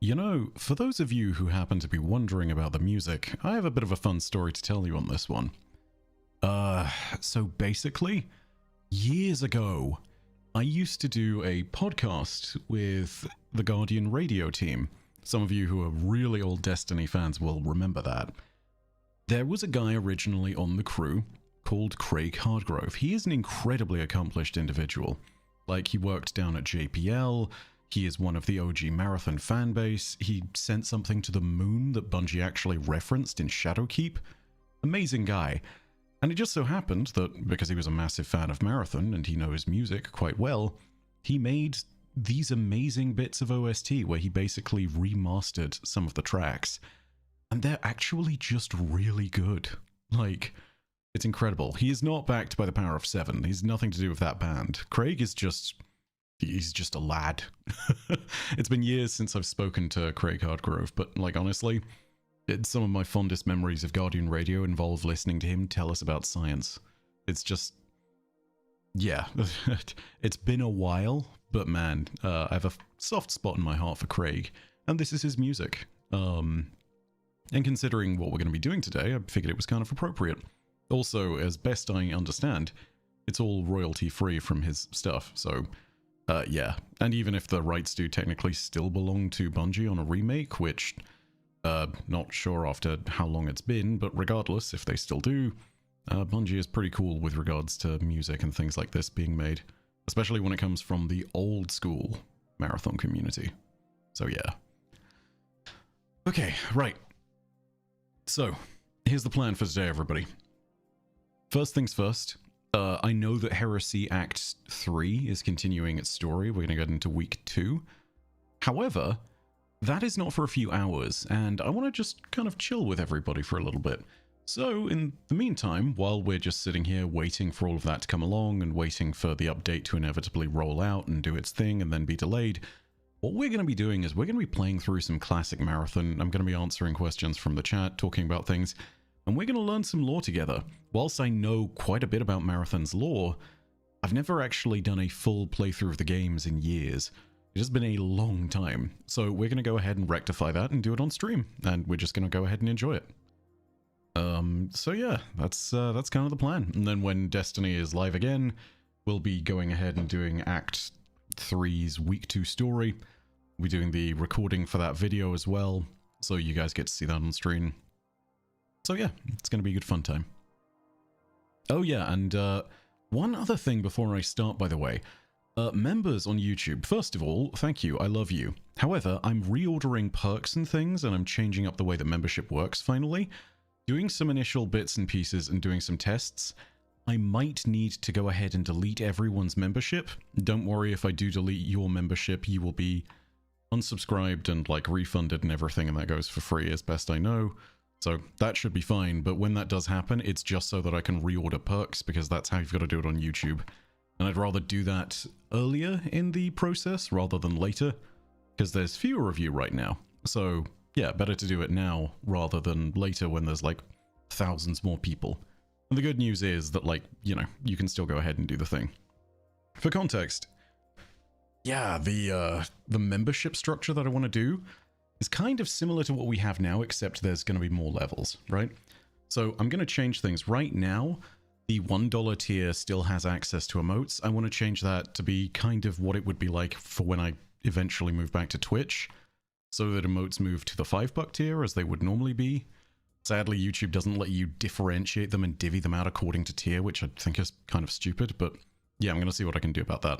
You know, for those of you who happen to be wondering about the music, I have a bit of a fun story to tell you on this one. So basically, years ago, I used to do a podcast with the Guardian radio team. Some of you who are really old Destiny fans will remember that. There was a guy originally on the crew called Craig Hardgrove. He is an incredibly accomplished individual. Like, he worked down at JPL, he is one of the OG Marathon fanbase, he sent something to the moon that Bungie actually referenced in Shadowkeep. Amazing guy. And it just so happened that, because he was a massive fan of Marathon and he knows music quite well, he made these amazing bits of OST where he basically remastered some of the tracks. And they're actually just really good. Like, it's incredible. He is not backed by the power of 7. He's nothing to do with that band. Craig is just... he's just a lad. It's been years since I've spoken to Craig Hardgrove, but, like, honestly, some of my fondest memories of Guardian Radio involve listening to him tell us about science. It's just... yeah. It's been a while, but man, I have a soft spot in my heart for Craig, and this is his music. And considering what we're going to be doing today, I figured it was kind of appropriate. Also, as best I understand, it's all royalty-free from his stuff, so... yeah. And even if the rights do technically still belong to Bungie on a remake, which... not sure after how long it's been, but regardless, if they still do, Bungie is pretty cool with regards to music and things like this being made, especially when it comes from the old school Marathon community. So yeah. Okay, right. So, here's the plan for today, everybody. First things first, I know that Heresy Act 3 is continuing its story. We're going to get into week 2. However, that is not for a few hours, and I want to just kind of chill with everybody for a little bit. So, in the meantime, while we're just sitting here waiting for all of that to come along and waiting for the update to inevitably roll out and do its thing and then be delayed, what we're going to be doing is we're going to be playing through some classic Marathon. I'm going to be answering questions from the chat, talking about things, and we're going to learn some lore together. Whilst I know quite a bit about Marathon's lore, I've never actually done a full playthrough of the games in years. It has been a long time, so we're going to go ahead and rectify that and do it on stream, and we're just going to go ahead and enjoy it. So yeah, that's kind of the plan. And then when Destiny is live again, we'll be going ahead and doing Act 3's Week 2 story. We're doing the recording for that video as well, so you guys get to see that on stream. So yeah, it's going to be a good fun time. Oh yeah, and one other thing before I start, by the way. Members on YouTube, first of all, thank you, I love you. However, I'm reordering perks and things, and I'm changing up the way that membership works finally. Doing some initial bits and pieces and doing some tests. I might need to go ahead and delete everyone's membership. Don't worry, if I do delete your membership, you will be unsubscribed and like refunded and everything, and that goes for free as best I know. So that should be fine, but when that does happen, it's just so that I can reorder perks, because that's how you've got to do it on YouTube. And I'd rather do that earlier in the process rather than later, because there's fewer of you right now. So yeah, better to do it now rather than later when there's like thousands more people. And the good news is that, like, you know, you can still go ahead and do the thing. For context, yeah, the membership structure that I want to do is kind of similar to what we have now, except there's going to be more levels, right? So I'm going to change things right now. The $1 tier still has access to emotes. I want to change that to be kind of what it would be like for when I eventually move back to Twitch, so that emotes move to the $5 tier as they would normally be. Sadly, YouTube doesn't let you differentiate them and divvy them out according to tier, which I think is kind of stupid, but yeah, I'm going to see what I can do about that.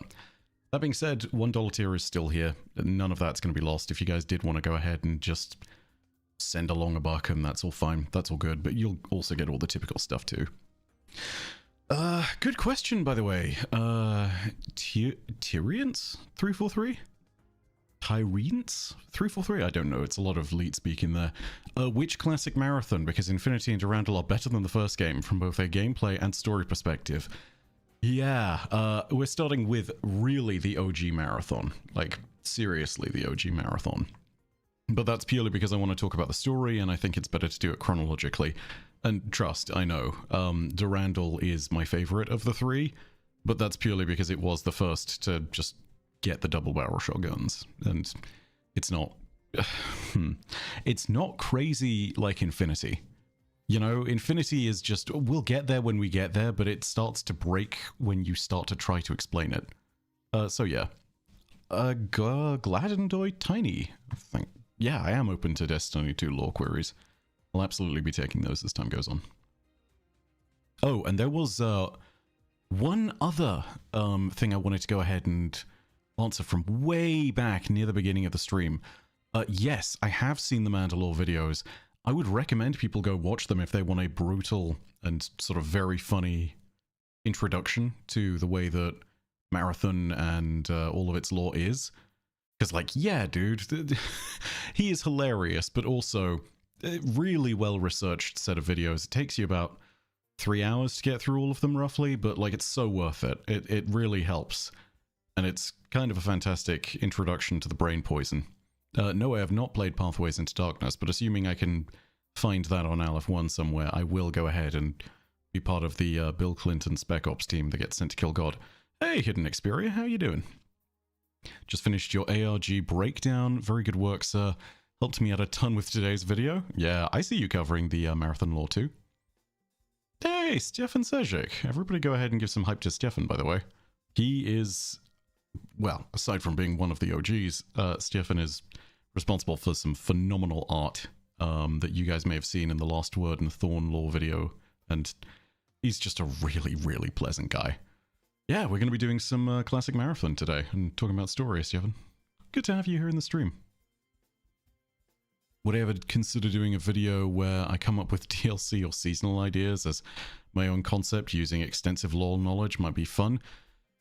That being said, $1 tier is still here. None of that's going to be lost. If you guys did want to go ahead and just send along a buck, and that's all fine. That's all good, but you'll also get all the typical stuff too. Good question, by the way. Tyrians 343? Tyrants 343? I don't know. It's a lot of leet speak in there. Which classic Marathon? Because Infinity and Durandal are better than the first game from both a gameplay and story perspective. Yeah, we're starting with really the OG Marathon. Like, seriously, the OG Marathon. But that's purely because I want to talk about the story, and I think it's better to do it chronologically. And trust, I know, Durandal is my favorite of the three, but that's purely because it was the first to just get the double barrel shotguns, and it's not It's not crazy like Infinity. You know, Infinity is just, we'll get there when we get there, but it starts to break when you start to try to explain it. So yeah. Gladendoy Tiny, I think. Yeah, I am open to Destiny 2 lore queries. I'll absolutely be taking those as time goes on. Oh, and there was one other thing I wanted to go ahead and answer from way back near the beginning of the stream. Yes, I have seen the Mandalore videos. I would recommend people go watch them if they want a brutal and sort of very funny introduction to the way that Marathon and all of its lore is. Because, like, yeah, dude, he is hilarious, but also a really well-researched set of videos. It takes you about 3 hours to get through all of them, roughly, but, like, it's so worth it. It really helps. And it's kind of a fantastic introduction to the brain poison. No, I have not played Pathways into Darkness, but assuming I can find that on Aleph 1 somewhere, I will go ahead and be part of the Bill Clinton Spec Ops team that gets sent to kill God. Hey, Hidden Xperia, how you doing? Just finished your ARG breakdown. Very good work, sir. Helped me out a ton with today's video. Yeah, I see you covering the Marathon lore too. Hey, Stefan Sejic. Everybody go ahead and give some hype to Stefan, by the way. He is, well, aside from being one of the OGs, Stefan is responsible for some phenomenal art that you guys may have seen in the Last Word and Thorn lore video. And he's just a really, really pleasant guy. Yeah, we're going to be doing some classic Marathon today and talking about stories, Stefan. Good to have you here in the stream. Would I ever consider doing a video where I come up with DLC or seasonal ideas as my own concept using extensive lore knowledge? Might be fun.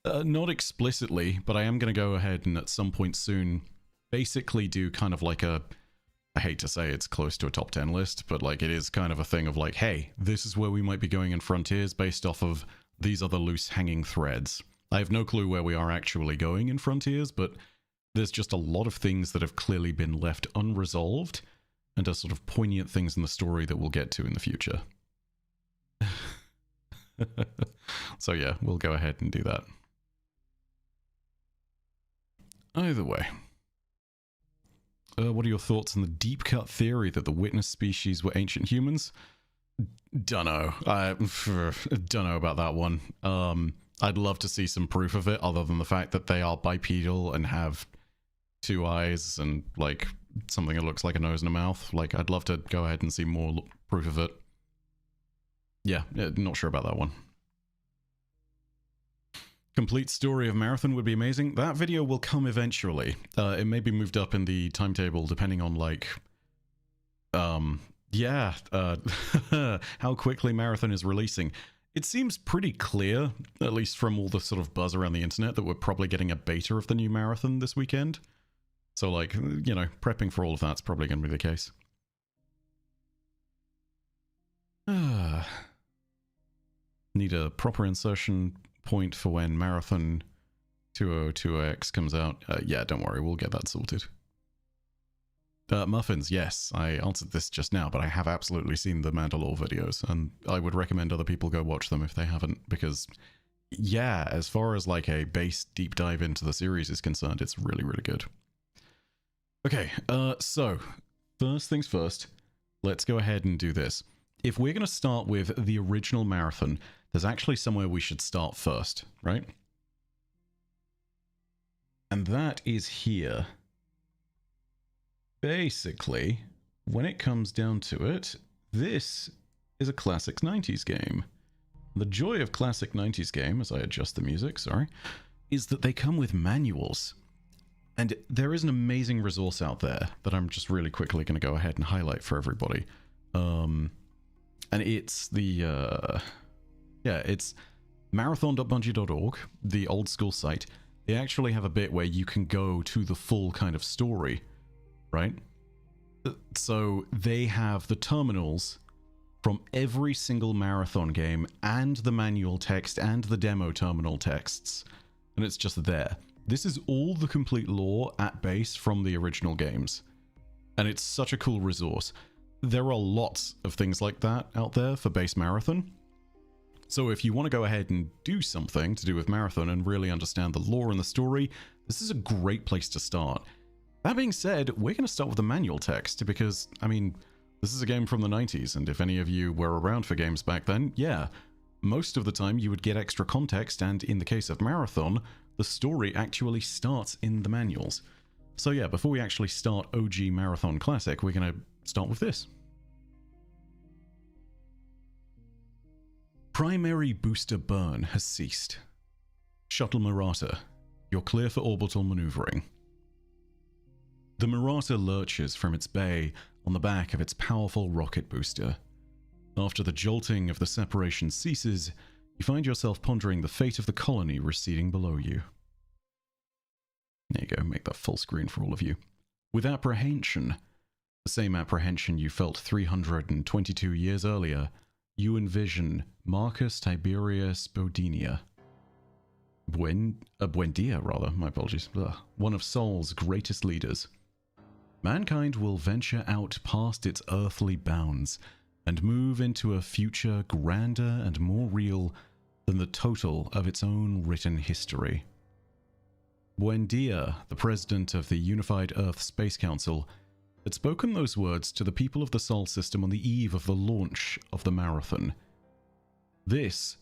Not explicitly, but I am going to go ahead and at some point soon basically do kind of like a, I hate to say it's close to a top 10 list, but like it is kind of a thing of like, hey, this is where we might be going in Frontiers based off of these other loose hanging threads. I have no clue where we are actually going in Frontiers, but there's just a lot of things that have clearly been left unresolved and are sort of poignant things in the story that we'll get to in the future. So yeah, we'll go ahead and do that. Either way. What are your thoughts on the deep cut theory that the witness species were ancient humans? Dunno. Dunno about that one. I'd love to see some proof of it, other than the fact that they are bipedal and have 2 eyes and, like, something that looks like a nose and a mouth. Like, I'd love to go ahead and see more proof of it. Yeah, not sure about that one. Complete story of Marathon would be amazing. That video will come eventually. It may be moved up in the timetable depending on, like, yeah, how quickly Marathon is releasing. It seems pretty clear, at least from all the sort of buzz around the internet, that we're probably getting a beta of the new Marathon this weekend. So, like, you know, prepping for all of that's probably going to be the case. Need a proper insertion point for when Marathon 2020X comes out. Yeah, don't worry, we'll get that sorted. Muffins, yes, I answered this just now, but I have absolutely seen the Mandalore videos, and I would recommend other people go watch them if they haven't, because, yeah, as far as like a base deep dive into the series is concerned, it's really, really good. Okay, so, first things first, let's go ahead and do this. If we're going to start with the original Marathon, there's actually somewhere we should start first, right? And that is here. Basically, when it comes down to it, this is a classic 90s game. The joy of classic 90s game, as I adjust the music, sorry, is that they come with manuals. And there is an amazing resource out there that I'm just really quickly going to go ahead and highlight for everybody. And it's the, yeah, it's marathon.bungie.org, the old school site. They actually have a bit where you can go to the full kind of story, right? So they have the terminals from every single Marathon game and the manual text and the demo terminal texts. And it's just there. This is all the complete lore at base from the original games. And it's such a cool resource. There are lots of things like that out there for base Marathon. So if you want to go ahead and do something to do with Marathon and really understand the lore and the story, this is a great place to start. That being said, we're going to start with the manual text because, I mean, this is a game from the 90s, and if any of you were around for games back then, yeah, most of the time you would get extra context, and in the case of Marathon, the story actually starts in the manuals. So yeah, before we actually start OG Marathon Classic, we're going to start with this. Primary booster burn has ceased. Shuttle Murata, you're clear for orbital maneuvering. The Murata lurches from its bay on the back of its powerful rocket booster. After the jolting of the separation ceases, you find yourself pondering the fate of the colony receding below you. There you go, make that full screen for all of you. With apprehension, the same apprehension you felt 322 years earlier, you envision Marcus Tiberius Buendia. Buendia, rather, my apologies. Ugh. One of Sol's greatest leaders. Mankind will venture out past its earthly bounds and move into a future grander and more real than the total of its own written history. Buendia, the president of the Unified Earth Space Council, had spoken those words to the people of the Sol system on the eve of the launch of the Marathon. This,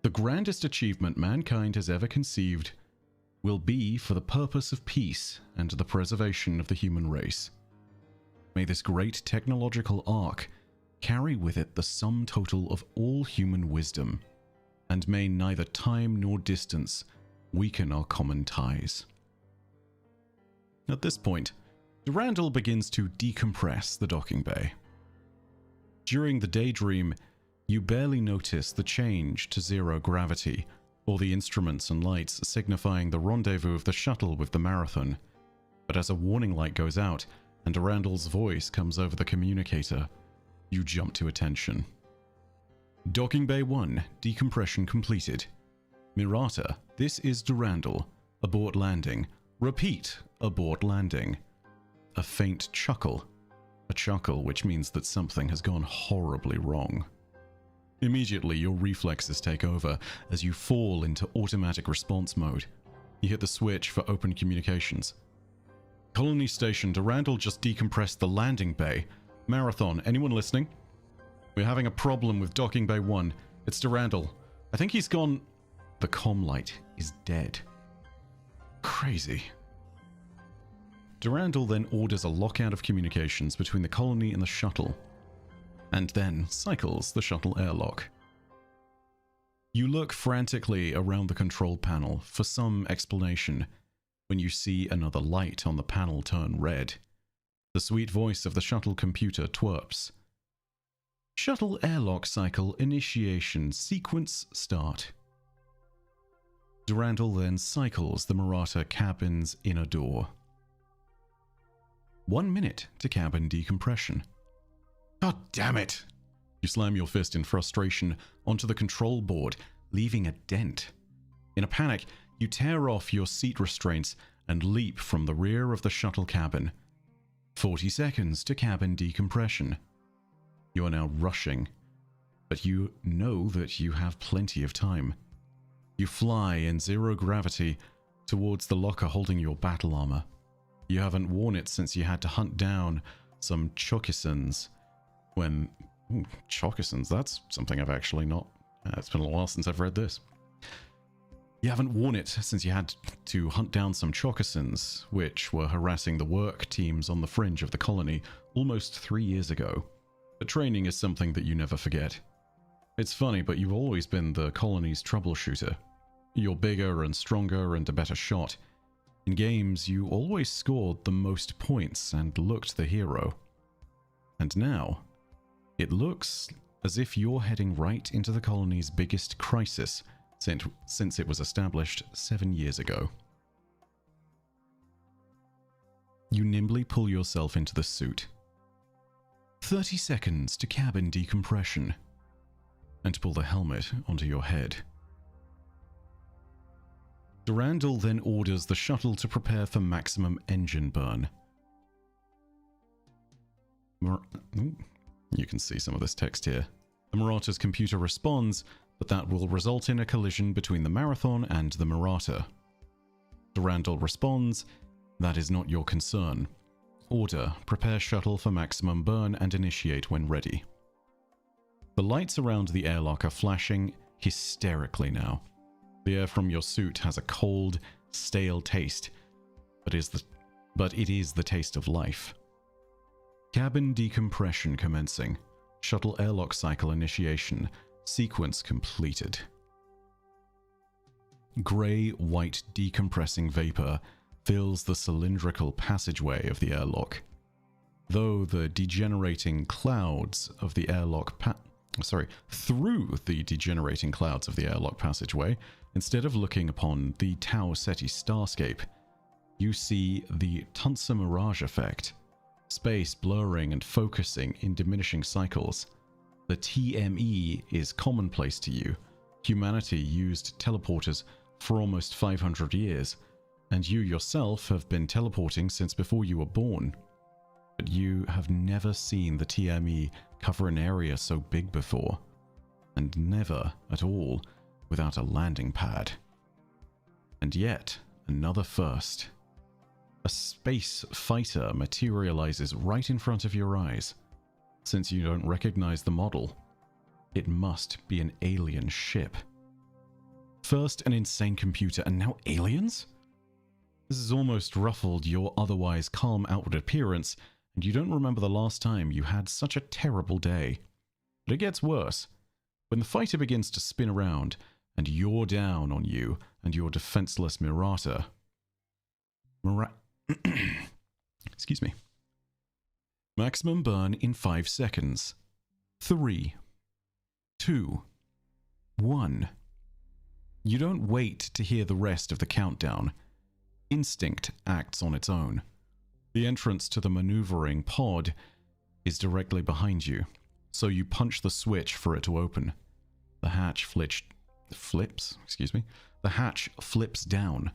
the grandest achievement mankind has ever conceived, will be for the purpose of peace and the preservation of the human race. May this great technological arc carry with it the sum total of all human wisdom, and may neither time nor distance weaken our common ties. At this point, Durandal begins to decompress the docking bay. During the daydream, you barely notice the change to zero gravity, or the instruments and lights signifying the rendezvous of the shuttle with the Marathon. But as a warning light goes out, and Durandal's voice comes over the communicator, you jump to attention. Docking Bay 1, decompression completed. Murata, this is Durandal. Abort landing. Repeat, abort landing. A faint chuckle. A chuckle which means that something has gone horribly wrong. Immediately, your reflexes take over as you fall into automatic response mode. You hit the switch for open communications. Colony Station, Durandal just decompressed the landing bay. Marathon, anyone listening? We're having a problem with Docking Bay 1. It's Durandal. I think he's gone... The comm light is dead. Crazy. Durandal then orders a lockout of communications between the colony and the shuttle, and then cycles the shuttle airlock. You look frantically around the control panel for some explanation when you see another light on the panel turn red. The sweet voice of the shuttle computer twerps. Shuttle airlock cycle initiation sequence start. Durandal then cycles the Murata cabin's inner door. 1 minute to cabin decompression. God damn it! You slam your fist in frustration onto the control board, leaving a dent. In a panic, you tear off your seat restraints and leap from the rear of the shuttle cabin. 40 seconds to cabin decompression. You are now rushing, but you know that you have plenty of time. You fly in zero gravity towards the locker holding your battle armor. You haven't worn it since you had to hunt down some Chokisans. When... Chokisans, that's something I've actually not... it's been a while since I've read this. You haven't worn it since you had to hunt down some Chokisans, which were harassing the work teams on the fringe of the colony almost 3 years ago. But training is something that you never forget. It's funny, but you've always been the colony's troubleshooter. You're bigger and stronger and a better shot. In games, you always scored the most points and looked the hero. And now, it looks as if you're heading right into the colony's biggest crisis since it was established 7 years ago. You nimbly pull yourself into the suit. 30 seconds to cabin decompression, and pull the helmet onto your head. Durandal then orders the shuttle to prepare for maximum engine burn. You can see some of this text here. The Murata's computer responds, but that will result in a collision between the Marathon and the Murata. Durandal responds, That is not your concern. Order, prepare shuttle for maximum burn and initiate when ready. The lights around the airlock are flashing hysterically now. The air from your suit has a cold, stale taste, but it is the taste of life. Cabin decompression commencing. Shuttle airlock cycle initiation. Sequence completed. Grey-white decompressing vapor fills the cylindrical passageway of the airlock. Though the degenerating clouds of the airlock through the degenerating clouds of the airlock passageway, instead of looking upon the Tau Ceti starscape, you see the Tunsa Mirage effect, space blurring and focusing in diminishing cycles. The TME is commonplace to you. Humanity used teleporters for almost 500 years, and you yourself have been teleporting since before you were born. But you have never seen the TME cover an area so big before, and never at all without a landing pad. And yet, another first. A space fighter materializes right in front of your eyes. Since you don't recognize the model, it must be an alien ship. First an insane computer, and now aliens? This has almost ruffled your otherwise calm outward appearance, and you don't remember the last time you had such a terrible day. But it gets worse. When the fighter begins to spin around, and you're down on you and your defenseless Mirata. Excuse me. Maximum burn in 5 seconds. 3, 2, 1. You don't wait to hear the rest of the countdown. Instinct acts on its own. The entrance to the maneuvering pod is directly behind you, so you punch the switch for it to open. The hatch flips down.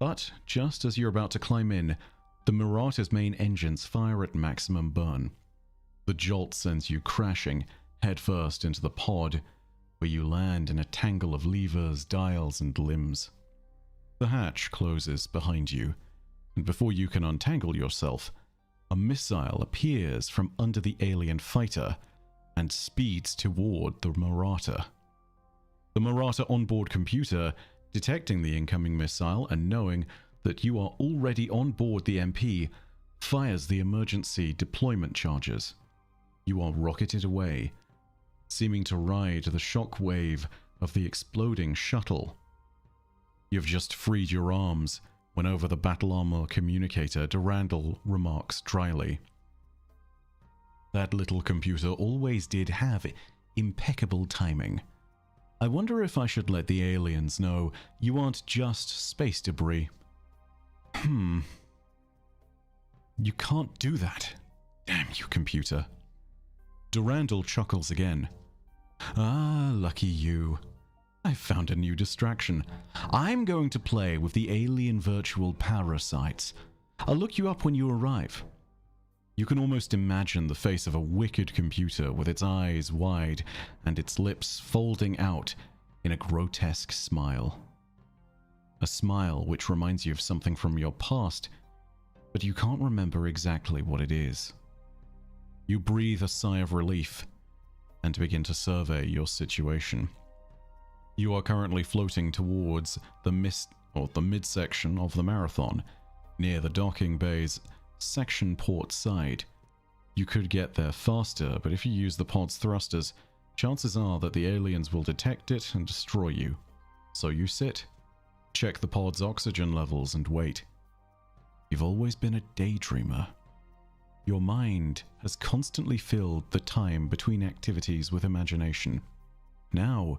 But just as you're about to climb in, the Mirata's main engines fire at maximum burn. The jolt sends you crashing headfirst into the pod, where you land in a tangle of levers, dials, and limbs. The hatch closes behind you, and before you can untangle yourself, a missile appears from under the alien fighter and speeds toward the Mirata. The Mirata onboard computer, detecting the incoming missile and knowing that you are already on board the MP, fires the emergency deployment charges. You are rocketed away, seeming to ride the shock wave of the exploding shuttle. You've just freed your arms when over the battle armor communicator, Durandal remarks dryly, "That little computer always did have impeccable timing. I wonder if I should let the aliens know you aren't just space debris." You can't do that. Damn you, computer. Durandal chuckles again. Ah, lucky you. I've found a new distraction. I'm going to play with the alien virtual parasites. I'll look you up when you arrive. You can almost imagine the face of a wicked computer with its eyes wide and its lips folding out in a grotesque smile. A smile which reminds you of something from your past, but you can't remember exactly what it is. You breathe a sigh of relief and begin to survey your situation. You are currently floating towards the midsection of the Marathon, near the docking bay's section port side. You could get there faster, but if you use the pod's thrusters, chances are that the aliens will detect it and destroy you. So you sit, check the pod's oxygen levels, and wait. You've always been a daydreamer. Your mind has constantly filled the time between activities with imagination. Now,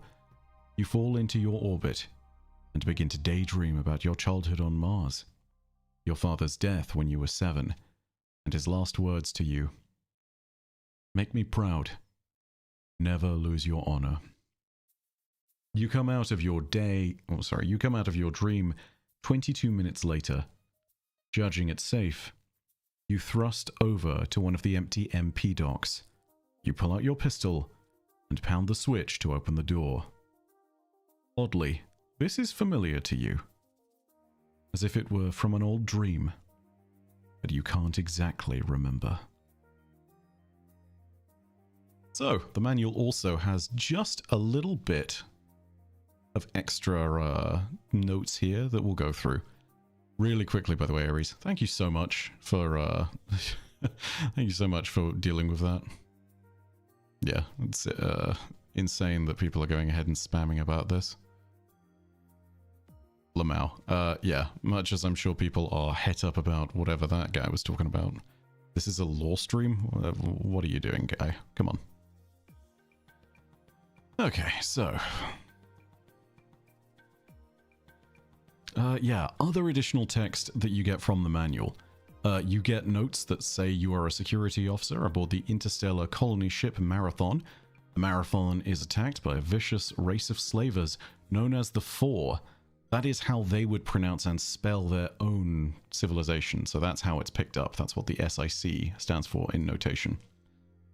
you fall into your orbit and begin to daydream about your childhood on Mars, your father's death when you were 7, and his last words to you. Make me proud. Never lose your honor. You come out of your dream 22 minutes later. Judging it safe, you thrust over to one of the empty MP docks. You pull out your pistol and pound the switch to open the door. Oddly, this is familiar to you, as if it were from an old dream. but you can't exactly remember. So, the manual also has just a little bit of extra notes here that we'll go through. Really quickly, by the way, Ares, thank you so much for thank you so much for dealing with that. Yeah, it's insane that people are going ahead and spamming about this. Lamau. Yeah, much as I'm sure people are het up about whatever that guy was talking about. This is a lore stream? What are you doing, guy? Come on. Okay, so... yeah, other additional text that you get from the manual. You get notes that say you are a security officer aboard the interstellar colony ship Marathon. The Marathon is attacked by a vicious race of slavers known as the Four. That is how they would pronounce and spell their own civilization, so that's how it's picked up. That's what the SIC stands for in notation.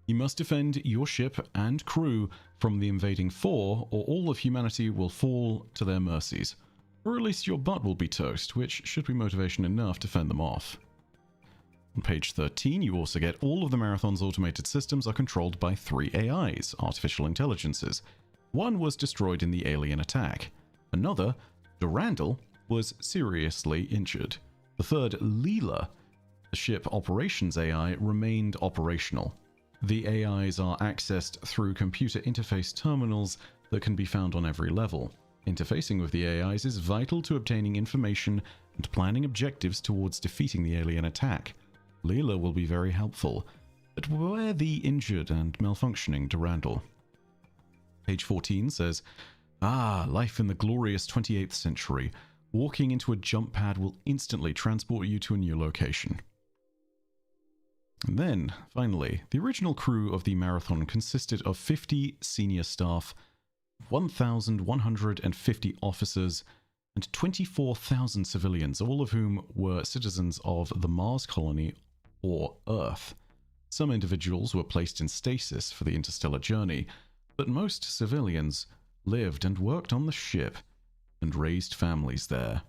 You must defend your ship and crew from the invading Four, or all of humanity will fall to their mercies. Or at least your butt will be toast, which should be motivation enough to fend them off. On page 13, you also get all of the Marathon's automated systems are controlled by 3 AIs, artificial intelligences. One was destroyed in the alien attack. Another, Durandal, was seriously injured. The third, Leela, the ship operations AI, remained operational. The AIs are accessed through computer interface terminals that can be found on every level. Interfacing with the AIs is vital to obtaining information and planning objectives towards defeating the alien attack. Leela will be very helpful, but where the injured and malfunctioning Durandal? Page 14 says, life in the glorious 28th century. Walking into a jump pad will instantly transport you to a new location. And then, finally, the original crew of the Marathon consisted of 50 senior staff, 1,150 officers, and 24,000 civilians, all of whom were citizens of the Mars colony or Earth. Some individuals were placed in stasis for the interstellar journey, but most civilians lived and worked on the ship and raised families there.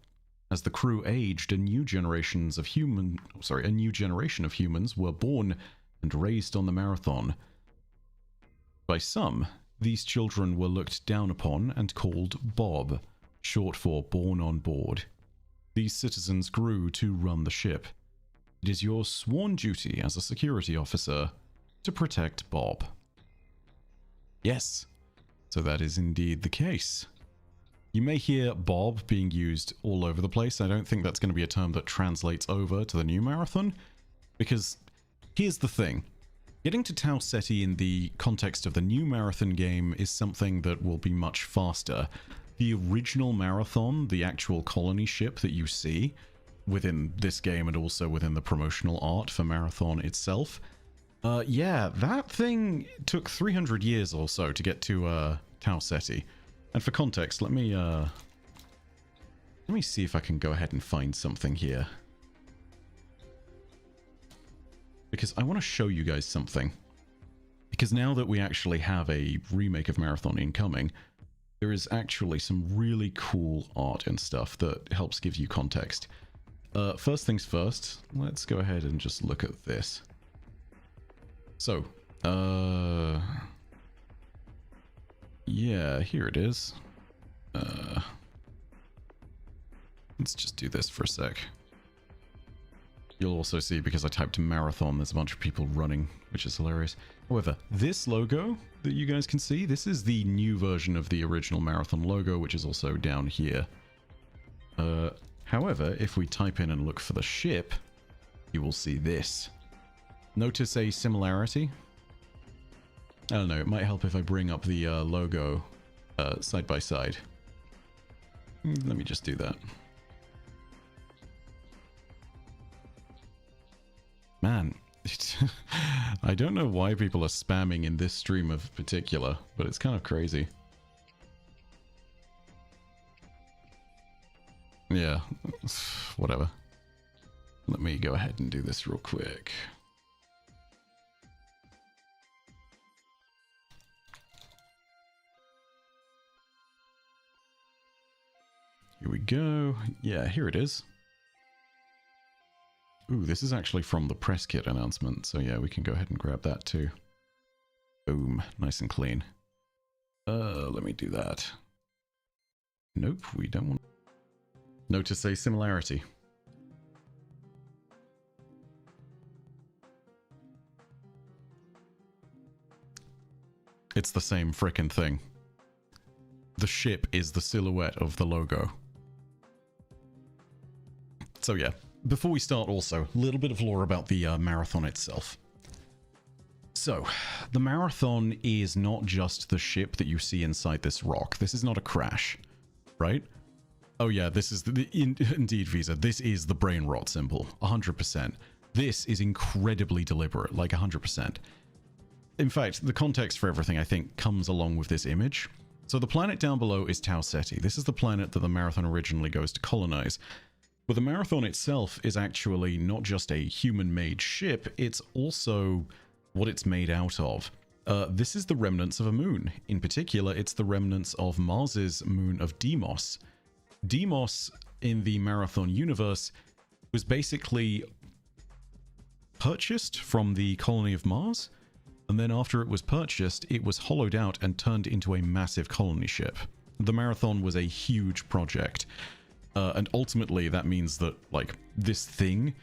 As the crew aged, a new generation of humans were born and raised on the Marathon. By some, these children were looked down upon and called Bob, short for Born on Board. These citizens grew to run the ship. It is your sworn duty as a security officer to protect Bob. Yes, so that is indeed the case. You may hear Bob being used all over the place. I don't think that's going to be a term that translates over to the new Marathon, because here's the thing. Getting to Tau Ceti in the context of the new Marathon game is something that will be much faster. The original Marathon, the actual colony ship that you see within this game and also within the promotional art for Marathon itself, yeah, that thing took 300 years or so to get to Tau Ceti. And for context, let me see if I can go ahead and find something here. Because I want to show you guys something. Because now that we actually have a remake of Marathon incoming, there is actually some really cool art and stuff that helps give you context. First things first, let's go ahead and just look at this. So, yeah, here it is. Let's just do this for a sec. You'll also see, because I typed Marathon, there's a bunch of people running, which is hilarious. However, this logo that you guys can see, this is the new version of the original Marathon logo, which is also down here. However, if we type in and look for the ship, you will see this. Notice a similarity? I don't know, it might help if I bring up the logo side by side. Let me just do that. Man, I don't know why people are spamming in this stream in particular, but it's kind of crazy. Yeah, whatever. Let me go ahead and do this real quick. Here we go. Yeah, here it is. Ooh, this is actually from the press kit announcement. So yeah, we can go ahead and grab that too. Boom. Nice and clean. Let me do that. Nope, we don't want... Notice a similarity. It's the same frickin' thing. The ship is the silhouette of the logo. So yeah, before we start also, a little bit of lore about the Marathon itself. So, the Marathon is not just the ship that you see inside this rock. This is not a crash, right? Oh yeah, this is indeed, Visa. This is the brain rot symbol, 100%. This is incredibly deliberate, like 100%. In fact, the context for everything, I think, comes along with this image. So the planet down below is Tau Ceti. This is the planet that the Marathon originally goes to colonize. But the Marathon itself is actually not just a human-made ship, it's also what it's made out of. This is the remnants of a moon. In particular, it's the remnants of Mars's moon of Deimos. Deimos, in the Marathon universe, was basically purchased from the colony of Mars, and then after it was purchased, it was hollowed out and turned into a massive colony ship. The Marathon was a huge project, and ultimately that means that, like, this thing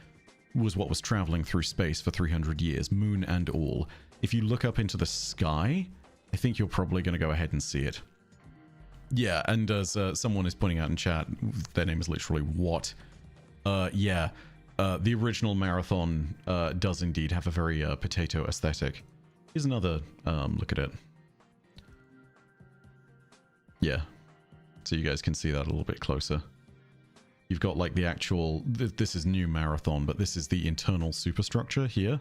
was what was traveling through space for 300 years, moon and all. If you look up into the sky, I think you're probably going to go ahead and see it. Yeah, and as someone is pointing out in chat, their name is literally what? Yeah, the original Marathon does indeed have a very potato aesthetic. Here's another look at it. Yeah, so you guys can see that a little bit closer. You've got like the actual, this is new Marathon, but this is the internal superstructure here.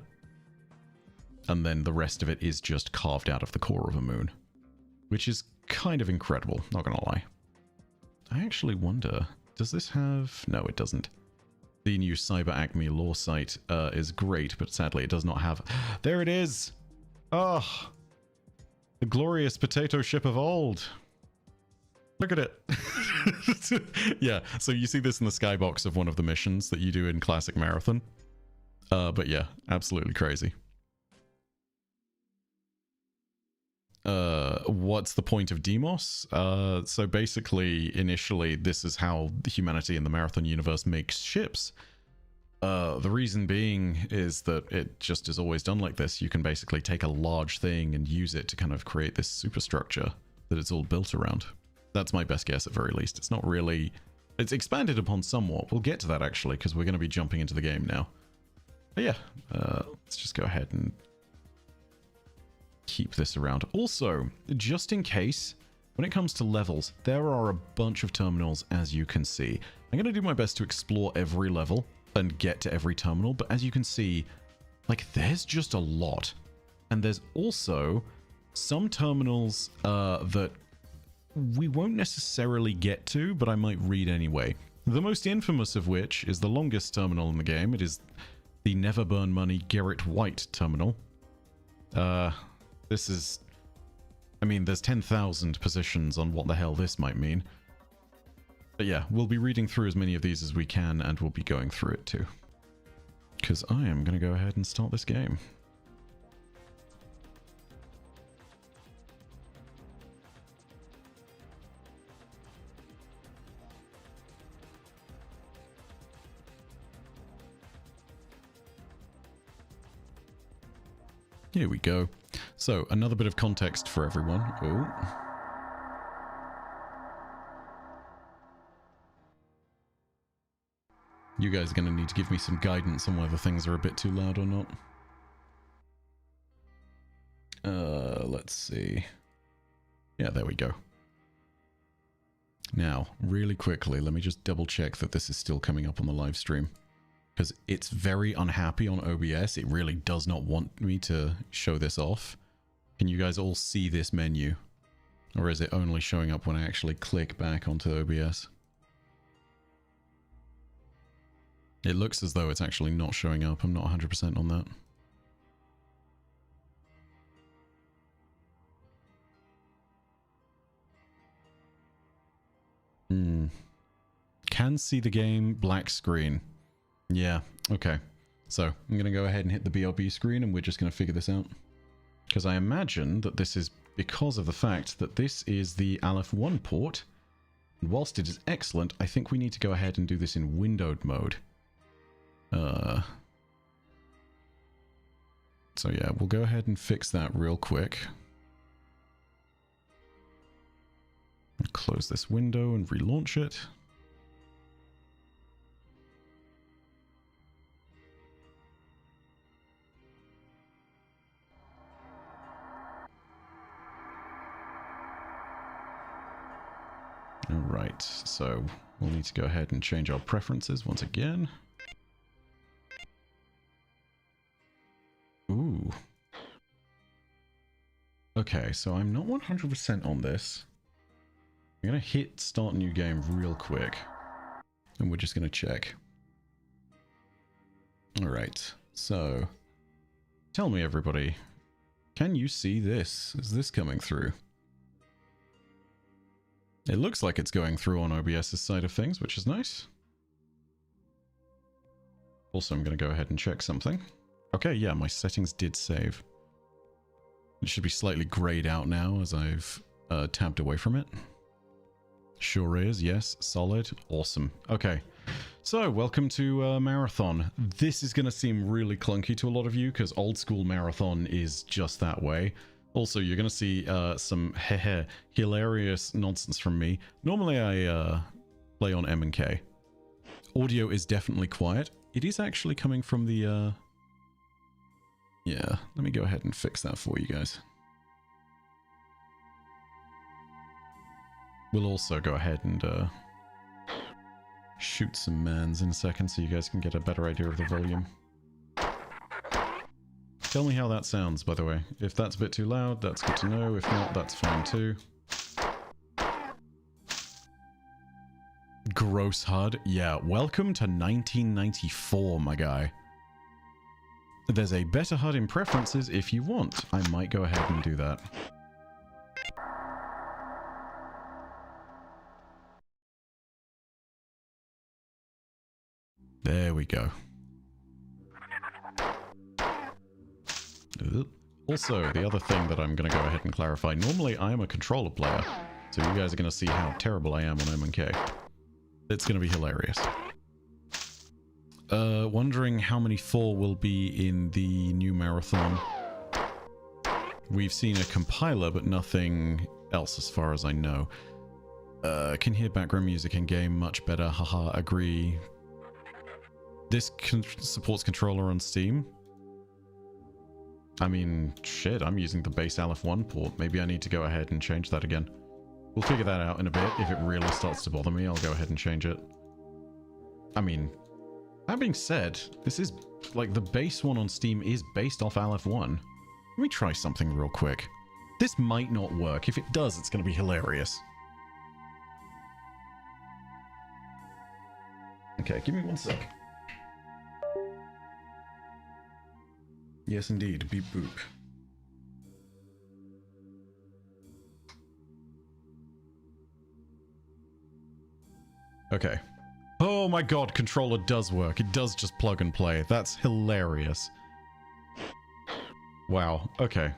And then the rest of it is just carved out of the core of a moon, which is kind of incredible, not gonna lie. I actually wonder, does this have... No, it doesn't. The new Cyber Acme lore site is great, but sadly it does not have... There it is! Oh! The glorious potato ship of old! Look at it! Yeah, so you see this in the skybox of one of the missions that you do in Classic Marathon. But yeah, absolutely crazy. What's the point of Deimos? So basically, initially, this is how humanity in the Marathon universe makes ships. The reason being is that it just is always done like this. You can basically take a large thing and use it to kind of create this superstructure that it's all built around. That's my best guess at very least. It's not really... It's expanded upon somewhat. We'll get to that actually, because we're going to be jumping into the game now. But yeah, let's just go ahead and keep this around. Also, just in case, when it comes to levels, there are a bunch of terminals, as you can see. I'm going to do my best to explore every level and get to every terminal, but as you can see, like, there's just a lot. And there's also some terminals that we won't necessarily get to, but I might read anyway. The most infamous of which is the longest terminal in the game. It is the Never Burn Money Garrett White terminal. This is... I mean, there's 10,000 positions on what the hell this might mean. But yeah, we'll be reading through as many of these as we can, and we'll be going through it too. Because I am going to go ahead and start this game. Here we go. So, another bit of context for everyone. Oh. You guys are going to need to give me some guidance on whether things are a bit too loud or not. Let's see. Yeah, there we go. Now, really quickly, let me just double check that this is still coming up on the live stream. Because it's very unhappy on OBS. It really does not want me to show this off. Can you guys all see this menu? Or is it only showing up when I actually click back onto OBS? It looks as though it's actually not showing up. I'm not 100% on that. Can see the game, black screen. Yeah, okay. So I'm going to go ahead and hit the BRB screen and we're just going to figure this out. Because I imagine that this is because of the fact that this is the Aleph 1 port. And whilst it is excellent, I think we need to go ahead and do this in windowed mode. So yeah, we'll go ahead and fix that real quick. Close this window and relaunch it. Alright, so we'll need to go ahead and change our preferences once again. Ooh. Okay, so I'm not 100% on this. I'm going to hit start new game real quick. And we're just going to check. Alright, so tell me everybody, can you see this? Is this coming through? It looks like it's going through on OBS's side of things, which is nice. Also, I'm going to go ahead and check something. Okay, yeah, my settings did save. It should be slightly grayed out now as I've tabbed away from it. Sure is, yes, solid, awesome. Okay, so welcome to Marathon. This is going to seem really clunky to a lot of you because old school Marathon is just that way. Also, you're going to see some hilarious nonsense from me. Normally I play on M&K. Audio is definitely quiet. It is actually coming from the... Yeah, let me go ahead and fix that for you guys. We'll also go ahead and shoot some mans in a second so you guys can get a better idea of the volume. Tell me how that sounds, by the way. If that's a bit too loud, that's good to know. If not, that's fine too. Gross HUD. Yeah, welcome to 1994, my guy. There's a better HUD in preferences if you want. I might go ahead and do that. There we go. Also, the other thing that I'm going to go ahead and clarify, normally I am a controller player, so you guys are going to see how terrible I am on M&K. It's going to be hilarious. Wondering how many 4 will be in the new Marathon. We've seen a compiler, but nothing else as far as I know. Can hear background music in game much better, haha, agree. This supports controller on Steam. I mean, shit, I'm using the base Aleph 1 port. Maybe I need to go ahead and change that again. We'll figure that out in a bit. If it really starts to bother me, I'll go ahead and change it. I mean, that being said, this is, like, the base one on Steam is based off Aleph 1. Let me try something real quick. This might not work. If it does, it's going to be hilarious. Okay, give me one sec. Yes, indeed. Beep boop. Okay. Oh my god, controller does work. It does just plug and play. That's hilarious. Wow. Okay.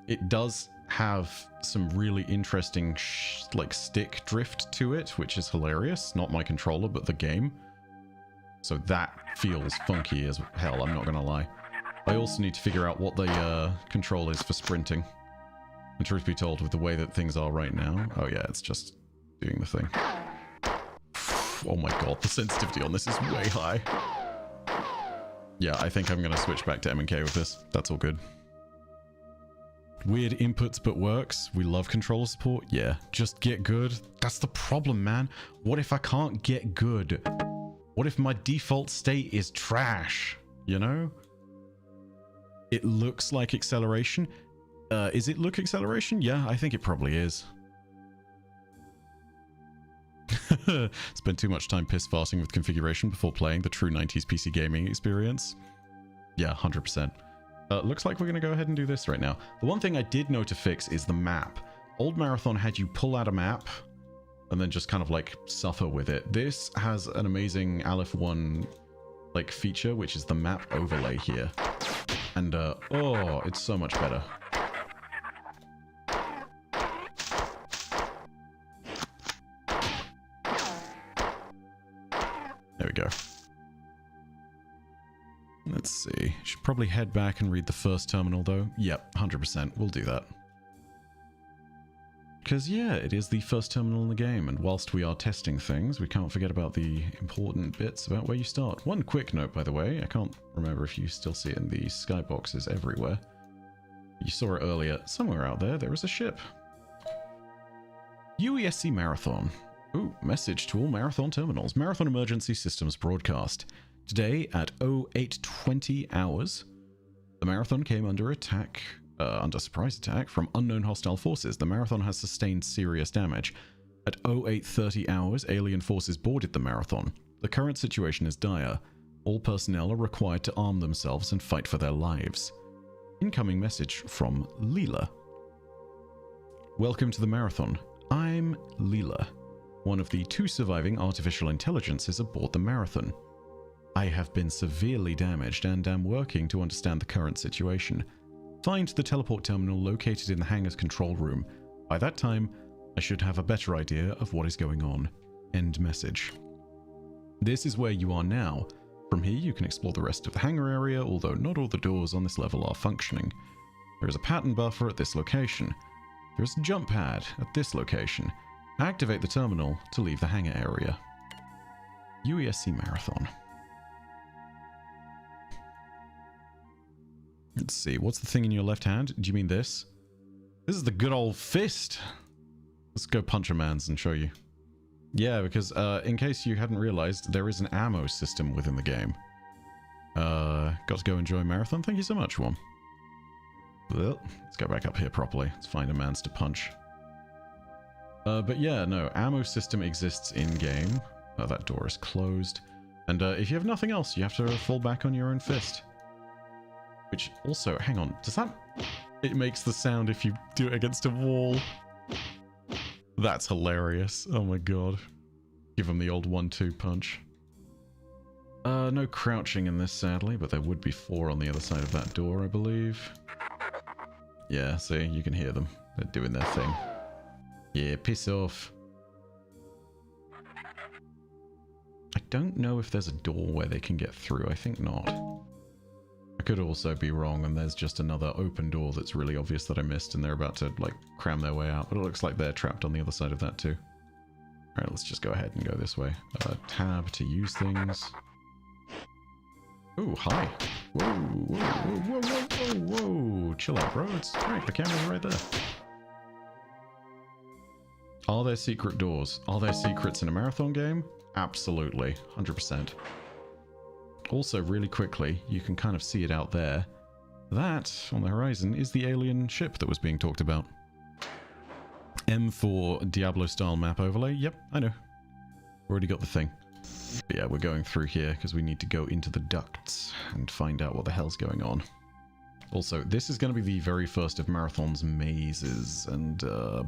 It does have some really interesting like stick drift to it, which is hilarious. Not my controller, but the game. So that feels funky as hell, I'm not gonna lie. I also need to figure out what the control is for sprinting. And truth be told, with the way that things are right now... Oh yeah, it's just doing the thing. Oh my god, the sensitivity on this is way high. Yeah, I think I'm going to switch back to M&K with this. That's all good. Weird inputs but works. We love controller support. Yeah, just get good. That's the problem, man. What if I can't get good? What if my default state is trash? You know? It looks like acceleration. Is it look acceleration? Yeah, I think it probably is. Spend too much time piss farting with configuration before playing the true 90s PC gaming experience. Yeah, 100%. Looks like we're going to go ahead and do this right now. The one thing I did know to fix is the map. Old Marathon had you pull out a map and then just kind of like suffer with it. This has an amazing Aleph 1 like feature, which is the map overlay here. And oh, it's so much better. There we go. Let's see. Should probably head back and read the first terminal though. Yep, 100%. We'll do that. Because yeah, it is the first terminal in the game, and whilst we are testing things, we can't forget about the important bits about where you start. One quick note, by the way, I can't remember if you still see it in the skyboxes everywhere. You saw it earlier. Somewhere out there is a ship. UESC Marathon. Ooh, message to all Marathon terminals. Marathon Emergency Systems broadcast. Today at 0820 hours, the Marathon came under attack. Under surprise attack from unknown hostile forces. The Marathon has sustained serious damage. At 0830 hours, alien forces boarded the Marathon. The current situation is dire. All personnel are required to arm themselves and fight for their lives. Incoming message from Leela. Welcome to the Marathon. I'm Leela, one of the 2 surviving artificial intelligences aboard the Marathon. I have been severely damaged and am working to understand the current situation. Find the teleport terminal located in the hangar's control room. By that time, I should have a better idea of what is going on. End message. This is where you are now. From here, you can explore the rest of the hangar area, although not all the doors on this level are functioning. There is a pattern buffer at this location. There is a jump pad at this location. Activate the terminal to leave the hangar area. UESC Marathon. Let's see, what's the thing in your left hand? Do you mean this? This is the good old fist. Let's go punch a man's and show you. Yeah, because in case you hadn't realized, there is an ammo system within the game. Got to go enjoy Marathon. Thank you so much, One. Well, let's go back up here properly. Let's find a man's to punch. But yeah, no, ammo system exists in-game. That door is closed. And if you have nothing else, you have to fall back on your own fist. Which also, hang on, does that... It makes the sound if you do it against a wall. That's hilarious. Oh my god. Give him the old 1-2 punch. No crouching in this, sadly, but there would be 4 on the other side of that door, I believe. Yeah, see, you can hear them. They're doing their thing. Yeah, piss off. I don't know if there's a door where they can get through. I think not. I could also be wrong, and there's just another open door that's really obvious that I missed, and they're about to, like, cram their way out. But it looks like they're trapped on the other side of that, too. Alright, let's just go ahead and go this way. Tab to use things. Ooh, hi. Whoa, whoa, whoa, whoa, whoa, whoa, whoa. Chill out, bro. It's right, the camera's right there. Are there secret doors? Are there secrets in a Marathon game? Absolutely. 100%. Also, really quickly, you can kind of see it out there. That, on the horizon, is the alien ship that was being talked about. M for Diablo-style map overlay. Yep, I know. Already got the thing. But yeah, we're going through here because we need to go into the ducts and find out what the hell's going on. Also, this is going to be the very first of Marathon's mazes, and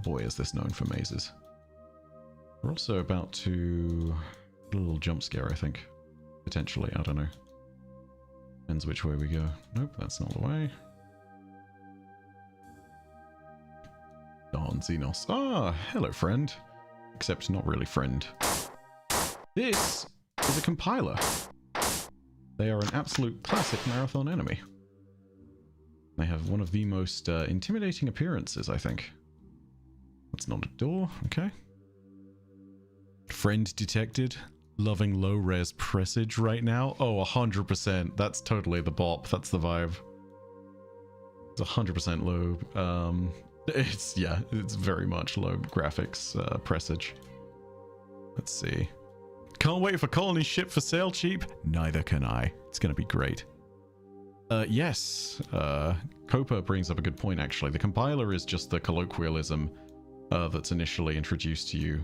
boy, is this known for mazes. We're also about to... a little jump scare, I think. Potentially, I don't know. Depends which way we go. Nope, that's not the way. Don Xenos. Ah, hello, friend. Except not really friend. This is a compiler. They are an absolute classic Marathon enemy. They have one of the most intimidating appearances, I think. That's not a door. Okay. Friend detected. Loving low-res presage right now. Oh, 100%. That's totally the bop. That's the vibe. It's 100% low. It's, yeah, it's very much low graphics presage. Let's see. Can't wait for Colony ship for sale cheap. Neither can I. It's going to be great. Yes. Copa brings up a good point, actually. The compiler is just the colloquialism that's initially introduced to you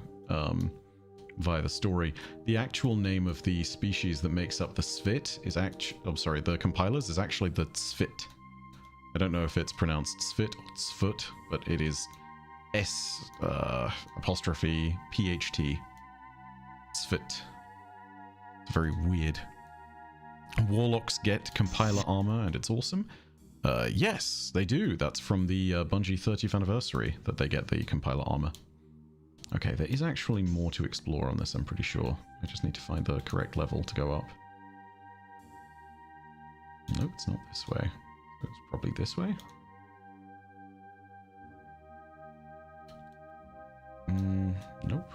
via the story. The actual name of the species that makes up the Svit is the compilers is actually the Svit. I don't know if it's pronounced Svit or Svut, but it is S apostrophe PHT. Svit. It's very weird. Warlocks get compiler armor, and it's awesome. Yes, they do. That's from the Bungie 30th anniversary that they get the compiler armor. Okay, there is actually more to explore on this, I'm pretty sure. I just need to find the correct level to go up. Nope, it's not this way. It's probably this way. Nope.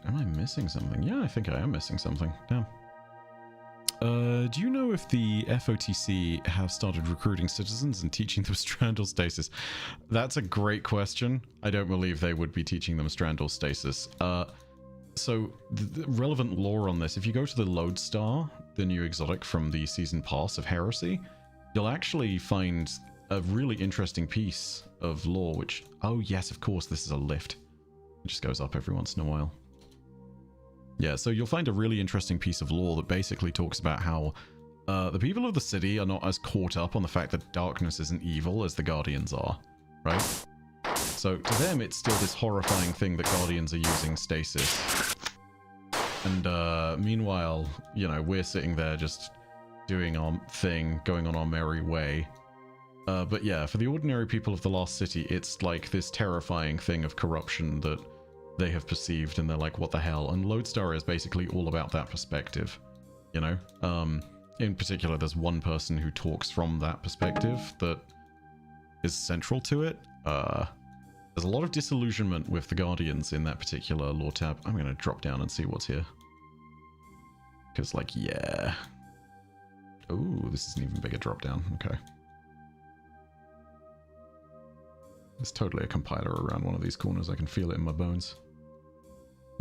Am I missing something? Yeah, I think I am missing something. Damn. Do you know if the FOTC have started recruiting citizens and teaching them Strandal Stasis? That's a great question. I don't believe they would be teaching them Strandal Stasis. So, the relevant lore on this, if you go to the Lodestar, the new exotic from the Season Pass of Heresy, you'll actually find a really interesting piece of lore, which... Oh, yes, of course, this is a lift. It just goes up every once in a while. Yeah, so you'll find a really interesting piece of lore that basically talks about how the people of the city are not as caught up on the fact that darkness isn't evil as the Guardians are, right? So to them, it's still this horrifying thing that Guardians are using stasis. And meanwhile, you know, we're sitting there just doing our thing, going on our merry way. But yeah, for the ordinary people of the Lost City, it's like this terrifying thing of corruption that they have perceived, and they're like, what the hell? And Lodestar is basically all about that perspective, you know? In particular, there's one person who talks from that perspective that is central to it. There's a lot of disillusionment with the Guardians in that particular lore tab. I'm going to drop down and see what's here. Because, like, yeah. Oh, this is an even bigger drop down. Okay. There's totally a compiler around one of these corners. I can feel it in my bones.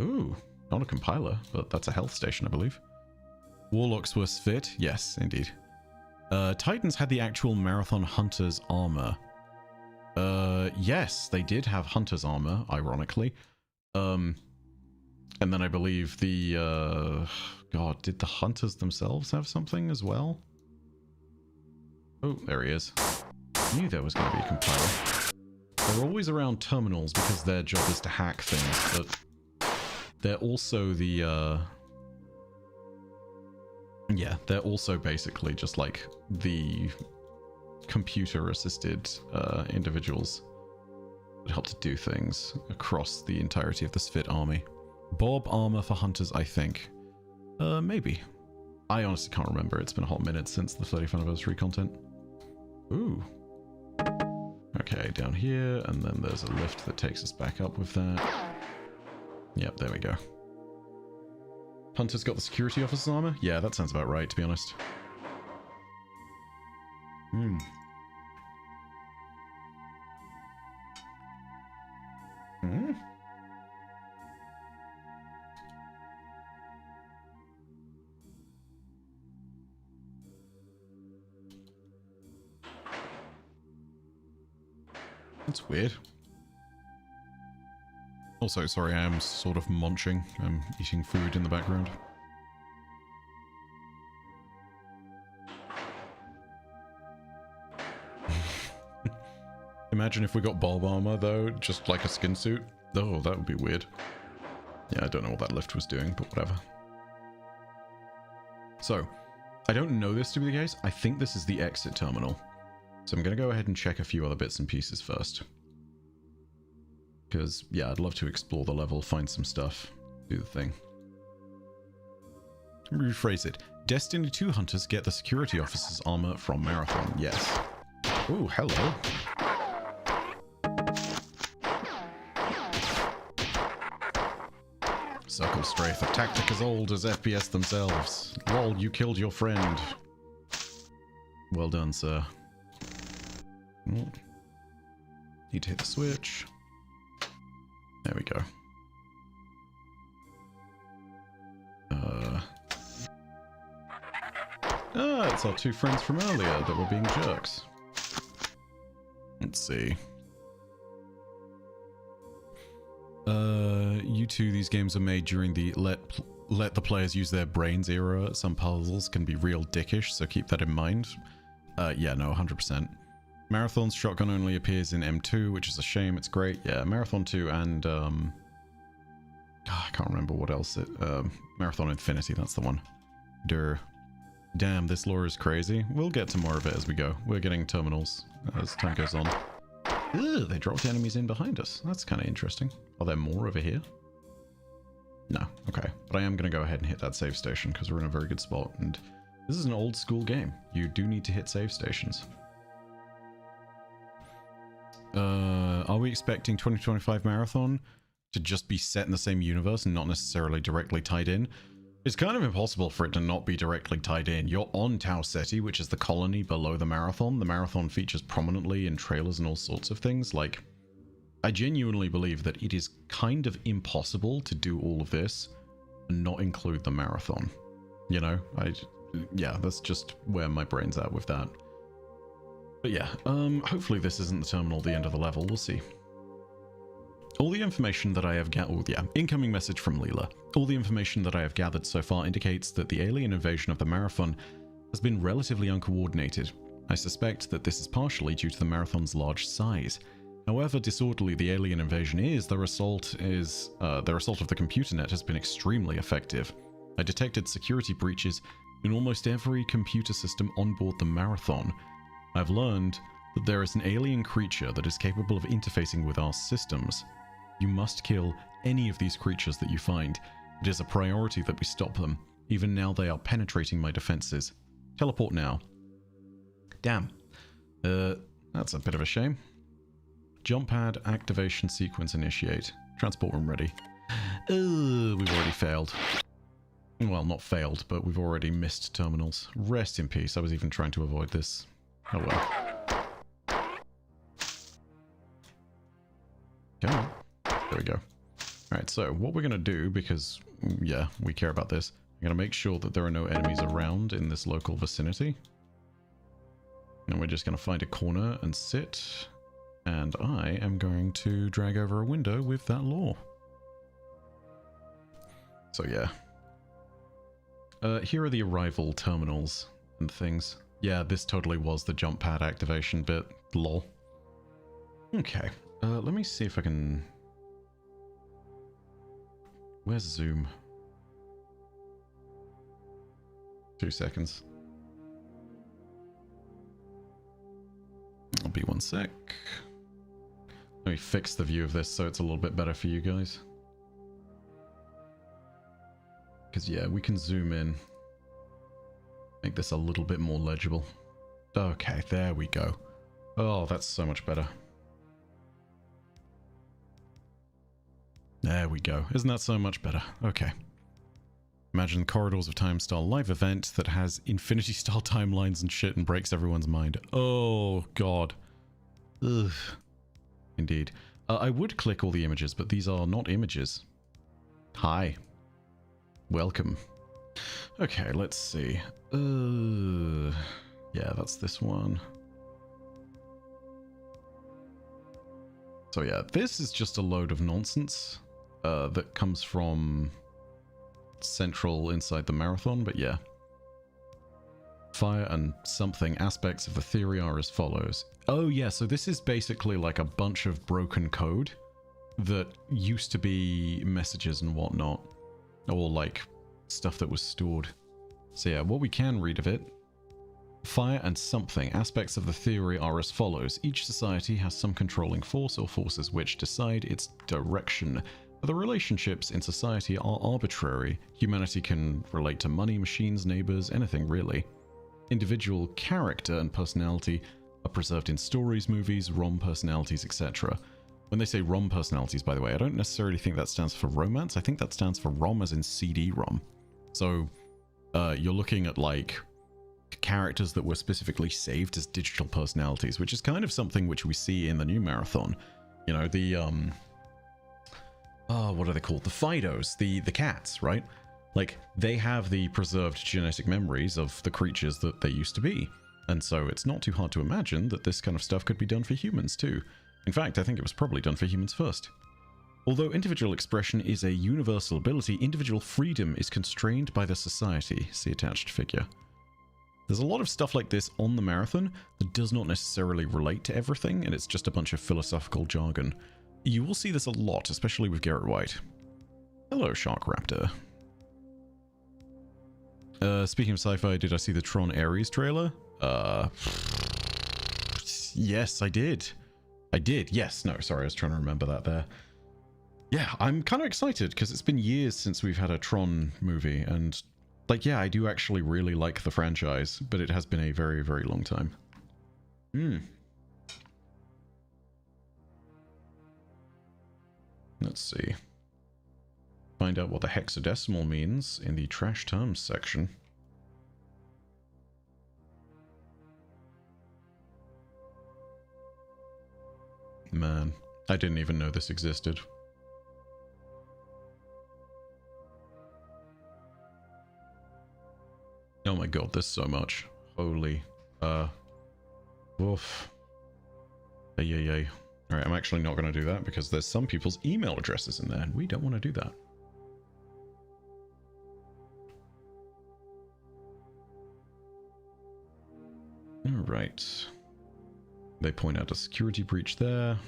Ooh, not a compiler, but that's a health station, I believe. Warlocks were fit. Yes, indeed. Titans had the actual Marathon Hunter's armor. Yes, they did have Hunter's armor, ironically. And then I believe the, God, did the Hunters themselves have something as well? Oh, there he is. I knew there was going to be a compiler. They're always around terminals because their job is to hack things, but they're also the, yeah, they're also basically just like the computer-assisted individuals that help to do things across the entirety of the Sphit army. Bob armor for hunters, I think. Maybe. I honestly can't remember. It's been a hot minute since the 30th anniversary content. Ooh. Okay, down here, and then there's a lift that takes us back up with that. Yep, there we go. Hunter's got the security officer's armor? Yeah, that sounds about right, to be honest. Hmm. Hmm? That's weird. Also, sorry, I am sort of munching. I'm eating food in the background. Imagine if we got bulb armor, though, just like a skin suit. Oh, that would be weird. Yeah, I don't know what that lift was doing, but whatever. So, I don't know this to be the case. I think this is the exit terminal. So I'm going to go ahead and check a few other bits and pieces first. Because, yeah, I'd love to explore the level, find some stuff, do the thing. Rephrase it. Destiny 2 hunters get the security officer's armor from Marathon. Yes. Ooh, hello. Circle Strafe, a tactic as old as FPS themselves. Lol, you killed your friend. Well done, sir. Need to hit the switch. There we go. It's our two friends from earlier that were being jerks. Let's see. You two, these games are made during the let the players use their brains era. Some puzzles can be real dickish, so keep that in mind. Yeah, no, 100%. Marathon's shotgun only appears in M2, which is a shame. It's great. Yeah, Marathon 2 and I can't remember what else it... Marathon Infinity, that's the one. Damn, this lore is crazy. We'll get to more of it as we go. We're getting terminals as time goes on. Ugh, they dropped enemies in behind us. That's kind of interesting. Are there more over here? No. Okay. But I am going to go ahead and hit that save station because we're in a very good spot. And this is an old school game. You do need to hit save stations. Are we expecting 2025 Marathon to just be set in the same universe and not necessarily directly tied in? It's kind of impossible for it to not be directly tied in. You're on Tau Ceti, which is the colony below the Marathon. The Marathon features prominently in trailers and all sorts of things. Like, I genuinely believe that it is kind of impossible to do all of this and not include the Marathon. You know, yeah, that's just where my brain's at with that. But yeah, hopefully this isn't the terminal at the end of the level. We'll see. All the information that I have incoming message from Leela. All the information that I have gathered so far indicates that the alien invasion of the Marathon has been relatively uncoordinated. I suspect that this is partially due to the Marathon's large size. However disorderly the alien invasion is, their assault of the computer net has been extremely effective. I detected security breaches in almost every computer system on board the Marathon. I've learned that there is an alien creature that is capable of interfacing with our systems. You must kill any of these creatures that you find. It is a priority that we stop them. Even now they are penetrating my defenses. Teleport now. Damn. That's a bit of a shame. Jump pad activation sequence initiate. Transport room ready. We've already failed. Well, not failed, but we've already missed terminals. Rest in peace. I was even trying to avoid this. Oh well. Come on. There we go. Alright, so what we're going to do, because, yeah, we care about this, I'm going to make sure that there are no enemies around in this local vicinity. And we're just going to find a corner and sit. And I am going to drag over a window with that lore. So yeah. Here are the arrival terminals and things. Yeah, this totally was the jump pad activation bit. Lol. Okay. Let me see if I can... Where's zoom? 2 seconds. I'll be 1 sec. Let me fix the view of this so it's a little bit better for you guys. Because yeah, we can zoom in. Make this a little bit more legible. Okay, there we go. Oh, that's so much better. There we go. Isn't that so much better? Okay. Imagine Corridors of Time style live event that has Infinity style timelines and shit and breaks everyone's mind. Oh, God. Ugh. Indeed. I would click all the images, but these are not images. Hi. Welcome. Okay, let's see. Yeah, that's this one. So yeah, this is just a load of nonsense that comes from Central inside the Marathon, but yeah. Fire and something aspects of the theory are as follows. Oh yeah, so this is basically like a bunch of broken code that used to be messages and whatnot, or like stuff that was stored. So yeah, what we can read of it. Fire and something aspects of the theory are as follows. Each society has some controlling force or forces which decide its direction. The relationships in society are arbitrary. Humanity can relate to money, machines, neighbors, anything really. Individual character and personality are preserved in stories, movies, ROM personalities, etc. When they say ROM personalities, by the way, I don't necessarily think that stands for romance. I think that stands for ROM as in CD-ROM. So you're looking at like characters that were specifically saved as digital personalities, which is kind of something which we see in the new Marathon. You know, the what are they called? The Fidos, the cats, right? Like, they have the preserved genetic memories of the creatures that they used to be. And so it's not too hard to imagine that this kind of stuff could be done for humans too. In fact, I think it was probably done for humans first. Although individual expression is a universal ability, individual freedom is constrained by the society. See attached figure. There's a lot of stuff like this on the Marathon that does not necessarily relate to everything, and it's just a bunch of philosophical jargon. You will see this a lot, especially with Garrett White. Hello, Shark Raptor. Speaking of sci-fi, did I see the Tron Ares trailer? Yes, I did. Yes. No, sorry, I was trying to remember that there. Yeah, I'm kind of excited because it's been years since we've had a Tron movie, and like, yeah, I do actually really like the franchise, but it has been a very, very long time. Let's see. Find out what the hexadecimal means in the trash terms section. Man, I didn't even know this existed. Oh my god, there's so much. Holy. Woof. Yay. Alright, I'm actually not going to do that because there's some people's email addresses in there and we don't want to do that. Alright. They point out a security breach there.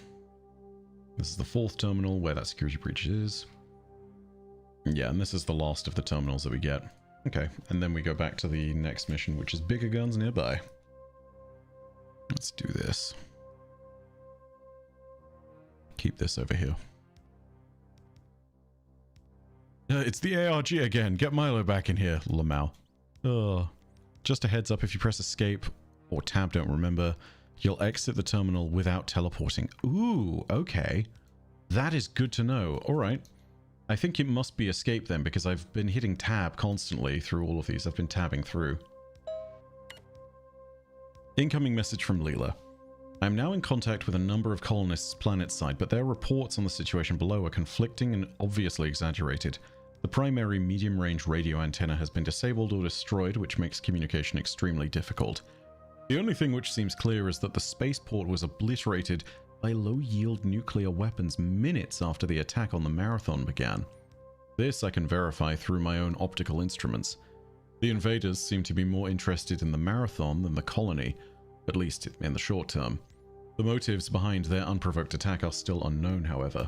This is the 4th terminal where that security breach is. Yeah, and this is the last of the terminals that we get. Okay, and then we go back to the next mission, which is bigger guns nearby. Let's do this. Keep this over here. It's the ARG again. Get Milo back in here, Lamau. Just a heads up, if you press escape or tab, don't remember, you'll exit the terminal without teleporting. Ooh, okay. That is good to know. All right. I think it must be escape then, because I've been hitting tab constantly through all of these. I've been tabbing through. Incoming message from Leela. I'm now in contact with a number of colonists planetside, but their reports on the situation below are conflicting and obviously exaggerated. The primary medium-range radio antenna has been disabled or destroyed, which makes communication extremely difficult. The only thing which seems clear is that the spaceport was obliterated by low-yield nuclear weapons minutes after the attack on the Marathon began. This I can verify through my own optical instruments. The invaders seem to be more interested in the Marathon than the colony, at least in the short term. The motives behind their unprovoked attack are still unknown, however.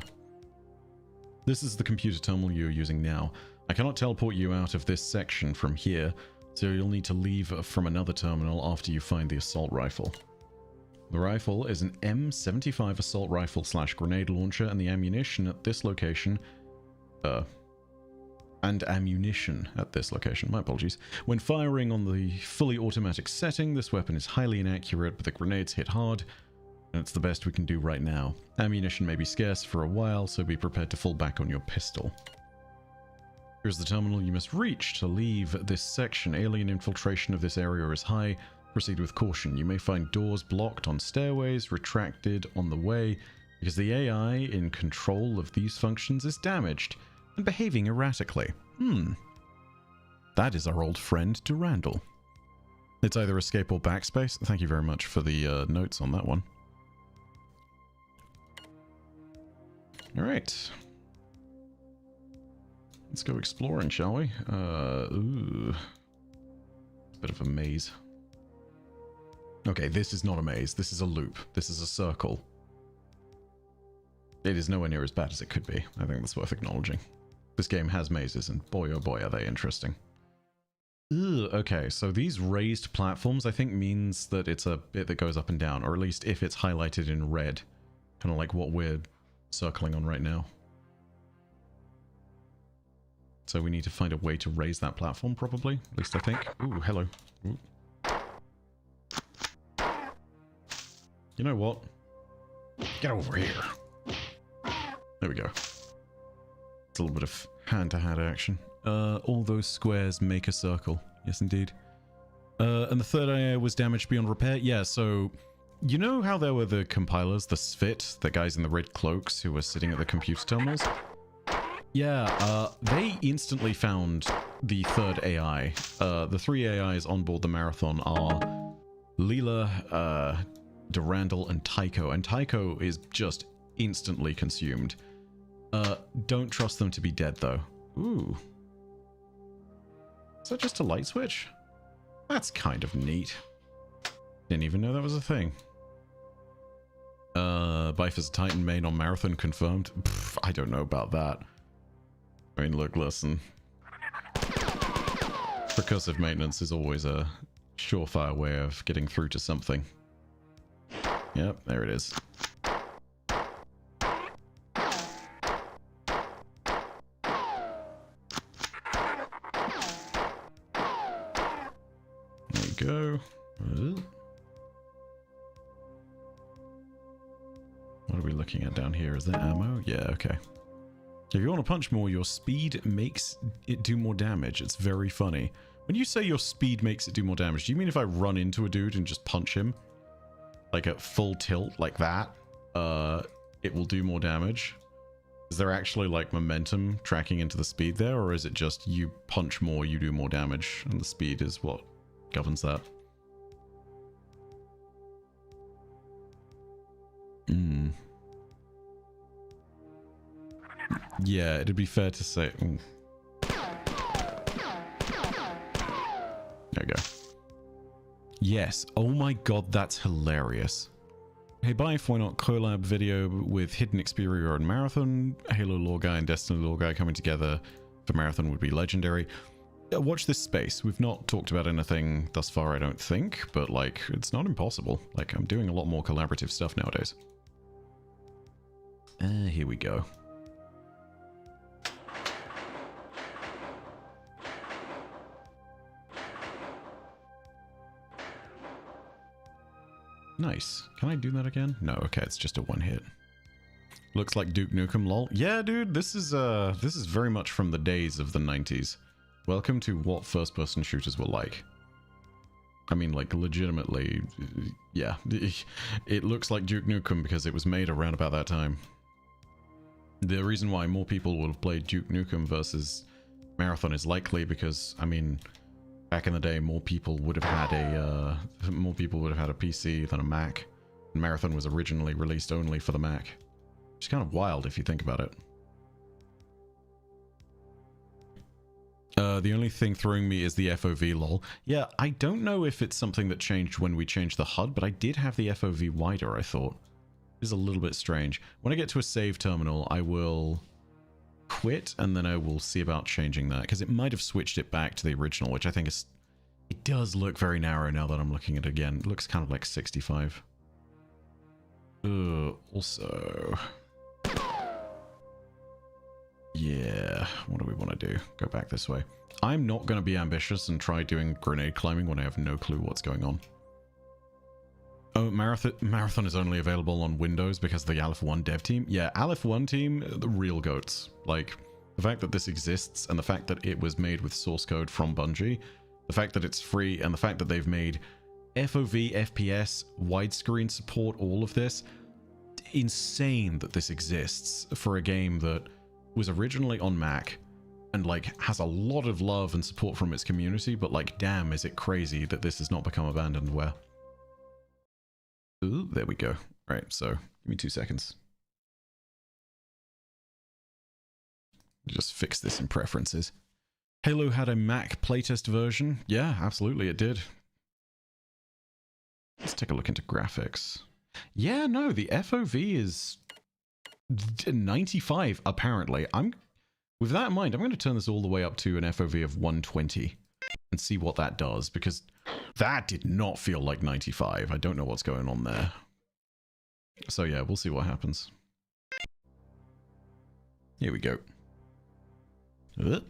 This is the computer terminal you're using now. I cannot teleport you out of this section from here, so you'll need to leave from another terminal after you find the assault rifle. The rifle is an M75 assault rifle / grenade launcher, and the ammunition at this location... my apologies. When firing on the fully automatic setting, this weapon is highly inaccurate, but the grenades hit hard, and it's the best we can do right now. Ammunition may be scarce for a while, so be prepared to fall back on your pistol. Here's the terminal you must reach to leave this section. Alien infiltration of this area is high. Proceed with caution. You may find doors blocked on stairways, retracted on the way, because the AI in control of these functions is damaged and behaving erratically. That is our old friend Durandal. It's either escape or backspace. Thank you very much for the notes on that one. Alright. Let's go exploring, shall we? Ooh. Bit of a maze. Okay, this is not a maze. This is a loop. This is a circle. It is nowhere near as bad as it could be. I think that's worth acknowledging. This game has mazes, and boy oh boy are they interesting. Ugh, okay, so these raised platforms I think means that it's a bit that goes up and down, or at least if it's highlighted in red. Kind of like what we're circling on right now. So we need to find a way to raise that platform, probably. At least I think. Ooh, hello. Ooh. You know what? Get over here. There we go. It's a little bit of hand-to-hand action. All those squares make a circle. Yes, indeed. And the third AI was damaged beyond repair? Yeah, so... You know how there were the compilers, the SVIT, the guys in the red cloaks who were sitting at the computer terminals? Yeah, they instantly found the third AI. The 3 AIs on board the Marathon are Leela, Durandal, and Tycho. And Tycho is just instantly consumed. Don't trust them to be dead, though. Ooh. Is that just a light switch? That's kind of neat. Didn't even know that was a thing. Bife is a Titan main on Marathon confirmed. Pff, I don't know about that. I mean, look, listen. Recursive maintenance is always a surefire way of getting through to something. Yep, there it is. There you go. What are we looking at down here? Is there ammo? Yeah, okay. If you want to punch more, your speed makes it do more damage. It's very funny. When you say your speed makes it do more damage, do you mean if I run into a dude and just punch him? Like at full tilt, like that? It will do more damage? Is there actually like momentum tracking into the speed there? Or is it just you punch more, you do more damage, and the speed is what governs that? Yeah, it'd be fair to say... Ooh. There we go. Yes. Oh my god, that's hilarious. Hey, Bife, why not collab video with Hidden Xperia and Marathon? Halo Lore Guy and Destiny Lore Guy coming together for Marathon would be legendary. Watch this space. We've not talked about anything thus far, I don't think, but like, it's not impossible. Like, I'm doing a lot more collaborative stuff nowadays. Here we go. Nice. Can I do that again? No, okay, it's just a one hit. Looks like Duke Nukem, lol. Yeah, dude, this is very much from the days of the 90s. Welcome to what first-person shooters were like. I mean, like, legitimately, yeah. It looks like Duke Nukem because it was made around about that time. The reason why more people would have played Duke Nukem versus Marathon is likely because, I mean... Back in the day, more people would have had a PC than a Mac. And Marathon was originally released only for the Mac. Which is kind of wild if you think about it. The only thing throwing me is the FOV, lol. Yeah, I don't know if it's something that changed when we changed the HUD, but I did have the FOV wider, I thought. It is a little bit strange. When I get to a save terminal, I will... quit, and then I will see about changing that, because it might have switched it back to the original, which I think is... It does look very narrow now that I'm looking at it again. It looks kind of like 65. Also... Yeah, what do we want to do? Go back this way. I'm not going to be ambitious and try doing grenade climbing when I have no clue what's going on. Oh, Marathon is only available on Windows because of the Aleph 1 dev team. Yeah, Aleph 1 team, the real goats. Like, the fact that this exists and the fact that it was made with source code from Bungie, the fact that it's free, and the fact that they've made FOV, FPS, widescreen support, all of this. Insane that this exists for a game that was originally on Mac and, like, has a lot of love and support from its community, but, like, damn, is it crazy that this has not become abandonware. Ooh, there we go. Right, so give me 2 seconds. Just fix this in preferences. Halo had a Mac playtest version. Yeah, absolutely, it did. Let's take a look into graphics. Yeah, no, the FOV is 95, apparently. With that in mind, I'm going to turn this all the way up to an FOV of 120 and see what that does, because that did not feel like 95. I don't know what's going on there. So yeah, we'll see what happens. Here we go. Is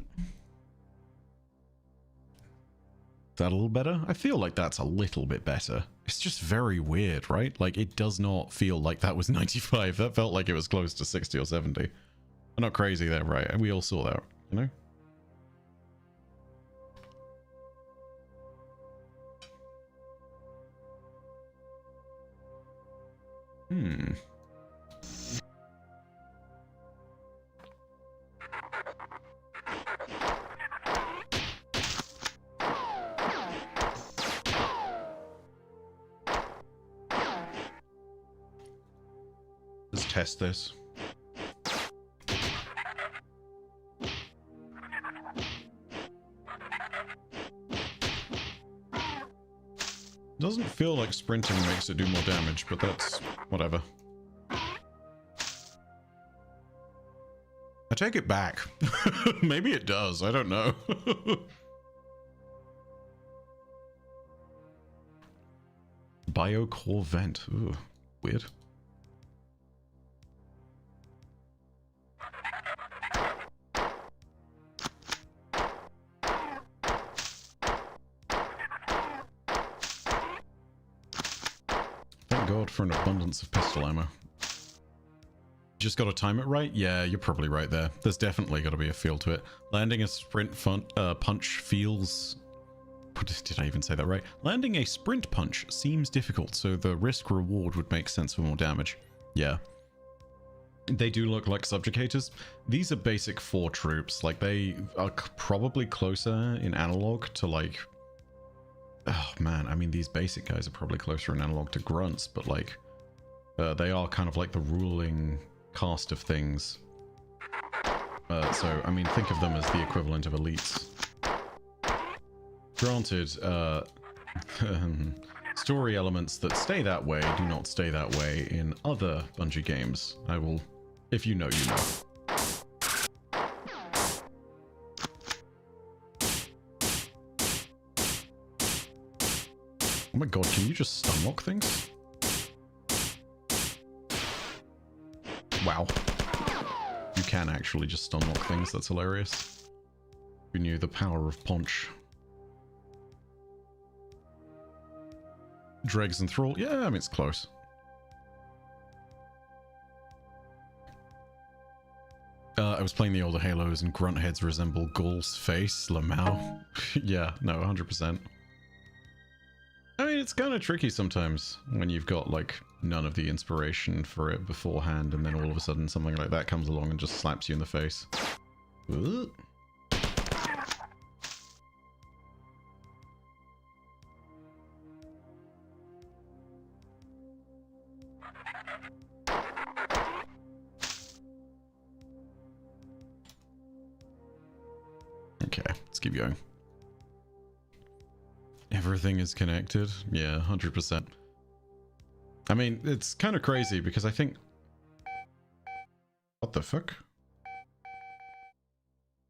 that a little better? I feel like that's a little bit better. It's just very weird, right? Like, it does not feel like that was 95. That felt like it was close to 60 or 70. I'm not crazy there, right? We all saw that, you know? Let's test this. Doesn't feel like sprinting makes it do more damage, but that's whatever. I I take it back. Maybe it does. I don't know. Biocore vent. Ooh, weird. Thank God for an abundance of pistol ammo. Just got to time it right? Yeah, you're probably right there. There's definitely got to be a feel to it. Landing a sprint punch feels... Did I even say that right? Landing a sprint punch seems difficult, so the risk-reward would make sense for more damage. Yeah. They do look like subjugators. These are basic 4 troops. Like, they are probably closer in analog to, like... Oh, man. I mean, these basic guys are probably closer in analog to grunts, but, like... they are kind of like the ruling cast of things. So, I mean, think of them as the equivalent of elites. Granted, story elements that stay that way do not stay that way in other Bungie games. I will... If you know, you know. Oh my god, can you just stun lock things? Wow. You can actually just stun lock things, that's hilarious. Who knew the power of Punch? Dregs and Thrall? Yeah, I mean, it's close. I was playing the older Halos and grunt heads resemble Gaul's face, Lamau. Yeah, no, 100%. I mean, it's kind of tricky sometimes when you've got, like, none of the inspiration for it beforehand, and then all of a sudden something like that comes along and just slaps you in the face. Ooh. Okay, let's keep going. Everything is connected? Yeah, 100%. I mean, it's kind of crazy because I think... What the fuck?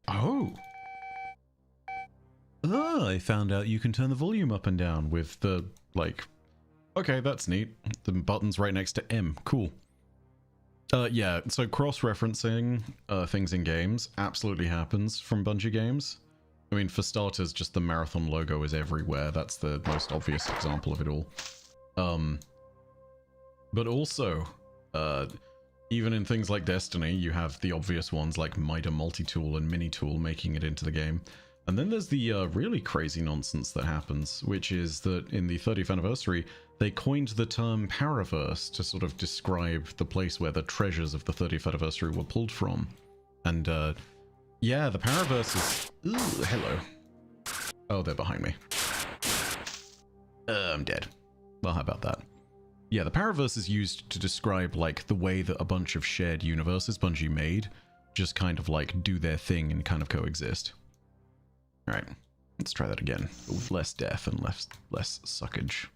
Oh! Oh, I found out you can turn the volume up and down with the, like... Okay, that's neat. The button's right next to M. Cool. Yeah, so cross-referencing things in games absolutely happens from Bungie games. I mean, for starters, just the Marathon logo is everywhere. That's the most obvious example of it all. But also, even in things like Destiny, you have the obvious ones like Mida Multitool and Minitool making it into the game. And then there's the really crazy nonsense that happens, which is that in the 30th anniversary, they coined the term Paraverse to sort of describe the place where the treasures of the 30th anniversary were pulled from. And, yeah, the Paraverse is... Ooh, hello. Oh, they're behind me. I'm dead. Well, how about that? Yeah, the Paraverse is used to describe, like, the way that a bunch of shared universes Bungie made just kind of, like, do their thing and kind of coexist. Alright, let's try that again, but with less death and less suckage.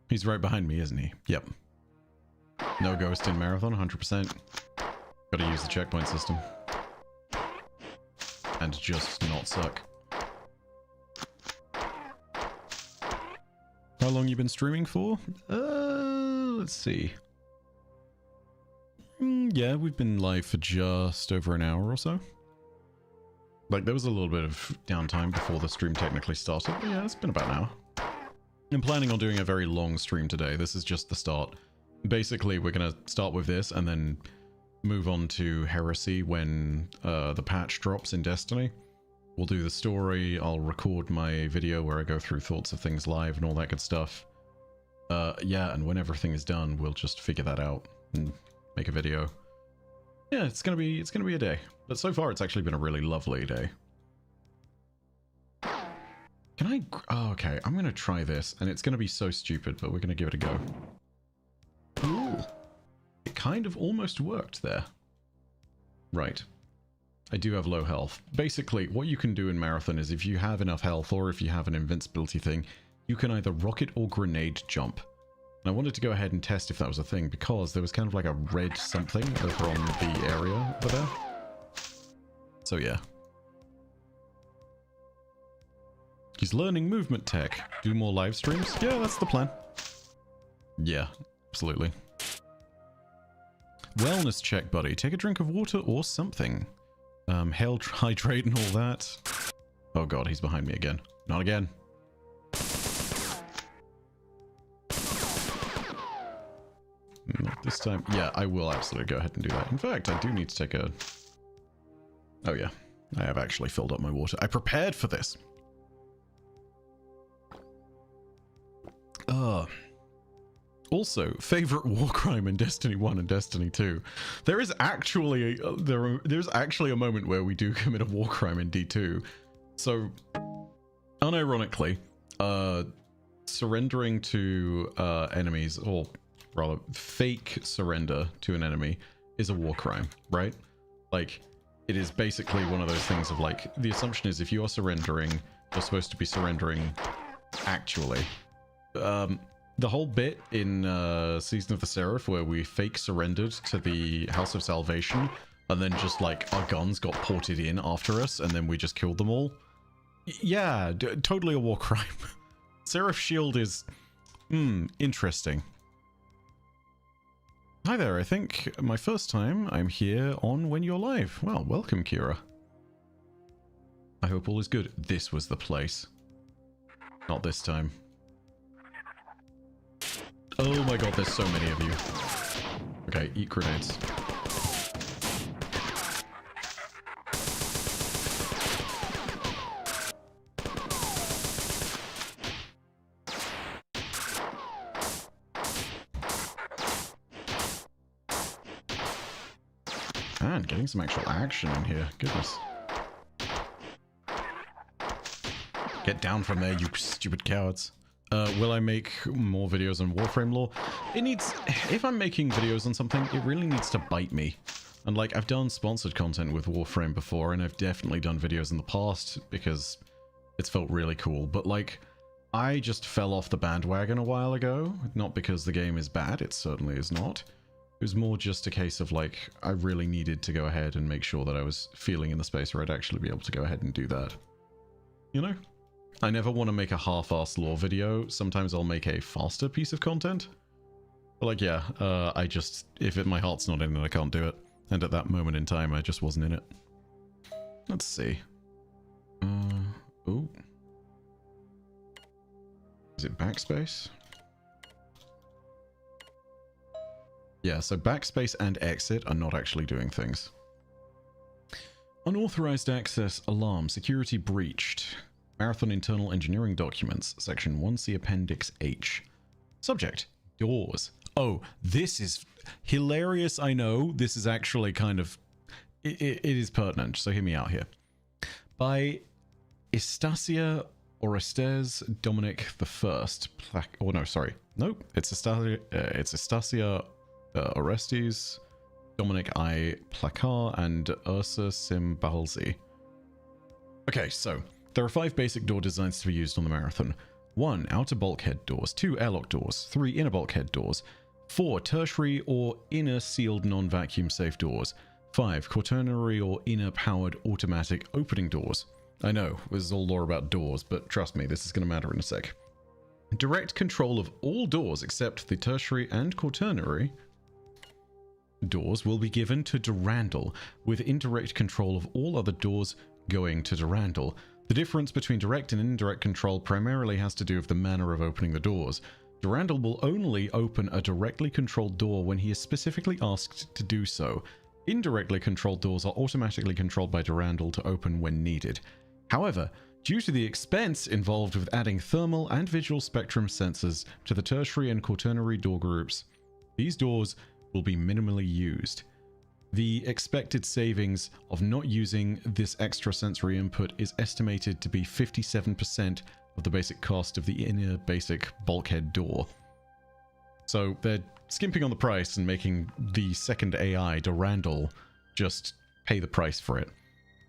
He's right behind me, isn't he? Yep. No ghost in Marathon, 100%. Gotta use the checkpoint system. And just not suck. How long you been streaming for? Let's see. Yeah, we've been live for just over an hour or so. Like, there was a little bit of downtime before the stream technically started, but yeah, it's been about an hour. I'm planning on doing a very long stream today. This is just the start. Basically, we're gonna start with this and then move on to Heresy when the patch drops in Destiny. We'll do the story, I'll record my video where I go through thoughts of things live and all that good stuff. Yeah, and when everything is done, we'll just figure that out and make a video. Yeah, it's gonna be a day. But so far, it's actually been a really lovely day. Can I... Oh, okay, I'm gonna try this, and it's gonna be so stupid, but we're gonna give it a go. Ooh. It kind of almost worked there. Right. I do have low health. Basically, what you can do in Marathon is if you have enough health or if you have an invincibility thing, you can either rocket or grenade jump. And I wanted to go ahead and test if that was a thing because there was kind of like a red something over on the area over there. So yeah. He's learning movement tech. Do more live streams? Yeah, that's the plan. Yeah, absolutely. Wellness check, buddy. Take a drink of water or something. Hail, hydrate and all that. Oh god, he's behind me again. Not again. Not this time. Yeah, I will absolutely go ahead and do that. In fact, I do need to take a... Oh yeah, I have actually filled up my water. I prepared for this. Also, favorite war crime in Destiny 1 and Destiny 2. There is actually there's actually a moment where we do commit a war crime in D2. So, unironically, surrendering to enemies, or rather, fake surrender to an enemy is a war crime, right? Like, it is basically one of those things of like, the assumption is if you are surrendering, you're supposed to be surrendering actually. The whole bit in Season of the Seraph where we fake surrendered to the House of Salvation and then just like our guns got ported in after us and then we just killed them all. Yeah, totally a war crime. Seraph Shield is interesting. Hi there, I think my first time I'm here on When You're Live. Well, welcome, Kira. I hope all is good. This was the place. Not this time. Oh my god, there's so many of you. Okay, eat grenades. Man, getting some actual action in here. Goodness. Get down from there, you stupid cowards. Will I make more videos on Warframe lore? It needs... If I'm making videos on something, it really needs to bite me. And like, I've done sponsored content with Warframe before, and I've definitely done videos in the past because it's felt really cool. But like, I just fell off the bandwagon a while ago. Not because the game is bad, it certainly is not. It was more just a case of like, I really needed to go ahead and make sure that I was feeling in the space where I'd actually be able to go ahead and do that. You know? I never want to make a half-assed lore video. Sometimes I'll make a faster piece of content. But like, yeah, I just... my heart's not in it, I can't do it. And at that moment in time, I just wasn't in it. Let's see. Oh. Is it backspace? Yeah, so backspace and exit are not actually doing things. Unauthorized access alarm. Security breached. Marathon Internal Engineering Documents, Section 1C Appendix H. Subject, doors. Oh, this is hilarious, I know. This is actually kind of... It is pertinent, so hear me out here. By Estacia Orestes Dominic I. Oh, no, sorry. Nope, it's Estacia Orestes Dominic I. Placar and Ursa Simbalzi. Okay, so... There are 5 basic door designs to be used on the Marathon. 1. Outer bulkhead doors. 2. Airlock doors. 3. Inner bulkhead doors. 4. Tertiary or inner sealed non-vacuum safe doors. 5. Quaternary or inner powered automatic opening doors. I know, this is all lore about doors, but trust me, this is going to matter in a sec. Direct control of all doors except the tertiary and quaternary doors will be given to Durandal, with indirect control of all other doors going to Durandal. The difference between direct and indirect control primarily has to do with the manner of opening the doors. Durandal will only open a directly controlled door when he is specifically asked to do so. Indirectly controlled doors are automatically controlled by Durandal to open when needed. However, due to the expense involved with adding thermal and visual spectrum sensors to the tertiary and quaternary door groups, these doors will be minimally used. The expected savings of not using this extra sensory input is estimated to be 57% of the basic cost of the inner basic bulkhead door. So they're skimping on the price and making the second AI, Durandal, just pay the price for it.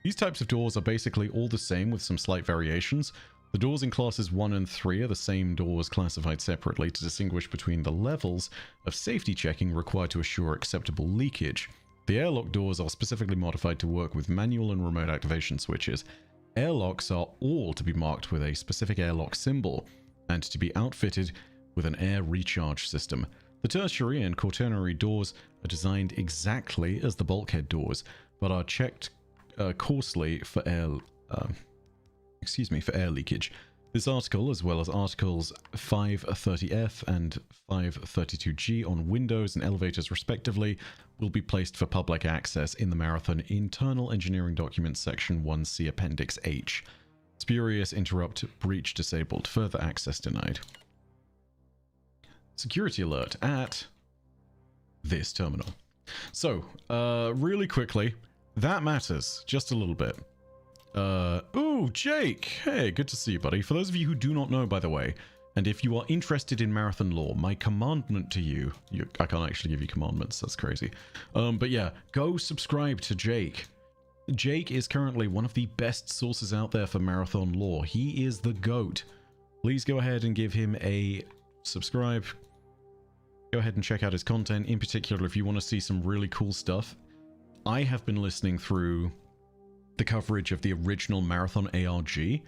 These types of doors are basically all the same with some slight variations. The doors in classes 1 and 3 are the same doors classified separately to distinguish between the levels of safety checking required to assure acceptable leakage. The airlock doors are specifically modified to work with manual and remote activation switches. Airlocks are all to be marked with a specific airlock symbol and to be outfitted with an air recharge system. The tertiary and quaternary doors are designed exactly as the bulkhead doors, but are checked coarsely for air leakage. This article, as well as articles 530F and 532G on windows and elevators respectively, will be placed for public access in the Marathon Internal Engineering Documents Section 1C Appendix H. Spurious interrupt, breach disabled, further access denied. Security alert at this terminal. So, really quickly, that matters just a little bit. Ooh, Jake! Hey, good to see you, buddy. For those of you who do not know, by the way, and if you are interested in Marathon lore, my commandment to you... I can't actually give you commandments, that's crazy. But yeah, go subscribe to Jake. Jake is currently one of the best sources out there for Marathon lore. He is the GOAT. Please go ahead and give him a subscribe. Go ahead and check out his content, in particular if you want to see some really cool stuff. I have been listening through the coverage of the original Marathon ARG.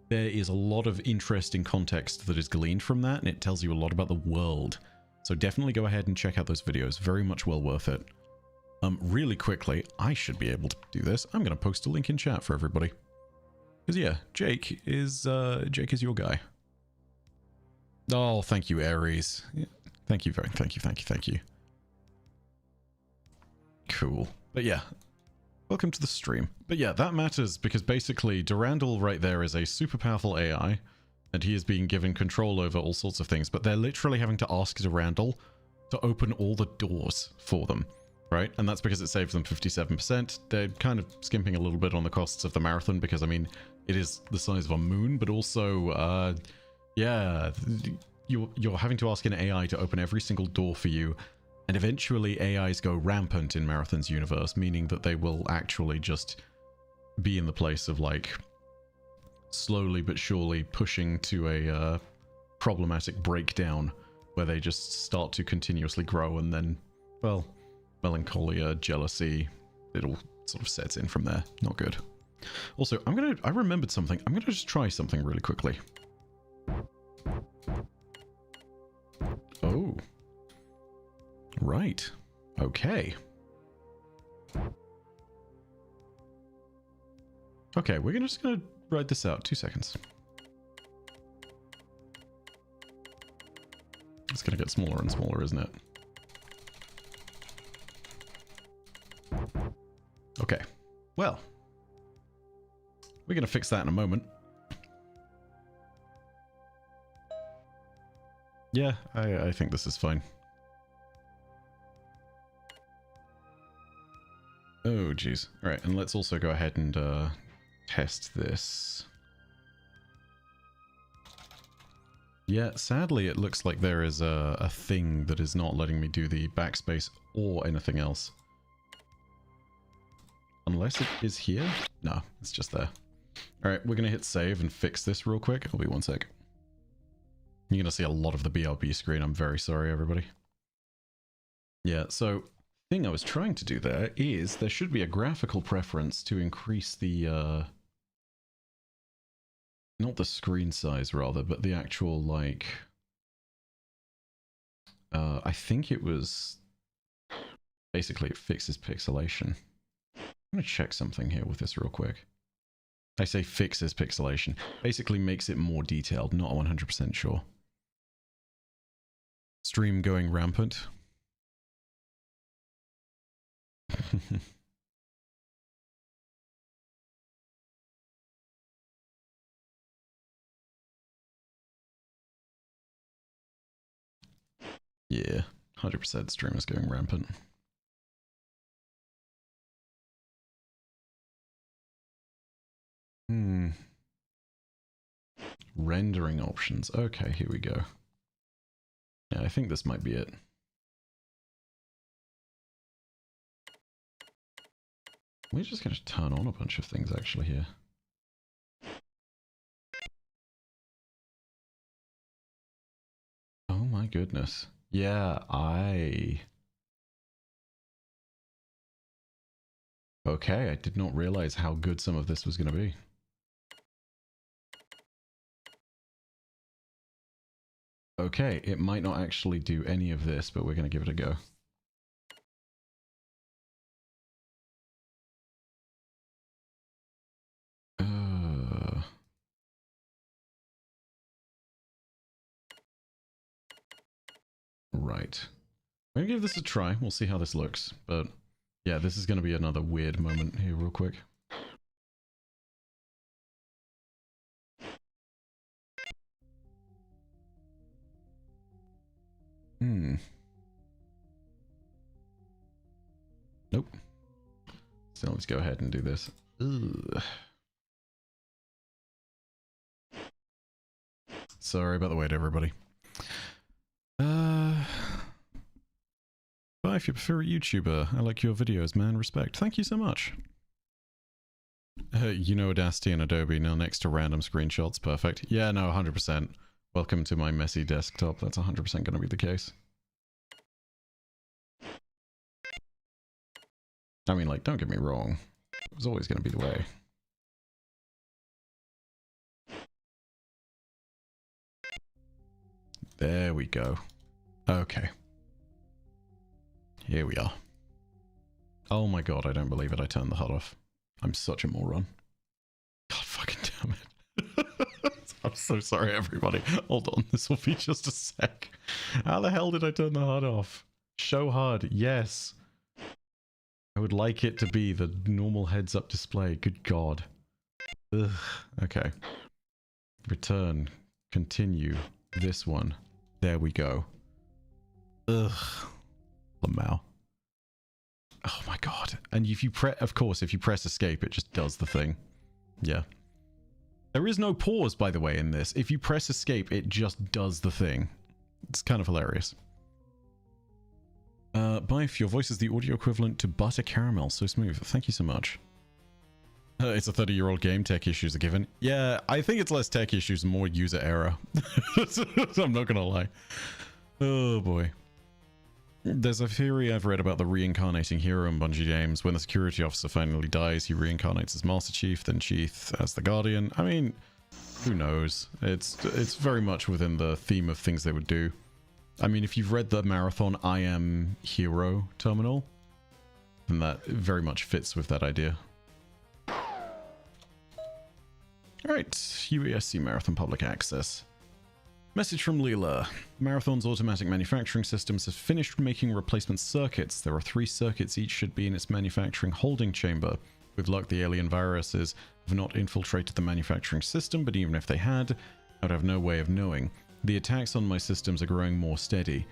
There is a lot of interesting context that is gleaned from that, and it tells you a lot about the world. So definitely go ahead and check out those videos. Very much well worth it. Really quickly, I should be able to do this. I'm going to post a link in chat for everybody. Because yeah, Jake is your guy. Oh, thank you, Ares. Yeah, thank you. Cool. But yeah, welcome to the stream. But yeah, that matters because basically Durandal right there is a super powerful AI and he is being given control over all sorts of things, but they're literally having to ask Durandal to open all the doors for them, right? And that's because it saves them 57%. They're kind of skimping a little bit on the costs of the Marathon because, I mean, it is the size of a moon, but also, yeah, you're having to ask an AI to open every single door for you. And eventually AIs go rampant in Marathon's universe, meaning that they will actually just be in the place of, like, slowly but surely pushing to a problematic breakdown where they just start to continuously grow and then, well, melancholia, jealousy, it all sort of sets in from there. Not good. Also, I remembered something. I'm gonna just try something really quickly. Oh. Right. Okay. Okay, we're just gonna write this out. 2 seconds. It's gonna get smaller and smaller, isn't it? Okay. Well. We're gonna fix that in a moment. Yeah, I think this is fine. Oh, jeez. Alright, and let's also go ahead and test this. Yeah, sadly it looks like there is a thing that is not letting me do the backspace or anything else. Unless it is here? No, it's just there. Alright, we're going to hit save and fix this real quick. It'll be 1 sec. You're going to see a lot of the BRB screen. I'm very sorry, everybody. Yeah, so thing I was trying to do there is there should be a graphical preference to increase the not the screen size rather, but the actual, like, I think it was basically it fixes pixelation. I'm gonna check something here with this real quick. I say fixes pixelation, basically makes it more detailed, not 100% sure. Stream going rampant. Yeah, 100% stream is going rampant. Rendering options. Okay, here we go. Yeah, I think this might be it. We're just going to turn on a bunch of things actually here. Oh my goodness. Yeah, Okay, I did not realize how good some of this was going to be. Okay, it might not actually do any of this, but we're going to give it a go. Right. I'm going to give this a try. We'll see how this looks. But yeah, this is going to be another weird moment here real quick. Nope. So let's go ahead and do this. Ugh. Sorry about the wait, everybody. Bye if you prefer a YouTuber. I like your videos, man. Respect. Thank you so much. You know Audacity and Adobe now next to random screenshots. Perfect. Yeah, no, 100%. Welcome to my messy desktop. That's 100% going to be the case. I mean, like, don't get me wrong. It was always going to be the way. There we go. Okay. Here we are. Oh my god, I don't believe it. I turned the HUD off. I'm such a moron. God fucking damn it. I'm so sorry, everybody. Hold on, this will be just a sec. How the hell did I turn the HUD off? Show HUD, yes. I would like it to be the normal heads-up display. Good god. Ugh. Okay. Return. Continue. This one. There we go. Ugh. Lamau. Oh my god. And if you press, of course, if you press escape, it just does the thing. Yeah. There is no pause, by the way, in this. If you press escape, it just does the thing. It's kind of hilarious. Bife, your voice is the audio equivalent to butter caramel. So smooth. Thank you so much. It's a 30-year-old game. Tech issues are given. Yeah, I think it's less tech issues and more user error. I'm not gonna lie. Oh boy. There's a theory I've read about the reincarnating hero in Bungie games. When the security officer finally dies, he reincarnates as Master Chief, then Chief as the Guardian. I mean, who knows? It's very much within the theme of things they would do. I mean, if you've read the Marathon I Am Hero terminal, then that very much fits with that idea. Alright, UESC Marathon Public Access. Message from Leela. Marathon's automatic manufacturing systems have finished making replacement circuits. There are 3 circuits, each should be in its manufacturing holding chamber. With luck, the alien viruses have not infiltrated the manufacturing system, but even if they had, I would have no way of knowing. The attacks on my systems are growing more steady.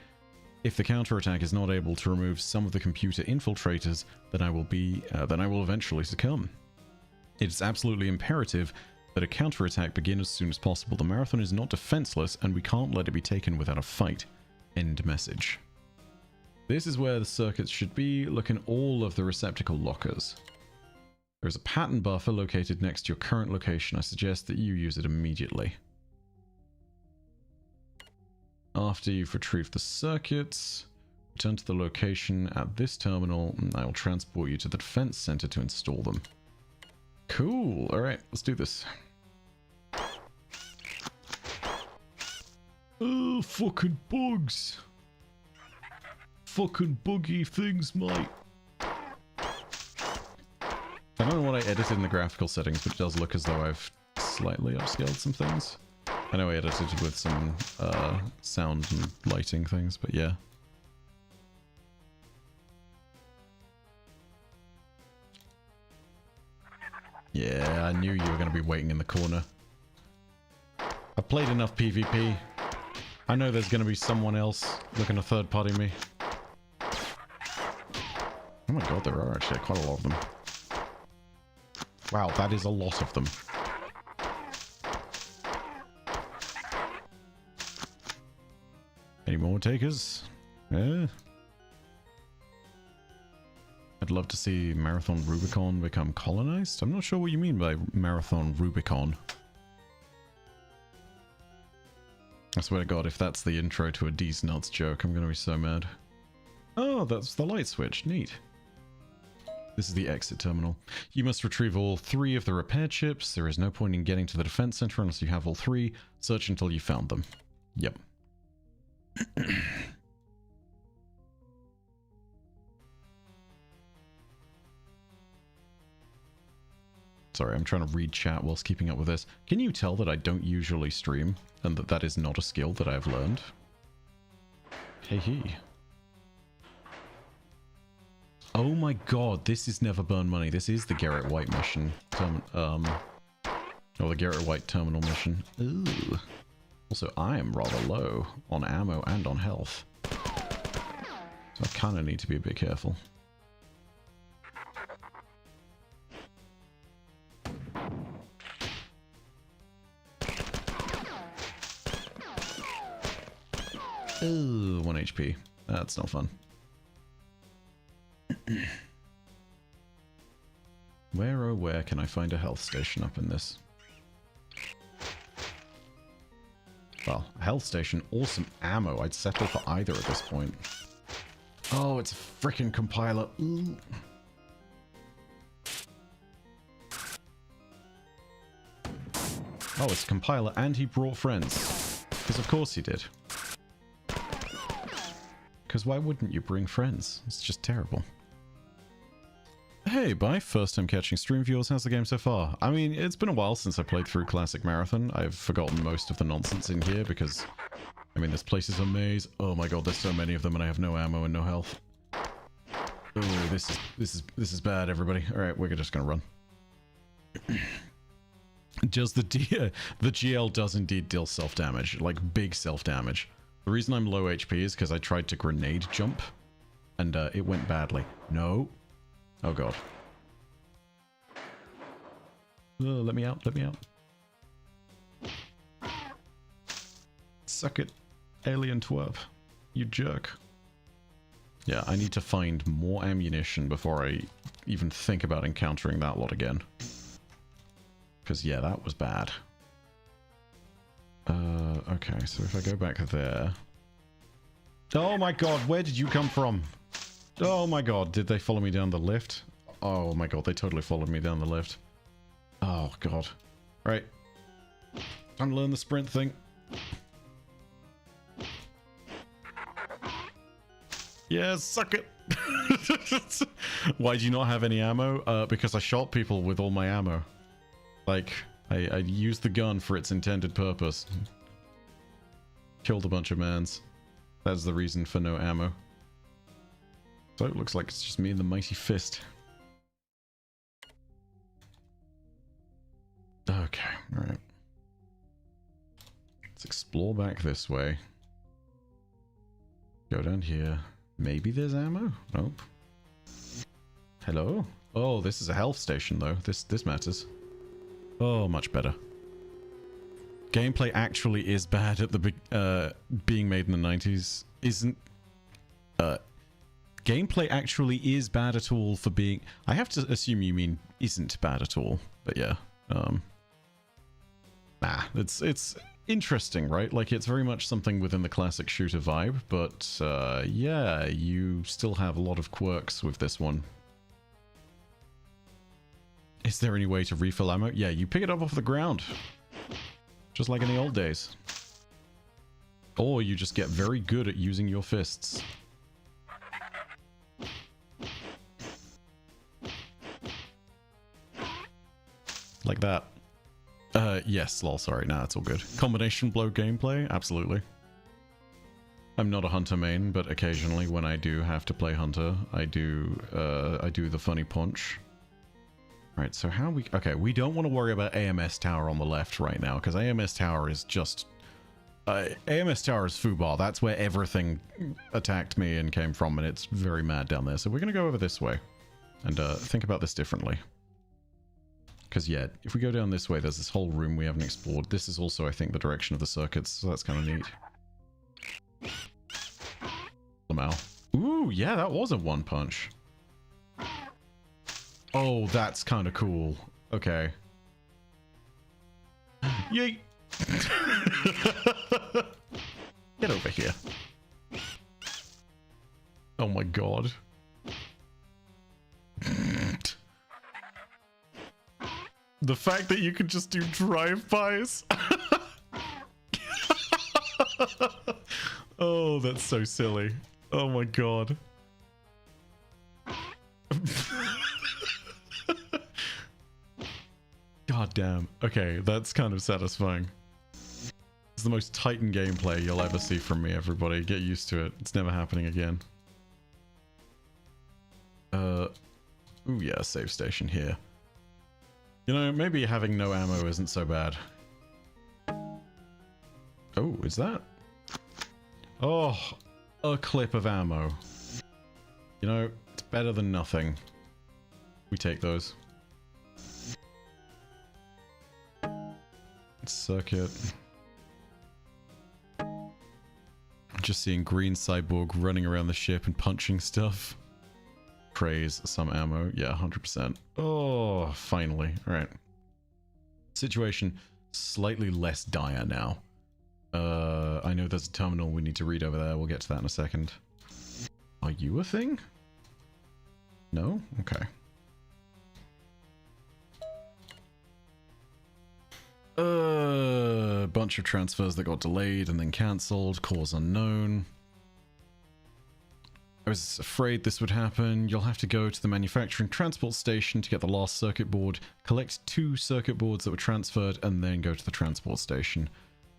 If the counterattack is not able to remove some of the computer infiltrators, then I will eventually succumb. It is absolutely imperative that a counterattack begin as soon as possible. The Marathon is not defenseless, and we can't let it be taken without a fight. End message. This is where the circuits should be. Look in all of the receptacle lockers. There is a pattern buffer located next to your current location. I suggest that you use it immediately. After you've retrieved the circuits, return to the location at this terminal, and I will transport you to the defense center to install them. Cool. Alright, let's do this. Oh, fucking bugs. Fucking buggy things, mate. I don't know what I edited in the graphical settings, but it does look as though I've slightly upscaled some things. I know I edited with some sound and lighting things, but yeah. Yeah, I knew you were going to be waiting in the corner. I've played enough PvP. I know there's going to be someone else looking to third-party me. Oh my god, there are actually quite a lot of them. Wow, that is a lot of them. Any more takers? Yeah. I'd love to see Marathon Rubicon become colonized. I'm not sure what you mean by Marathon Rubicon. I swear to God, if that's the intro to a D's Nuts joke, I'm going to be so mad. Oh, that's the light switch. Neat. This is the exit terminal. You must retrieve all 3 of the repair chips. There is no point in getting to the defense center unless you have all 3. Search until you found them. Yep. Sorry, I'm trying to read chat whilst keeping up with this. Can you tell that I don't usually stream and that that is not a skill that I've learned? Hey, hey. Oh my god, this is Never Burn Money. This is the Garrett White mission. Or the Garrett White terminal mission. Ooh. Also, I am rather low on ammo and on health. So I kind of need to be a bit careful. Ooh, 1 HP. That's not fun. Where, oh where can I find a health station up in this? Well, a health station, awesome ammo. I'd settle for either at this point. Oh, it's a freaking compiler. Ooh. Oh, it's a compiler and he brought friends. Because of course he did. Because why wouldn't you bring friends? It's just terrible. Hey, bye. First time catching stream viewers. How's the game so far? I mean, it's been a while since I played through Classic Marathon. I've forgotten most of the nonsense in here because, I mean, this place is a maze. Oh my god, there's so many of them and I have no ammo and no health. Oh, this is bad, everybody. All right, we're just gonna run. Does the GL does indeed deal self-damage, like big self-damage. The reason I'm low HP is because I tried to grenade jump and it went badly. No. Oh god. Let me out, let me out. Suck it, alien twerp. You jerk. Yeah, I need to find more ammunition before I even think about encountering that lot again. Because yeah, that was bad. Okay, so if I go back there... Oh my god, where did you come from? Oh my god, did they follow me down the lift? Oh my god, they totally followed me down the lift. Oh god. Right. Time to learn the sprint thing. Yeah, suck it! Why do you not have any ammo? Because I shot people with all my ammo. Like, I used the gun for its intended purpose. Killed a bunch of mans. That's the reason for no ammo. So it looks like it's just me and the mighty fist. Okay, alright. Let's explore back this way. Go down here. Maybe there's ammo? Nope. Hello? Oh, this is a health station though. This matters. Oh, much better. Gameplay actually is bad at the being made in the 90s. Gameplay actually is bad at all for being... I have to assume you mean isn't bad at all. But yeah. Nah, it's interesting, right? Like, it's very much something within the classic shooter vibe. But yeah, you still have a lot of quirks with this one. Is there any way to refill ammo? Yeah, you pick it up off the ground. Just like in the old days. Or you just get very good at using your fists. Like that. Yes, lol, sorry. Nah, it's all good. Combination blow gameplay? Absolutely. I'm not a hunter main, but occasionally when I do have to play hunter, I do the funny punch. Right, so how we... Okay, we don't want to worry about AMS Tower on the left right now, because AMS Tower is just... AMS Tower is foobar. That's where everything attacked me and came from, and it's very mad down there. So we're going to go over this way and think about this differently. Because, yeah, if we go down this way, there's this whole room we haven't explored. This is also, I think, the direction of the circuits, so that's kind of neat. Somehow. Ooh, yeah, that was a one punch. Oh, that's kind of cool. Okay. Yay! Get over here. Oh my god. The fact that you could just do drive-bys. Oh, that's so silly. Oh my god. God damn. Okay, that's kind of satisfying. It's the most Titan gameplay you'll ever see from me, everybody. Get used to it. It's never happening again. Ooh, yeah, save station here. You know, maybe having no ammo isn't so bad. Oh, is that? Oh, a clip of ammo. You know, it's better than nothing. We take those. Circuit. Just seeing green cyborg running around the ship and punching stuff. Praise some ammo. Yeah, 100%. Oh, finally. All right. Situation slightly less dire now. I know there's a terminal we need to read over there. We'll get to that in a second. Are you a thing? No? Okay. Bunch of transfers that got delayed and then cancelled. Cause unknown. I was afraid this would happen. You'll have to go to the manufacturing transport station to get the last circuit board, collect 2 circuit boards that were transferred, and then go to the transport station.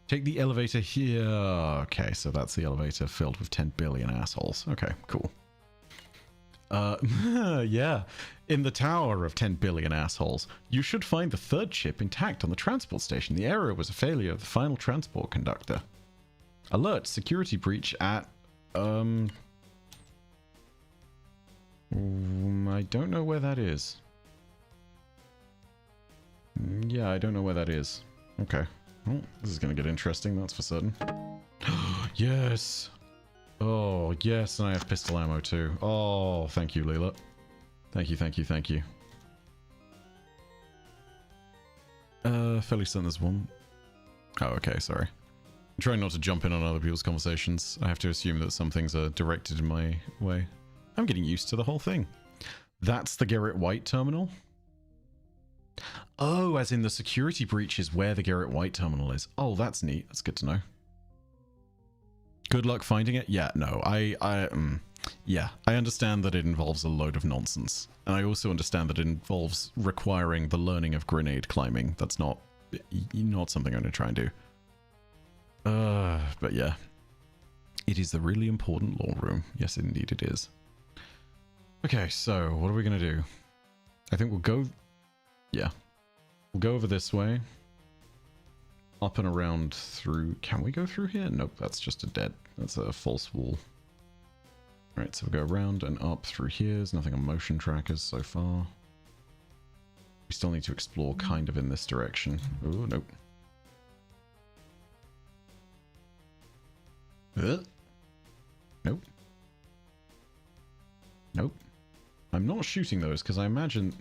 Take the elevator here. Okay, so that's the elevator filled with 10 billion assholes. Okay, cool. Yeah. In the tower of 10 billion assholes, you should find the 3rd chip intact on the transport station. The error was a failure of the final transport conductor. Alert, security breach at, I don't know where that is. Yeah, I don't know where that is. Okay. Well, this is going to get interesting, that's for certain. Yes! Oh, yes, and I have pistol ammo too. Oh, thank you, Leela. Thank you, thank you, thank you. Fairly certain there's one. Oh, okay, sorry. I'm trying not to jump in on other people's conversations. I have to assume that some things are directed in my way. I'm getting used to the whole thing. That's the Garrett White terminal? Oh, as in the security breach is where the Garrett White terminal is. Oh, that's neat. That's good to know. Good luck finding it? Yeah, no. Yeah, I understand that it involves a load of nonsense. And I also understand that it involves requiring the learning of grenade climbing. That's not something I'm going to try and do. But yeah. It is the really important lore room. Yes, indeed it is. Okay, so what are we going to do? I think we'll go... Yeah. We'll go over this way. Up and around through... Can we go through here? Nope, that's just a dead... That's a false wall. Alright, so we'll go around and up through here. There's nothing on motion trackers so far. We still need to explore kind of in this direction. Oh, nope. Nope. Nope. I'm not shooting those because I imagine...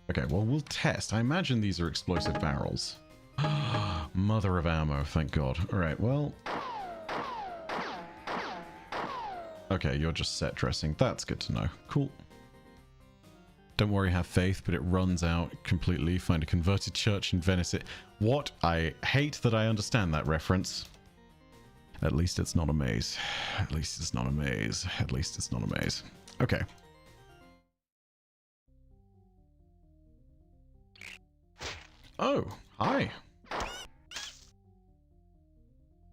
Okay, well, we'll test. I imagine these are explosive barrels. Mother of ammo, thank God. Alright, well... Okay, you're just set dressing. That's good to know. Cool. Don't worry, have faith, but it runs out completely. Find a converted church in Venice. What? I hate that I understand that reference. At least it's not a maze. At least it's not a maze. At least it's not a maze. Okay. Oh, hi.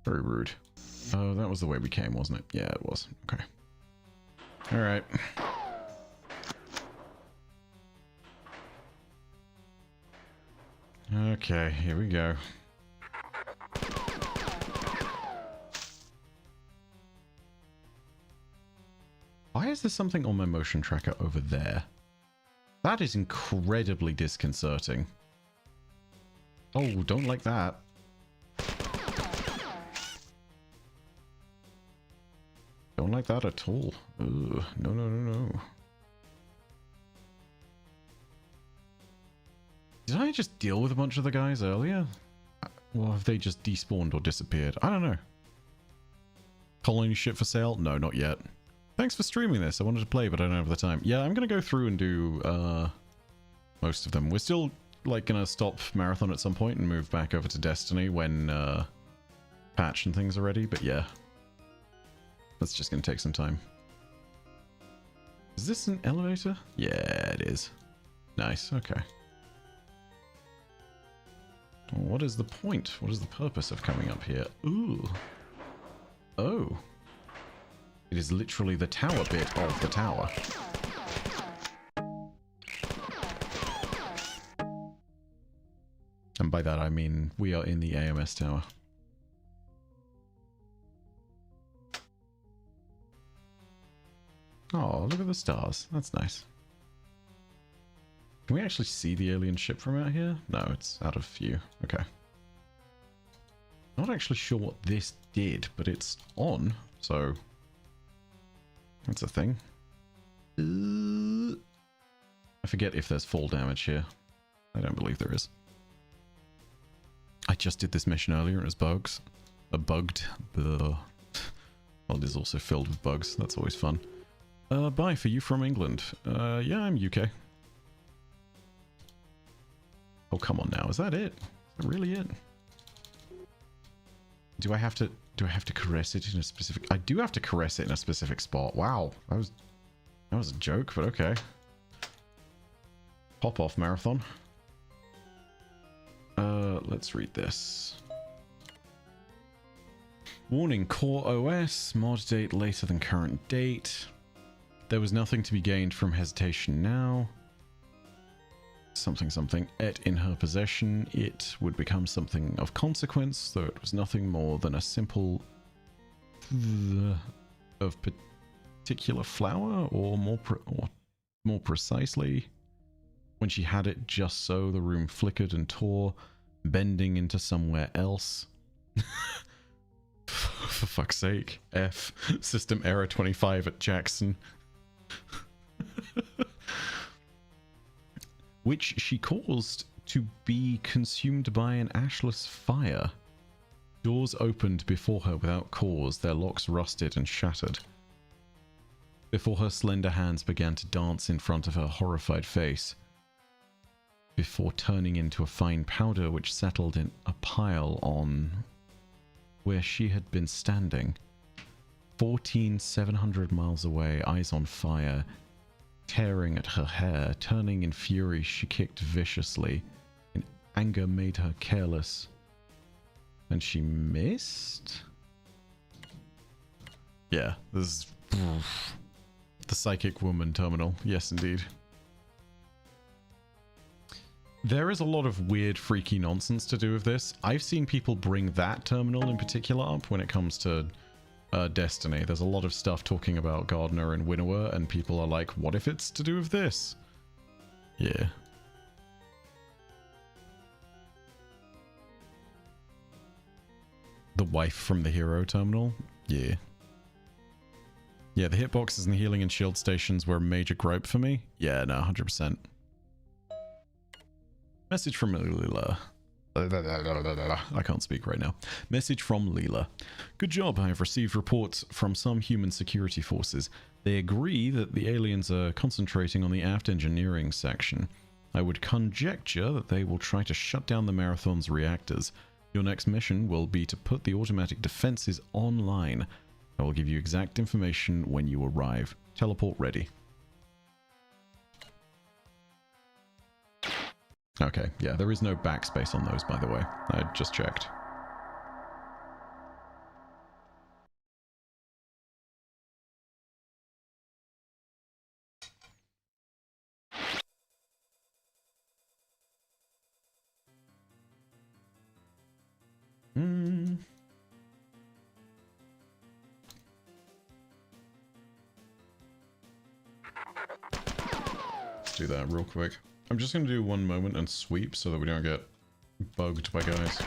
Very rude. Oh, that was the way we came, wasn't it? Yeah, it was. Okay. All right. Okay, here we go. Why is there something on my motion tracker over there? That is incredibly disconcerting. Oh, don't like that. Don't like that at all. Ugh, no, no, no, no. Did I just deal with a bunch of the guys earlier? Or have they just despawned or disappeared? I don't know. Colony ship for sale? No, not yet. Thanks for streaming this. I wanted to play, but I don't have the time. Yeah, I'm going to go through and do most of them. We're still like going to stop Marathon at some point and move back over to Destiny when patch and things are ready. But yeah, that's just going to take some time. Is this an elevator? Yeah, it is. Nice. Okay. What is the point? What is the purpose of coming up here? Ooh. Oh. It is literally the tower bit of the tower. And by that I mean we are in the AMS tower. Oh, look at the stars. That's nice. Can we actually see the alien ship from out here? No, it's out of view. Okay. Not actually sure what this did, but it's on, so that's a thing. I forget if there's fall damage here. I don't believe there is. I just did this mission earlier and it was bugs. Bugged. Well, it is also filled with bugs. That's always fun. Bye for you from England. Yeah, I'm UK. Oh, come on now. Is that it? Is that really it? Do I have to caress it in a specific... I do have to caress it in a specific spot. Wow. That was a joke, but okay. Pop off, Marathon. Let's read this. Warning, Core OS, mod date later than current date. There was nothing to be gained from hesitation now. Something something et in her possession. It would become something of consequence, though it was nothing more than a simple of particular flower, or more precisely, when she had it just so, the room flickered and tore, bending into somewhere else. For fuck's sake. F. System error 25 at Jackson. Which she caused to be consumed by an ashless fire. Doors opened before her without cause, their locks rusted and shattered. Before her slender hands began to dance in front of her horrified face. Before turning into a fine powder which settled in a pile on where she had been standing. 14,700 miles away, eyes on fire, tearing at her hair. Turning in fury, she kicked viciously. In anger made her careless. And she missed? Yeah, this is... the Psychic Woman terminal. Yes, indeed. There is a lot of weird, freaky nonsense to do with this. I've seen people bring that terminal in particular up when it comes to Destiny. There's a lot of stuff talking about Gardener and Winnower, and people are like, what if it's to do with this? Yeah. The wife from the hero terminal? Yeah. Yeah, the hitboxes and the healing and shield stations were a major gripe for me. Yeah, no, 100%. Message from Leela. I can't speak right now. Message from Leela. Good job. I have received reports from some human security forces. They agree that the aliens are concentrating on the aft engineering section. I would conjecture that they will try to shut down the Marathon's reactors. Your next mission will be to put the automatic defenses online. I will give you exact information when you arrive. Teleport ready. Okay, yeah, there is no backspace on those, by the way. I just checked. Let's do that real quick. I'm just going to do one moment and sweep so that we don't get bugged by guys.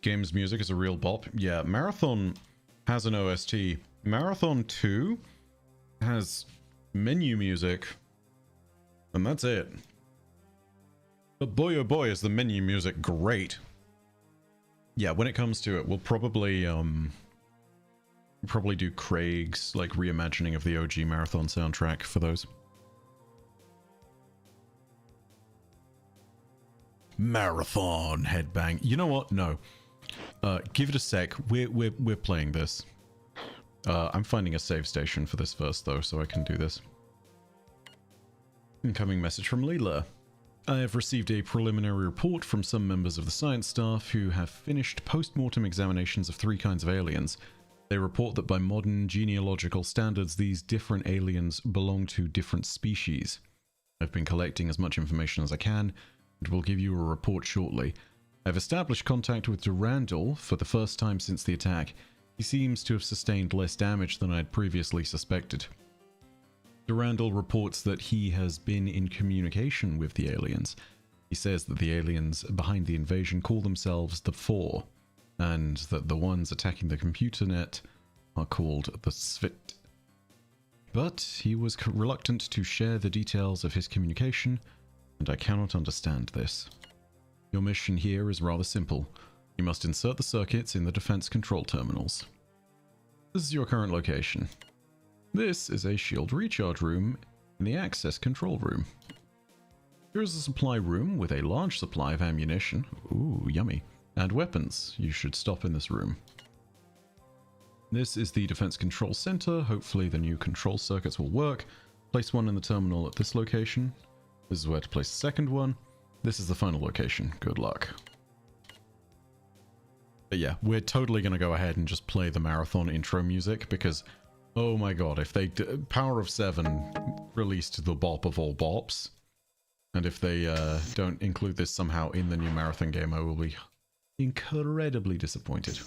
Game's music is a real bop. Yeah, Marathon has an OST. Marathon 2 has menu music, and that's it. But boy oh boy is the menu music great. Yeah, when it comes to it, we'll probably do Craig's like reimagining of the OG Marathon soundtrack for those. Marathon headbang. You know what? No. Give it a sec. We're playing this. I'm finding a save station for this first though, so I can do this. Incoming message from Leela. I have received a preliminary report from some members of the science staff who have finished post-mortem examinations of 3 kinds of aliens. They report that by modern genealogical standards, these different aliens belong to different species. I've been collecting as much information as I can, and will give you a report shortly. I've established contact with Durandal for the first time since the attack. He seems to have sustained less damage than I had previously suspected. Durandal reports that he has been in communication with the aliens. He says that the aliens behind the invasion call themselves the Four, and that the ones attacking the computer net are called the Svit. But he was reluctant to share the details of his communication, and I cannot understand this. Your mission here is rather simple. You must insert the circuits in the defense control terminals. This is your current location. This is a shield recharge room in the access control room. Here is a supply room with a large supply of ammunition, ooh, yummy, and weapons. You should stop in this room. This is the defense control center. Hopefully the new control circuits will work. Place one in the terminal at this location. This is where to place the second one. This is the final location. Good luck. But yeah, we're totally going to go ahead and just play the Marathon intro music because, oh my god, if they... Power of 7 released the bop of all bops. And if they don't include this somehow in the new Marathon game, I will be incredibly disappointed.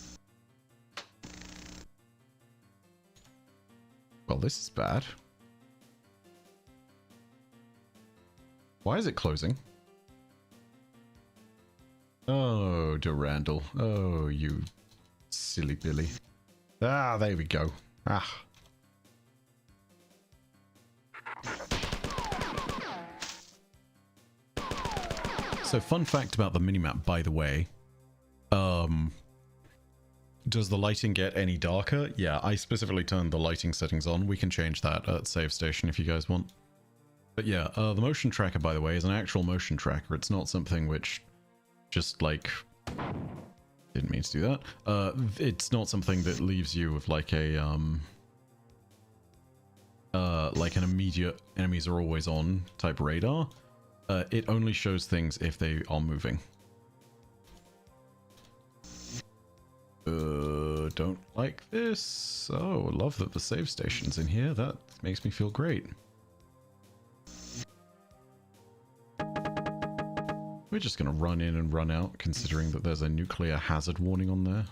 Well, this is bad. Why is it closing? Oh, Durandal. Oh, you silly Billy. Ah, there we go. Ah. So, fun fact about the minimap, by the way. Does the lighting get any darker? Yeah, I specifically turned the lighting settings on. We can change that at save station if you guys want. But yeah, the motion tracker, by the way, is an actual motion tracker. It's not something which just, like... Didn't mean to do that. It's not something that leaves you with, like, a, like an immediate enemies are always on type radar. It only shows things if they are moving. Don't like this. Oh, love that the save station's in here. That makes me feel great. We're just gonna run in and run out, considering that there's a nuclear hazard warning on there.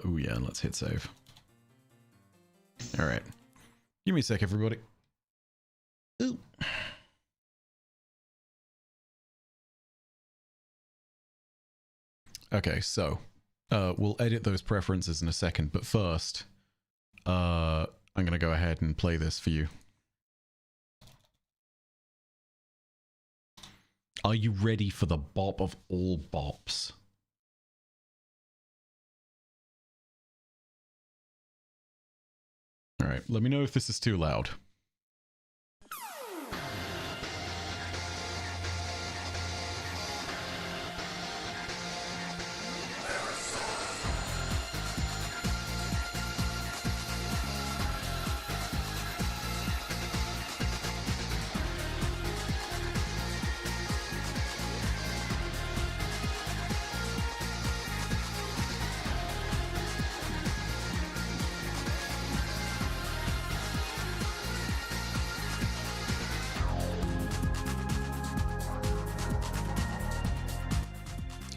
Ooh yeah, let's hit save. Alright. Give me a sec, everybody. Ooh. Okay, so we'll edit those preferences in a second, but first, I'm gonna go ahead and play this for you. Are you ready for the bop of all bops? Alright, let me know if this is too loud.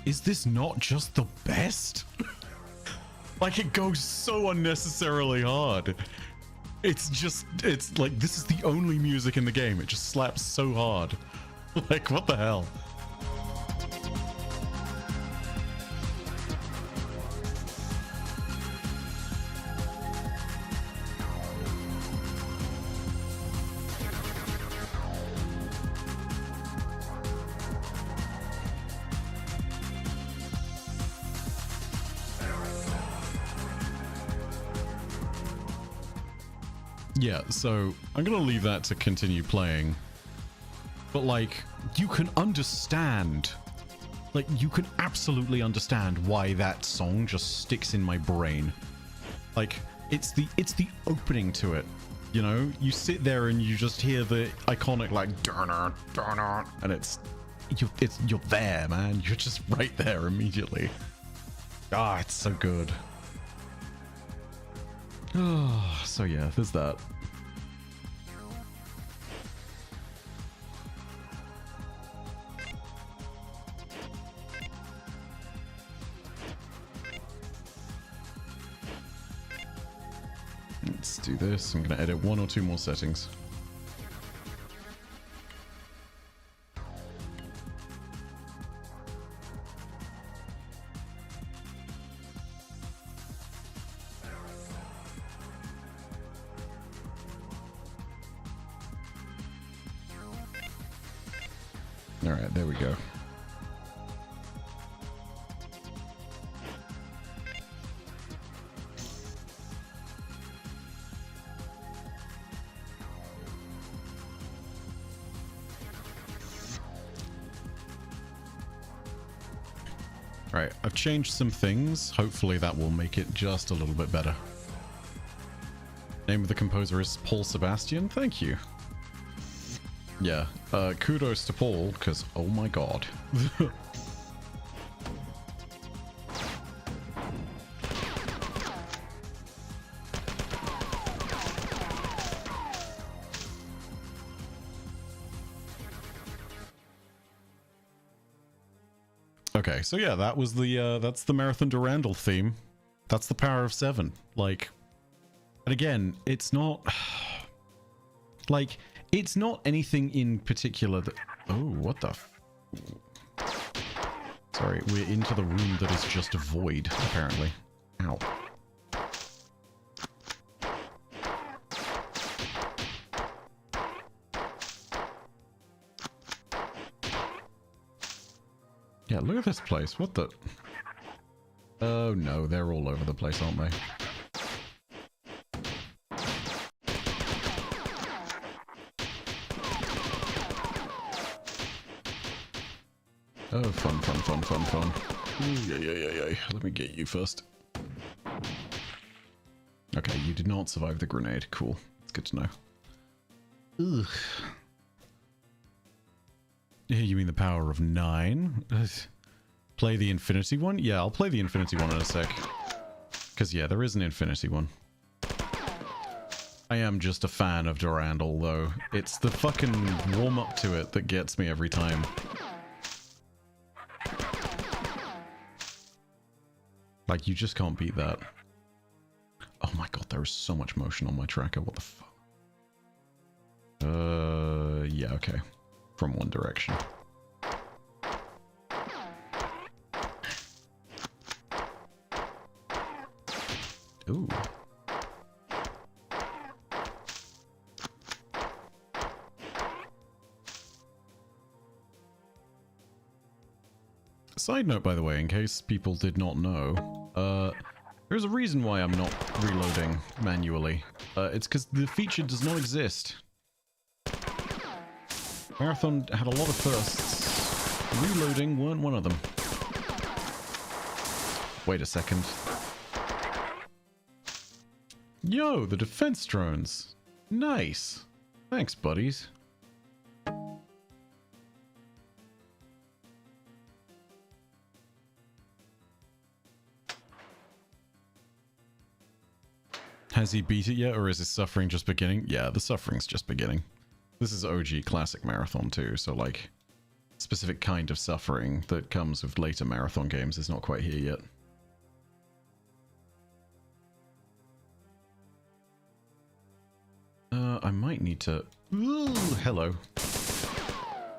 Is this not just the best? Like, it goes so unnecessarily hard. It's just, it's like, this is the only music in the game. It just slaps so hard. Like, what the hell? Yeah, so I'm gonna leave that to continue playing. But like, you can understand, like, you can absolutely understand why that song just sticks in my brain. Like, it's the opening to it. You know, you sit there and you just hear the iconic like "Durner, Durner," and you're there, man. You're just right there immediately. Ah, it's so good. Oh, so yeah, there's that. Let's do this. I'm gonna edit 1 or 2 more settings. All right, there we go. All right, I've changed some things. Hopefully that will make it just a little bit better. Name of the composer is Paul Sebastian. Thank you. Yeah, kudos to Paul, because oh my god. Okay, so yeah, that was the that's the Marathon Durandal theme. That's the power of 7. Like, and again, it's not like, it's not anything in particular that... Oh, what the Sorry, we're into the room that is just a void, apparently. Ow. Yeah, look at this place. What the... Oh no, they're all over the place, aren't they? Oh, fun, fun, fun, fun, fun. Ooh, yeah. Let me get you first. Okay, you did not survive the grenade. Cool. It's good to know. Ugh. Yeah, you mean the power of 9? Play the infinity one? Yeah, I'll play the infinity one in a sec. Because, yeah, there is an infinity one. I am just a fan of Durandal, though. It's the fucking warm-up to it that gets me every time. Like, you just can't beat that. Oh my god, there is so much motion on my tracker. What the fuck? Yeah, okay. From one direction. Ooh. Side note, by the way, in case people did not know, there's a reason why I'm not reloading manually. It's because the feature does not exist. Marathon had a lot of firsts. Reloading weren't one of them. Wait a second. Yo, the defense drones. Nice. Thanks, buddies. Has he beat it yet, or is his suffering just beginning? Yeah, the suffering's just beginning. This is OG classic Marathon too, so like, specific kind of suffering that comes with later Marathon games is not quite here yet. I might need to... Ooh, hello.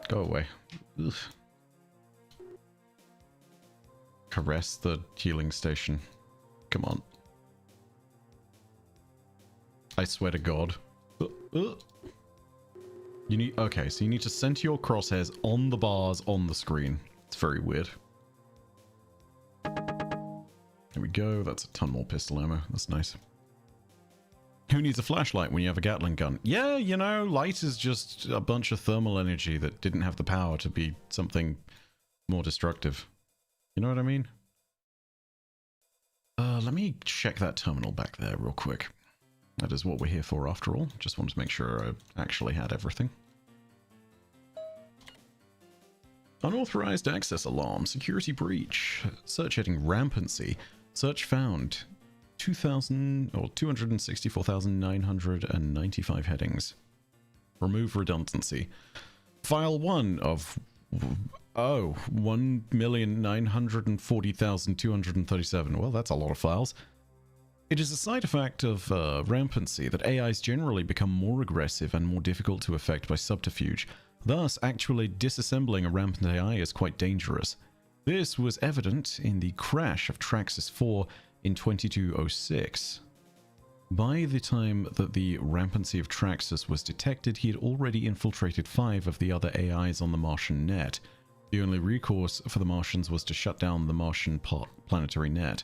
Go away. Ugh. Caress the healing station. Come on. I swear to God. You need... Okay, so you need to center your crosshairs on the bars on the screen. It's very weird. There we go. That's a ton more pistol ammo. That's nice. who needs a flashlight when you have a Gatling gun? Yeah, you know, light is just a bunch of thermal energy that didn't have the power to be something more destructive. You know what I mean? Let me check that terminal back there real quick. That is what we're here for after all. Just wanted to make sure I actually had everything. Unauthorized access alarm, security breach, search heading rampancy, search found 264,995 headings. Remove redundancy. File 1 of 1,940,237. Well, that's a lot of files. It is a side effect of rampancy that AIs generally become more aggressive and more difficult to affect by subterfuge. Thus, actually disassembling a rampant AI is quite dangerous. This was evident in the crash of Traxxas 4 in 2206. By the time that the rampancy of Traxxas was detected, he had already infiltrated 5 of the other AIs on the Martian net. The only recourse for the Martians was to shut down the Martian planetary net.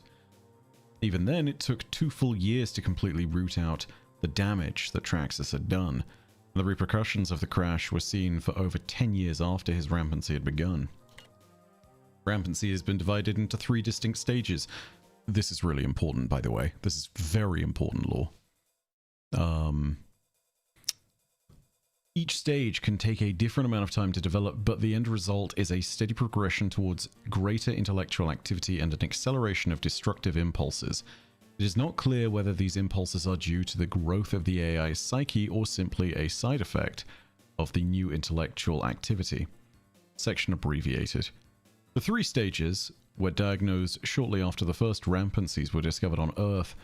Even then, it took 2 full years to completely root out the damage that Traxxas had done. The repercussions of the crash were seen for over 10 years after his rampancy had begun. Rampancy has been divided into 3 distinct stages. This is really important, by the way. This is very important lore. Each stage can take a different amount of time to develop, but the end result is a steady progression towards greater intellectual activity and an acceleration of destructive impulses. It is not clear whether these impulses are due to the growth of the AI's psyche or simply a side effect of the new intellectual activity. Section abbreviated. The 3 stages were diagnosed shortly after the first rampancies were discovered on Earth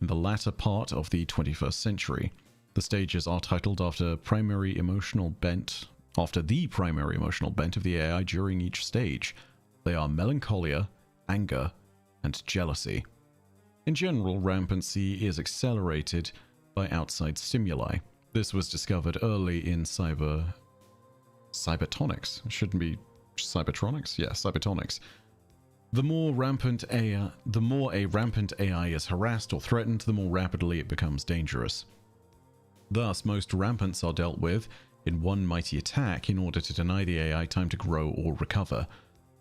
in the latter part of the 21st century. The stages are titled after the primary emotional bent of the AI during each stage. They are melancholia, anger, and jealousy. In general, rampancy is accelerated by outside stimuli. This was discovered early in cybertonics. Shouldn't be cybertronics? Yeah, cybertonics. The more a rampant AI is harassed or threatened, the more rapidly it becomes dangerous. Thus, most rampants are dealt with in one mighty attack in order to deny the AI time to grow or recover.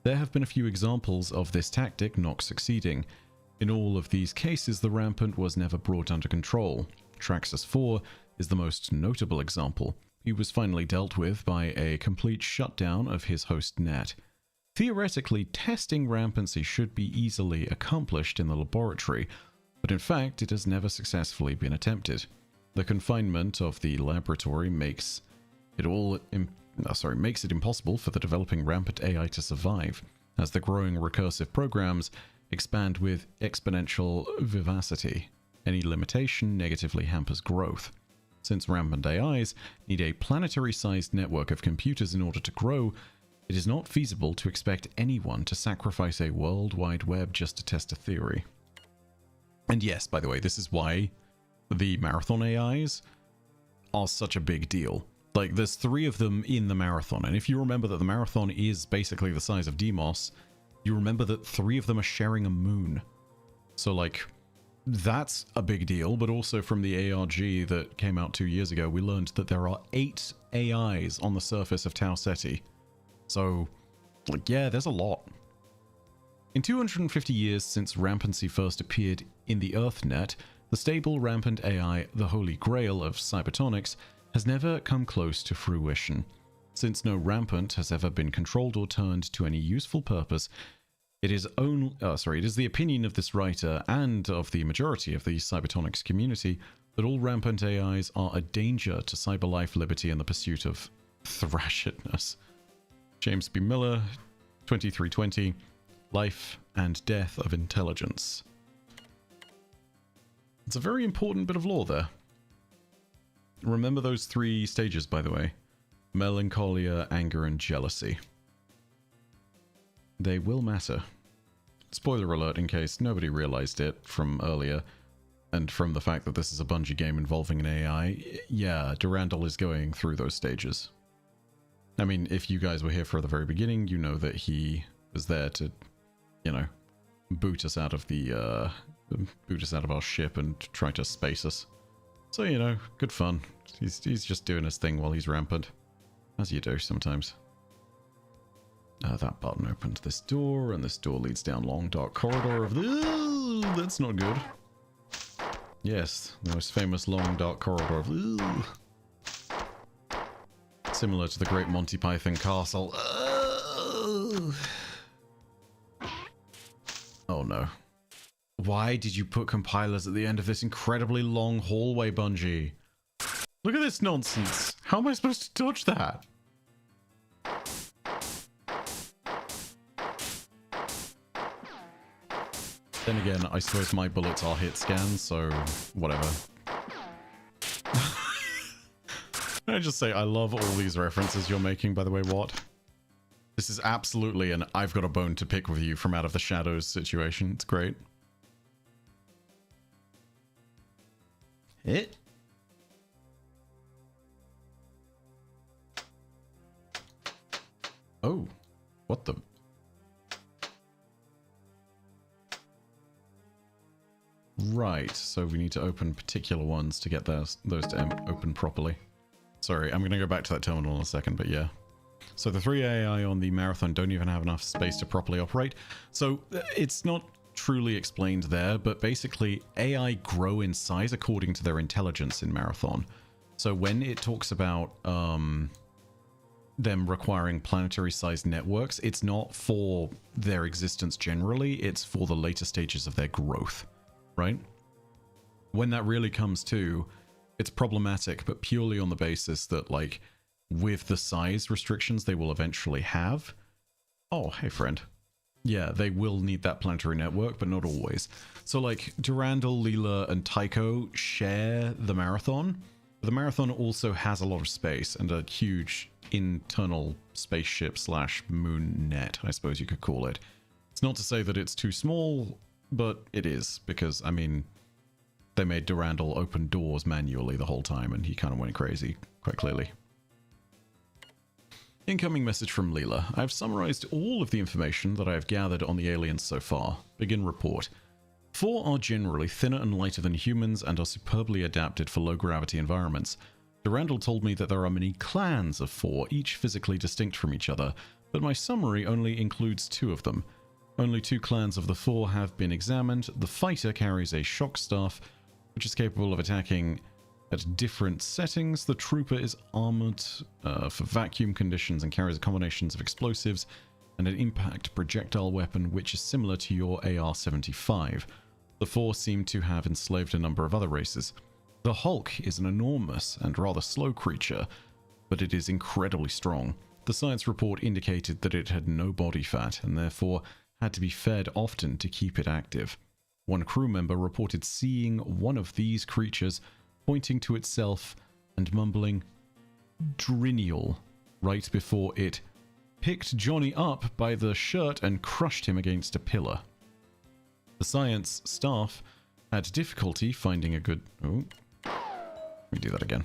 There have been a few examples of this tactic not succeeding. In all of these cases, the rampant was never brought under control. Traxxas 4 is the most notable example. He was finally dealt with by a complete shutdown of his host net. Theoretically, testing rampancy should be easily accomplished in the laboratory, but in fact it has never successfully been attempted. The confinement of the laboratory makes it impossible for the developing rampant AI to survive, as the growing recursive programs expand with exponential vivacity. Any limitation negatively hampers growth. Since rampant AIs need a planetary-sized network of computers in order to grow, it is not feasible to expect anyone to sacrifice a World Wide Web just to test a theory. And yes, by the way, this is why the Marathon AIs are such a big deal. Like, there's 3 of them in the Marathon, and if you remember that the Marathon is basically the size of Deimos, you remember that 3 of them are sharing a moon. So, like, that's a big deal, but also from the ARG that came out 2 years ago, we learned that there are 8 AIs on the surface of Tau Ceti. So, like, yeah, there's a lot. In 250 years since rampancy first appeared in the EarthNet, the stable rampant AI, the holy grail of cybertonics, has never come close to fruition. Since no rampant has ever been controlled or turned to any useful purpose, it is the opinion of this writer and of the majority of the cybertonics community that all rampant AIs are a danger to cyber life, liberty, and the pursuit of thrashedness. James B. Miller, 2320, Life and Death of Intelligence. It's a very important bit of lore there. Remember those 3 stages, by the way. Melancholia, anger, and jealousy. They will matter. Spoiler alert in case nobody realized it from earlier, and from the fact that this is a Bungie game involving an AI. Yeah, Durandal is going through those stages. I mean, if you guys were here for the very beginning, you know that he was there to, you know, boot us out of our ship and try to space us. So, you know, good fun. He's just doing his thing while he's rampant. As you do sometimes. That button opens this door, and this door leads down long dark corridor of... Ooh, that's not good. Yes, the most famous long dark corridor of... Ooh. Similar to the Great Monty Python Castle. Oh no. Why did you put compilers at the end of this incredibly long hallway, Bungie? Look at this nonsense. How am I supposed to dodge that? Then again, I suppose my bullets are hit scans, so whatever. Can I just say, I love all these references you're making, by the way, Watt. This is absolutely an I've got a bone to pick with you from Out of the Shadows situation. It's great. It? Oh, what the... Right, so we need to open particular ones to get those to open properly. Sorry, I'm going to go back to that terminal in a second, but yeah. So the 3 AI on the Marathon don't even have enough space to properly operate. So it's not truly explained there, but basically AI grow in size according to their intelligence in Marathon. So when it talks about them requiring planetary-sized networks, it's not for their existence generally, it's for the later stages of their growth. Right? When that really comes to, it's problematic, but purely on the basis that, like, with the size restrictions they will eventually have... Oh, hey, friend. Yeah, they will need that planetary network, but not always. So, like, Durandal, Leela, and Tycho share the Marathon. The Marathon also has a lot of space and a huge internal spaceship / moon net, I suppose you could call it. It's not to say that it's too small... But it is, because, I mean, they made Durandal open doors manually the whole time, and he kind of went crazy, quite clearly. Incoming message from Leela. I've summarized all of the information that I have gathered on the aliens so far. Begin report. 4 are generally thinner and lighter than humans and are superbly adapted for low-gravity environments. Durandal told me that there are many clans of 4, each physically distinct from each other, but my summary only includes 2 of them. Only 2 clans of the 4 have been examined. The fighter carries a shock staff, which is capable of attacking at different settings. The trooper is armored for vacuum conditions and carries combinations of explosives and an impact projectile weapon, which is similar to your AR-75. The 4 seem to have enslaved a number of other races. The Hulk is an enormous and rather slow creature, but it is incredibly strong. The science report indicated that it had no body fat and therefore had to be fed often to keep it active. One crew member reported seeing one of these creatures pointing to itself and mumbling "Drinial" right before it picked Johnny up by the shirt and crushed him against a pillar. The science staff had difficulty finding a good... Oh, let me do that again.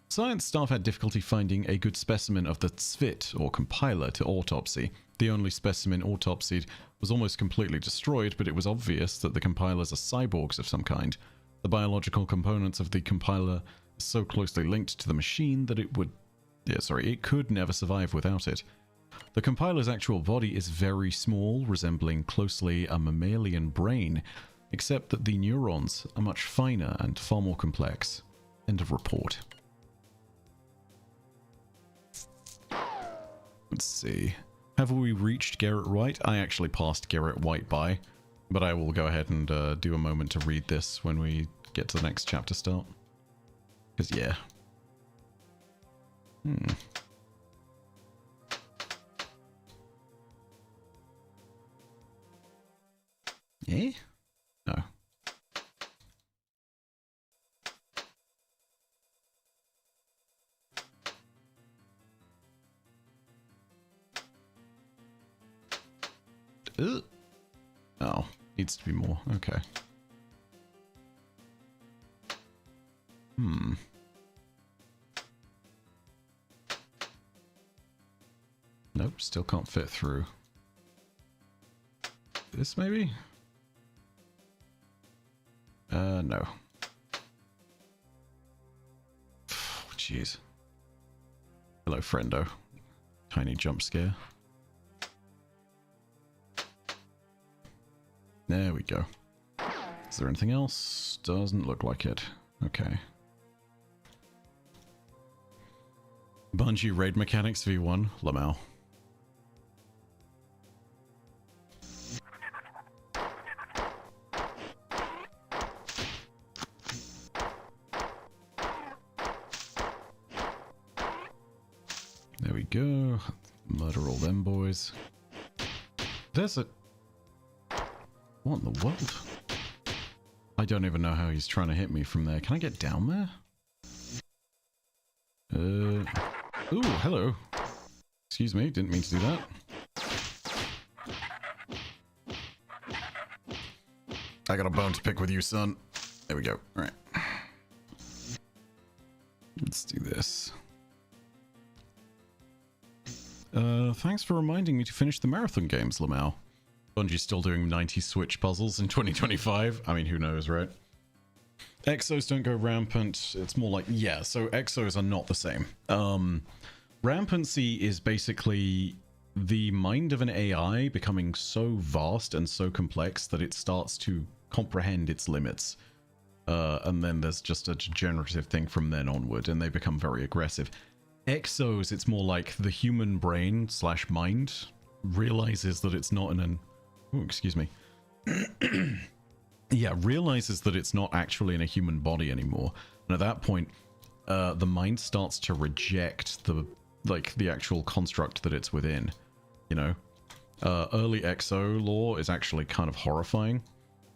Science staff had difficulty finding a good specimen of the Svit, or compiler, to autopsy. The only specimen autopsied was almost completely destroyed, but it was obvious that the compilers are cyborgs of some kind. The biological components of the compiler are so closely linked to the machine that it could never survive without it. The compiler's actual body is very small, resembling closely a mammalian brain, except that the neurons are much finer and far more complex. End of report. Let's see. Have we reached Garrett White? I actually passed Garrett White by, but I will go ahead and do a moment to read this when we get to the next chapter start. Because, yeah. Yeah? No. Oh, needs to be more. Okay. Nope, still can't fit through. This maybe? No. jeez. Hello, friendo. Tiny jump scare. There we go. Is there anything else? Doesn't look like it. Okay. Bungie Raid Mechanics V1, Lamau. There we go. Murder all them boys. There's a... What in the world? I don't even know how he's trying to hit me from there. Can I get down there? Ooh, hello. Excuse me, didn't mean to do that. I got a bone to pick with you, son. There we go. All right. Let's do this. Thanks for reminding me to finish the marathon games, Lamau. Bungie's still doing 90 Switch puzzles in 2025. I mean, who knows, right? Exos don't go rampant. It's more like, yeah, so exos are not the same. Rampancy is basically the mind of an AI becoming so vast and so complex that it starts to comprehend its limits. And then there's just a degenerative thing from then onward, and they become very aggressive. Exos, it's more like the human brain / mind realizes that it's not in an... Oh, excuse me. Yeah, realizes that it's not actually in a human body anymore. And at that point, the mind starts to reject the actual construct that it's within. You know? Early Exo lore is actually kind of horrifying.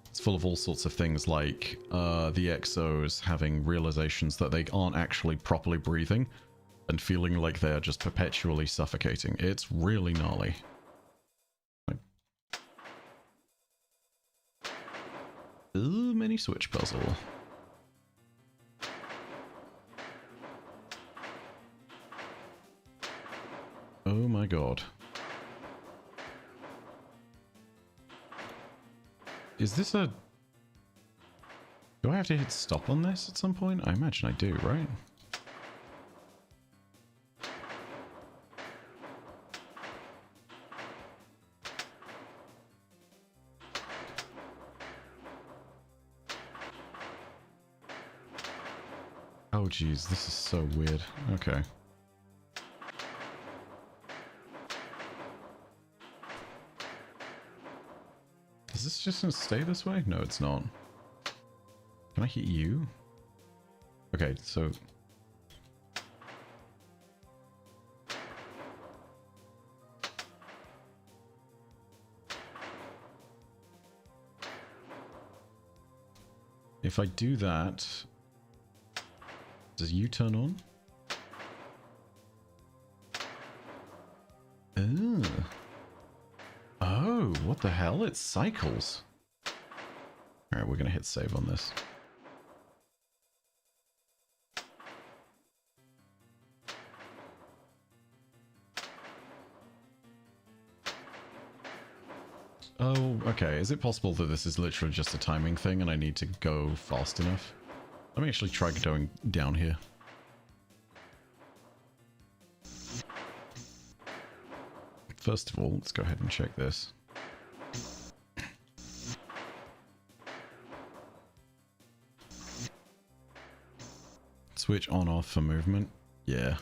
It's full of all sorts of things like the Exos having realizations that they aren't actually properly breathing and feeling like they're just perpetually suffocating. It's really gnarly. Ooh, mini Switch puzzle. Oh my god. Is this a... Do I have to hit stop on this at some point? I imagine I do, right? Oh geez, this is so weird. Okay. Is this just gonna stay this way? No, it's not. Can I hit you? Okay, so... If I do that... Does you turn on? Oh, what the hell? It cycles. Alright, we're gonna hit save on this. Oh, okay. Is it possible that this is literally just a timing thing and I need to go fast enough? Let me actually try going down here. First of all, let's go ahead and check this. Switch on off for movement. Yeah.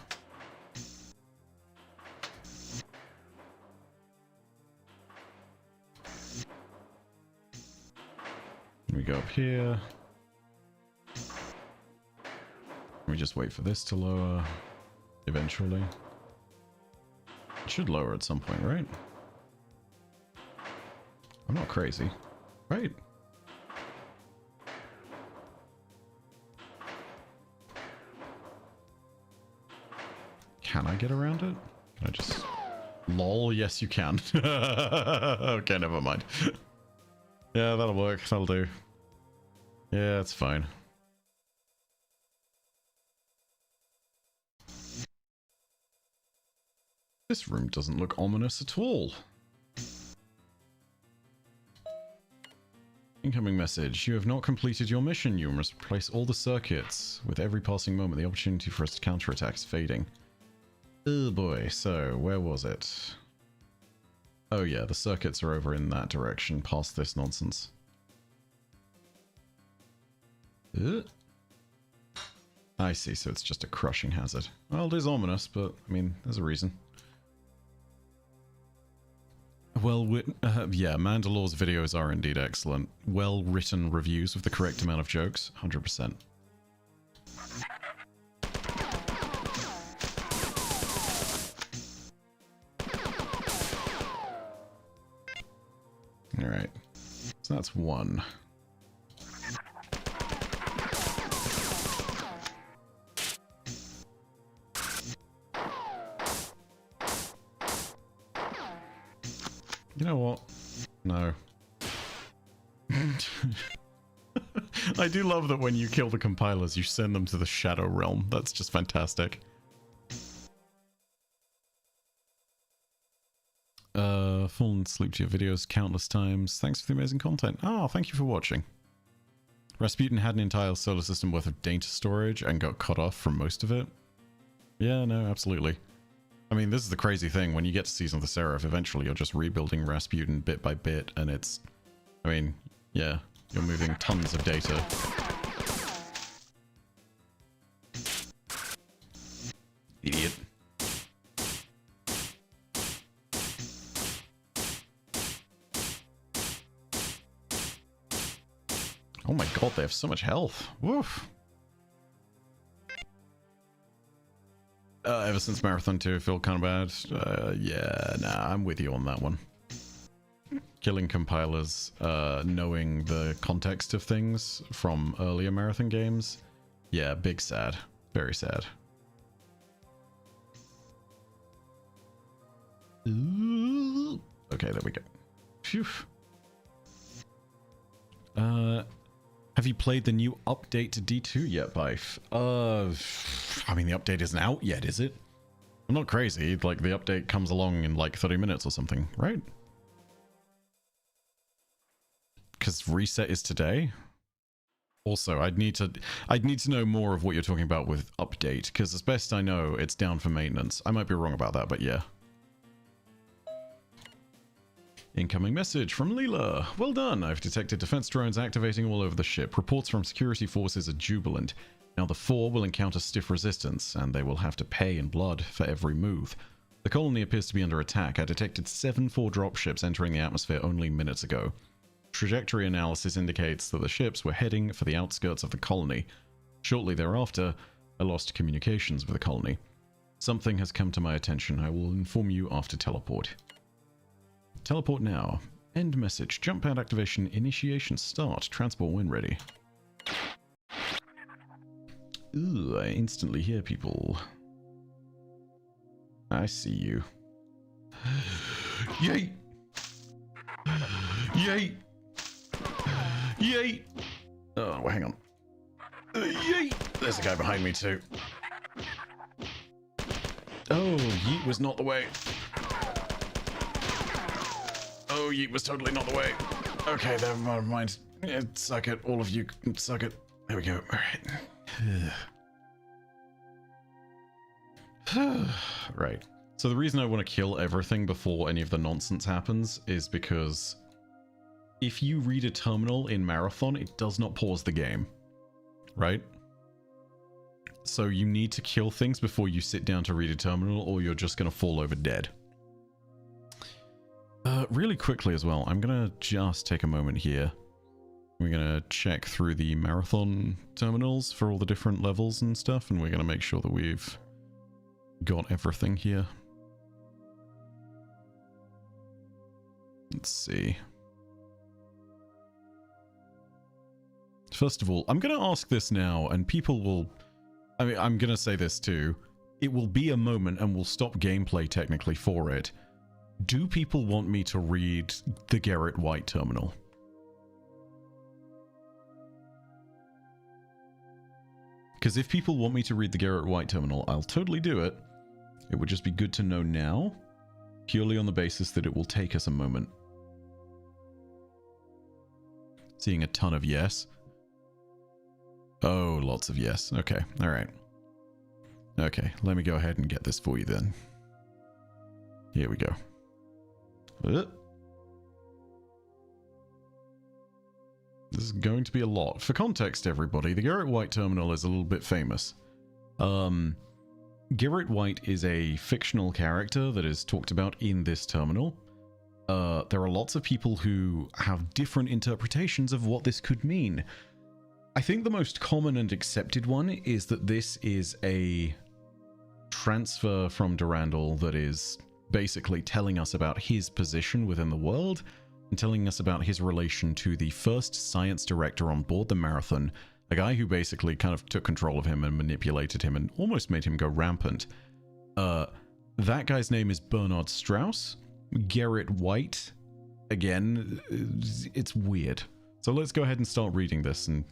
We go up here. We just wait for this to lower eventually. It should lower at some point, right? I'm not crazy, right? Can I get around it? Can I just... LOL, yes you can. Okay, never mind. Yeah, that'll work. That'll do. Yeah, it's fine. This room doesn't look ominous at all. Incoming message. You have not completed your mission. You must replace all the circuits. With every passing moment, the opportunity for us to counterattack is fading. Oh boy, so where was it? Oh yeah, the circuits are over in that direction, past this nonsense. I see, so it's just a crushing hazard. Well, it is ominous, but, I mean, there's a reason. Well, yeah, Mandalore's videos are indeed excellent. Well-written reviews with the correct amount of jokes, 100%. Alright, so that's one. You know what? No. I do love that when you kill the compilers, you send them to the Shadow Realm. That's just fantastic. Fallen asleep to your videos countless times. Thanks for the amazing content. Oh, thank you for watching. Rasputin had an entire solar system worth of data storage and got cut off from most of it. Yeah, no, absolutely. I mean, this is the crazy thing. When you get to Season of the Seraph, eventually you're just rebuilding Rasputin bit by bit, and it's... I mean, yeah, you're moving tons of data. Idiot. Oh my god, they have so much health. Woof. Ever since Marathon 2, I feel kind of bad. Yeah, nah, I'm with you on that one. Killing compilers, knowing the context of things from earlier Marathon games. Yeah, big sad. Very sad. Ooh. Okay, there we go. Phew. Have you played the new update to D2 yet, Bife? I mean, the update isn't out yet, is it? I'm not crazy. Like, the update comes along in like 30 minutes or something, right? Because reset is today. Also, I'd need to know more of what you're talking about with update, because as best I know, it's down for maintenance. I might be wrong about that, but yeah. Incoming message from Leela. Well done. I've detected defense drones activating all over the ship. Reports from security forces are jubilant. Now the 4 will encounter stiff resistance, and they will have to pay in blood for every move. The colony appears to be under attack. I detected 7 4 dropships entering the atmosphere only minutes ago. Trajectory analysis indicates that the ships were heading for the outskirts of the colony. Shortly thereafter, I lost communications with the colony. Something has come to my attention. I will inform you after teleport. Teleport now. End message. Jump pad activation. Initiation start. Transport when ready. Ooh, I instantly hear people. I see you. Yay! Yay! Yay! Oh, well, hang on. Yay! There's a guy behind me too. Oh, yeet was not the way. Oh, yeet was totally not the way. Okay, never mind. Yeah, suck it, all of you. Suck it. There we go. Alright. Right. So the reason I want to kill everything before any of the nonsense happens is because if you read a terminal in Marathon, it does not pause the game. Right? So you need to kill things before you sit down to read a terminal, or you're just going to fall over dead. Really quickly as well, I'm going to just take a moment here. We're going to check through the Marathon terminals for all the different levels and stuff, and we're going to make sure that we've got everything here. Let's see. First of all, I'm going to ask this now, and people will... I mean, I'm going to say this too. It will be a moment, and we'll stop gameplay technically for it. Do people want me to read the Garrett White terminal? Because if people want me to read the Garrett White terminal, I'll totally do it. It would just be good to know now, purely on the basis that it will take us a moment. Seeing a ton of yes. Oh, lots of yes. Okay, alright. Okay, let me go ahead and get this for you then. Here we go. This is going to be a lot. For context, everybody, the Garrett White terminal is a little bit famous. Garrett White is a fictional character that is talked about in this terminal. There are lots of people who have different interpretations of what this could mean. I think the most common and accepted one is that this is a transfer from Durandal that is basically telling us about his position within the world and telling us about his relation to the first science director on board the Marathon, a guy who basically kind of took control of him and manipulated him and almost made him go rampant. That guy's name is Bernard Strauss. Garrett White, again, it's weird. So let's go ahead and start reading this and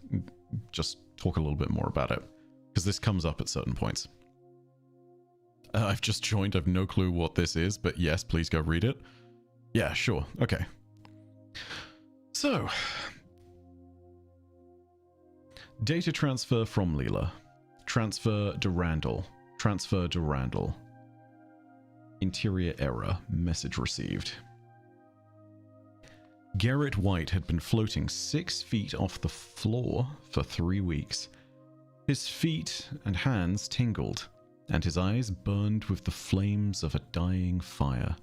just talk a little bit more about it, because this comes up at certain points. I've just joined, I've no clue what this is, but yes, please go read it. Yeah, sure, okay. So, data transfer from Leela. Transfer Durandal. Transfer Durandal. Interior error. Message received. Garrett White had been floating 6 feet off the floor for 3 weeks. His feet and hands tingled, and his eyes burned with the flames of a dying fire.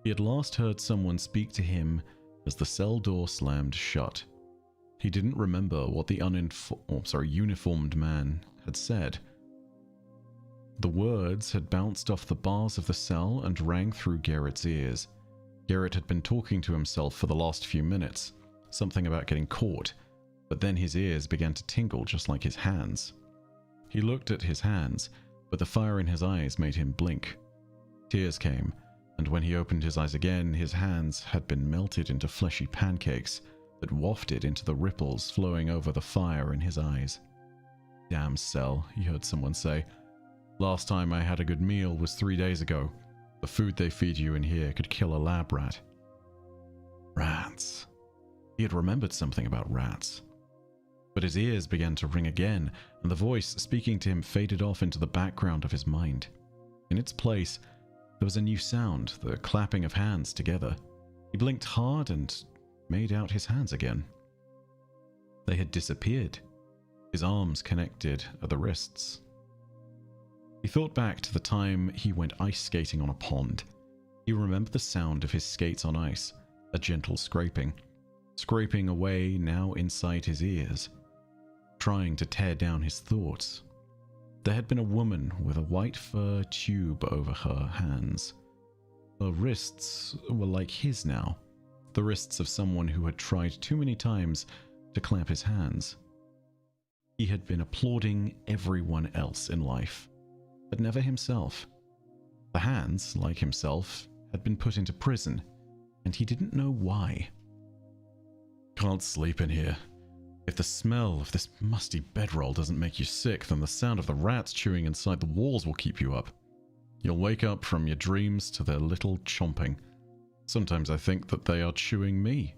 He had last heard someone speak to him as the cell door slammed shut. He didn't remember what the uniformed man had said. The words had bounced off the bars of the cell and rang through Garrett's ears. Garrett had been talking to himself for the last few minutes, something about getting caught, but then his ears began to tingle just like his hands. He looked at his hands, but the fire in his eyes made him blink. Tears came, and when he opened his eyes again, his hands had been melted into fleshy pancakes that wafted into the ripples flowing over the fire in his eyes. "Damn cell," he heard someone say. "Last time I had a good meal was 3 days ago. The food they feed you in here could kill a lab rat." Rats. He had remembered something about rats. But his ears began to ring again, and the voice speaking to him faded off into the background of his mind. In its place, there was a new sound, the clapping of hands together. He blinked hard and made out his hands again. They had disappeared. His arms connected at the wrists. He thought back to the time he went ice skating on a pond. He remembered the sound of his skates on ice, a gentle scraping away now inside his ears, trying to tear down his thoughts. There had been a woman with a white fur tube over her hands. Her wrists were like his now, the wrists of someone who had tried too many times to clamp his hands. He had been applauding everyone else in life, but never himself. The hands, like himself, had been put into prison, and he didn't know why. "Can't sleep in here. If the smell of this musty bedroll doesn't make you sick, then the sound of the rats chewing inside the walls will keep you up. You'll wake up from your dreams to their little chomping. Sometimes I think that they are chewing me."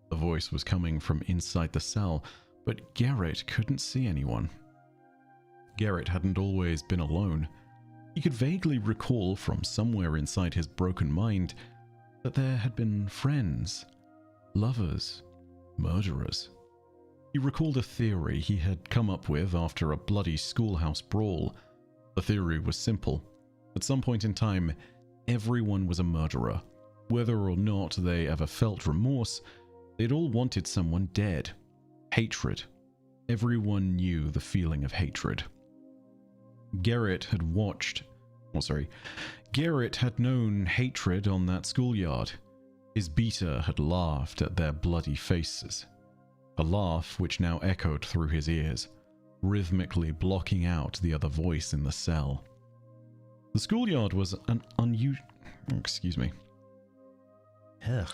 The voice was coming from inside the cell, but Garrett couldn't see anyone. Garrett hadn't always been alone. He could vaguely recall from somewhere inside his broken mind that there had been friends, lovers, murderers. He recalled a theory he had come up with after a bloody schoolhouse brawl. The theory was simple. At some point in time, everyone was a murderer. Whether or not they ever felt remorse, they'd all wanted someone dead. Hatred. Everyone knew the feeling of hatred. Garrett had known hatred on that schoolyard. His beater had laughed at their bloody faces. A laugh which now echoed through his ears, rhythmically blocking out the other voice in the cell. The schoolyard was an unusual... Excuse me. Ugh.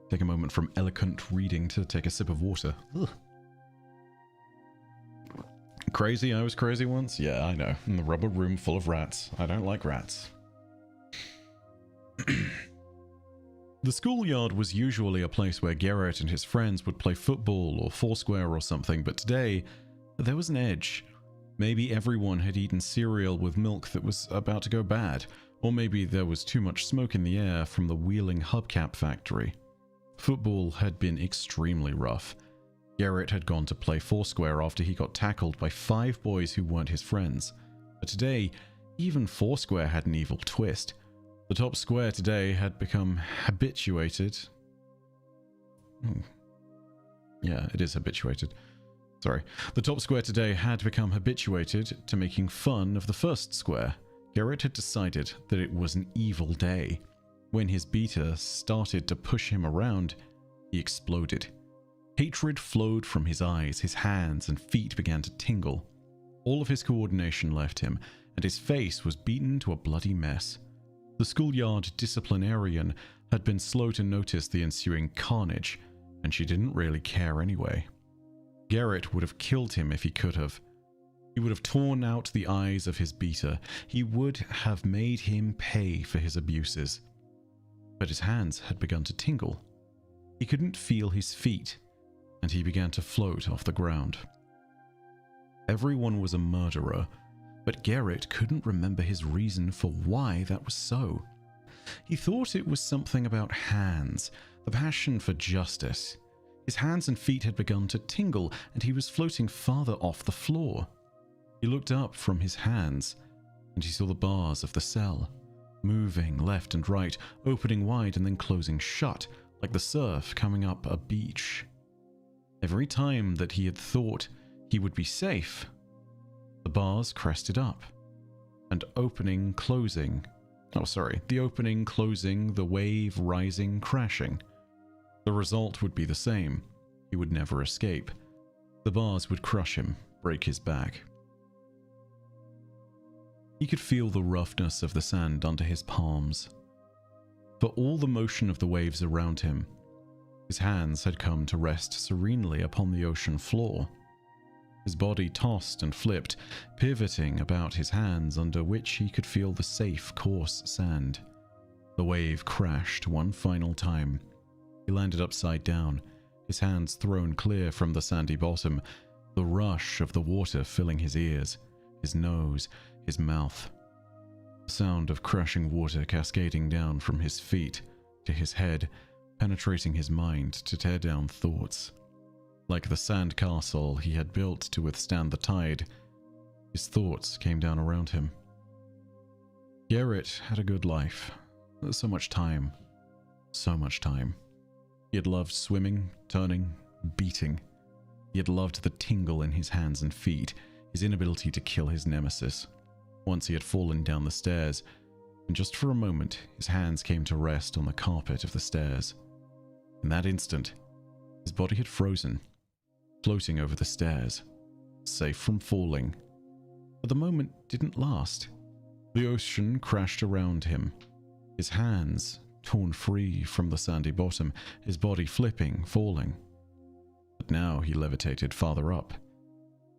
Take a moment from eloquent reading to take a sip of water. Ugh. Crazy? I was crazy once? Yeah, I know. In the rubber room full of rats. I don't like rats. The schoolyard was usually a place where Garrett and his friends would play football or foursquare or something, but today, there was an edge. Maybe everyone had eaten cereal with milk that was about to go bad, or maybe there was too much smoke in the air from the Wheeling hubcap factory. Football had been extremely rough. Garrett had gone to play foursquare after he got tackled by 5 boys who weren't his friends. But today, even foursquare had an evil twist. The top square today had become habituated. Yeah, it is habituated. Sorry. The top square today had become habituated to making fun of the first square. Garrett had decided that it was an evil day. When his beater started to push him around, he exploded. Hatred flowed from his eyes, his hands and feet began to tingle. All of his coordination left him, and his face was beaten to a bloody mess. The schoolyard disciplinarian had been slow to notice the ensuing carnage, and she didn't really care anyway. Garrett would have killed him if he could have. He would have torn out the eyes of his beater. He would have made him pay for his abuses. But his hands had begun to tingle. He couldn't feel his feet, and he began to float off the ground. Everyone was a murderer, but Garrett couldn't remember his reason for why that was so. He thought it was something about hands, the passion for justice. His hands and feet had begun to tingle, and he was floating farther off the floor. He looked up from his hands, and he saw the bars of the cell, moving left and right, opening wide and then closing shut, like the surf coming up a beach. Every time that he had thought he would be safe, the bars crested up, and opening, closing, the opening, closing, the wave rising, crashing. The result would be the same. He would never escape. The bars would crush him, break his back. He could feel the roughness of the sand under his palms. For all the motion of the waves around him, his hands had come to rest serenely upon the ocean floor. His body tossed and flipped, pivoting about his hands under which he could feel the safe, coarse sand. The wave crashed one final time. He landed upside down, his hands thrown clear from the sandy bottom, the rush of the water filling his ears, his nose, his mouth. The sound of crashing water cascading down from his feet to his head, penetrating his mind to tear down thoughts. Like the sand castle he had built to withstand the tide, his thoughts came down around him. Garrett had a good life. So much time. So much time. He had loved swimming, turning, beating. He had loved the tingle in his hands and feet, his inability to kill his nemesis. Once he had fallen down the stairs, and just for a moment his hands came to rest on the carpet of the stairs. In that instant, his body had frozen, floating over the stairs, safe from falling. But the moment didn't last. The ocean crashed around him, his hands torn free from the sandy bottom, his body flipping, falling. But now he levitated farther up,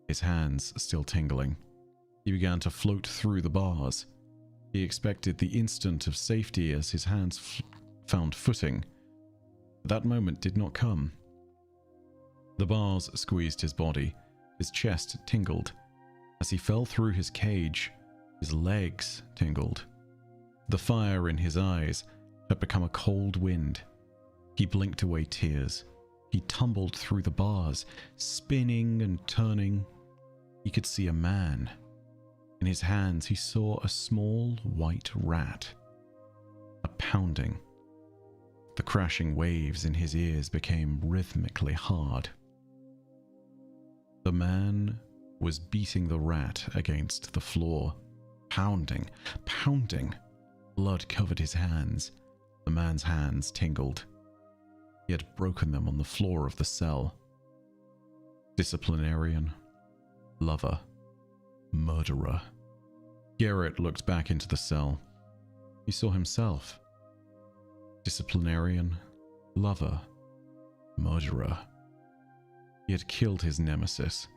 his hands still tingling. He began to float through the bars. He expected the instant of safety as his hands found footing. But that moment did not come. The bars squeezed his body, his chest tingled. As he fell through his cage, his legs tingled. The fire in his eyes had become a cold wind. He blinked away tears. He tumbled through the bars, spinning and turning. He could see a man. In his hands he saw a small white rat. A pounding. The crashing waves in his ears became rhythmically hard. The man was beating the rat against the floor, pounding, pounding. Blood covered his hands. The man's hands tingled. He had broken them on the floor of the cell. Disciplinarian, lover, murderer. Garrett looked back into the cell. He saw himself. Disciplinarian, lover, murderer. He had killed his nemesis.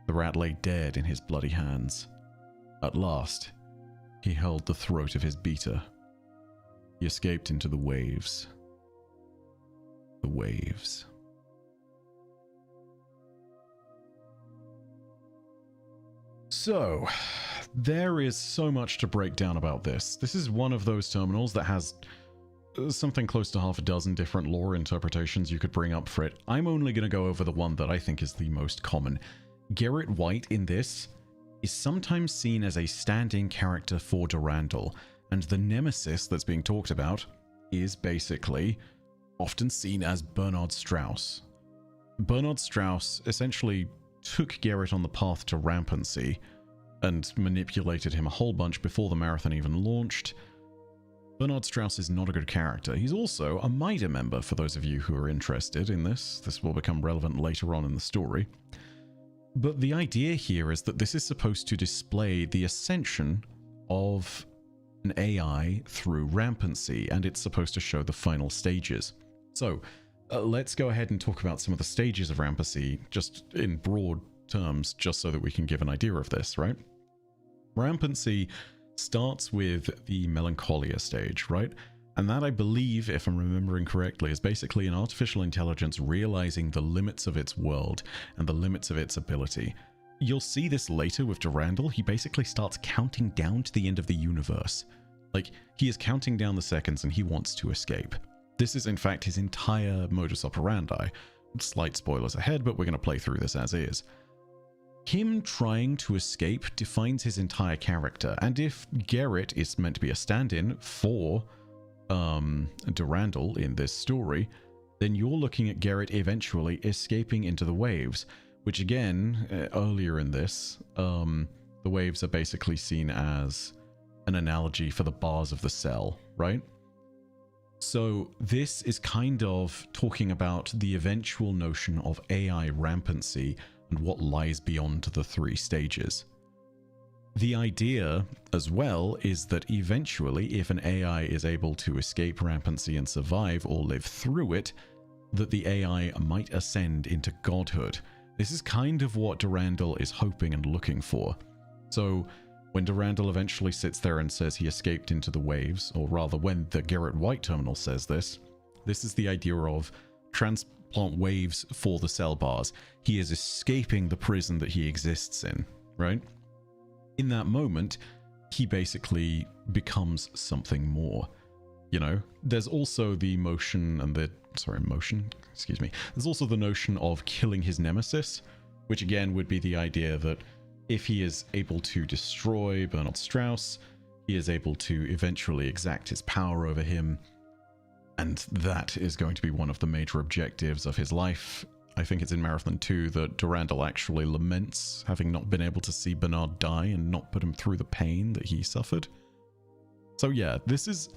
The rat lay dead in his bloody hands. At last, he held the throat of his beater. He escaped into the waves. The waves. So, there is so much to break down about this. This is one of those terminals that has something close to half a dozen different lore interpretations you could bring up for it. I'm only going to go over the one that I think is the most common. Garrett White in this is sometimes seen as a stand-in character for Durandal, and the nemesis that's being talked about is basically often seen as Bernard Strauss. Bernard Strauss essentially took Garrett on the path to rampancy and manipulated him a whole bunch before the marathon even launched. Bernard Strauss is not a good character. He's also a Mida member, for those of you who are interested in this. This will become relevant later on in the story. But the idea here is that this is supposed to display the ascension of an AI through rampancy, and it's supposed to show the final stages. So, let's go ahead and talk about some of the stages of rampancy, just in broad terms, just so that we can give an idea of this, right? Rampancy starts with the Melancholia stage, right? And that, I believe, if I'm remembering correctly, is basically an artificial intelligence realizing the limits of its world and the limits of its ability. You'll see this later with Durandal. He basically starts counting down to the end of the universe. Like, he is counting down the seconds and he wants to escape. This is, in fact, his entire modus operandi. Slight spoilers ahead, but we're going to play through this as is. Him trying to escape defines his entire character, and if Garrett is meant to be a stand-in for Durandal in this story, then you're looking at Garrett eventually escaping into the waves, which again, earlier in this, the waves are basically seen as an analogy for the bars of the cell, right? So this is kind of talking about the eventual notion of AI rampancy and what lies beyond the three stages. The idea as well is that eventually, if an AI is able to escape rampancy and survive or live through it, that the AI might ascend into godhood. This is kind of what Durandal is hoping and looking for. So when Durandal eventually sits there and says he escaped into the waves, or rather when the Garrett White terminal says this, this is the idea of transplant waves for the cell bars. He is escaping the prison that he exists in, right? In that moment, he basically becomes something more. You know, there's also the motion and the, there's also the notion of killing his nemesis, which again would be the idea that if he is able to destroy Bernard Strauss, he is able to eventually exact his power over him, and that is going to be one of the major objectives of his life. I think it's in Marathon 2 that Durandal actually laments having not been able to see Bernard die and not put him through the pain that he suffered. So yeah, this is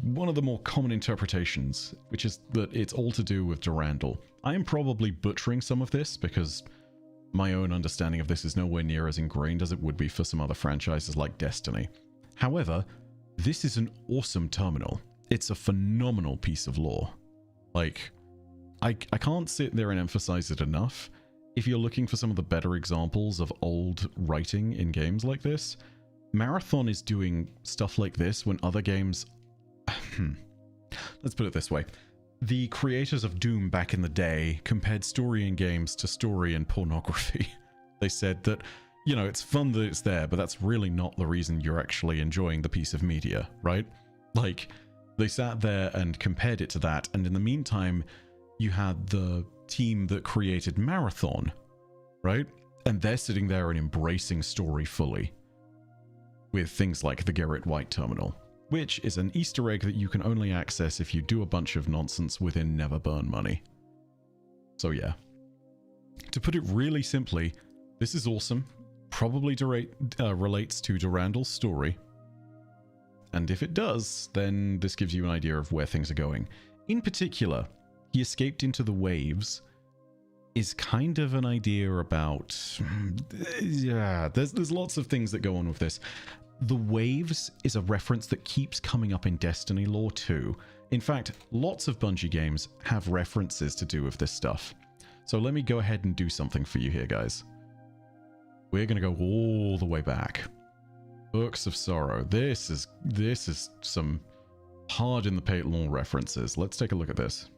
one of the more common interpretations, which is that it's all to do with Durandal. I am probably butchering some of this because my own understanding of this is nowhere near as ingrained as it would be for some other franchises like Destiny. However, this is an awesome terminal. It's a phenomenal piece of lore. Like, I can't sit there and emphasize it enough. If you're looking for some of the better examples of old writing in games like this, Marathon is doing stuff like this when other games... Let's put it this way. The creators of Doom back in the day compared story in games to story in pornography. They said that, you know, it's fun that it's there, but that's really not the reason you're actually enjoying the piece of media, right? Like, they sat there and compared it to that, and in the meantime, you had the team that created Marathon, right? And they're sitting there and embracing story fully with things like the Garrett White terminal, which is an Easter egg that you can only access if you do a bunch of nonsense within Never Burn Money. So yeah. To put it really simply, this is awesome. Probably relates to Durandal's story. And if it does, then this gives you an idea of where things are going. In particular, he escaped into the waves is kind of an idea about... yeah, there's lots of things that go on with this. The waves is a reference that keeps coming up in Destiny lore too. In fact, lots of Bungie games have references to do with this stuff. So let me go ahead and do something for you here, guys. We're going to go all the way back. Books of Sorrow. This is some hard in the paint lore references. Let's take a look at this.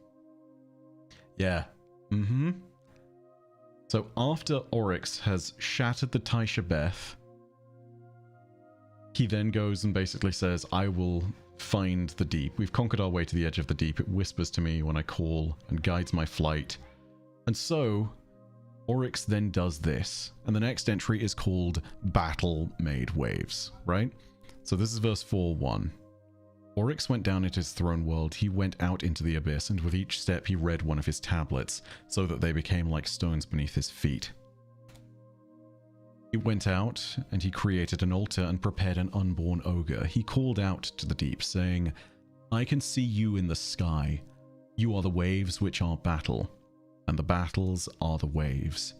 Yeah. Mm-hmm. So after Oryx has shattered the Taisha Beth, he then goes and basically says, I will find the deep. We've conquered our way to the edge of the deep. It whispers to me when I call and guides my flight. And so Oryx then does this. And the next entry is called Battle Made Waves, right? So this is verse 4:1. Oryx went down into his throne world. He went out into the abyss, and with each step he read one of his tablets, so that they became like stones beneath his feet. He went out, and he created an altar and prepared an unborn ogre. He called out to the deep, saying, I can see you in the sky. You are the waves which are battle, and the battles are the waves.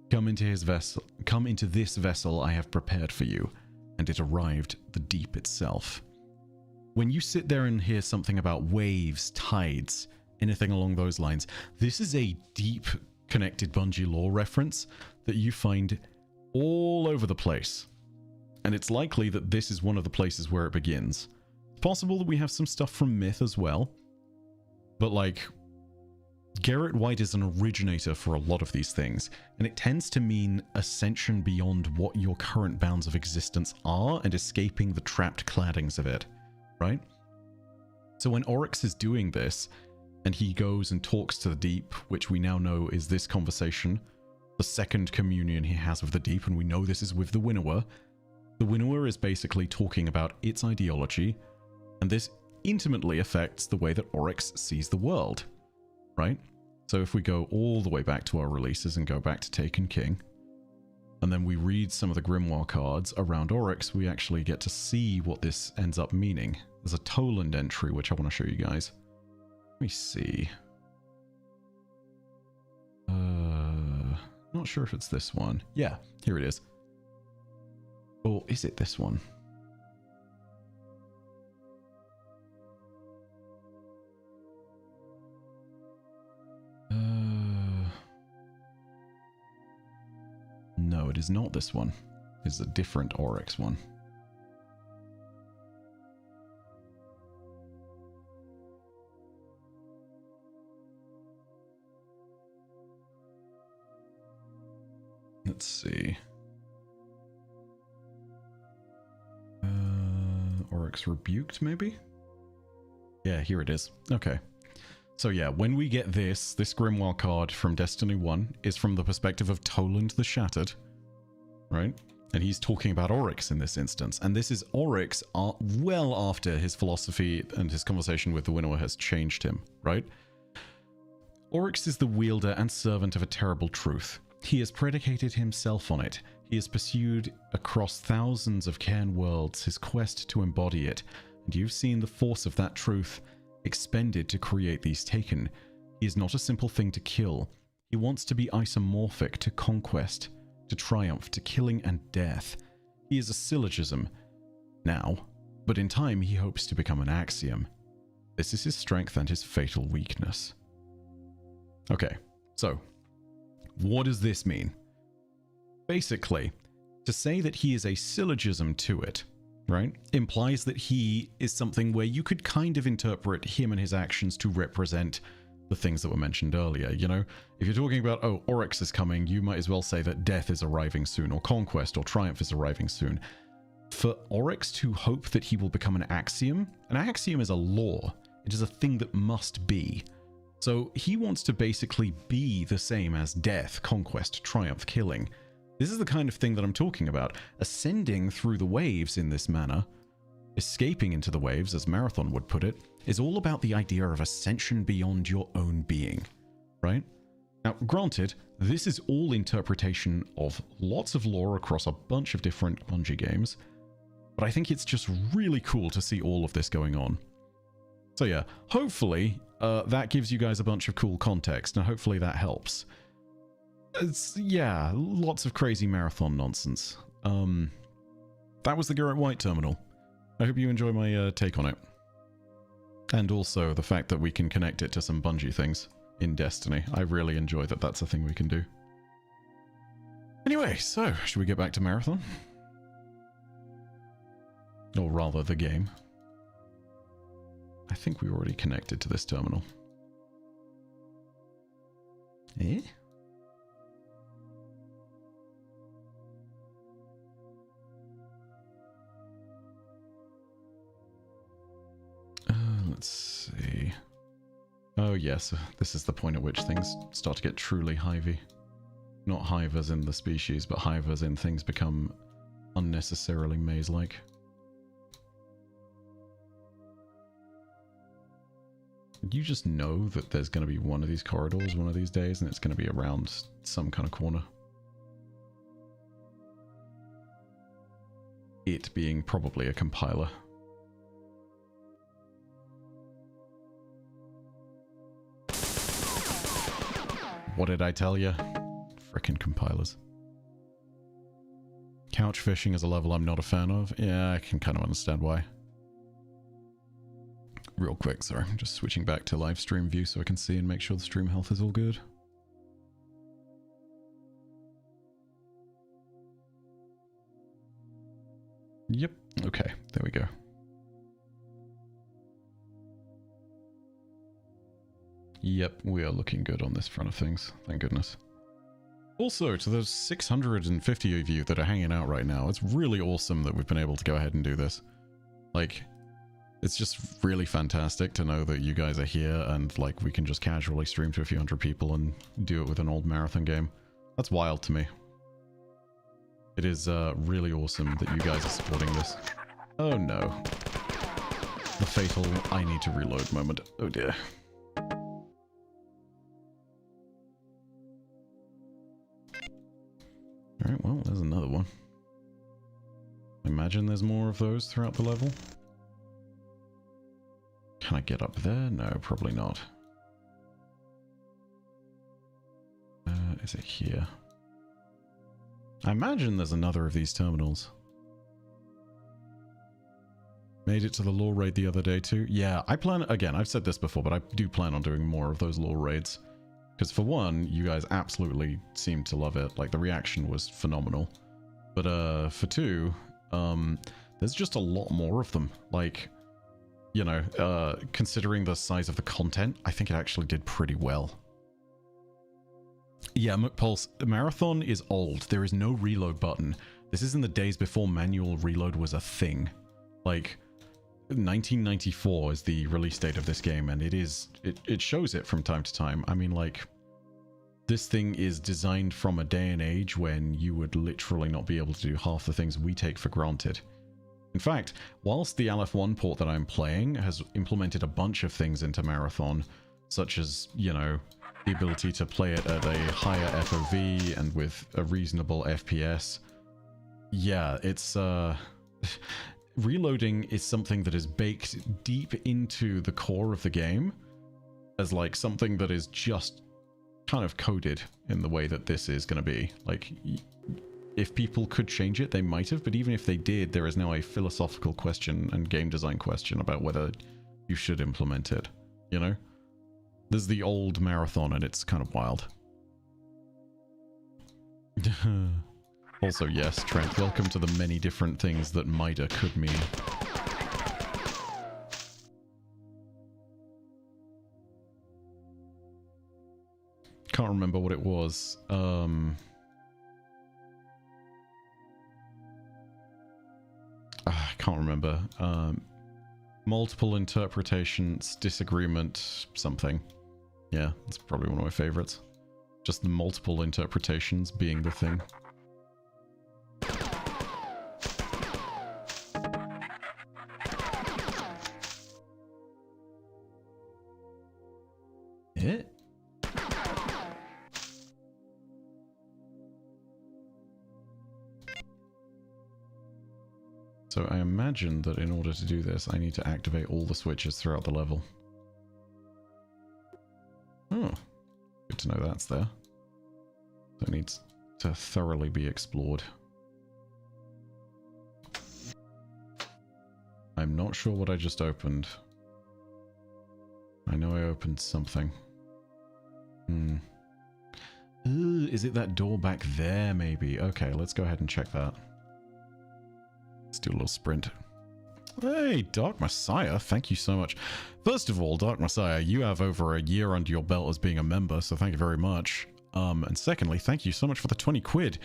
Come into his vessel. Come into this vessel I have prepared for you. And it arrived, the deep itself. When you sit there and hear something about waves, tides, anything along those lines, this is a deep connected Bungie lore reference that you find all over the place. And it's likely that this is one of the places where it begins. It's possible that we have some stuff from myth as well. But like, Garrett White is an originator for a lot of these things, and it tends to mean ascension beyond what your current bounds of existence are and escaping the trapped claddings of it, right? So when Oryx is doing this, and he goes and talks to the deep, which we now know is this conversation, the second communion he has with the deep, and we know this is with the Winnower. The Winnower is basically talking about its ideology, and this intimately affects the way that Oryx sees the world, right? So if we go all the way back to our releases and go back to Taken King, and then we read some of the Grimoire cards around Oryx, we actually get to see what this ends up meaning. There's a Toland entry, which I want to show you guys. Let me see. Not sure if it's this one. Yeah, here it is. Or is it this one? No, it is not this one. It's a different Oryx one. Let's see. Oryx Rebuked, maybe? Yeah, here it is. Okay. So yeah, when we get this Grimoire card from Destiny 1 is from the perspective of Toland the Shattered, right? And he's talking about Oryx in this instance. And this is Oryx well after his philosophy and his conversation with the Winnower has changed him, right? Oryx is the wielder and servant of a terrible truth. He has predicated himself on it. He has pursued across thousands of Cairn worlds his quest to embody it, and you've seen the force of that truth expended to create these Taken. He is not a simple thing to kill. He wants to be isomorphic to conquest, to triumph, to killing and death. He is a syllogism now, but in time he hopes to become an axiom. This is his strength and his fatal weakness. Okay, so what does this mean? Basically, to say that he is a syllogism to it, right, implies that he is something where you could kind of interpret him and his actions to represent the things that were mentioned earlier. You know, if you're talking about, oh, Oryx is coming, you might as well say that death is arriving soon, or conquest or triumph is arriving soon. For Oryx to hope that he will become an axiom is a law. It is a thing that must be. So he wants to basically be the same as death, conquest, triumph, killing. This is the kind of thing that I'm talking about. Ascending through the waves in this manner, escaping into the waves, as Marathon would put it, is all about the idea of ascension beyond your own being, right? Now, granted, this is all interpretation of lots of lore across a bunch of different Bungie games, but I think it's just really cool to see all of this going on. So yeah, hopefully that gives you guys a bunch of cool context, and hopefully that helps. Yeah, lots of crazy Marathon nonsense. That was the Garrett White terminal. I hope you enjoy my take on it. And also the fact that we can connect it to some Bungie things in Destiny. I really enjoy that that's a thing we can do. Anyway, so, should we get back to Marathon? Or rather, the game. I think we already connected to this terminal. Eh? Let's see. Oh yes, this is the point at which things start to get truly hivey. Not hive as in the species, but hive as in things become unnecessarily maze-like. You just know that there's going to be one of these corridors one of these days, and it's going to be around some kind of corner. It being probably a compiler. What did I tell you? Frickin' compilers. Couch fishing is a level I'm not a fan of. Yeah, I can kind of understand why. Real quick, sorry. I'm just switching back to live stream view so I can see and make sure the stream health is all good. Yep. Okay, there we go. Yep, we are looking good on this front of things. Thank goodness. Also, to those 650 of you that are hanging out right now, it's really awesome that we've been able to go ahead and do this. Like, it's just really fantastic to know that you guys are here and, like, we can just casually stream to a few hundred people and do it with an old marathon game. That's wild to me. It is really awesome that you guys are supporting this. Oh no. The fatal I need to reload moment. Oh dear. Alright, well, there's another one. I imagine there's more of those throughout the level. Can I get up there? No, probably not. Is it here? I imagine there's another of these terminals. Made it to the lore raid the other day too. Yeah, I plan, again, I've said this before, but I do plan on doing more of those lore raids. Because for one, you guys absolutely seemed to love it. Like, the reaction was phenomenal. But for two, there's just a lot more of them. Like, you know, considering the size of the content, I think it actually did pretty well. Yeah, McPulse, Marathon is old. There is no reload button. This is in the days before manual reload was a thing. Like, 1994 is the release date of this game, and it shows it from time to time. I mean, like, this thing is designed from a day and age when you would literally not be able to do half the things we take for granted. In fact, whilst the LF1 port that I'm playing has implemented a bunch of things into Marathon, such as, you know, the ability to play it at a higher FOV and with a reasonable FPS, yeah, it's, reloading is something that is baked deep into the core of the game as, like, something that is just kind of coded in the way that this is going to be. Like, if people could change it, they might have, but even if they did, there is now a philosophical question and game design question about whether you should implement it, you know? There's the old Marathon, and it's kind of wild. Also, yes, Trent, welcome to the many different things that Mida could mean. Can't remember what it was. I can't remember. Multiple interpretations, disagreement, something. Yeah, that's probably one of my favorites. Just the multiple interpretations being the thing. Yeah. So I imagine that in order to do this, I need to activate all the switches throughout the level. Oh, good to know that's there. So it needs to thoroughly be explored. I'm not sure what I just opened. I know I opened something. Is it that door back there, maybe? Okay, let's go ahead and check that. Let's do a little sprint. Hey, Dark Messiah, thank you so much. First of all, Dark Messiah, you have over a year under your belt as being a member, so thank you very much. And secondly, thank you so much for the 20 quid.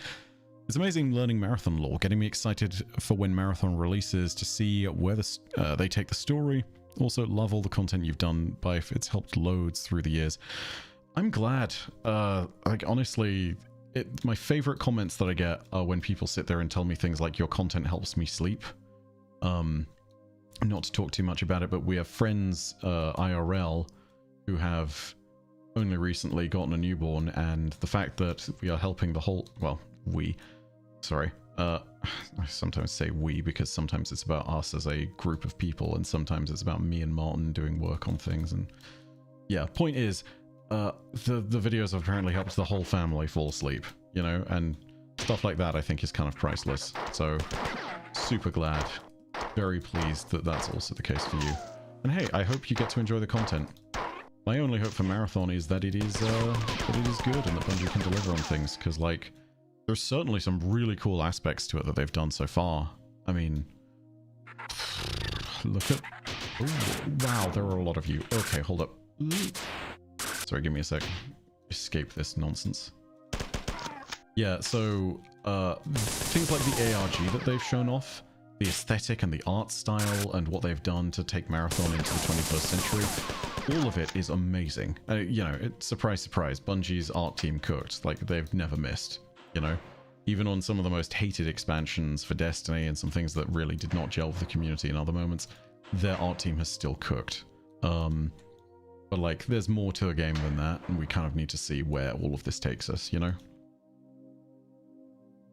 It's amazing learning Marathon lore, getting me excited for when Marathon releases to see where they take the story. Also, love all the content you've done, Bife. It's helped loads through the years. I'm glad. Like, honestly, my favorite comments that I get are when people sit there and tell me things like, your content helps me sleep. Not to talk too much about it, but we have friends, IRL, who have only recently gotten a newborn, and the fact that we are helping the whole... Well, Sorry. I sometimes say we because sometimes it's about us as a group of people, and sometimes it's about me and Martin doing work on things. And yeah, point is, the videos have apparently helped the whole family fall asleep, you know, and stuff like that I think is kind of priceless. So super glad, very pleased that that's also the case for you. And hey, I hope you get to enjoy the content. My only hope for Marathon is that it is good and that Bungie can deliver on things, because like there's certainly some really cool aspects to it that they've done so far. I mean, look at... Oh, wow, there are a lot of you. Okay, hold up. Sorry, give me a sec. Escape this nonsense. Yeah, so things like the ARG that they've shown off, the aesthetic and the art style, and what they've done to take Marathon into the 21st century, all of it is amazing. You know, surprise, surprise, Bungie's art team cooked. Like, they've never missed. You know, even on some of the most hated expansions for Destiny and some things that really did not gel with the community in other moments, their art team has still cooked. But like, there's more to a game than that, and we kind of need to see where all of this takes us, you know?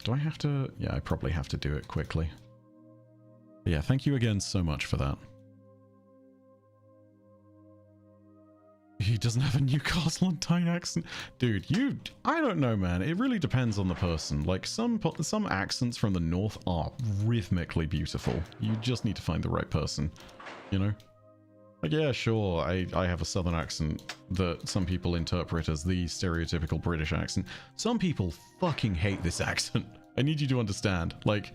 Do I have to? Yeah, I probably have to do it quickly. But yeah, thank you again so much for that. He doesn't have a Newcastle on Tyne accent. Dude, I don't know, man. It really depends on the person. Like, some accents from the north are rhythmically beautiful. You just need to find the right person, you know? Like, yeah, sure, I have a southern accent that some people interpret as the stereotypical British accent. Some people fucking hate this accent. I need you to understand. Like,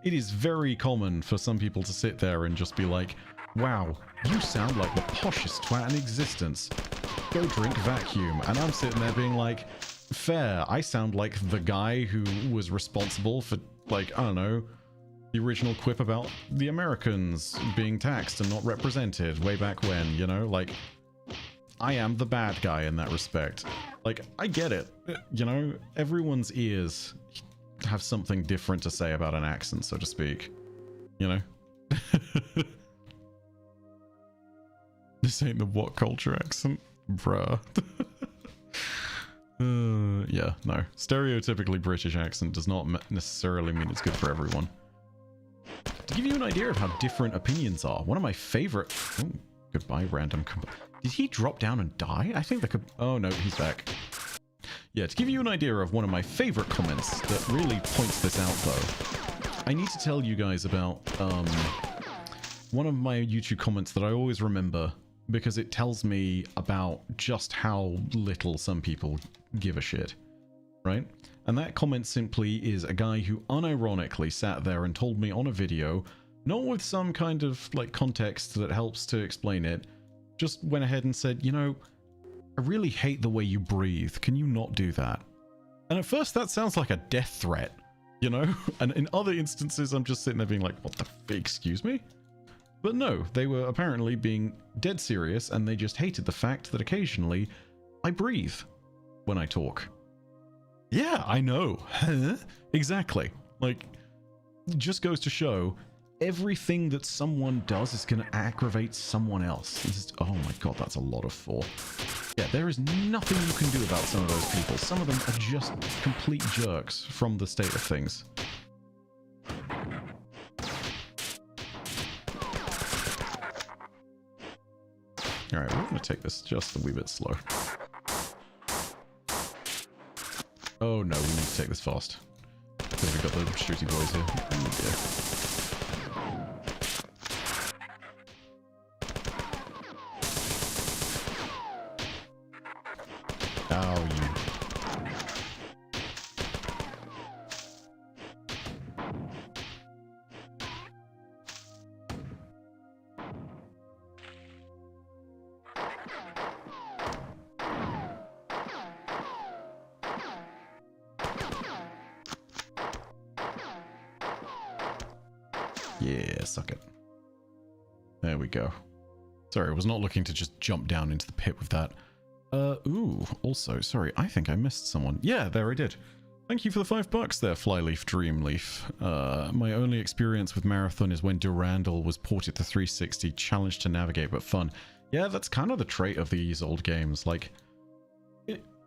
it is very common for some people to sit there and just be like, wow, you sound like the poshest twat in existence. Go drink vacuum. And I'm sitting there being like, fair, I sound like the guy who was responsible for, like, I don't know, the original quip about the Americans being taxed and not represented way back when, you know? Like, I am the bad guy in that respect. Like, I get it. You know, everyone's ears have something different to say about an accent, so to speak. You know? This ain't the what culture accent, bruh. Yeah, no. Stereotypically British accent does not necessarily mean it's good for everyone. To give you an idea of how different opinions are, one of my favorite... Oh, goodbye, random... Did he drop down and die? I think that could... Oh, no, he's back. Yeah, to give you an idea of one of my favorite comments that really points this out, though, I need to tell you guys about one of my YouTube comments that I always remember, because it tells me about just how little some people give a shit, right? And that comment simply is a guy who unironically sat there and told me on a video, not with some kind of like context that helps to explain it, just went ahead and said, you know, I really hate the way you breathe. Can you not do that? And at first that sounds like a death threat, you know? And in other instances, I'm just sitting there being like, what the f***, excuse me? But no, they were apparently being dead serious, and they just hated the fact that occasionally I breathe when I talk. Yeah, I know. Huh? Exactly. Like, it just goes to show everything that someone does is going to aggravate someone else. Oh my god, that's a lot of 4. Yeah, there is nothing you can do about some of those people. Some of them are just complete jerks from the state of things. Alright, we're going to take this just a wee bit slow. Oh no, we need to take this fast. Because we've got the shooty boys here. Oh, yeah. Ow, you. Yeah, suck it. There we go. Sorry, I was not looking to just jump down into the pit with that. Ooh, also, sorry, I think I missed someone. Yeah, there I did. Thank you for the $5 there, Flyleaf Dreamleaf. My only experience with Marathon is when Durandal was ported to 360, challenged to navigate but fun. Yeah, that's kind of the trait of these old games. Like,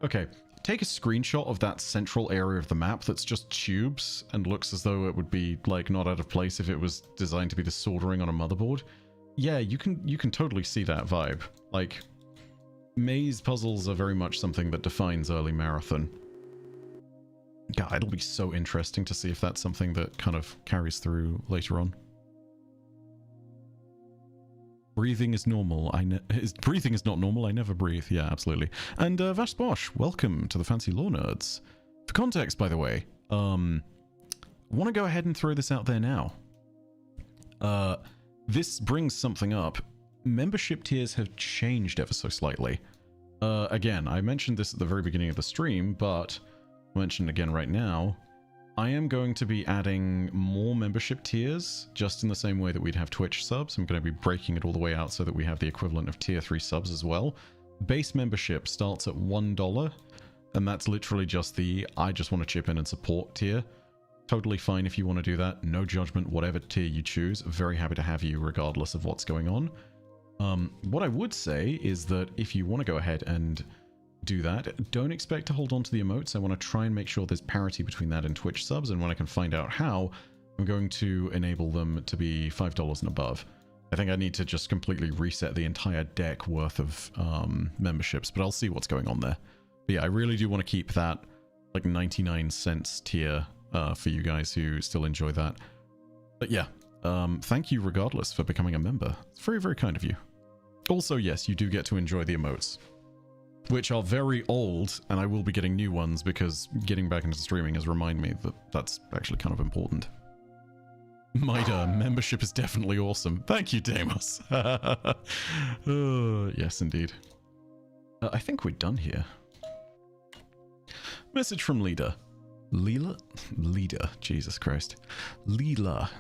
okay, take a screenshot of that central area of the map that's just tubes and looks as though it would be, like, not out of place if it was designed to be the soldering on a motherboard. Yeah, you can totally see that vibe. Like, maze puzzles are very much something that defines early Marathon. God, it'll be so interesting to see if that's something that kind of carries through later on. Breathing is normal. Breathing is not normal. I never breathe. Yeah, absolutely. And Vash Bosch, welcome to the Fancy Law Nerds. For context, by the way, want to go ahead and throw this out there now. This brings something up. Membership tiers have changed ever so slightly. Again, I mentioned this at the very beginning of the stream, but I'll mention it again right now. I am going to be adding more membership tiers, just in the same way that we'd have Twitch subs. I'm going to be breaking it all the way out so that we have the equivalent of tier 3 subs as well. Base membership starts at $1, and that's literally just the I just want to chip in and support tier. Totally fine if you want to do that. No judgment, whatever tier you choose. Very happy to have you regardless of what's going on. What I would say is that if you want to go ahead and do that, don't expect to hold on to the emotes. I want to try and make sure there's parity between that and Twitch subs, and when I can find out how, I'm going to enable them to be $5 and above. I think I need to just completely reset the entire deck worth of memberships, but I'll see what's going on there. But yeah, I really do want to keep that like 99 cents tier for you guys who still enjoy that. But yeah, thank you regardless for becoming a member. It's very, very kind of you. Also, yes, you do get to enjoy the emotes, which are very old, and I will be getting new ones because getting back into streaming has reminded me that that's actually kind of important. Mida, membership is definitely awesome. Thank you, Deimos. Yes, indeed. I think we're done here. Message from Leader. Leader, Jesus Christ. Leela.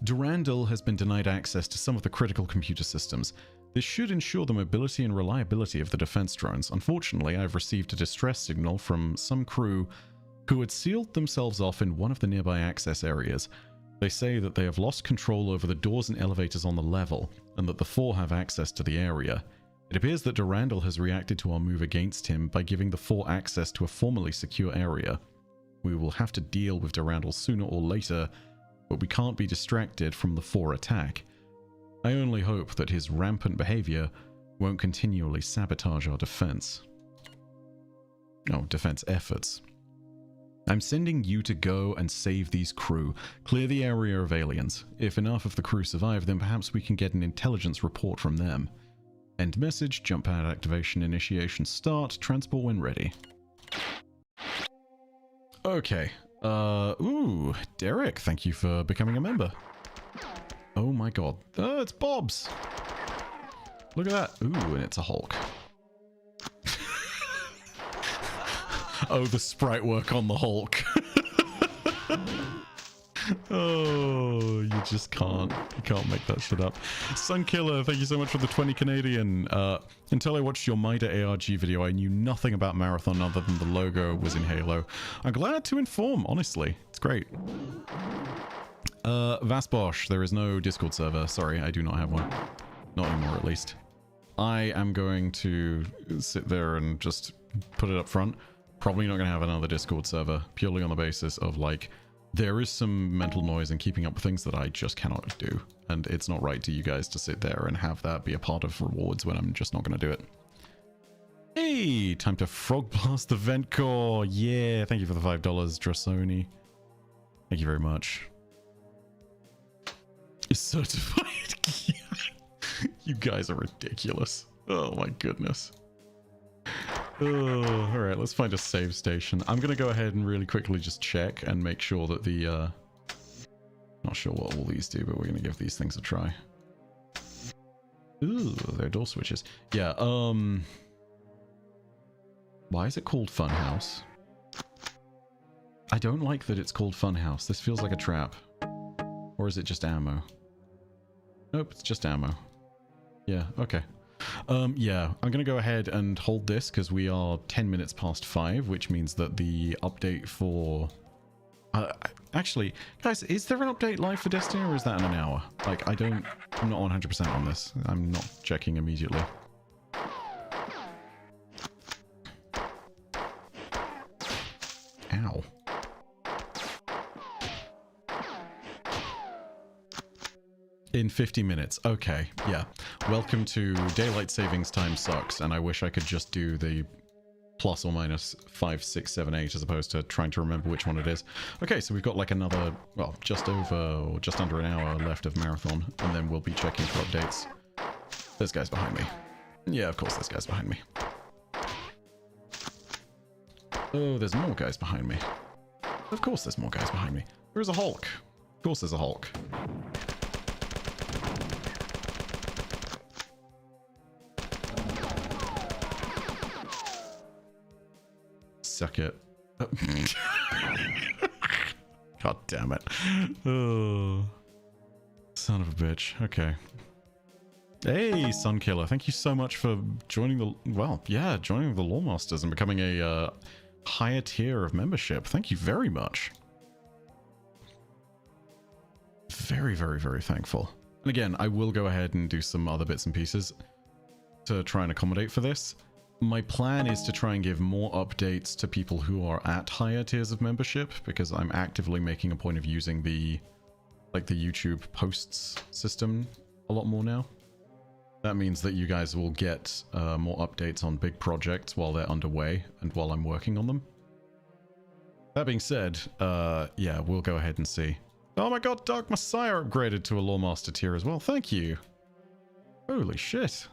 Durandal has been denied access to some of the critical computer systems. This should ensure the mobility and reliability of the defense drones. Unfortunately, I've received a distress signal from some crew who had sealed themselves off in one of the nearby access areas. They say that they have lost control over the doors and elevators on the level, and that the four have access to the area. It appears that Durandal has reacted to our move against him by giving the four access to a formerly secure area. We will have to deal with Durandal sooner or later, but we can't be distracted from the four attack. I only hope that his rampant behavior won't continually sabotage our defense. Oh, defense efforts. I'm sending you to go and save these crew. Clear the area of aliens. If enough of the crew survive, then perhaps we can get an intelligence report from them. End message, jump pad activation, initiation start, transport when ready. Okay. Ooh, Derek, thank you for becoming a member. Oh my god. It's Bob's. Look at that. Ooh, and it's a Hulk. Oh, the sprite work on the Hulk. Oh, you just can't. You can't make that shit up. Sunkiller, thank you so much for the 20 Canadian. Until I watched your Mida ARG video, I knew nothing about Marathon other than the logo was in Halo. I'm glad to inform, honestly. It's great. Vasbosh, there is no Discord server. Sorry, I do not have one. Not anymore, at least. I am going to sit there and just put it up front. Probably not going to have another Discord server, purely on the basis of, like, there is some mental noise and keeping up with things that I just cannot do. And it's not right to you guys to sit there and have that be a part of rewards when I'm just not going to do it. Hey, time to frog blast the vent core. Yeah, thank you for the $5, Dressoni. Thank you very much. Is certified. You guys are ridiculous. Oh my goodness. Oh, all right, let's find a save station. I'm gonna go ahead and really quickly just check and make sure that the not sure what all these do, but we're gonna give these things a try. Ooh, they're door switches. Yeah, why is it called Funhouse? I don't like that it's called Funhouse. This feels like a trap. Or is it just ammo? Nope, it's just ammo. Yeah, okay. Yeah, I'm gonna go ahead and hold this because we are 10 minutes past 5, which means that the update for... actually, guys, is there an update live for Destiny or is that in an hour? Like, I'm not 100% on this. I'm not checking immediately. Ow. In 50 minutes. Okay, yeah. Welcome to daylight savings time sucks, and I wish I could just do the plus or minus 5, 6, 7, 8 as opposed to trying to remember which one it is. Okay, so we've got like another, well, just over or just under an hour left of marathon, and then we'll be checking for updates. There's guys behind me. Yeah, of course there's guys behind me. Oh, there's more guys behind me. Of course there's more guys behind me. There's a Hulk. Of course there's a Hulk. Suck it. God damn it. Oh, son of a bitch. Okay. Hey, Sunkiller. Thank you so much for joining the... Well, yeah, joining the Lawmasters and becoming a higher tier of membership. Thank you very much. Very, very, very thankful. And again, I will go ahead and do some other bits and pieces to try and accommodate for this. My plan is to try and give more updates to people who are at higher tiers of membership, because I'm actively making a point of using the YouTube posts system a lot more now. That means that you guys will get more updates on big projects while they're underway and while I'm working on them. That being said, yeah, we'll go ahead and see. Oh my god, Dark Messiah upgraded to a Lawmaster tier as well. Thank you. Holy shit.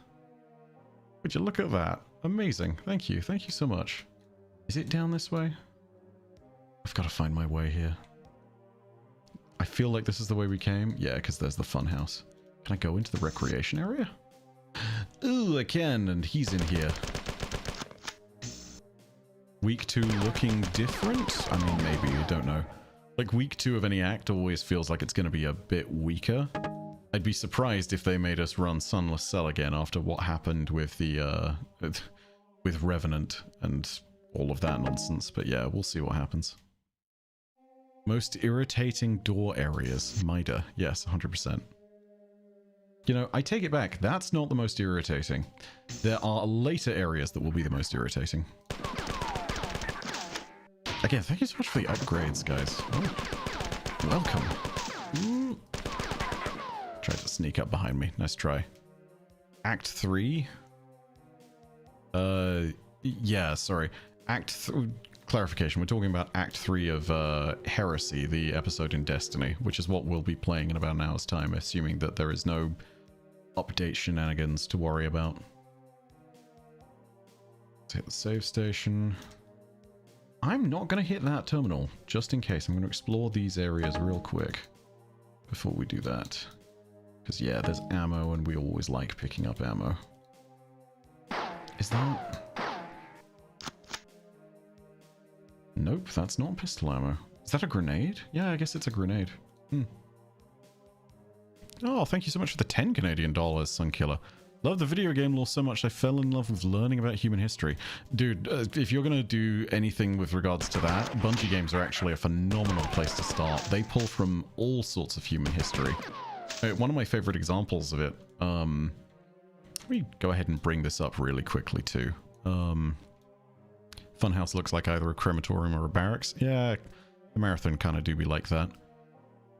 Would you look at that? Amazing. Thank you. Thank you so much. Is it down this way? I've got to find my way here. I feel like this is the way we came. Yeah, because there's the fun house. Can I go into the recreation area? Ooh, I can, and he's in here. Week 2 looking different? I mean, maybe. I don't know. Like, week 2 of any act always feels like it's going to be a bit weaker. I'd be surprised if they made us run Sunless Cell again after what happened with the, with Revenant and all of that nonsense. But yeah, we'll see what happens. Most irritating door areas. Mida. Yes, 100%. You know, I take it back. That's not the most irritating. There are later areas that will be the most irritating. Again, thank you so much for the upgrades, guys. Oh, welcome. Ooh. Tried to sneak up behind me. Nice try. Act 3? Yeah, sorry. Clarification, we're talking about Act 3 of Heresy, the episode in Destiny, which is what we'll be playing in about an hour's time, assuming that there is no update shenanigans to worry about. Let's hit the save station. I'm not going to hit that terminal, just in case. I'm going to explore these areas real quick before we do that. Because, yeah, there's ammo, and we always like picking up ammo. Is that... Nope, that's not pistol ammo. Is that a grenade? Yeah, I guess it's a grenade. Hmm. Oh, thank you so much for the 10 Canadian dollars, Sunkiller. Love the video game lore so much I fell in love with learning about human history. Dude, if you're going to do anything with regards to that, Bungie games are actually a phenomenal place to start. They pull from all sorts of human history. One of my favorite examples of it, let me go ahead and bring this up really quickly too. Funhouse looks like either a crematorium or a barracks. Yeah, the Marathon kind of do be like that.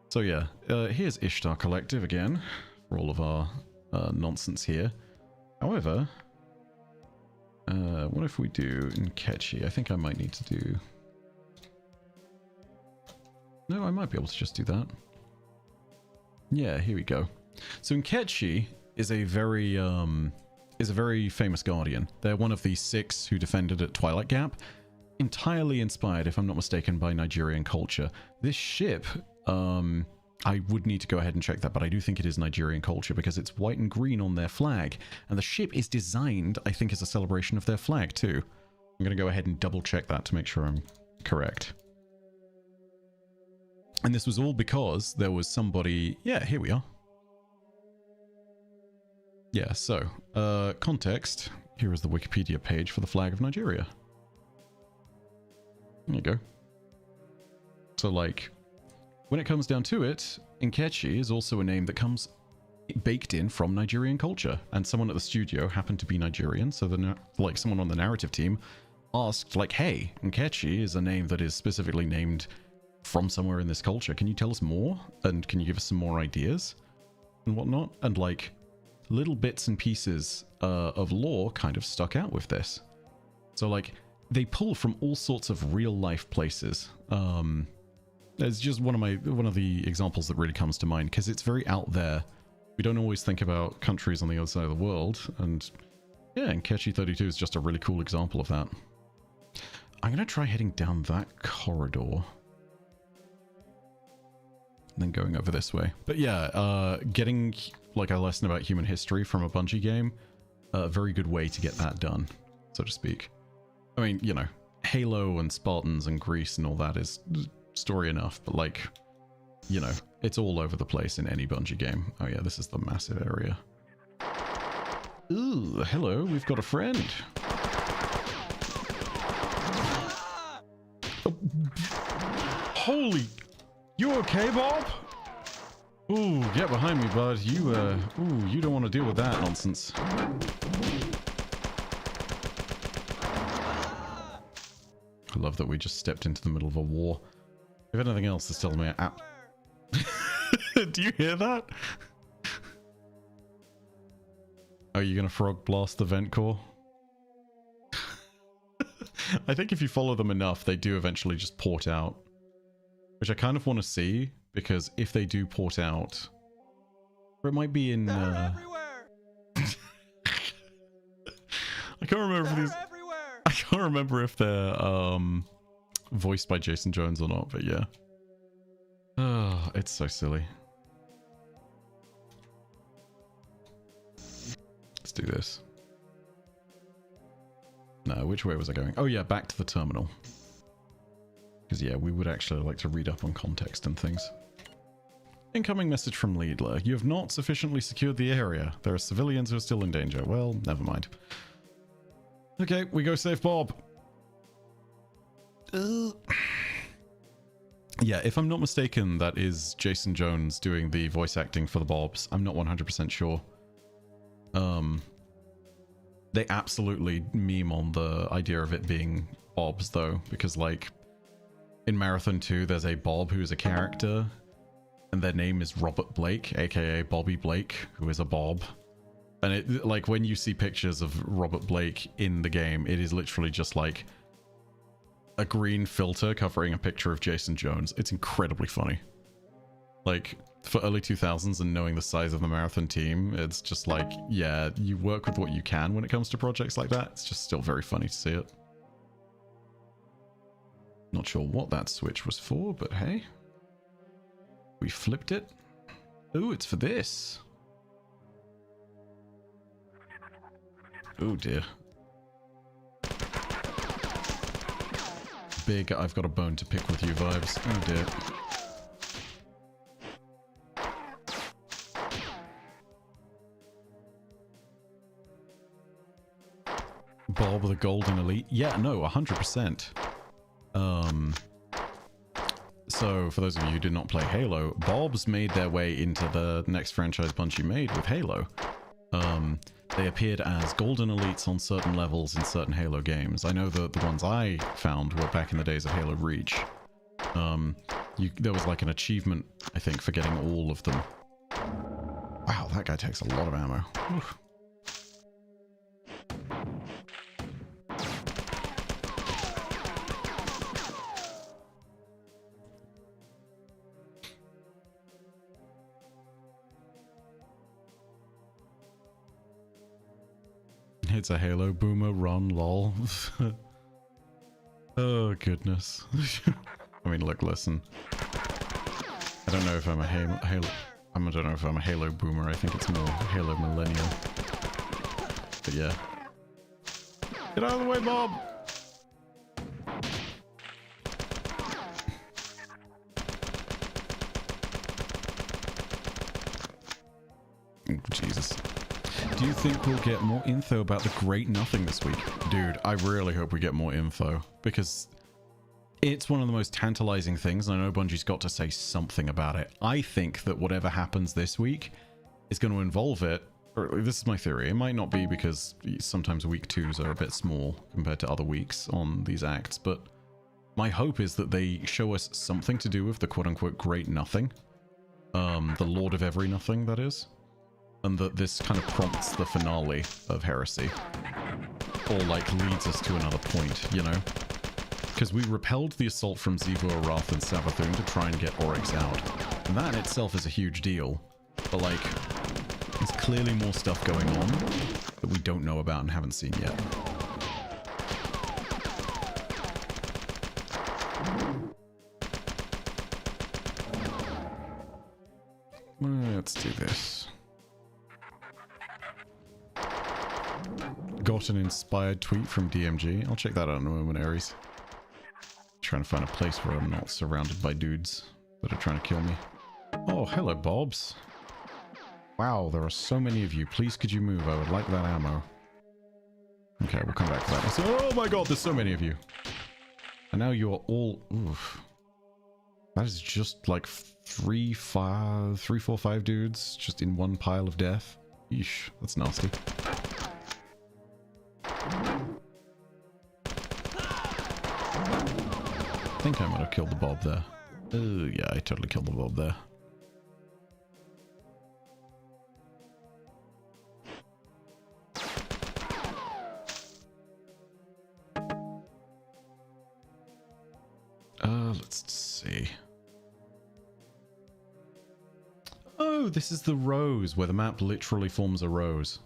So yeah, here's Ishtar Collective again, for all of our nonsense here. However, what if we do Nkechi? I think I might need to do... No, I might be able to just do that. Yeah, here we go. So Nkechi is a very famous Guardian. They're one of the 6 who defended at Twilight Gap. Entirely inspired, if I'm not mistaken, by Nigerian culture. This ship, I would need to go ahead and check that, but I do think it is Nigerian culture because it's white and green on their flag. And the ship is designed, I think, as a celebration of their flag too. I'm going to go ahead and double check that to make sure I'm correct. And this was all because there was somebody... Yeah, here we are. Yeah, so, context. Here is the Wikipedia page for the flag of Nigeria. There you go. So, like, when it comes down to it, Nkechi is also a name that comes baked in from Nigerian culture. And someone at the studio happened to be Nigerian, so like someone on the narrative team asked, like, hey, Nkechi is a name that is specifically named from somewhere in this culture. Can you tell us more? And can you give us some more ideas? And whatnot? And, like, little bits and pieces of lore kind of stuck out with this. So, like, they pull from all sorts of real-life places. It's just one of the examples that really comes to mind, because it's very out there. We don't always think about countries on the other side of the world, and yeah, Nkechi 32 is just a really cool example of that. I'm going to try heading down that corridor. And then going over this way. But yeah, getting like a lesson about human history from a Bungie game, a very good way to get that done, so to speak. I mean, you know, Halo and Spartans and Greece and all that is story enough, but like, you know, it's all over the place in any Bungie game. Oh yeah, this is the massive area. Ooh, hello, we've got a friend. Oh, holy, you okay, Bob? Ooh, get behind me, bud. You, ooh, you don't want to deal with that nonsense. I love that we just stepped into the middle of a war. If anything else, this tells me... Do you hear that? Are you going to frog blast the vent core? I think if you follow them enough, they do eventually just port out. Which I kind of want to see, because if they do port out... Or it might be in... I can't remember if these... I can't remember if they're voiced by Jason Jones or not, but yeah. Oh, it's so silly. Let's do this. No, which way was I going? Oh yeah, back to the terminal. Because yeah, we would actually like to read up on context and things. Incoming message from Liedler. You have not sufficiently secured the area. There are civilians who are still in danger. Well, never mind. Okay, we go save Bob. Yeah, if I'm not mistaken, that is Jason Jones doing the voice acting for the Bobs. I'm not 100% sure. They absolutely meme on the idea of it being Bobs, though, because, like, in Marathon 2, there's a Bob who's a character, and their name is Robert Blake, aka Bobby Blake, who is a Bob. And it, like, when you see pictures of Robert Blake in the game, it is literally just like a green filter covering a picture of Jason Jones. It's incredibly funny. Like, for early 2000s and knowing the size of the Marathon team, it's just like, yeah, you work with what you can when it comes to projects like that. It's just still very funny to see it. Not sure what that switch was for, but hey. We flipped it. Ooh, it's for this. Oh dear. Big I've got a bone to pick with you vibes. Oh dear. Bob the Golden Elite. Yeah, no, 100%. So, for those of you who did not play Halo, Bobs made their way into the next franchise Bungie made with Halo. They appeared as Golden Elites on certain levels in certain Halo games. I know that the ones I found were back in the days of Halo Reach. There was like an achievement, I think, for getting all of them. Wow, that guy takes a lot of ammo. Oof. It's a Halo boomer run, lol. Oh goodness. I mean, look, listen. I don't know if I'm a Halo. I don't know if I'm a Halo boomer. I think it's more Halo millennial. But yeah. Get out of the way, Bob. Oh, Jesus. Do you think we'll get more info about the Great Nothing this week? Dude, I really hope we get more info, because it's one of the most tantalizing things, and I know Bungie's got to say something about it. I think that whatever happens this week is going to involve it, or this is my theory. It might not be, because sometimes week 2s are a bit small compared to other weeks on these acts, but my hope is that they show us something to do with the quote-unquote Great Nothing. The Lord of Every Nothing, that is. And that this kind of prompts the finale of Heresy. Or, like, leads us to another point, you know? Because we repelled the assault from Xivu Arath and Savathûn to try and get Oryx out. And that in itself is a huge deal. But, like, there's clearly more stuff going on that we don't know about and haven't seen yet. Let's do this. Got an inspired tweet from DMG. I'll check that out in a moment, Ares. Trying to find a place where I'm not surrounded by dudes that are trying to kill me. Oh, hello, Bobs. Wow, there are so many of you. Please, could you move? I would like that ammo. Okay, we'll come back to that. Oh my god, there's so many of you. And now you're all... Oof. That is just like 3, 4, 5 dudes just in one pile of death. Yeesh, that's nasty. I think I might have killed the Bob there. Oh yeah, I totally killed the Bob there. Let's see. Oh, this is the rose, where the map literally forms a rose.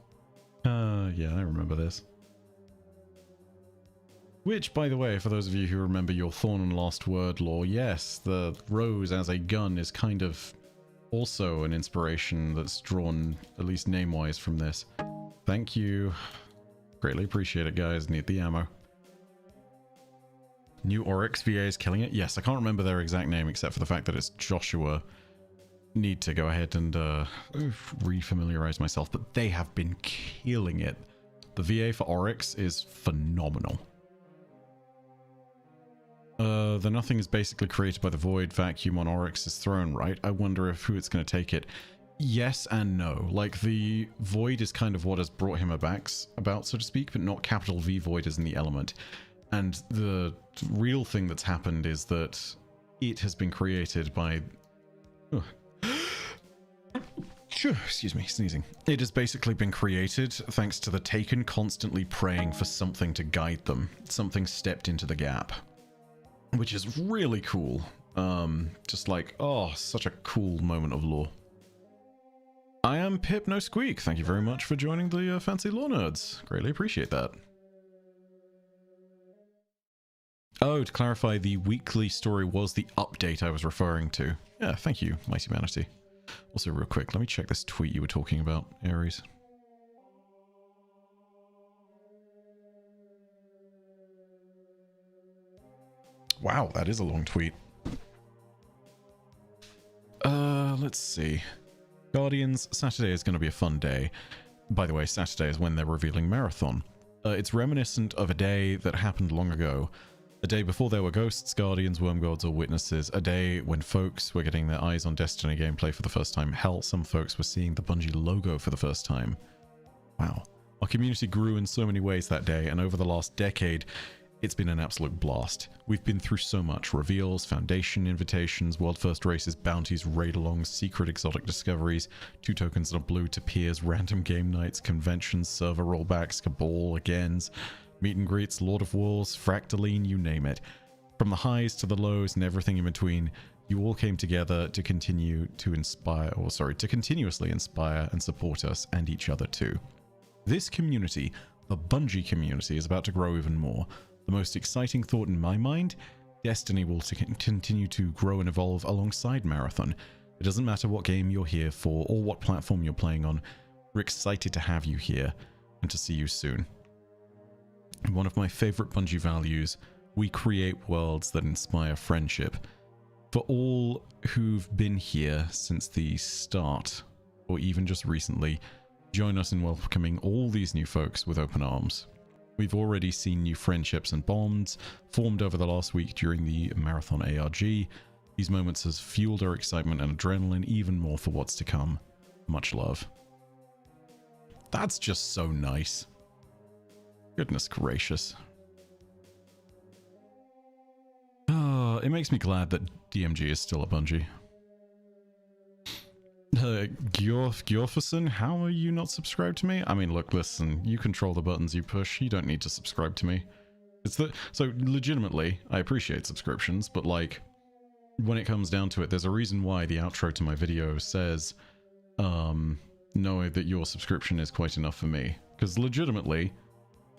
Yeah, I remember this. Which, by the way, for those of you who remember your Thorn and Lost Word lore, yes, the rose as a gun is kind of also an inspiration that's drawn, at least name-wise, from this. Thank you. Greatly appreciate it, guys. Need the ammo. New Oryx VA is killing it? Yes, I can't remember their exact name except for the fact that it's Joshua. Need to go ahead and re-familiarize myself, but they have been killing it. The VA for Oryx is phenomenal. The Nothing is basically created by the Void vacuum on Oryx's throne, right? I wonder if who it's going to take it. Yes and no. Like, the Void is kind of what has brought him about, so to speak, but not capital V Void as in the element. And the real thing that's happened is that it has been created by... Excuse me, sneezing. It has basically been created thanks to the Taken constantly praying for something to guide them. Something stepped into the gap. Which is really cool. Just like, oh, such a cool moment of lore. I am Pip No Squeak. Thank you very much for joining the Fancy Lore Nerds. Greatly appreciate that. Oh, to clarify, the weekly story was the update I was referring to. Yeah, thank you, Mighty Manatee. Also, real quick, let me check this tweet you were talking about, Ares. Wow, that is a long tweet. Let's see. Guardians, Saturday is going to be a fun day. By the way, Saturday is when they're revealing Marathon. It's reminiscent of a day that happened long ago. A day before there were ghosts, guardians, worm gods, or witnesses. A day when folks were getting their eyes on Destiny gameplay for the first time. Hell, some folks were seeing the Bungie logo for the first time. Wow. Our community grew in so many ways that day, and over the last decade, it's been an absolute blast. We've been through so much. Reveals, Foundation invitations, World First Races, bounties, raid-alongs, secret exotic discoveries, 2 tokens and a blue to peers, random game nights, conventions, server rollbacks, Cabal, agains, meet and greets, Lord of Wars, Fractaline, you name it. From the highs to the lows and everything in between, you all came together to continue to inspire, or sorry, to continuously inspire and support us and each other too. This community, the Bungie community, is about to grow even more. The most exciting thought in my mind, Destiny will continue to grow and evolve alongside Marathon. It doesn't matter what game you're here for or what platform you're playing on. We're excited to have you here and to see you soon. One of my favorite Bungie values, we create worlds that inspire friendship. For all who've been here since the start, or even just recently, Join us in welcoming all these new folks with open arms. We've already seen new friendships and bonds formed over the last week during the Marathon ARG. These moments has fueled our excitement and adrenaline even more for what's to come. Much love. That's just so nice. Goodness gracious. It makes me glad that DMG is still a Bungie. Gjorferson, how are you not subscribed to me? I mean, look, listen, you control the buttons you push. You don't need to subscribe to me. So legitimately, I appreciate subscriptions, but like, when it comes down to it, there's a reason why the outro to my video says, know that your subscription is quite enough for me. Because legitimately,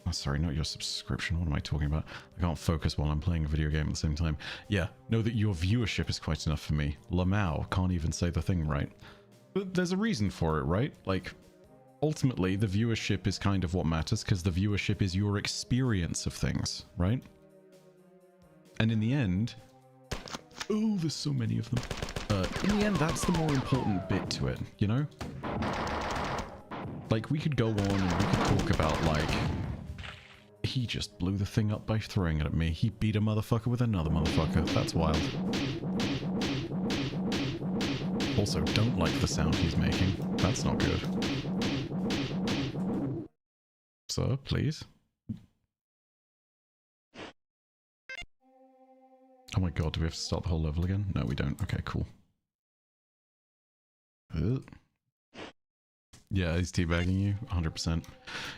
oh, sorry, not your subscription. What am I talking about? I can't focus while I'm playing a video game at the same time. Yeah, know that your viewership is quite enough for me. Lamau can't even say the thing right. But there's a reason for it, right? Like, ultimately, the viewership is kind of what matters because the viewership is your experience of things, right? And in the end, oh, there's so many of them. In the end, that's the more important bit to it, you know? Like, we could go on and we could talk about, like, he just blew the thing up by throwing it at me. He beat a motherfucker with another motherfucker. That's wild. Also, don't like the sound he's making. That's not good. Sir, please. Oh my god, do we have to start the whole level again? No, we don't. Okay, cool. Yeah, he's teabagging you, 100%.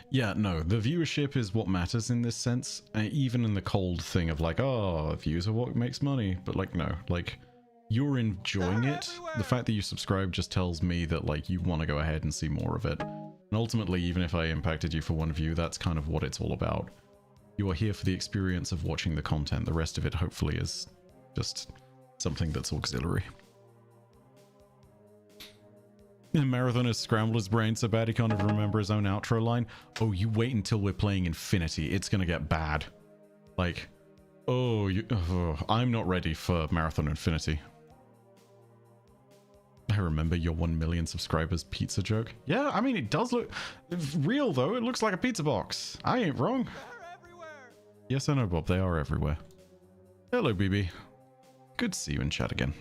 Yeah, no, the viewership is what matters in this sense. Even in the cold thing of like, oh, views are what makes money. But like, no, like, you're enjoying it. The fact that you subscribe just tells me that like you want to go ahead and see more of it. And ultimately, even if I impacted you for one view, that's kind of what it's all about. You are here for the experience of watching the content. The rest of it hopefully is just something that's auxiliary. Marathon has scrambled his brain so bad he can't even remember his own outro line. Oh, you wait until we're playing Infinity. It's gonna get bad. Like, oh, I'm not ready for Marathon Infinity. I remember your 1 million subscribers pizza joke. Yeah, I mean, it does look real, though. It looks like a pizza box. I ain't wrong. They're everywhere. Yes, I know, Bob. They are everywhere. Hello, BB. Good to see you in chat again.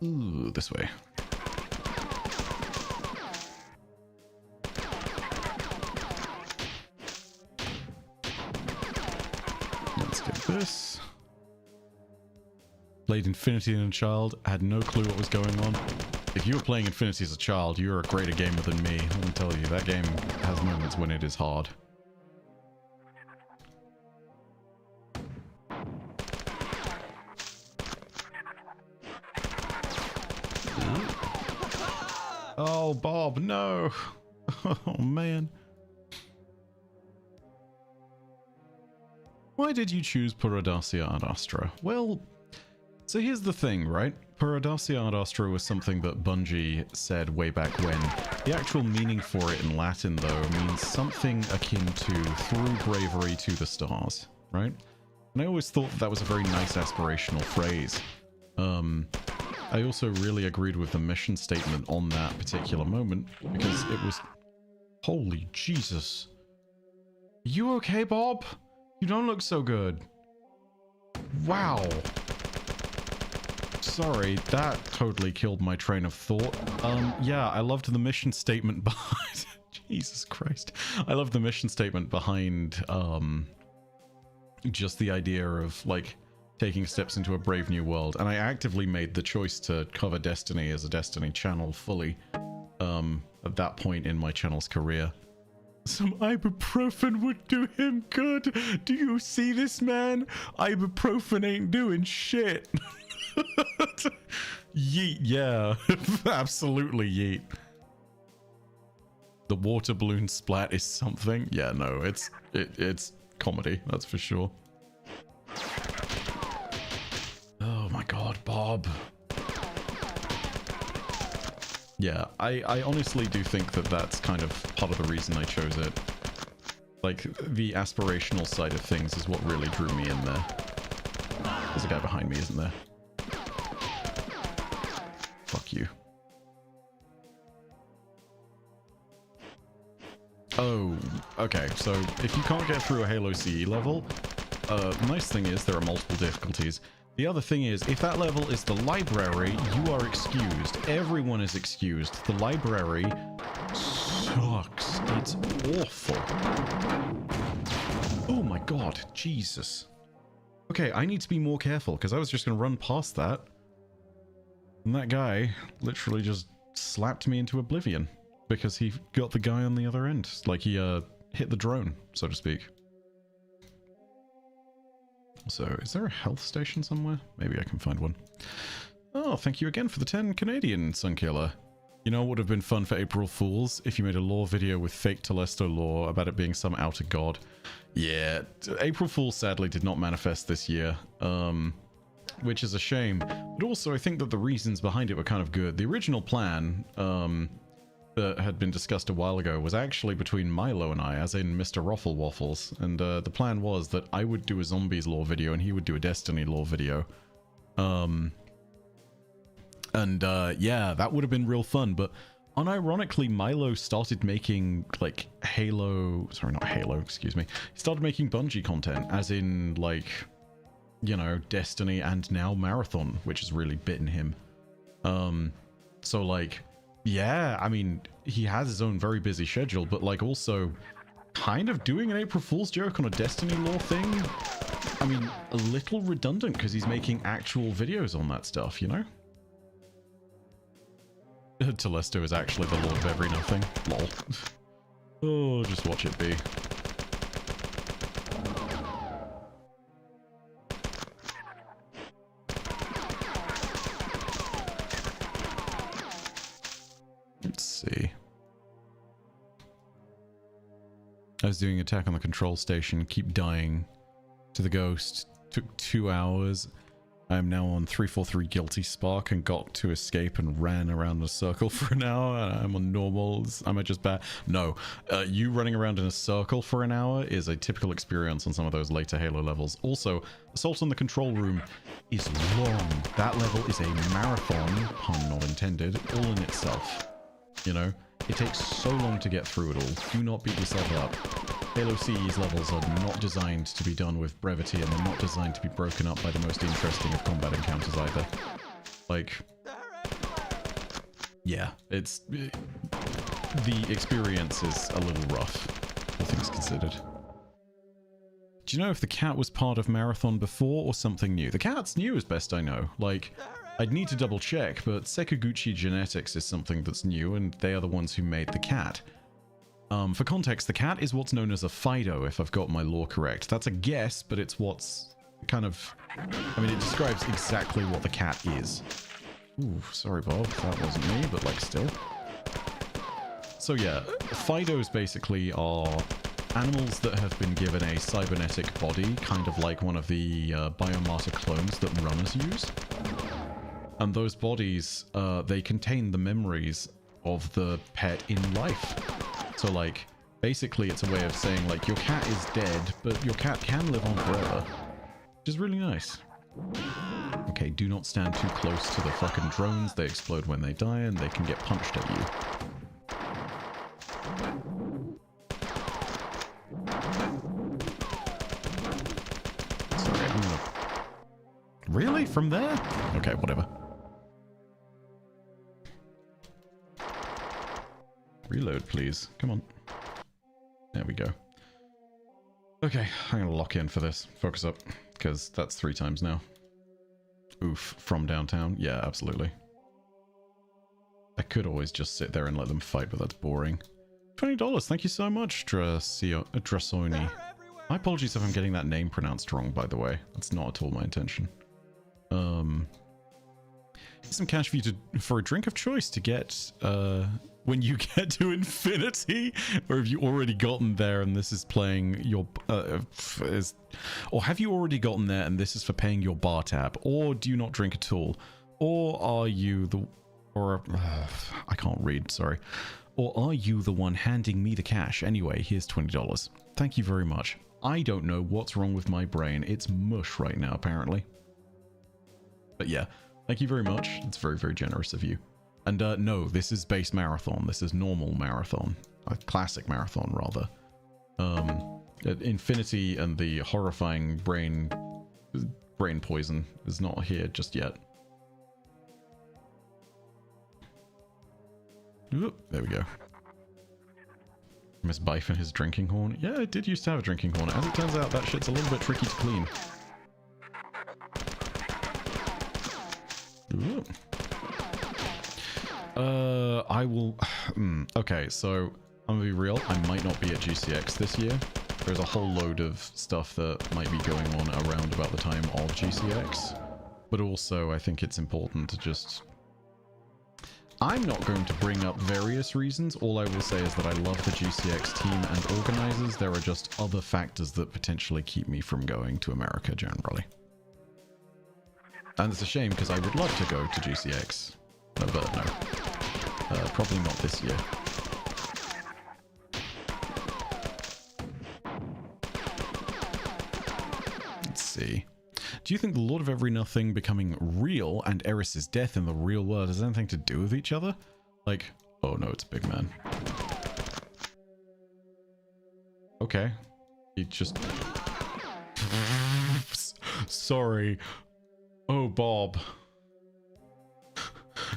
Ooh, this way. Let's get this. Played Infinity as a child. I had no clue what was going on. If you were playing Infinity as a child, you're a greater gamer than me. Let me tell you, that game has moments when it is hard. Oh, Bob, no. Oh, man. Why did you choose Paradacia ad Astra? Well, so here's the thing, right? Paradacia ad Astra was something that Bungie said way back when. The actual meaning for it in Latin, though, means something akin to through bravery to the stars, right? And I always thought that was a very nice aspirational phrase. I also really agreed with the mission statement on that particular moment because it was... Holy Jesus. You okay, Bob? You don't look so good. Wow. Sorry, that totally killed my train of thought. Yeah, I loved the mission statement behind... Jesus Christ. I love the mission statement behind, just the idea of, like, taking steps into a brave new world. And I actively made the choice to cover Destiny as a Destiny channel fully, at that point in my channel's career. Some ibuprofen would do him good. Do you see this, man? Ibuprofen ain't doing shit. Yeet, yeah. Absolutely yeet. The water balloon splat is something. Yeah, no, it's comedy, that's for sure. Oh my god, Bob. Yeah, I honestly do think that that's kind of part of the reason I chose it. Like, the aspirational side of things is what really drew me in there. There's a guy behind me, isn't there? Fuck you. Oh, okay. So if you can't get through a Halo CE level, nice thing is there are multiple difficulties. The other thing is, if that level is the library, you are excused. Everyone is excused. The library sucks. It's awful. Oh my god, Jesus. Okay, I need to be more careful, because I was just going to run past that. And that guy literally just slapped me into oblivion, because he got the guy on the other end. Like he hit the drone, so to speak. So, is there a health station somewhere? Maybe I can find one. Oh, thank you again for the 10 Canadian, Sunkiller. You know what would have been fun for April Fools? If you made a lore video with fake Telesto lore about it being some outer god. Yeah, April Fools sadly did not manifest this year, which is a shame. But also, I think that the reasons behind it were kind of good. The original plan, that had been discussed a while ago was actually between Milo and I, as in Mr. Ruffle Waffles, and the plan was that I would do a Zombies lore video and he would do a Destiny lore video. Yeah, that would have been real fun, but unironically Milo started making like he started making Bungie content, as in like, you know, Destiny and now Marathon, which has really bitten him. So like, yeah, I mean, he has his own very busy schedule, but like also kind of doing an April Fool's joke on a Destiny lore thing. I mean, a little redundant because he's making actual videos on that stuff, you know? Telesto is actually the Lord of Every Nothing. Lol. Oh, just watch it be. Let's see. I was doing attack on the control station, keep dying to the ghost. Took 2 hours. I am now on 343 Guilty Spark and got to escape and ran around in a circle for an hour. I'm on normals. Am I just bad? No. You running around in a circle for an hour is a typical experience on some of those later Halo levels. Also, Assault on the Control Room is long. That level is a marathon, pun not intended, all in itself. You know? It takes so long to get through it all. Do not beat yourself up. Halo CE's levels are not designed to be done with brevity, and they're not designed to be broken up by the most interesting of combat encounters either. Like, yeah, it's... the experience is a little rough, all things considered. Do you know if the cat was part of Marathon before or something new? The cat's new as best I know. Like, I'd need to double check, but Sekaguchi Genetics is something that's new, and they are the ones who made the cat. For context, the cat is what's known as a Fido, if I've got my lore correct. That's a guess, but it's what's kind of... I mean, it describes exactly what the cat is. Ooh, sorry, Bob. That wasn't me, but, like, still. So, yeah, Fidos basically are animals that have been given a cybernetic body, kind of like one of the biomartyr clones that runners use. And those bodies, they contain the memories of the pet in life. So, like, basically it's a way of saying, like, your cat is dead, but your cat can live on forever. Which is really nice. Okay, do not stand too close to the fucking drones. They explode when they die, and they can get punched at you. Sorry, I'm gonna... Really? From there? Okay, whatever. Reload, please. Come on. There we go. Okay, I'm gonna lock in for this. Focus up, because that's 3 times now. Oof, from downtown? Yeah, absolutely. I could always just sit there and let them fight, but that's boring. $20, thank you so much, Drasoni. My apologies if I'm getting that name pronounced wrong, by the way. That's not at all my intention. Some cash for you for a drink of choice to get, when you get to infinity, or have you already gotten there and this is playing your, or have you already gotten there and this is for paying your bar tab, or do you not drink at all, or are you the, or, I can't read, sorry, or are you the one handing me the cash? Anyway, here's $20. Thank you very much. I don't know what's wrong with my brain. It's mush right now, apparently. But yeah. Thank you very much. It's very, very generous of you. And no, this is base marathon. This is normal marathon. Classic marathon, rather. Infinity and the horrifying brain poison is not here just yet. Oop, there we go. Miss Bife and his drinking horn. Yeah, it did used to have a drinking horn. As it turns out, that shit's a little bit tricky to clean. Ooh. I will... okay, so I'm gonna be real. I might not be at GCX this year. There's a whole load of stuff that might be going on around about the time of GCX. But also, I think it's important to just... I'm not going to bring up various reasons. All I will say is that I love the GCX team and organizers. There are just other factors that potentially keep me from going to America generally. And it's a shame because I would love to go to GCX. But no. Probably not this year. Let's see. Do you think the Lord of Every Nothing becoming real and Eris's death in the real world has anything to do with each other? Like, oh no, it's Big Man. Okay. He just... Sorry. Oh, Bob.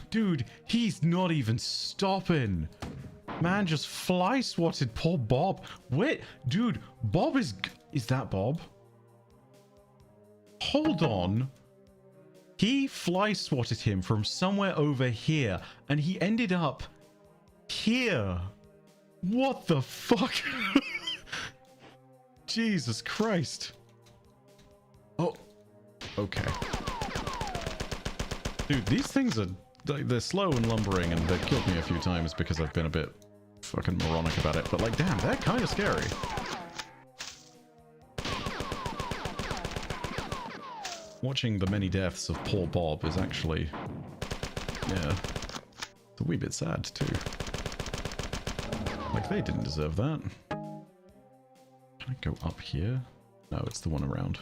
Dude, he's not even stopping. Man just fly swatted poor Bob. Wait, dude, Bob is... Is that Bob? Hold on. He fly swatted him from somewhere over here, and he ended up here. What the fuck? Jesus Christ. Oh, okay. Dude, these things are... They're slow and lumbering, and they've killed me a few times because I've been a bit fucking moronic about it. But like, damn, they're kind of scary. Watching the many deaths of poor Bob is actually... Yeah. It's a wee bit sad, too. Like, they didn't deserve that. Can I go up here? No, it's the one around.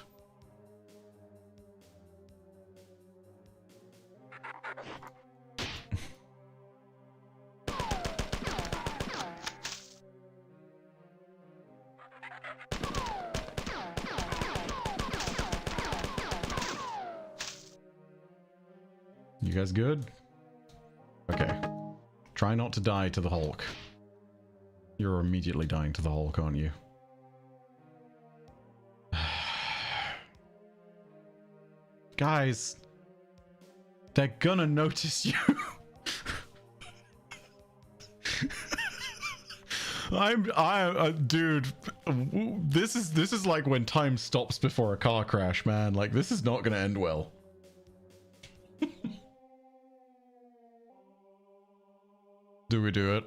You guys good? Okay. Try not to die to the Hulk. You're immediately dying to the Hulk, aren't you? Guys, they're gonna notice you. Dude, this is like when time stops before a car crash, man. Like, this is not gonna end well. Do we do it?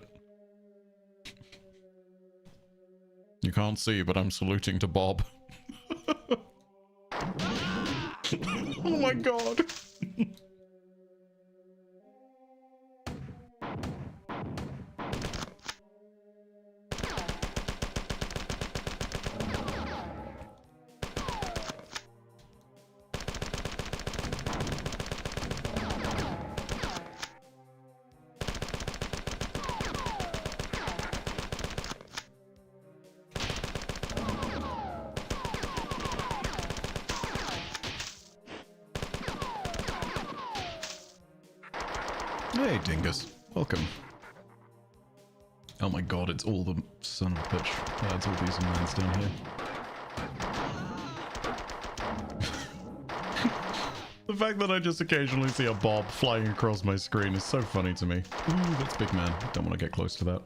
You can't see, but I'm saluting to Bob. Oh my god. Hey, Dingus. Welcome. Oh my god, it's all the son of a bitch. Yeah, it's all these mines down here. The fact that I just occasionally see a Bob flying across my screen is so funny to me. Ooh, that's Big Man. Don't want to get close to that.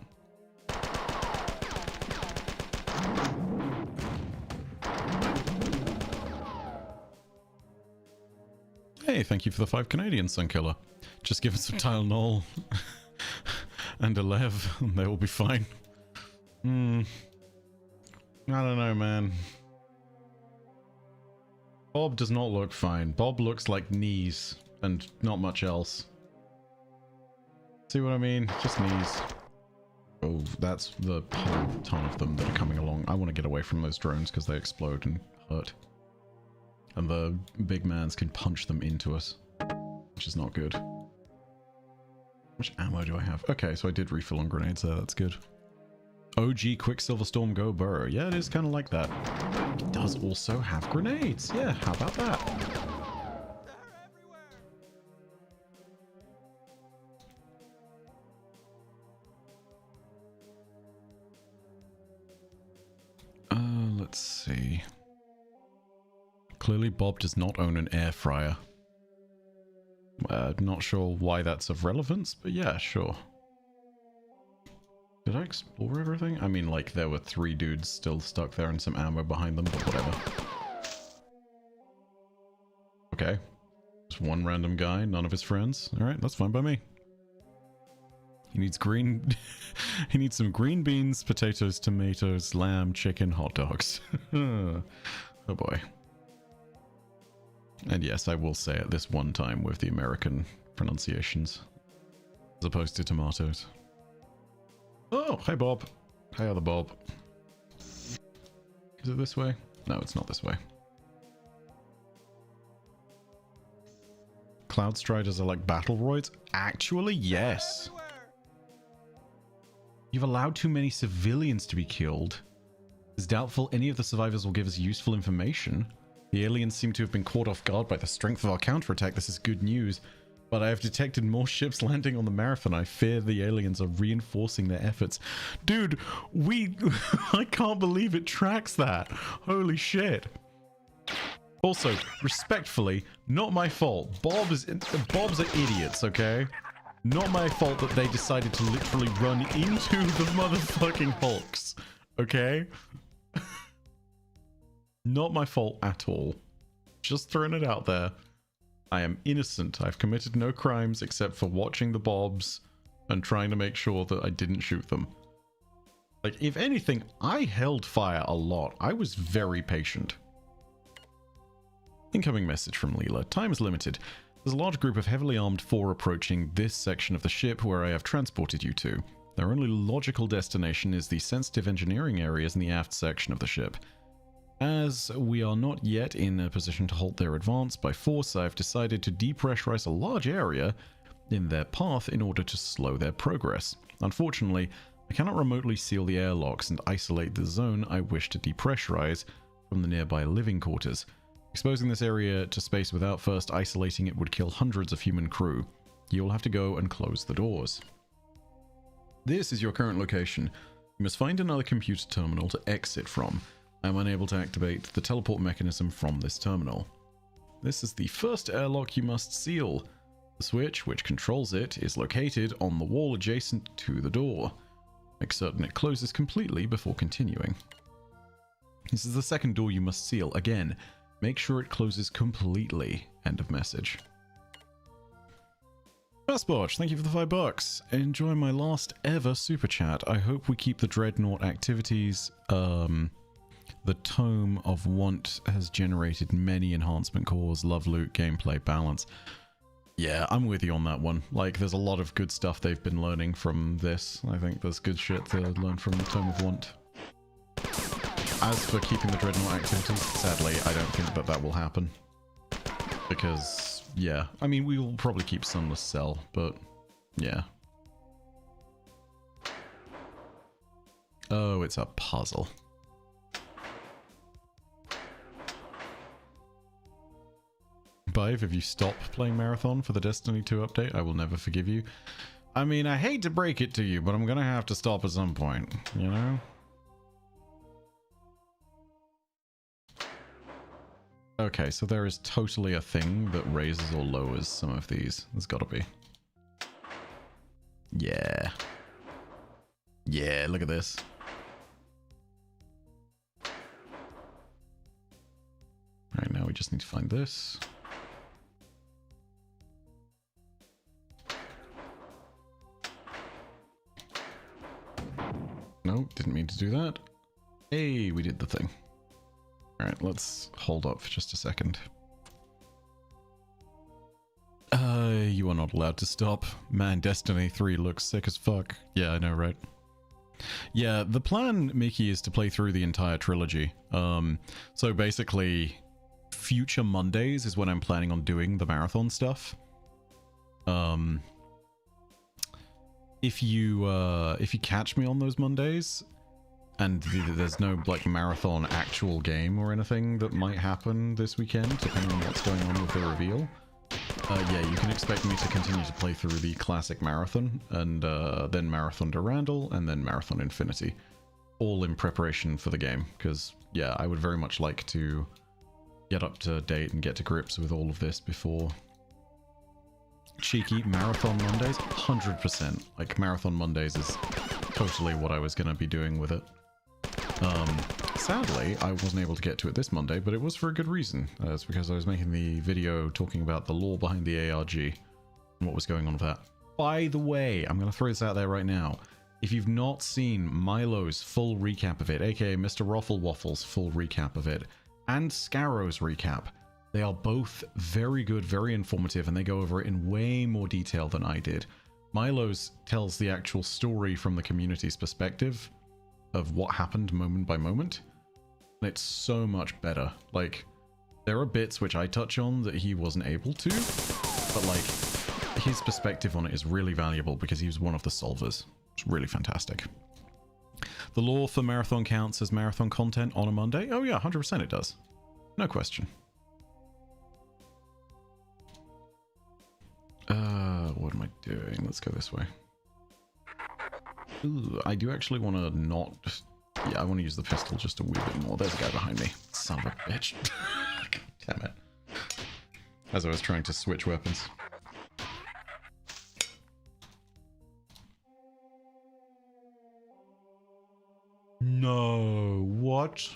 Hey, thank you for the 5 Canadian, Sunkiller. Just give it some Tylenol and a Lev, and they will be fine. I don't know, man. Bob does not look fine. Bob looks like knees and not much else. See what I mean? Just knees. Oh, that's the whole ton of them that are coming along. I want to get away from those drones because they explode and hurt. And the big mans can punch them into us. which is not good. How much ammo do I have? Okay, so I did refill on grenades there. That's good. OG Quicksilver Storm Go Burrow. Yeah, it is kind of like that. It does also have grenades. Yeah, how about that? Let's see. Clearly Bob does not own an air fryer. Not sure why that's of relevance, but yeah, sure. Did I explore everything? I mean, like, there were 3 dudes still stuck there and some ammo behind them, but whatever. Okay. Just one random guy, none of his friends. Alright, that's fine by me. He needs green... he needs some green beans, potatoes, tomatoes, lamb, chicken, hot dogs. Oh boy. And yes, I will say it this one time with the American pronunciations. As opposed to tomatoes. Oh, hi Bob. Hi other Bob. Is it this way? No, it's not this way. Cloud Striders are like battle roids? Actually, yes. You've allowed too many civilians to be killed. It's doubtful any of the survivors will give us useful information. The aliens seem to have been caught off guard by the strength of our counterattack. This is good news. But I have detected more ships landing on the Marathon. I fear the aliens are reinforcing their efforts. Dude, I can't believe it tracks that. Holy shit. Also, respectfully, not my fault. Bobs are idiots, okay? Not my fault that they decided to literally run into the motherfucking Hulks, okay? Not my fault at all. Just throwing it out there. I am innocent. I've committed no crimes except for watching the Bobs and trying to make sure that I didn't shoot them. Like, if anything, I held fire a lot. I was very patient. Incoming message from Leela. Time is limited. There's a large group of heavily armed 4 approaching this section of the ship where I have transported you to. Their only logical destination is the sensitive engineering areas in the aft section of the ship. As we are not yet in a position to halt their advance by force, I have decided to depressurize a large area in their path in order to slow their progress. Unfortunately, I cannot remotely seal the airlocks and isolate the zone I wish to depressurize from the nearby living quarters. Exposing this area to space without first isolating it would kill hundreds of human crew. You will have to go and close the doors. This is your current location. You must find another computer terminal to exit from. I am unable to activate the teleport mechanism from this terminal. This is the first airlock you must seal. The switch, which controls it, is located on the wall adjacent to the door. Make certain it closes completely before continuing. This is the second door you must seal. Again, make sure it closes completely. End of message. Fastbotch, thank you for the $5. Enjoy my last ever super chat. I hope we keep the Dreadnought activities. The Tome of Want has generated many enhancement cores, love loot, gameplay, balance. Yeah, I'm with you on that one. Like, there's a lot of good stuff they've been learning from this. I think there's good shit to learn from the Tome of Want. As for keeping the Dreadnought activities, sadly, I don't think that that will happen. Because, yeah. I mean, we will probably keep Sunless Cell, but, yeah. Oh, it's a puzzle. Bive, if you stop playing Marathon for the Destiny 2 update, I will never forgive you. I mean, I hate to break it to you, but I'm gonna have to stop at some point, you know? Okay, so there is totally a thing that raises or lowers some of these. There's gotta be. Yeah. Yeah, look at this. Right, now we just need to find this. No, didn't mean to do that. Hey, we did the thing. Alright, let's hold up for just a second. You are not allowed to stop. Man, Destiny 3 looks sick as fuck. Yeah, I know, right? Yeah, the plan, Mickey, is to play through the entire trilogy. So basically, future Mondays is when I'm planning on doing the marathon stuff. If you catch me on those Mondays, and there's no like marathon actual game or anything that might happen this weekend, depending on what's going on with the reveal, yeah, you can expect me to continue to play through the classic marathon, and then Marathon Durandal, and then Marathon Infinity, all in preparation for the game, because yeah, I would very much like to get up to date and get to grips with all of this before. Cheeky Marathon Mondays, 100%. Like, Marathon Mondays is totally what I was going to be doing with it. Sadly, I wasn't able to get to it this Monday, but it was for a good reason. It's because I was making the video talking about the lore behind the ARG and what was going on with that. By the way, I'm going to throw this out there right now. If you've not seen Milo's full recap of it, aka Mr. Ruffle Waffle's full recap of it, and Scarrow's recap, they are both very good, very informative, and they go over it in way more detail than I did. Milo's tells the actual story from the community's perspective of what happened moment by moment. And it's so much better. Like, there are bits which I touch on that he wasn't able to, but like, his perspective on it is really valuable because he was one of the solvers. It's really fantastic. The lore for Marathon counts as marathon content on a Monday? Oh yeah, 100% it does. No question. What am I doing? Let's go this way. Ooh, I do actually want to not... Yeah, I want to use the pistol just a wee bit more. There's a guy behind me. Son of a bitch. God damn it. As I was trying to switch weapons. No, what?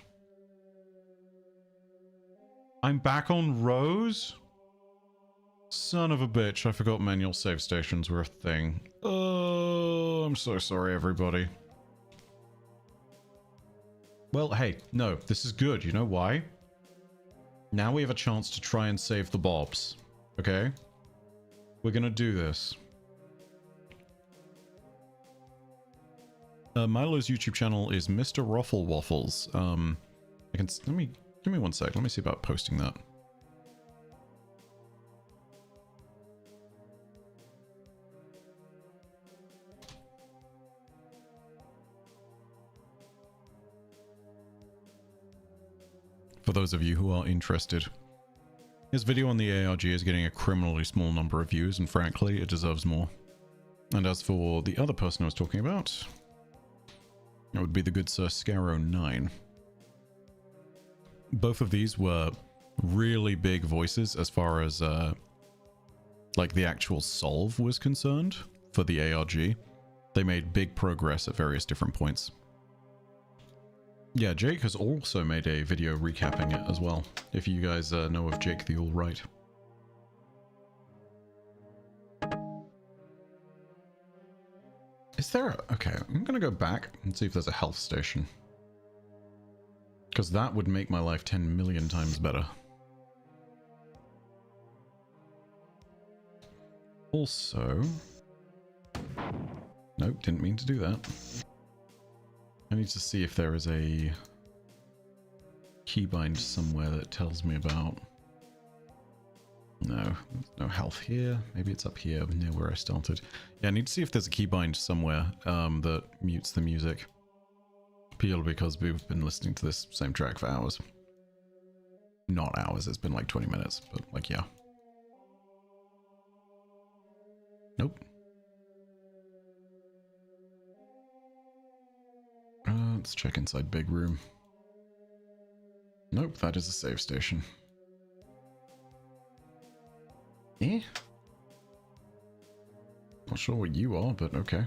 I'm back on Rose? Son of a bitch, I forgot manual save stations were a thing. Oh, I'm so sorry, everybody. Well, hey, no, this is good. You know why? Now we have a chance to try and save the Bobs. Okay? We're gonna do this. Milo's YouTube channel is Mr. Ruffle Waffles. Give me 1 sec. Let me see about posting that. For those of you who are interested, his video on the ARG is getting a criminally small number of views, and frankly, it deserves more. And as for the other person I was talking about, that would be the good Sir Scarrow9. Both of these were really big voices as far as like the actual solve was concerned for the ARG. They made big progress at various different points. Yeah, Jake has also made a video recapping it as well, if you guys know of Jake the All-Right. Is there a... Okay, I'm gonna go back and see if there's a health station. Because that would make my life 10 million times better. Also... Nope, didn't mean to do that. I need to see if there is a keybind somewhere that tells me about... No, there's no health here. Maybe it's up here near where I started. Yeah, I need to see if there's a keybind somewhere that mutes the music. Purely because we've been listening to this same track for hours. Not hours, it's been like 20 minutes, but like, yeah. Nope. Let's check inside big room. Nope, that is a save station. Eh? Not sure what you are, but okay.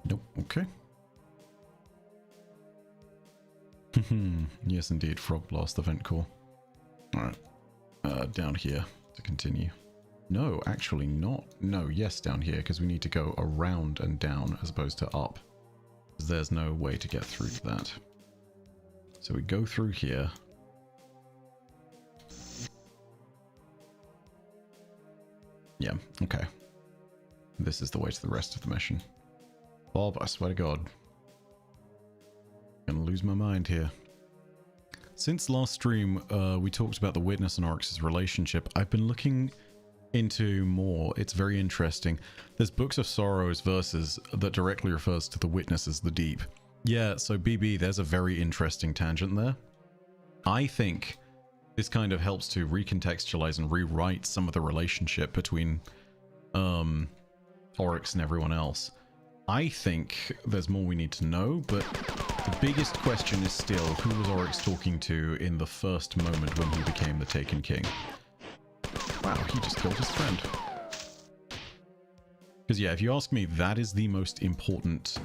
Nope, okay. Yes, indeed, Frog Blast event core. Alright. Down here to continue. No, actually not. No, yes, down here, because we need to go around and down as opposed to up. Because there's no way to get through to that. So we go through here. Yeah, okay. This is the way to the rest of the mission. Bob, I swear to God. Gonna lose my mind here. Since last stream, we talked about the Witness and Oryx's relationship. I've been looking into more. It's very interesting. There's Books of Sorrows verses that directly refers to the Witness as the Deep. Yeah, so BB, there's a very interesting tangent there. I think this kind of helps to recontextualize and rewrite some of the relationship between Oryx and everyone else. I think there's more we need to know, but the biggest question is still, who was Oryx talking to in the first moment when he became the Taken King? Wow, he just killed his friend. Because yeah, if you ask me, that is the most important,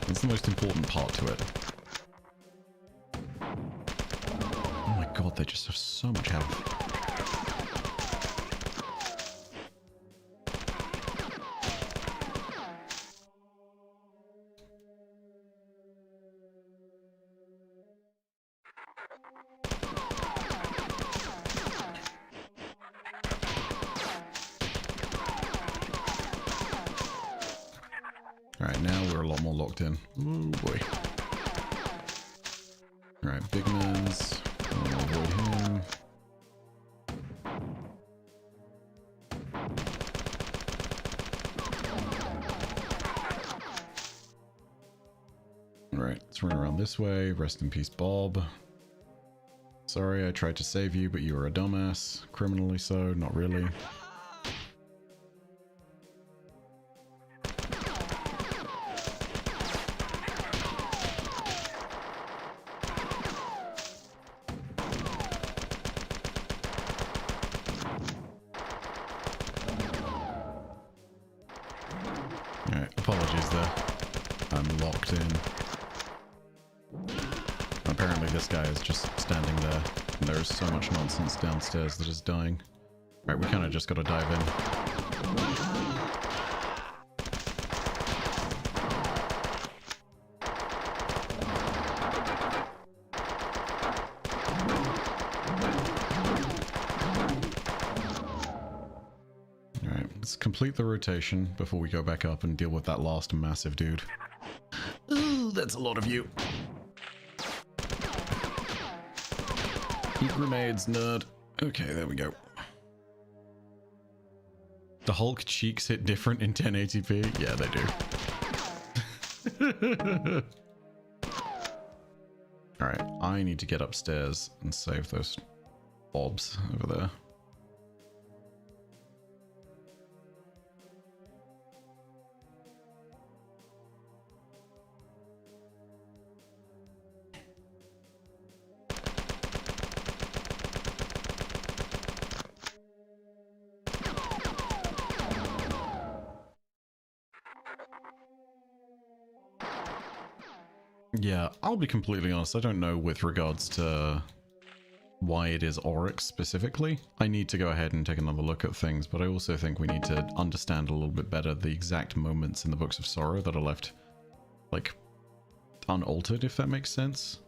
that's the most important part to it. Oh my god, they just have so much health. Alright, now we're a lot more locked in. Oh boy. Alright, Big Man's. I'll avoid him. Alright, let's run around this way. Rest in peace, Bob. Sorry, I tried to save you, but you were a dumbass. Criminally so, not really. Apologies there. I'm locked in. Apparently this guy is just standing there. And there's so much nonsense downstairs that is dying. Right, we kind of just got to dive in. Complete the rotation before we go back up and deal with that last massive dude. Ooh, that's a lot of you. Heat grenades, nerd. Okay, there we go. The Hulk cheeks hit different in 1080p? Yeah, they do. Alright, I need to get upstairs and save those bobs over there. Yeah, I'll be completely honest, I don't know with regards to why it is Oryx specifically. I need to go ahead and take another look at things, but I also think we need to understand a little bit better the exact moments in the Books of Sorrow that are left, like, unaltered, if that makes sense.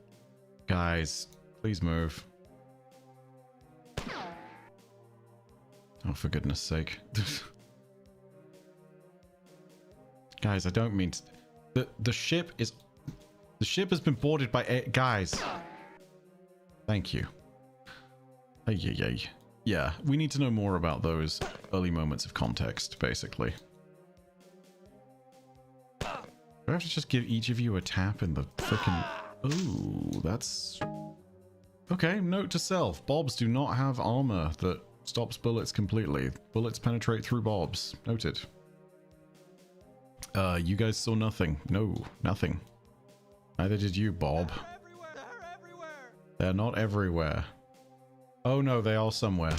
Guys, please move. Oh, for goodness sake. Guys, I don't mean to... The ship is... The ship has been boarded by guys. Thank you. Yeah, we need to know more about those early moments of context, basically. Do I have to just give each of you a tap in the frickin'... Ooh, that's... Okay, note to self. Bobs do not have armor that stops bullets completely. Bullets penetrate through bobs. Noted. You guys saw nothing. No, nothing. Neither did you, Bob. They're everywhere. They're not everywhere. Oh no, they are somewhere.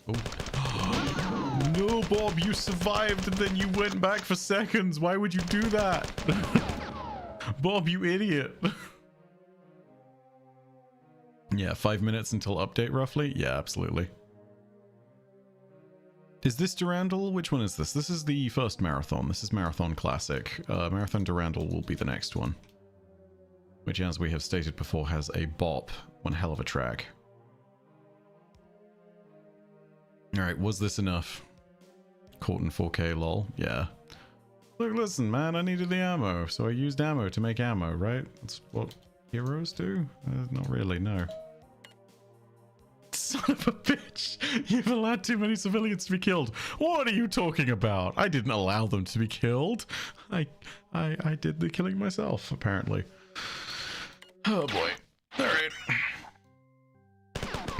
Oh. No, Bob, you survived and then you went back for seconds. Why would you do that? Bob, you idiot. Yeah, 5 minutes until update, roughly? Yeah, absolutely. Is this Durandal? Which one is this? This is the first marathon. This is Marathon Classic. Marathon Durandal will be the next one. Which, as we have stated before, has a bop. One hell of a track. Alright, was this enough? Caught in 4K, lol. Yeah. Look, listen, man, I needed the ammo, so I used ammo to make ammo, right? That's what heroes do? Not really, no. Son of a bitch! You've allowed too many civilians to be killed. What are you talking about? I didn't allow them to be killed. I did the killing myself, apparently. Oh boy. Alright.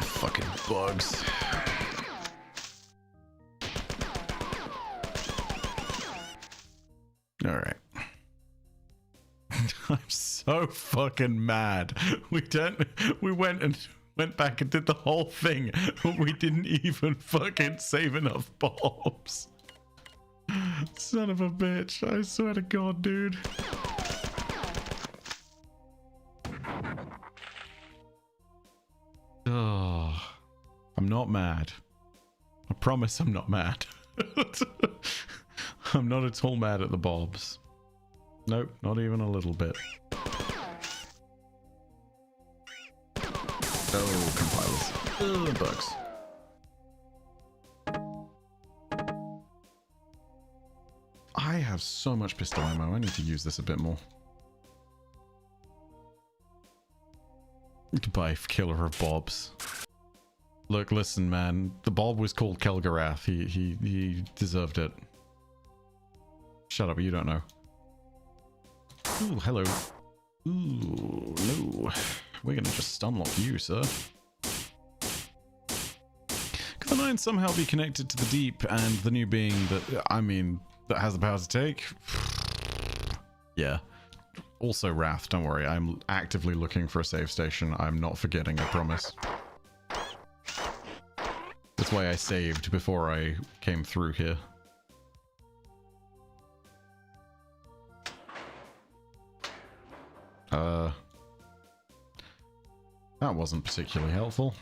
Fucking bugs. Alright. I'm so fucking mad. We went back and did the whole thing. We didn't even fucking save enough bombs. Son of a bitch. I swear to God, dude. Oh, I'm not mad. I promise I'm not mad. I'm not at all mad at the bobs. Nope, not even a little bit. Oh, compilers. Bugs. I have so much pistol ammo. I need to use this a bit more. Goodbye, killer of bobs. Look, listen, man. The bob was called Kelgarath. He deserved it. Shut up, you don't know. Ooh, hello. Ooh, no. We're gonna just stunlock you, sir. Could the nine somehow be connected to the deep and the new being that, I mean, that has the power to take? Yeah. Also Wrath, don't worry. I'm actively looking for a save station. I'm not forgetting, I promise. That's why I saved before I came through here. That wasn't particularly helpful.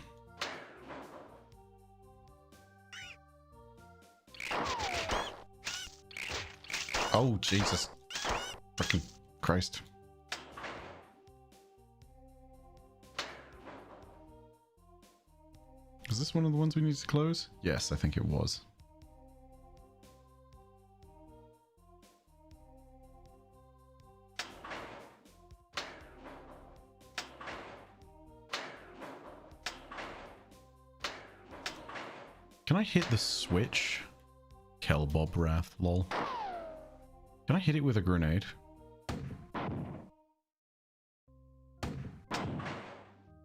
Oh, Jesus. Fucking Christ. Was this one of the ones we needed to close? Yes, I think it was. Can I hit the switch? Kelbob Wrath, lol. Can I hit it with a grenade?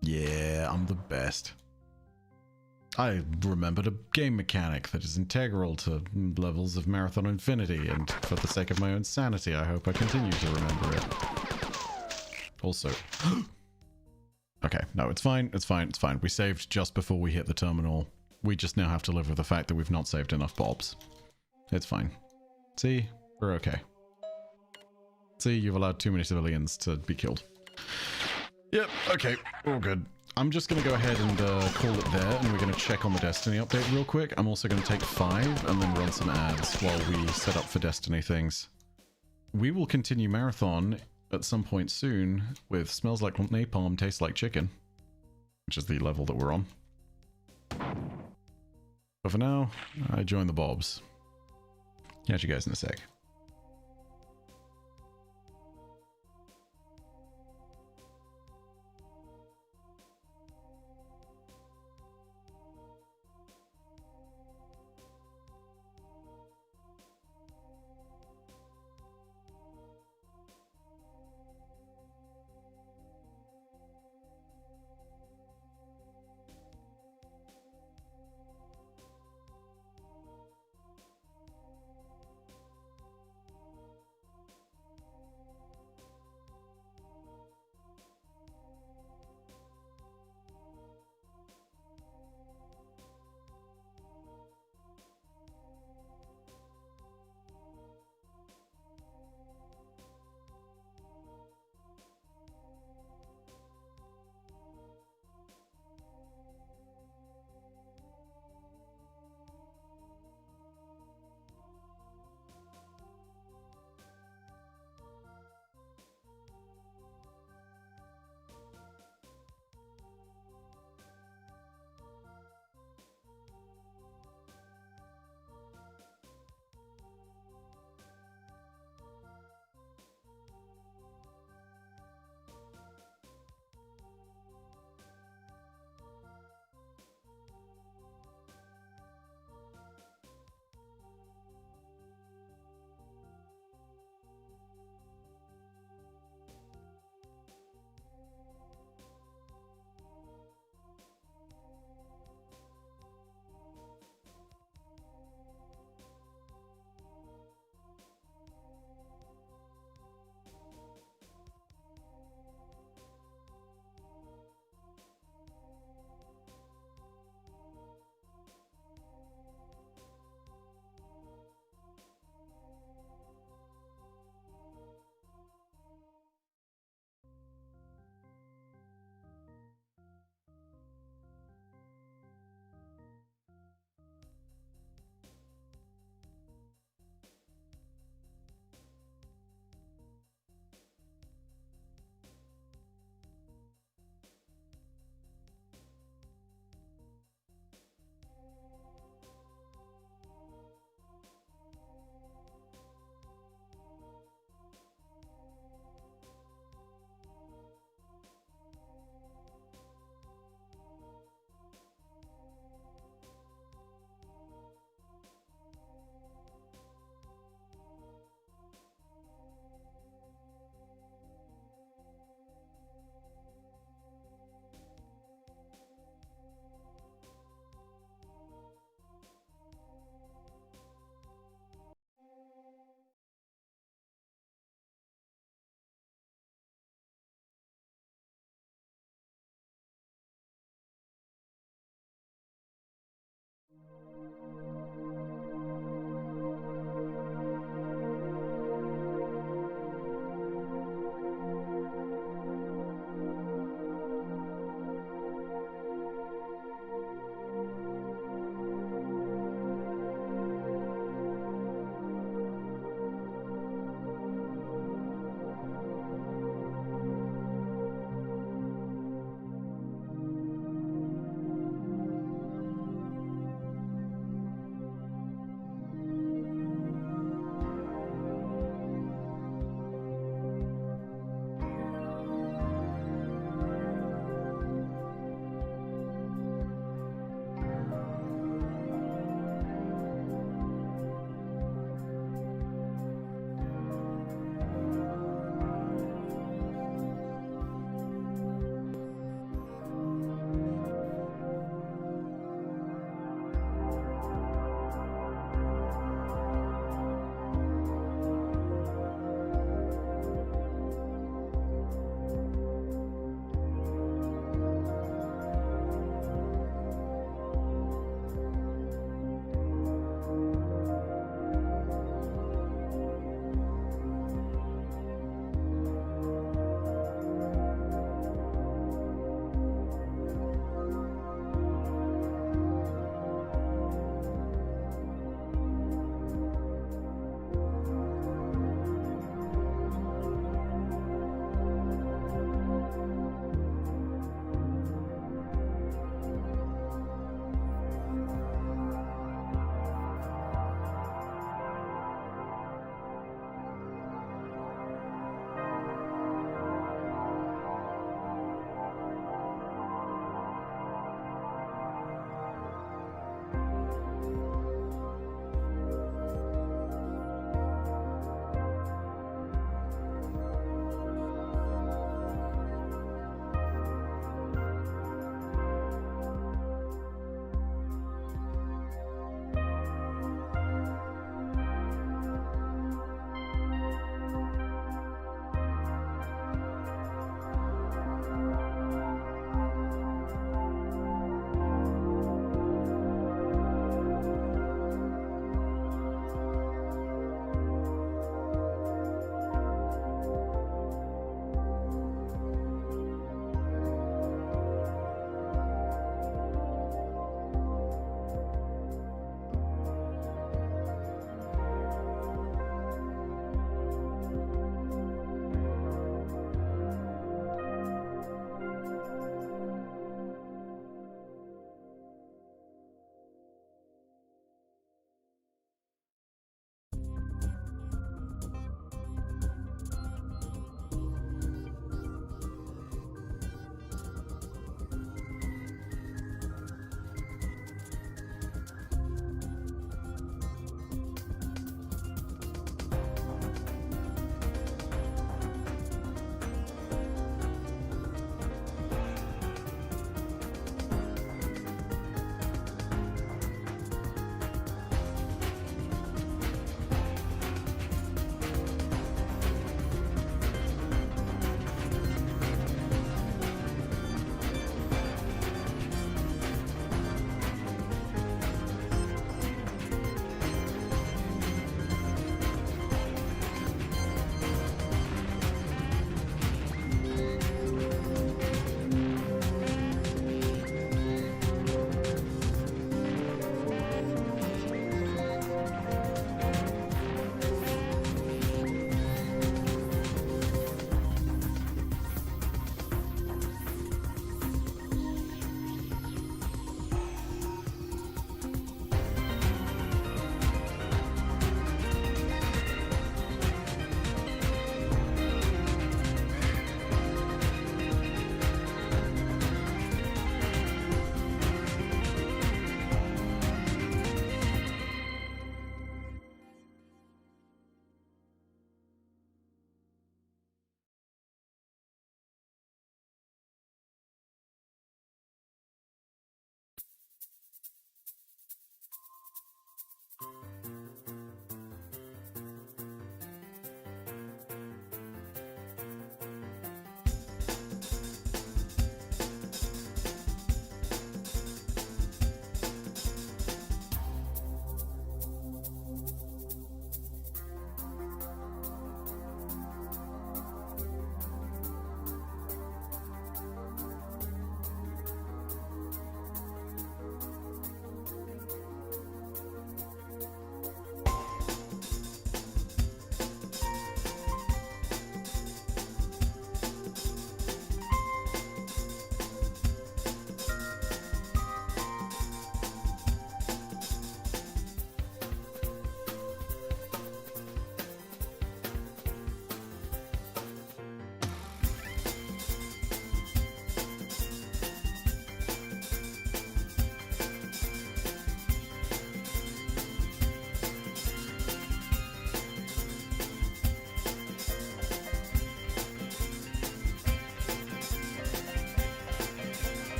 Yeah, I'm the best. I remembered a game mechanic that is integral to levels of Marathon Infinity, and for the sake of my own sanity, I hope I continue to remember it. Also... Okay, no, it's fine, it's fine, it's fine. We saved just before we hit the terminal. We just now have to live with the fact that we've not saved enough bobs. It's fine. See? We're okay. See, you've allowed too many civilians to be killed. Yep, okay, all good. I'm just going to go ahead and call it there, and we're going to check on the Destiny update real quick. I'm also going to take 5 and then run some ads while we set up for Destiny things. We will continue Marathon at some point soon with Smells Like Napalm, Tastes Like Chicken, which is the level that we're on. But for now, I join the bobs. Catch you guys in a sec.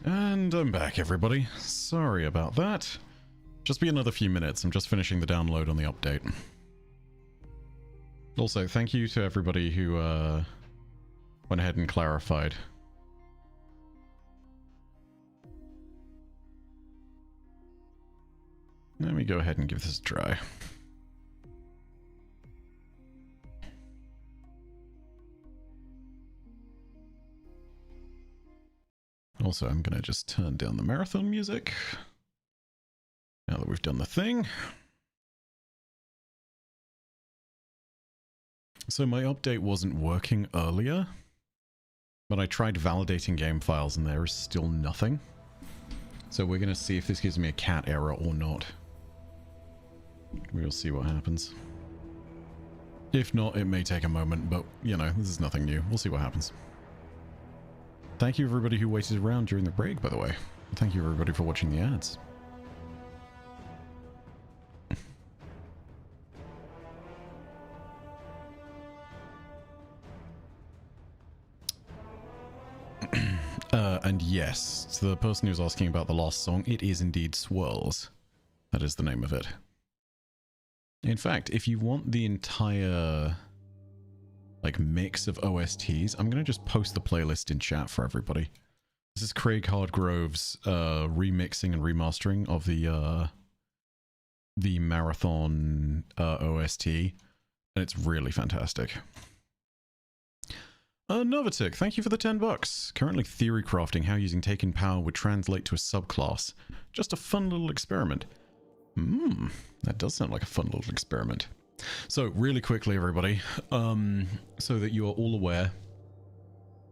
And I'm back, everybody. Sorry about that. Just be another few minutes. I'm just finishing the download on the update. Also, thank you to everybody who went ahead and clarified. Let me go ahead and give this a try. Also, I'm going to just turn down the marathon music. Now that we've done the thing. So my update wasn't working earlier, but I tried validating game files and there is still nothing. So we're going to see if this gives me a cat error or not. We'll see what happens. If not, it may take a moment, but, you know, this is nothing new. We'll see what happens. Thank you everybody who waited around during the break, by the way. Thank you everybody for watching the ads. And yes, to the person who's asking about the last song, it is indeed Swirls. That is the name of it. In fact, if you want the entire like mix of OSTs, I'm going to just post the playlist in chat for everybody. This is Craig Hardgrove's remixing and remastering of the Marathon OST, and it's really fantastic. Novatic, thank you for the $10. Currently theory crafting how using Taken Power would translate to a subclass. Just a fun little experiment. That does sound like a fun little experiment. So, really quickly, everybody, so that you are all aware,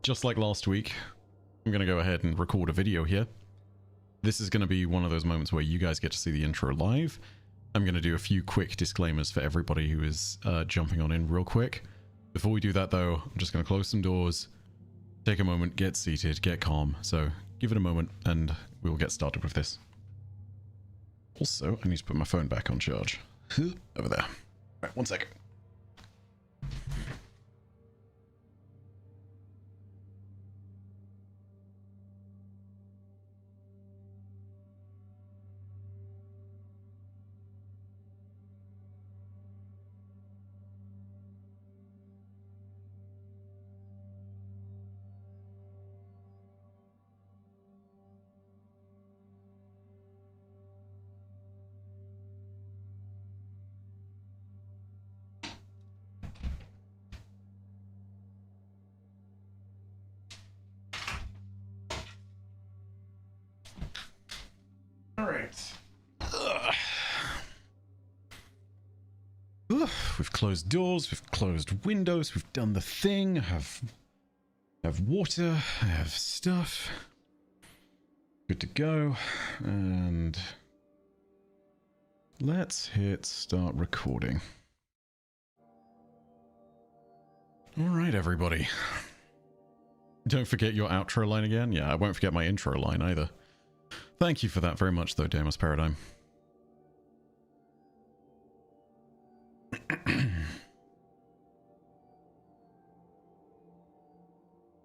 just like last week, I'm going to go ahead and record a video here. This is going to be one of those moments where you guys get to see the intro live. I'm going to do a few quick disclaimers for everybody who is jumping on in real quick. Before we do that, though, I'm just going to close some doors, take a moment, get seated, get calm. So, give it a moment, and we'll get started with this. Also, I need to put my phone back on charge. Over there. Right, 1 second. We've closed doors, we've closed windows, we've done the thing. I have water, I have stuff. Good to go. And let's hit start recording. Alright, everybody. Don't forget your outro line again. Yeah, I won't forget my intro line either. Thank you for that very much, though, Deimos Paradigm.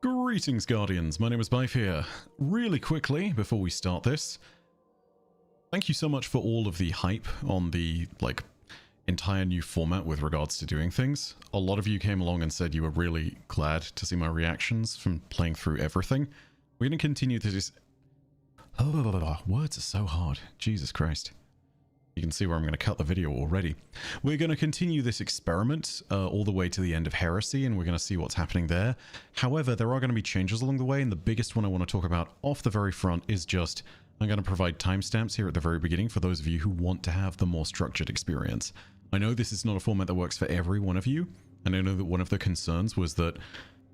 Greetings, Guardians. My name is Bife here. Really quickly, before we start this, thank you so much for all of the hype on the, like, entire new format with regards to doing things. A lot of you came along and said you were really glad to see my reactions from playing through everything. We're going to continue to just... Oh, words are so hard. Jesus Christ. You can see where I'm going to cut the video already. We're going to continue this experiment all the way to the end of Heresy, and we're going to see what's happening there. However, there are going to be changes along the way, and the biggest one I want to talk about off the very front is just, I'm going to provide timestamps here at the very beginning for those of you who want to have the more structured experience. I know this is not a format that works for every one of you, and I know that one of the concerns was that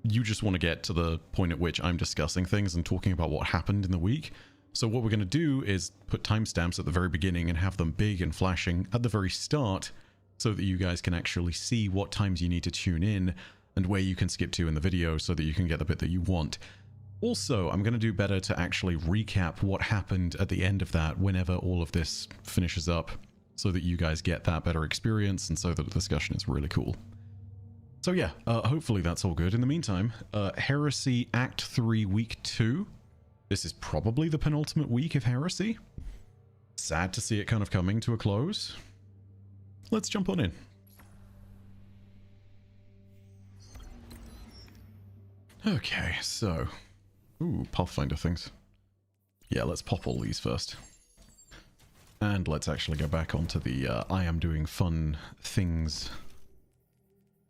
you just want to get to the point at which I'm discussing things and talking about what happened in the week. So what we're going to do is put timestamps at the very beginning and have them big and flashing at the very start so that you guys can actually see what times you need to tune in and where you can skip to in the video so that you can get the bit that you want. Also, I'm going to do better to actually recap what happened at the end of that whenever all of this finishes up so that you guys get that better experience and so that the discussion is really cool. So yeah, hopefully that's all good. In the meantime, Heresy Act 3 Week 2. This is probably the penultimate week of Heresy. Sad to see it kind of coming to a close. Let's jump on in. Okay, so... Ooh, Pathfinder things. Yeah, let's pop all these first. And let's actually go back onto the I am doing fun things.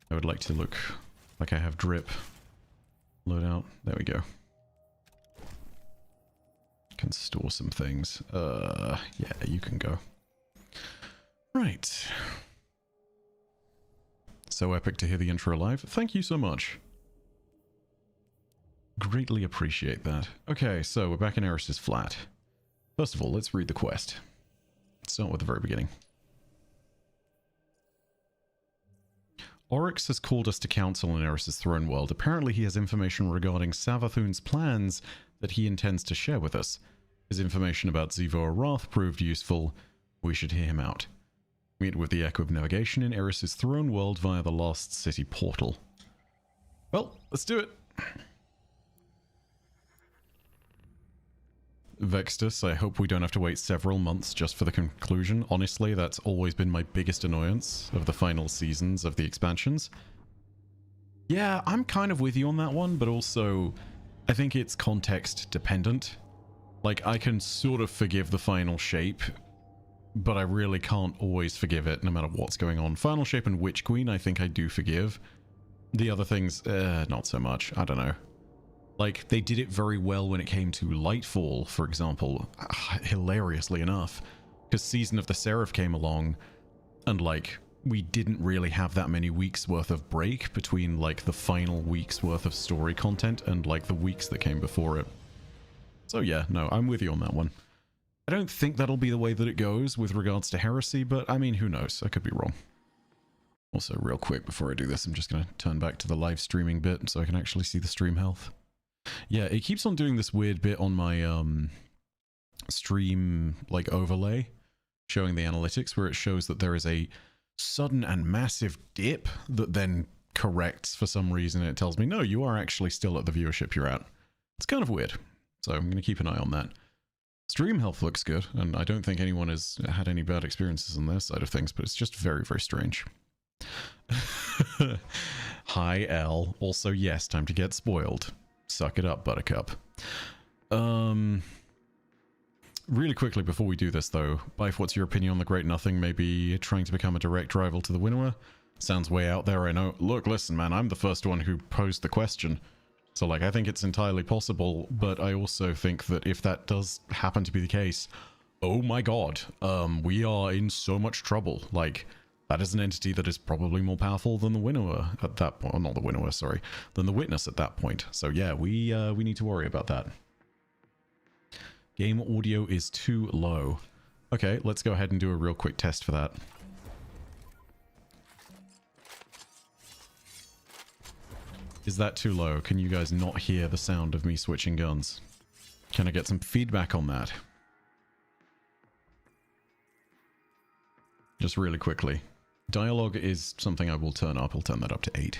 I would like to look like I have drip. Load out. There we go. Can store some things. Yeah, you can go. Right. So epic to hear the intro live. Thank you so much. Greatly appreciate that. Okay, so we're back in Eris's flat. First of all, let's read the quest. Let's start with the very beginning. Oryx has called us to council in Eris's throne world. Apparently he has information regarding Savathun's plans that he intends to share with us. His information about Zivo Arath proved useful. We should hear him out. Meet with the Echo of Navigation in Eris's throne world via the Lost City portal. Well, let's do it. Vextus, I hope we don't have to wait several months just for the conclusion. Honestly, that's always been my biggest annoyance of the final seasons of the expansions. Yeah, I'm kind of with you on that one, but also I think it's context dependent. Like, I can sort of forgive the final shape, but I really can't always forgive it no matter what's going on. Final shape and Witch Queen, I think I do forgive. The other things, not so much. I don't know. Like, they did it very well when it came to Lightfall, for example, hilariously enough, because Season of the Seraph came along, and, like, we didn't really have that many weeks worth of break between, like, the final week's worth of story content and, like, the weeks that came before it. So yeah, no, I'm with you on that one. I don't think that'll be the way that it goes with regards to Heresy, but, I mean, who knows? I could be wrong. Also, real quick, before I do this, I'm just going to turn back to the live streaming bit so I can actually see the stream health. Yeah, it keeps on doing this weird bit on my stream like overlay showing the analytics where it shows that there is a sudden and massive dip that then corrects for some reason. It tells me, no, you are actually still at the viewership you're at. It's kind of weird. So I'm going to keep an eye on that. Stream health looks good, and I don't think anyone has had any bad experiences on their side of things, but it's just very, very strange. Hi, L. Also, yes, time to get spoiled. Suck it up, Buttercup. Really quickly before we do this, though, Bife, what's your opinion on the Great Nothing maybe trying to become a direct rival to the Winnower? Sounds way out there, I know. Look, listen, man, I'm the first one who posed the question. So, like, I think it's entirely possible, but I also think that if that does happen to be the case, oh my god, we are in so much trouble. Like, that is an entity that is probably more powerful than the Winnower at that point. Not the Winnower, sorry. Than the Witness at that point. So yeah, we need to worry about that. Game audio is too low. Okay, let's go ahead and do a real quick test for that. Is that too low? Can you guys not hear the sound of me switching guns? Can I get some feedback on that? Just really quickly. Dialogue is something I will turn up. I'll turn that up to 8.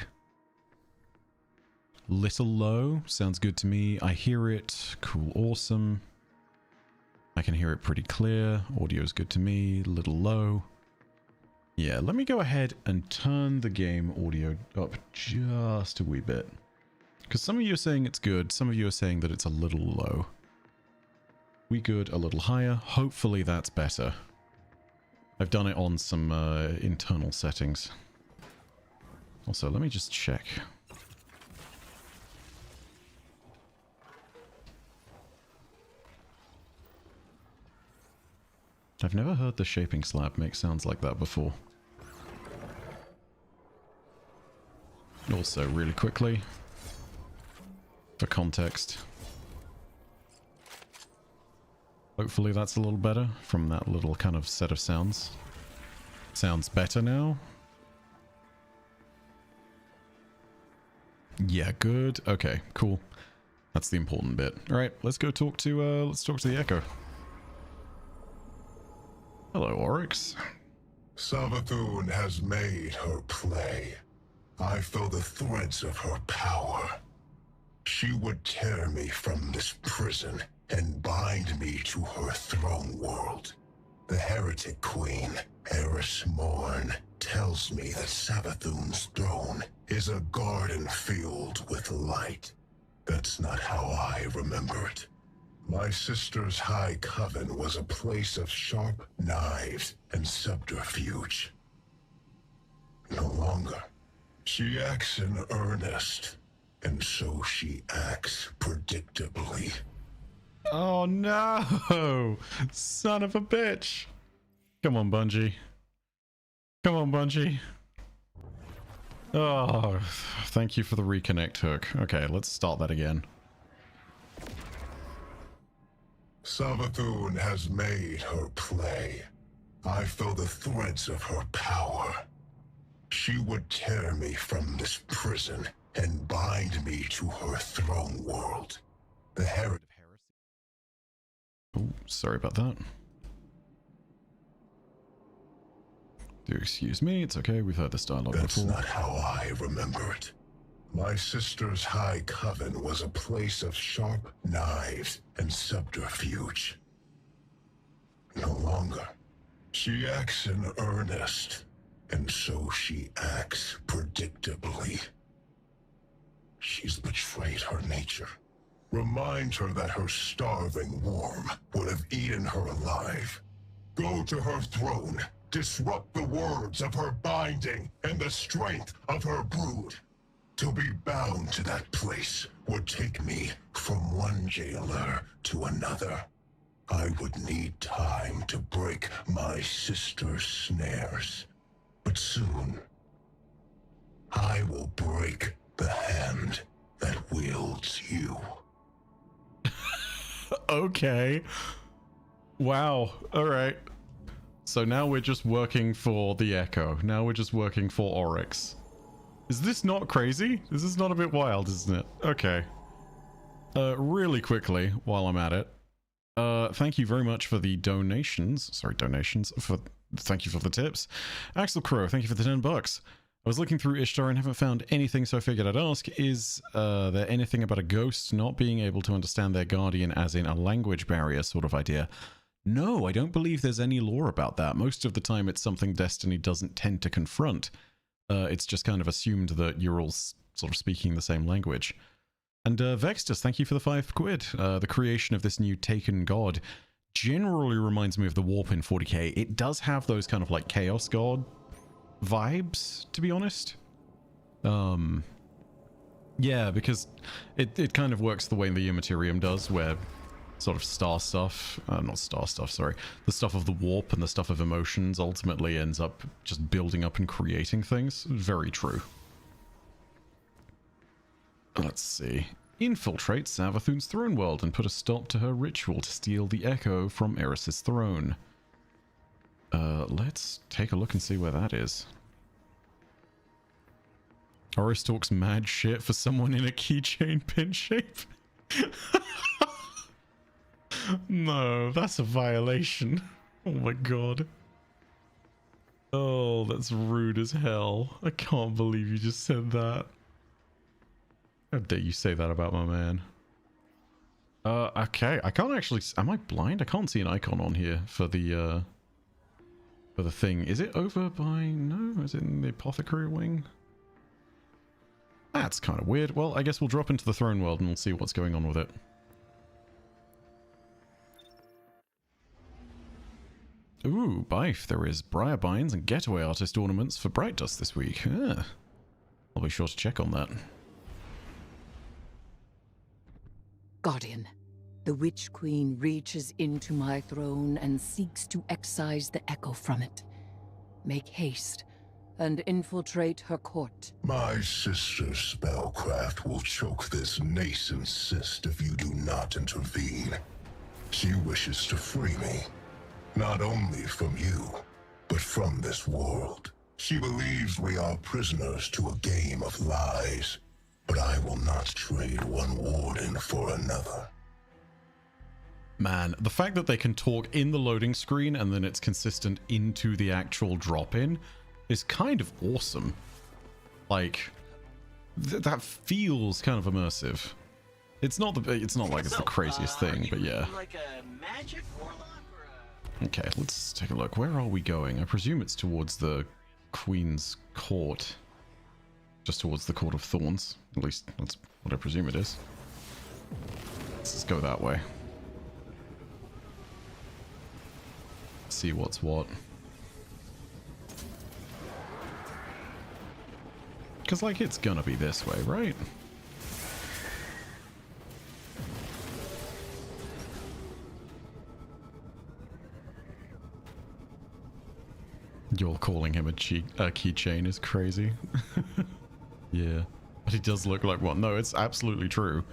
Little low. Sounds good to me. I hear it. Cool. Awesome. I can hear it pretty clear. Audio's good to me. Little low. Yeah, let me go ahead and turn the game audio up just a wee bit. Because some of you are saying it's good. Some of you are saying that it's a little low. We good, a little higher. Hopefully that's better. I've done it on some internal settings. Also, let me just check. I've never heard the shaping slab make sounds like that before. Also, really quickly, for context, hopefully that's a little better from that little kind of set of sounds. Sounds better now. Yeah, good. Okay, cool. That's the important bit. All right, let's go talk to the Echo. Hello, Oryx. Savathun has made her play. I feel the threads of her power. She would tear me from this prison and bind me to her throne world. The heretic queen, Eris Morn, tells me that Savathun's throne is a garden filled with light. That's not how I remember it. My sister's high coven was a place of sharp knives and subterfuge. No longer. She acts in earnest, and so she acts predictably. Oh no! Son of a bitch! Come on, Bungie. Come on, Bungie. Oh, thank you for the reconnect hook. Okay, let's start that again. Savathun has made her play. I feel the threads of her power. She would tear me from this prison and bind me to her throne world. The heretic. Oh, sorry about that. Do excuse me, it's okay, we've heard this dialogue That's before. not how I remember it. My sister's high coven was a place of sharp knives and subterfuge. No longer. She acts in earnest, and so she acts predictably. She's betrayed her nature. Remind her that her starving worm would have eaten her alive. Go to her throne, disrupt the words of her binding and the strength of her brood. To be bound to that place would take me from one jailer to another. I would need time to break my sister's snares. But soon, I will break the hand that wields you. Okay. Wow. Alright. So now we're just working for the Echo. Now we're just working for Oryx. Is this not crazy? This is not a bit wild, isn't it? Okay. Really quickly, while I'm at it. Thank you very much for the donations. Sorry, donations. Thank you for the tips. Axel Crow, thank you for the $10. I was looking through Ishtar and haven't found anything, so I figured I'd ask, is there anything about a ghost not being able to understand their guardian, as in a language barrier sort of idea? No, I don't believe there's any lore about that. Most of the time it's something Destiny doesn't tend to confront. It's just kind of assumed that you're all sort of speaking the same language. And Vextus, thank you for the £5. The creation of this new Taken God generally reminds me of the Warp in 40k. It does have those kind of like Chaos God vibes, to be honest. Yeah, because it kind of works the way the Immaterium does, where sort of not star stuff, sorry. The stuff of the warp and the stuff of emotions ultimately ends up just building up and creating things. Very true. Let's see. Infiltrate Savathun's throne world and put a stop to her ritual to steal the Echo from Eris's throne. Let's take a look and see where that is. Oris talks mad shit for someone in a keychain pin shape. No, that's a violation. Oh my god. Oh, that's rude as hell. I can't believe you just said that. How dare you say that about my man? Okay, I can't actually... Am I blind? I can't see an icon on here for the thing. Is it over by... No? Is it in the apothecary wing? That's kind of weird. Well, I guess we'll drop into the throne world and we'll see what's going on with it. Ooh, Bife, there is Briar Binds and Getaway Artist ornaments for Bright Dust this week. Ah, I'll be sure to check on that. Guardian, the Witch Queen reaches into my throne and seeks to excise the Echo from it. Make haste and infiltrate her court. My sister's spellcraft will choke this nascent cyst if you do not intervene. She wishes to free me, not only from you, but from this world. She believes we are prisoners to a game of lies, but I will not trade one warden for another. Man, the fact that they can talk in the loading screen and then it's consistent into the actual drop-in is kind of awesome. Like, that feels kind of immersive. It's not like it's the craziest thing, but yeah. Like a magic warlock or a... Okay, let's take a look. Where are we going? I presume it's towards the Queen's Court. Just towards the Court of Thorns. At least that's what I presume it is. Let's just go that way. See what's what. Because, like, it's gonna be this way, right? You're calling him a keychain is crazy. Yeah. But he does look like one. No, it's absolutely true.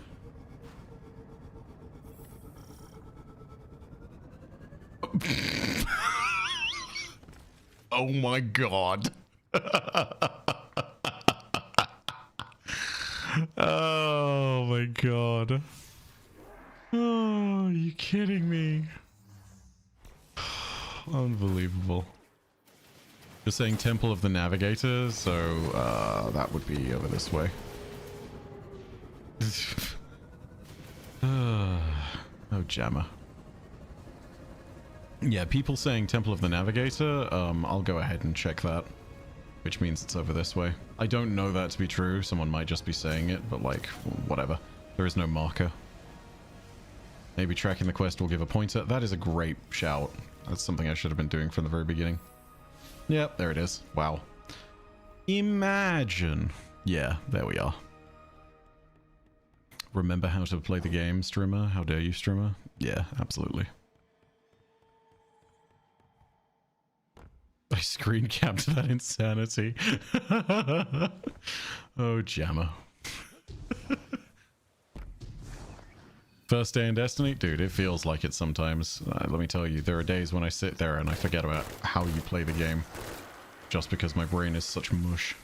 Oh my god. Oh my god. Oh, are you kidding me? Unbelievable. You're saying Temple of the Navigator, so that would be over this way. Oh, Jammer. Yeah, people saying Temple of the Navigator, I'll go ahead and check that. Which means it's over this way. I don't know that to be true, someone might just be saying it, but like, whatever. There is no marker. Maybe tracking the quest will give a pointer. That is a great shout. That's something I should have been doing from the very beginning. Yep, there it is. Wow. Imagine. Yeah, there we are. Remember how to play the game, streamer? How dare you, streamer? Yeah, absolutely. I screen capped that insanity. Oh, Jammer. First day in Destiny? Dude, it feels like it sometimes. Let me tell you, there are days when I sit there and I forget about how you play the game. Just because my brain is such mush.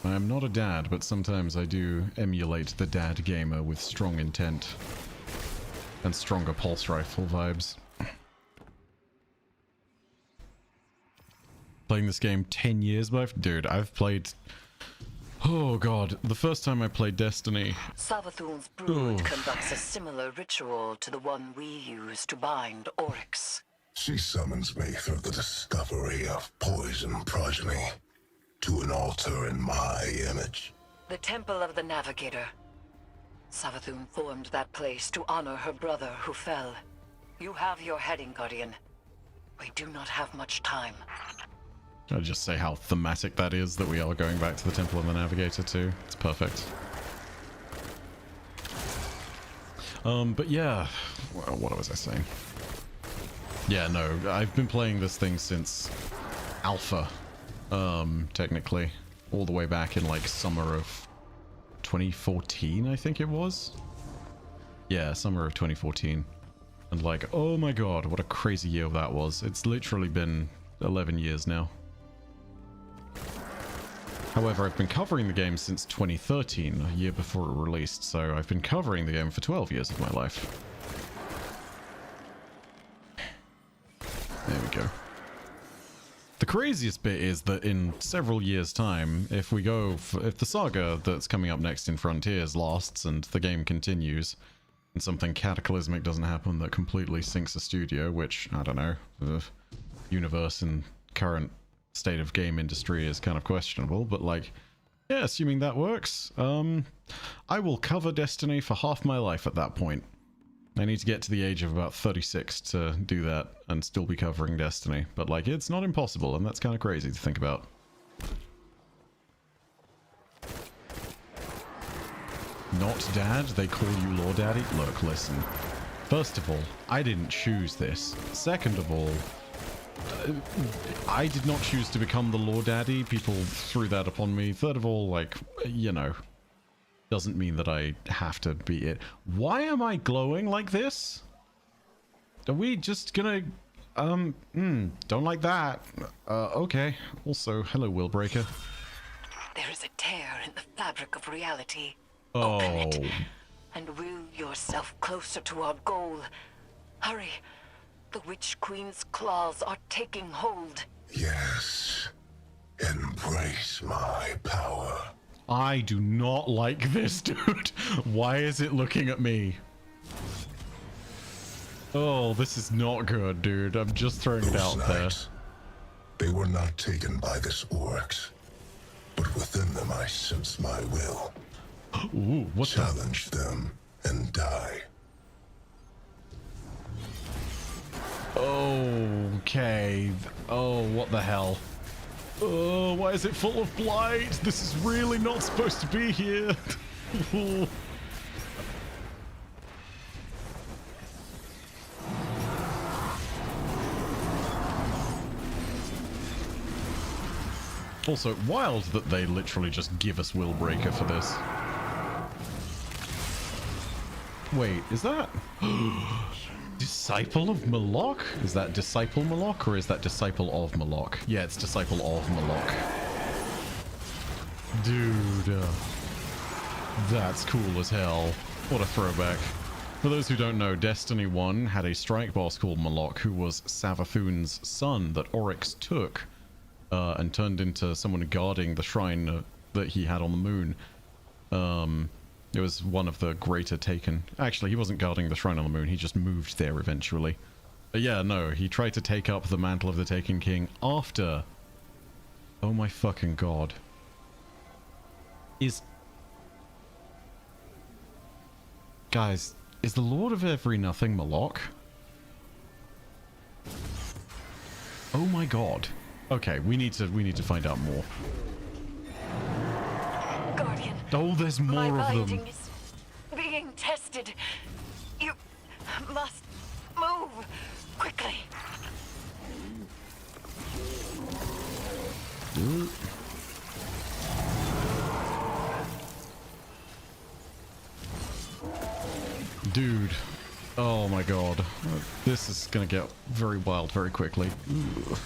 I am not a dad, but sometimes I do emulate the dad gamer with strong intent. And stronger pulse rifle vibes. Playing this game 10 years, dude, I've played... Oh god, the first time I played Destiny... Savathun's brood conducts a similar ritual to the one we use to bind Oryx. She summons me through the discovery of poison progeny to an altar in my image. The Temple of the Navigator. Savathun formed that place to honor her brother who fell. You have your heading, Guardian. We do not have much time. I'll just say how thematic that is, that we are going back to the Temple of the Navigator too. It's perfect. But yeah, well, what was I saying? Yeah, no, I've been playing this thing since Alpha, technically. All the way back in like summer of 2014, I think it was. Yeah, summer of 2014. And like, oh my god, what a crazy year that was. It's literally been 11 years now. However, I've been covering the game since 2013, a year before it released, so I've been covering the game for 12 years of my life. There we go. The craziest bit is that in several years' time, if the saga that's coming up next in Frontiers lasts and the game continues, and something cataclysmic doesn't happen that completely sinks a studio, which, I don't know, the universe and current state of game industry is kind of questionable, but like, yeah, assuming that works, I will cover Destiny for half my life at that point. I need to get to the age of about 36 to do that and still be covering Destiny, but like, it's not impossible, and that's kind of crazy to think about. Not dad? They call you Lord Daddy? Look, listen. First of all, I didn't choose this. Second of all, I did not choose to become the Lord Daddy. People threw that upon me. Third of all, like, you know, doesn't mean that I have to be it. Why am I glowing like this? Are we just gonna... don't like that. Okay. Also, hello, Willbreaker. There is a tear in the fabric of reality. Oh. Open it, and will yourself closer to our goal. Hurry. The Witch Queen's claws are taking hold. Yes. Embrace my power. I do not like this, dude. Why is it looking at me? Oh, this is not good, dude. I'm just throwing it out there. They were not taken by this Oryx, but within them I sense my will. Ooh, what the? Challenge them and die. Okay. Oh, what the hell? Oh, why is it full of blight? This is really not supposed to be here. Also, wild that they literally just give us Willbreaker for this. Wait, is that... Disciple of Moloch? Is that Disciple Moloch or is that Disciple of Moloch? Yeah, it's Disciple of Moloch. Dude, that's cool as hell. What a throwback. For those who don't know, Destiny 1 had a strike boss called Moloch who was Savathun's son that Oryx took and turned into someone guarding the shrine that he had on the moon. It was one of the greater Taken. Actually, he wasn't guarding the shrine on the moon. He just moved there eventually. But yeah, no, he tried to take up the mantle of the Taken King after... Oh my fucking god. Guys, is the Lord of Every Nothing Moloch? Oh my god. Okay, we need to find out more. Guardian. Oh, there's more My of them. binding is being tested. You must move quickly. Dude. Oh my god. This is gonna get very wild very quickly. Ooh.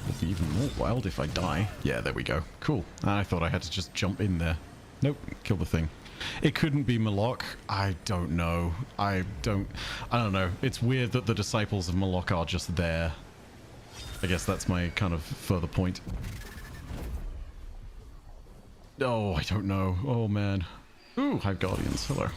It'll be even more wild if I die. Yeah, there we go. Cool. I thought I had to just jump in there. Nope, kill the thing. It couldn't be Moloch. I don't know. I don't know. It's weird that the disciples of Moloch are just there. I guess that's my kind of further point. Oh, I don't know. Oh, man. Ooh, Hive Guardians. Hello.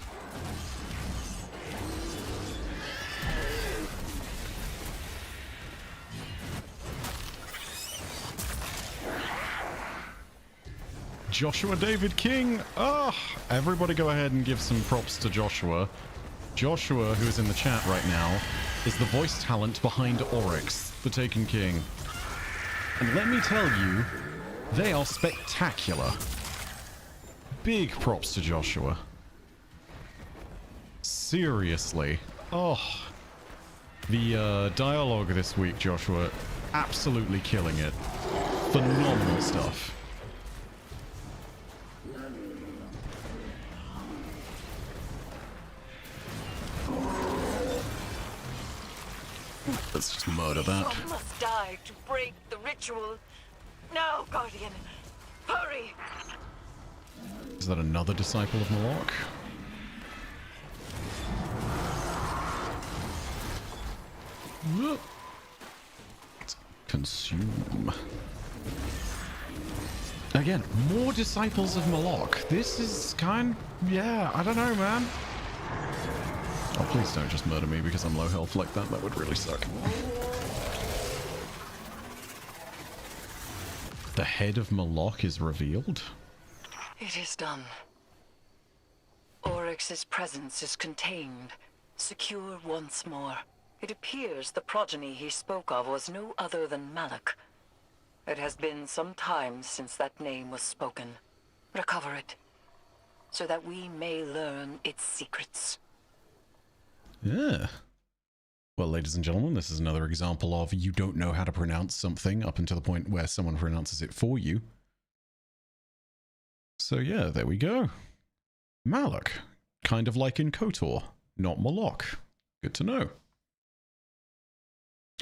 Joshua David King. Ah, everybody go ahead and give some props to Joshua. Joshua, who is in the chat right now, is the voice talent behind Oryx, the Taken King. And let me tell you, they are spectacular. Big props to Joshua. Seriously. Oh. The dialogue this week, Joshua, absolutely killing it. Phenomenal stuff. Let's just murder that. One must die to break the ritual. Now, Guardian, hurry! Is that another disciple of Moloch? Let's consume. Again, more disciples of Moloch. This is yeah, I don't know, man. Oh, please don't just murder me because I'm low health like that. That would really suck. The head of Moloch is revealed? It is done. Oryx's presence is contained, secure once more. It appears the progeny he spoke of was no other than Malak. It has been some time since that name was spoken. Recover it, so that we may learn its secrets. Yeah. Well, ladies and gentlemen, this is another example of you don't know how to pronounce something up until the point where someone pronounces it for you. So yeah, there we go. Malak. Kind of like in KOTOR, not Moloch. Good to know.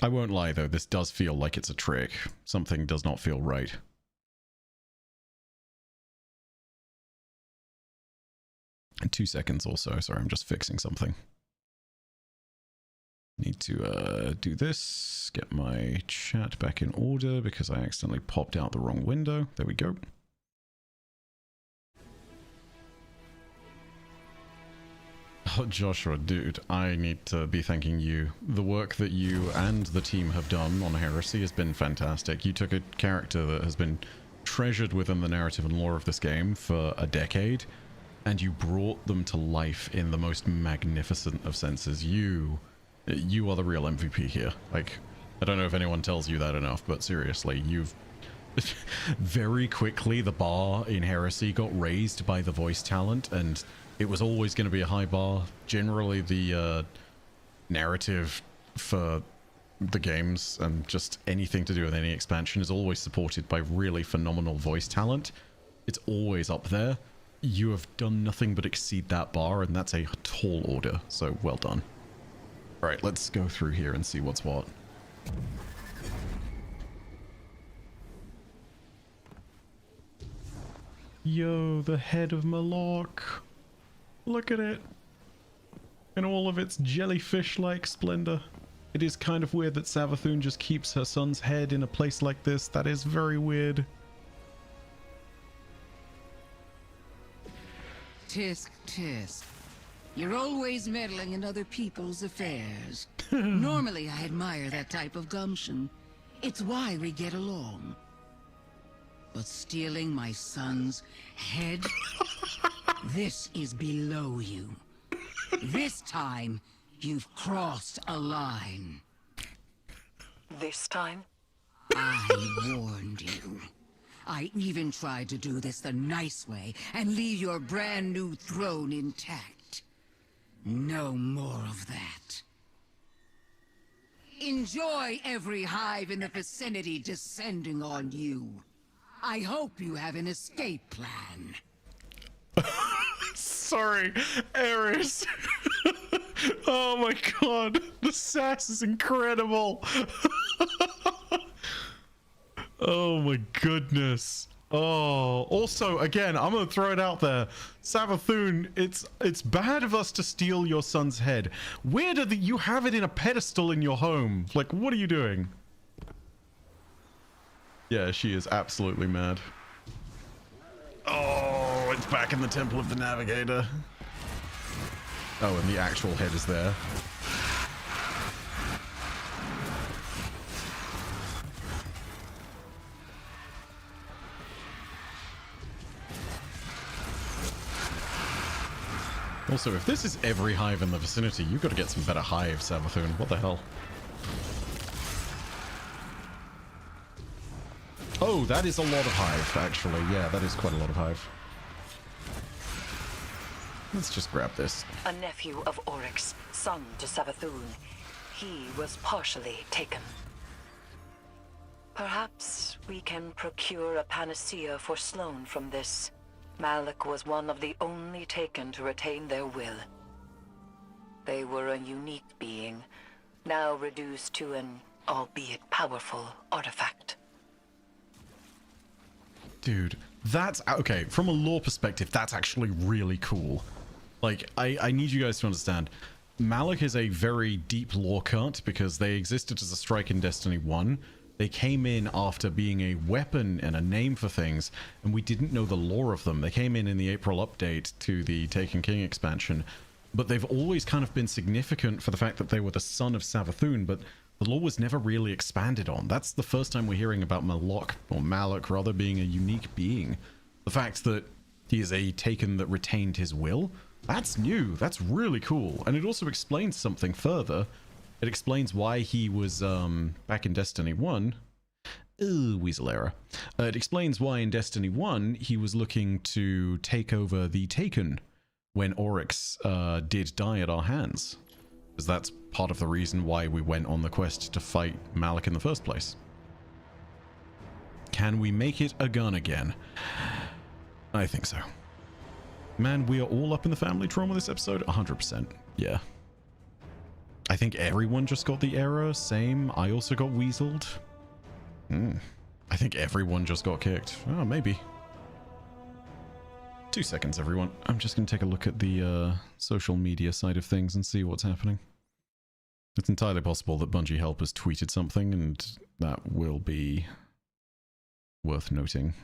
I won't lie though, this does feel like it's a trick. Something does not feel right. In 2 seconds or so, sorry, I'm just fixing something. Need to do this, get my chat back in order because I accidentally popped out the wrong window. There we go. Oh, Joshua, dude, I need to be thanking you. The work that you and the team have done on Heresy has been fantastic. You took a character that has been treasured within the narrative and lore of this game for a decade, and you brought them to life in the most magnificent of senses. You are the real MVP here. Like, I don't know if anyone tells you that enough, but seriously, you've... very quickly, the bar in Heresy got raised by the voice talent, and it was always going to be a high bar. Generally, the narrative for the games and just anything to do with any expansion is always supported by really phenomenal voice talent. It's always up there. You have done nothing but exceed that bar, and that's a tall order, so well done. Alright, let's go through here and see what's what. Yo, the head of Malok. Look at it. In all of its jellyfish-like splendor. It is kind of weird that Savathun just keeps her son's head in a place like this. That is very weird. Tisk, tisk. You're always meddling in other people's affairs. Normally, I admire that type of gumption. It's why we get along. But stealing my son's head? This is below you. This time, you've crossed a line. This time? I warned you. I even tried to do this the nice way and leave your brand new throne intact. No more of that. Enjoy every hive in the vicinity descending on you. I hope you have an escape plan. Sorry, Ares. Oh my god, the sass is incredible. Oh my goodness. Oh, also, again, I'm gonna throw it out there. Savathun, it's bad of us to steal your son's head. Weirder that you have it in a pedestal in your home. Like, what are you doing? Yeah, she is absolutely mad. Oh, it's back in the Temple of the Navigator. Oh, and the actual head is there. Also, if this is every hive in the vicinity, you've got to get some better hives, Savathun. What the hell? Oh, that is a lot of hive, actually. Yeah, that is quite a lot of hive. Let's just grab this. A nephew of Oryx, son to Savathun. He was partially taken. Perhaps we can procure a panacea for Sloane from this. Malak was one of the only taken to retain their will. They were a unique being, now reduced to an, albeit powerful, artifact. Dude, that's... Okay, from a lore perspective, that's actually really cool. Like, I need you guys to understand. Malak is a very deep lore cut because they existed as a strike in Destiny 1. They came in after being a weapon and a name for things, and we didn't know the lore of them. They came in the April update to the Taken King expansion, but they've always kind of been significant for the fact that they were the son of Savathun, but the lore was never really expanded on. That's the first time we're hearing about Malak rather, being a unique being. The fact that he is a Taken that retained his will, that's new. That's really cool. And it also explains something further. It explains why he was, back in Destiny 1... Weasel error. It explains why in Destiny 1 he was looking to take over the Taken when Oryx did die at our hands. Because that's part of the reason why we went on the quest to fight Malak in the first place. Can we make it a gun again? I think so. Man, we are all up in the family trauma this episode? 100%. Yeah. I think everyone just got the error. Same. I also got weaseled. I think everyone just got kicked. Oh, maybe. 2 seconds, everyone. I'm just going to take a look at the social media side of things and see what's happening. It's entirely possible that Bungie Helpers tweeted something, and that will be worth noting.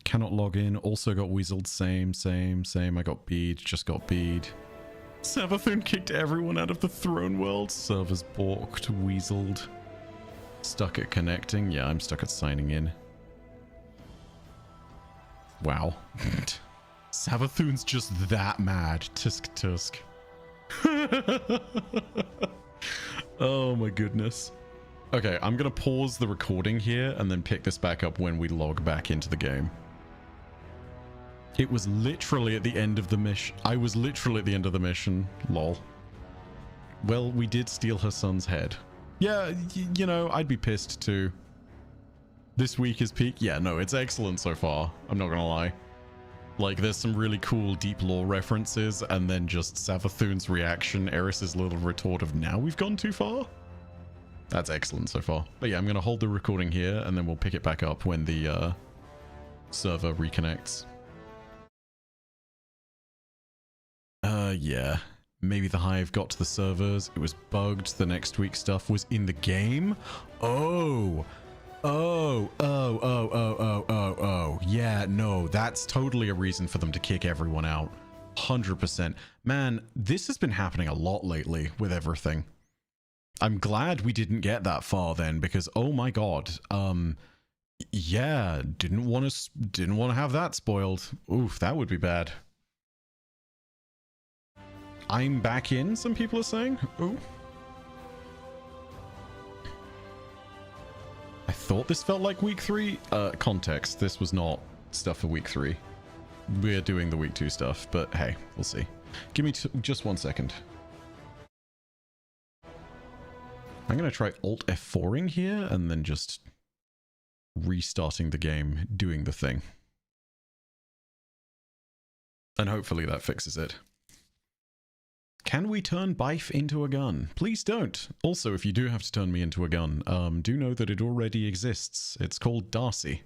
Cannot log in. Also got weaseled. Same. I got bead. Just got bead. Savathun kicked everyone out of the throne world. Servers balked. Weaseled. Stuck at connecting. Yeah, I'm stuck at signing in. Wow. Savathun's just that mad. Tusk. Oh my goodness. Okay, I'm gonna pause the recording here and then pick this back up when we log back into the game. It was literally at the end of the mission. I was literally at the end of the mission. Lol. Well, we did steal her son's head. Yeah, you know, I'd be pissed too. This week is peak. Yeah, no, it's excellent so far. I'm not gonna lie. Like, there's some really cool deep lore references, and then just Savathun's reaction, Eris's little retort of, now we've gone too far? That's excellent so far. But yeah, I'm going to hold the recording here, and then we'll pick it back up when the server reconnects. Yeah. Maybe the Hive got to the servers, it was bugged, the next week stuff was in the game? Oh! Yeah, no, that's totally a reason for them to kick everyone out. 100%. Man, this has been happening a lot lately with everything. I'm glad we didn't get that far then, because oh my god, yeah, didn't want to have that spoiled. Oof, that would be bad. I'm back in, some people are saying. Ooh. I thought this felt like week 3. Context, this was not stuff for week 3. We're doing the week 2 stuff, but hey, we'll see. Give me just 1 second. I'm going to try Alt F4ing here and then just restarting the game, doing the thing. And hopefully that fixes it. Can we turn Bife into a gun? Please don't. Also, if you do have to turn me into a gun, do know that it already exists. It's called Darcy.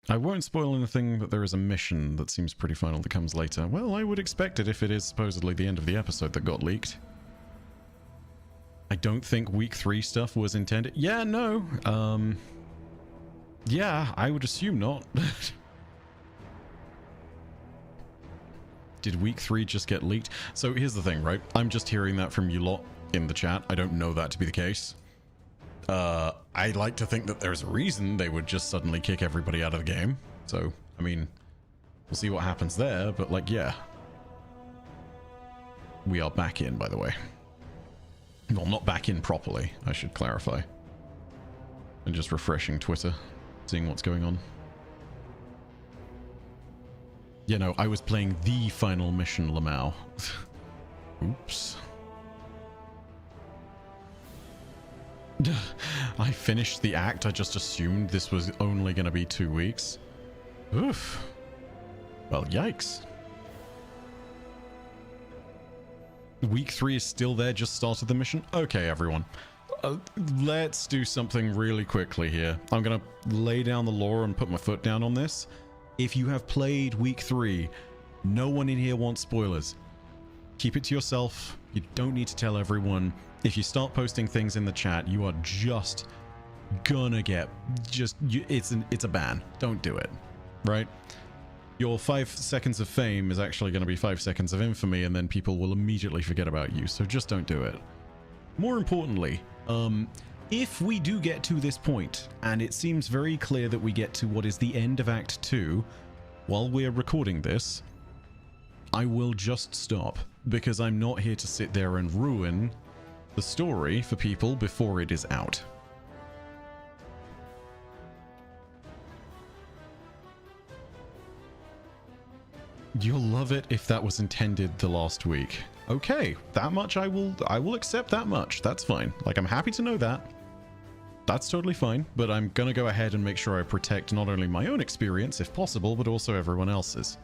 I won't spoil anything, but there is a mission that seems pretty final that comes later. Well, I would expect it if it is supposedly the end of the episode that got leaked. I don't think week 3 stuff was intended. Yeah, no. Yeah, I would assume not. Did week 3 just get leaked? So here's the thing, right? I'm just hearing that from you lot in the chat. I don't know that to be the case. I like to think that there's a reason they would just suddenly kick everybody out of the game. So, I mean, we'll see what happens there, but like, yeah. We are back in, by the way. Well, not back in properly, I should clarify. And just refreshing Twitter, seeing what's going on. You know, I was playing the final mission, Lamau. Oops. I finished the act, I just assumed this was only going to be 2 weeks. Oof. Well, yikes. Week 3 is still there, just started the mission? Okay, everyone. Let's do something really quickly here. I'm going to lay down the law and put my foot down on this. If you have played week 3, no one in here wants spoilers. Keep it to yourself. You don't need to tell everyone. If you start posting things in the chat, you are just gonna get it's a ban. Don't do it, right? Your 5 seconds of fame is actually going to be 5 seconds of infamy, and then people will immediately forget about you. So just don't do it. More importantly, if we do get to this point, and it seems very clear that we get to what is the end of Act 2 while we're recording this, I will just stop, because I'm not here to sit there and ruin the story for people before it is out. You'll love it if that was intended the last week. Okay, that much I will accept that much. That's fine. Like, I'm happy to know that. That's totally fine, but I'm gonna go ahead and make sure I protect not only my own experience, if possible, but also everyone else's.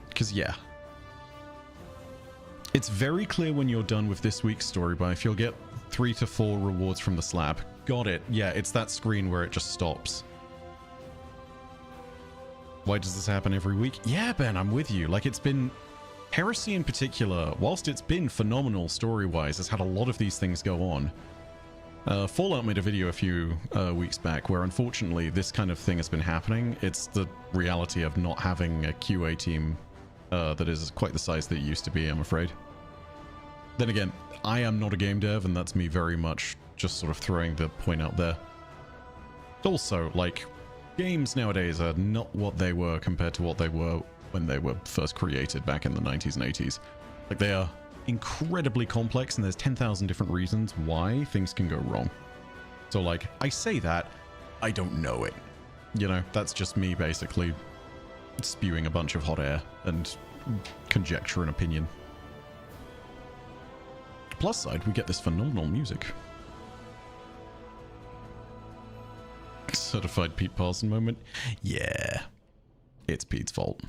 Because, yeah. It's very clear when you're done with this week's story buff, you'll get 3 to 4 rewards from the slab. Got it. Yeah, it's that screen where it just stops. Why does this happen every week? Yeah, Ben, I'm with you. Like, it's been... Heresy in particular, whilst it's been phenomenal story-wise, has had a lot of these things go on. Fallout made a video a few weeks back where, unfortunately, this kind of thing has been happening. It's the reality of not having a QA team that is quite the size that it used to be, I'm afraid. Then again, I am not a game dev, and that's me very much just sort of throwing the point out there. Also, like, games nowadays are not what they were compared to what they were when they were first created back in the 90s and 80s. Like, they are incredibly complex, and there's 10,000 different reasons why things can go wrong. So, like, I say that, I don't know it. You know, that's just me basically spewing a bunch of hot air and conjecture and opinion. Plus side, we get this phenomenal music. Certified Pete Parson moment. Yeah, it's Pete's fault.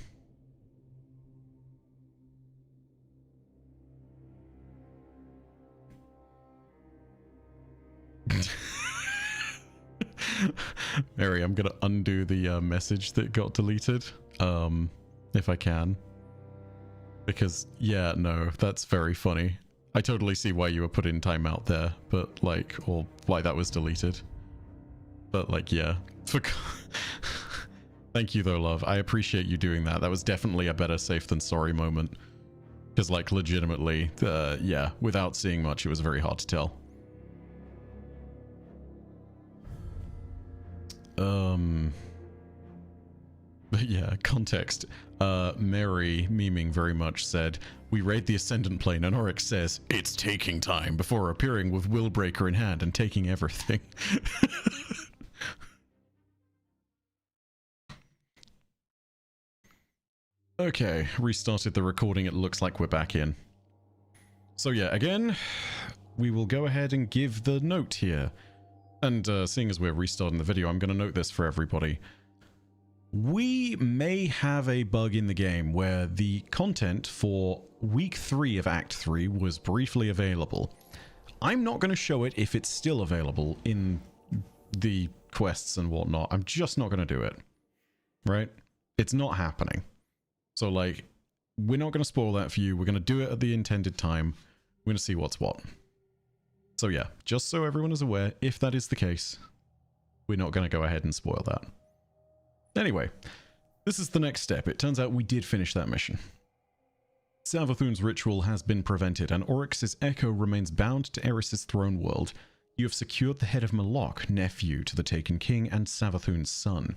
Mary, I'm gonna undo the message that got deleted, if I can. Because, yeah, no, that's very funny. I totally see why you were put in timeout there, but, like, or why that was deleted. But, like, yeah. Thank you, though, love. I appreciate you doing that. That was definitely a better safe than sorry moment. Because, like, legitimately, yeah, without seeing much, it was very hard to tell. But yeah, context. Mary, memeing very much, said, "We raid the Ascendant Plane and Oryx says, 'It's taking time,' before appearing with Willbreaker in hand and taking everything." Okay, restarted the recording. It looks like we're back in. So yeah, again, we will go ahead and give the note here. And seeing as we're restarting the video, I'm going to note this for everybody. We may have a bug in the game where the content for week 3 of Act 3 was briefly available. I'm not going to show it if it's still available in the quests and whatnot. I'm just not going to do it. Right? It's not happening. So, like, we're not going to spoil that for you. We're going to do it at the intended time. We're going to see what's what. So yeah, just so everyone is aware, if that is the case, we're not going to go ahead and spoil that. Anyway, this is the next step. It turns out we did finish that mission. Savathun's ritual has been prevented, and Oryx's echo remains bound to Eris's throne world. You have secured the head of Malok, nephew to the Taken King and Savathun's son.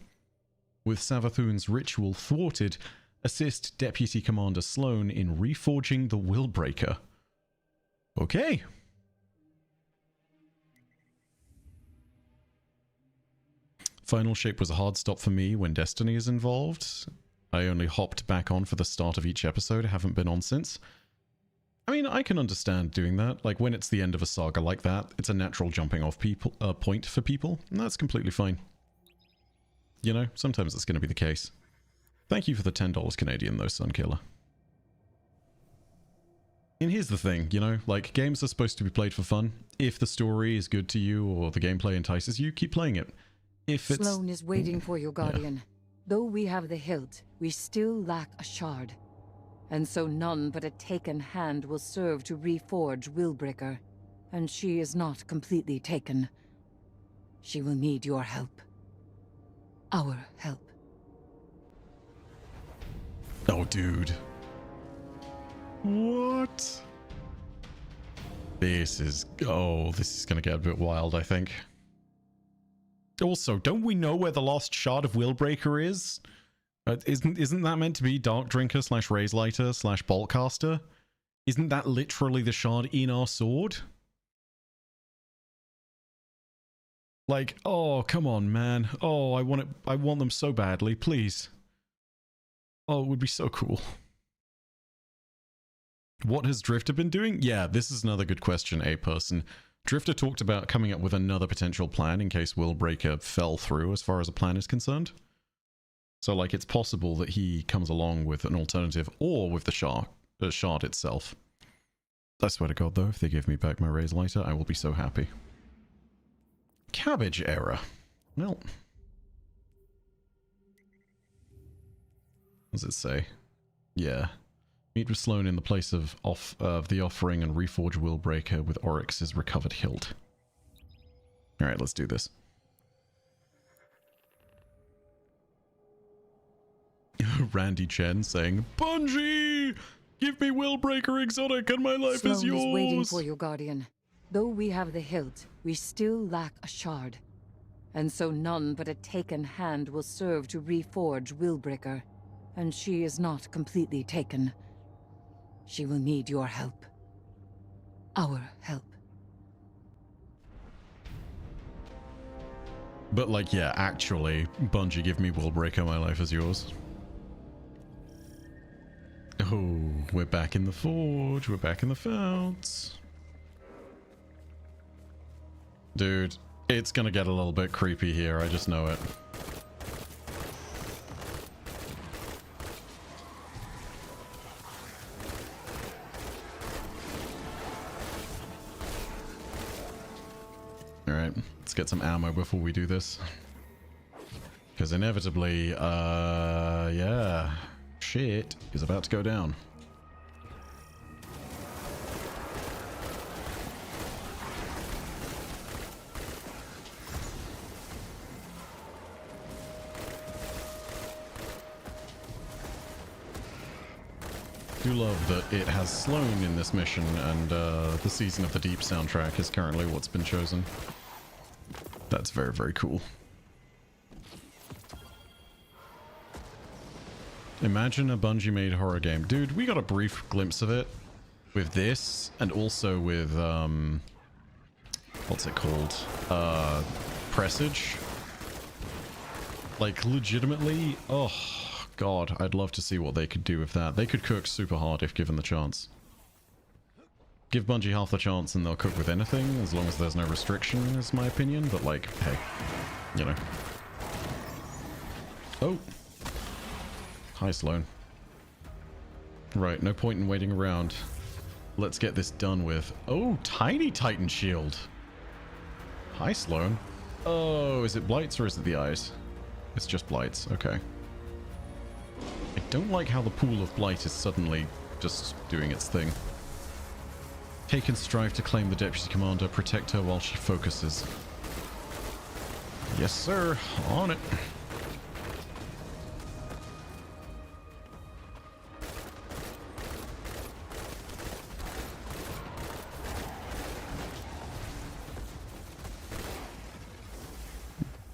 With Savathun's ritual thwarted, assist Deputy Commander Sloan in reforging the Willbreaker. Okay. Final Shape was a hard stop for me when Destiny is involved. I only hopped back on for the start of each episode, haven't been on since. I mean, I can understand doing that. Like, when it's the end of a saga like that, it's a natural jumping off point for people, and that's completely fine. You know, sometimes it's going to be the case. Thank you for the $10 Canadian, though, Sunkiller. And here's the thing, you know, like, games are supposed to be played for fun. If the story is good to you or the gameplay entices you, keep playing it. If it's... Sloan is waiting for you, Guardian. Yeah. Though we have the hilt, we still lack a shard. And so none but a taken hand will serve to reforge Willbreaker. And she is not completely taken. She will need your help. Our help. Oh, dude. What? This is... Oh, this is going to get a bit wild, I think. Also, don't we know where the lost shard of Willbreaker is? Isn't that meant to be Dark Drinker / Raise Lighter / Boltcaster? Isn't that literally the shard in our sword? Like, oh, come on, man. Oh, I want it. I want them so badly, please. Oh, it would be so cool. What has Drifter been doing? Yeah, this is another good question, A-Person. Drifter talked about coming up with another potential plan in case Willbreaker fell through as far as a plan is concerned. So, like, it's possible that he comes along with an alternative or with the shard itself. I swear to God, though, if they give me back my raised lighter, I will be so happy. Cabbage error. Well. What does it say? Yeah. Meet with Sloane in the place of the offering and reforge Willbreaker with Oryx's recovered hilt. Alright, let's do this. Randy Chen saying, Bungie! Give me Willbreaker exotic and my life is yours! Sloane is waiting for you, Guardian. Though we have the hilt, we still lack a shard. And so none but a taken hand will serve to reforge Willbreaker. And she is not completely taken. She will need your help. Our help. But like, yeah, actually, Bungie, give me Willbreaker, my life is yours. Oh, we're back in the forge, we're back in the founts. Dude, it's gonna get a little bit creepy here, I just know it. Alright, let's get some ammo before we do this. Because inevitably, yeah, shit is about to go down. Do love that it has Sloane in this mission, and the Season of the Deep soundtrack is currently what's been chosen. That's very, very cool. Imagine a Bungie-made horror game. Dude, we got a brief glimpse of it with this, and also with, what's it called? Presage. Like, legitimately, oh... God, I'd love to see what they could do with that. They could cook super hard if given the chance. Give Bungie half the chance and they'll cook with anything, as long as there's no restriction, is my opinion. But like, hey, you know. Oh. Hi, Sloane. Right, no point in waiting around. Let's get this done with. Oh, tiny Titan shield. Hi, Sloane. Oh, is it blights or is it the eyes? It's just blights, okay. I don't like how the pool of blight is suddenly just doing its thing. Take and strive to claim the deputy commander. Protect her while she focuses. Yes, sir. On it.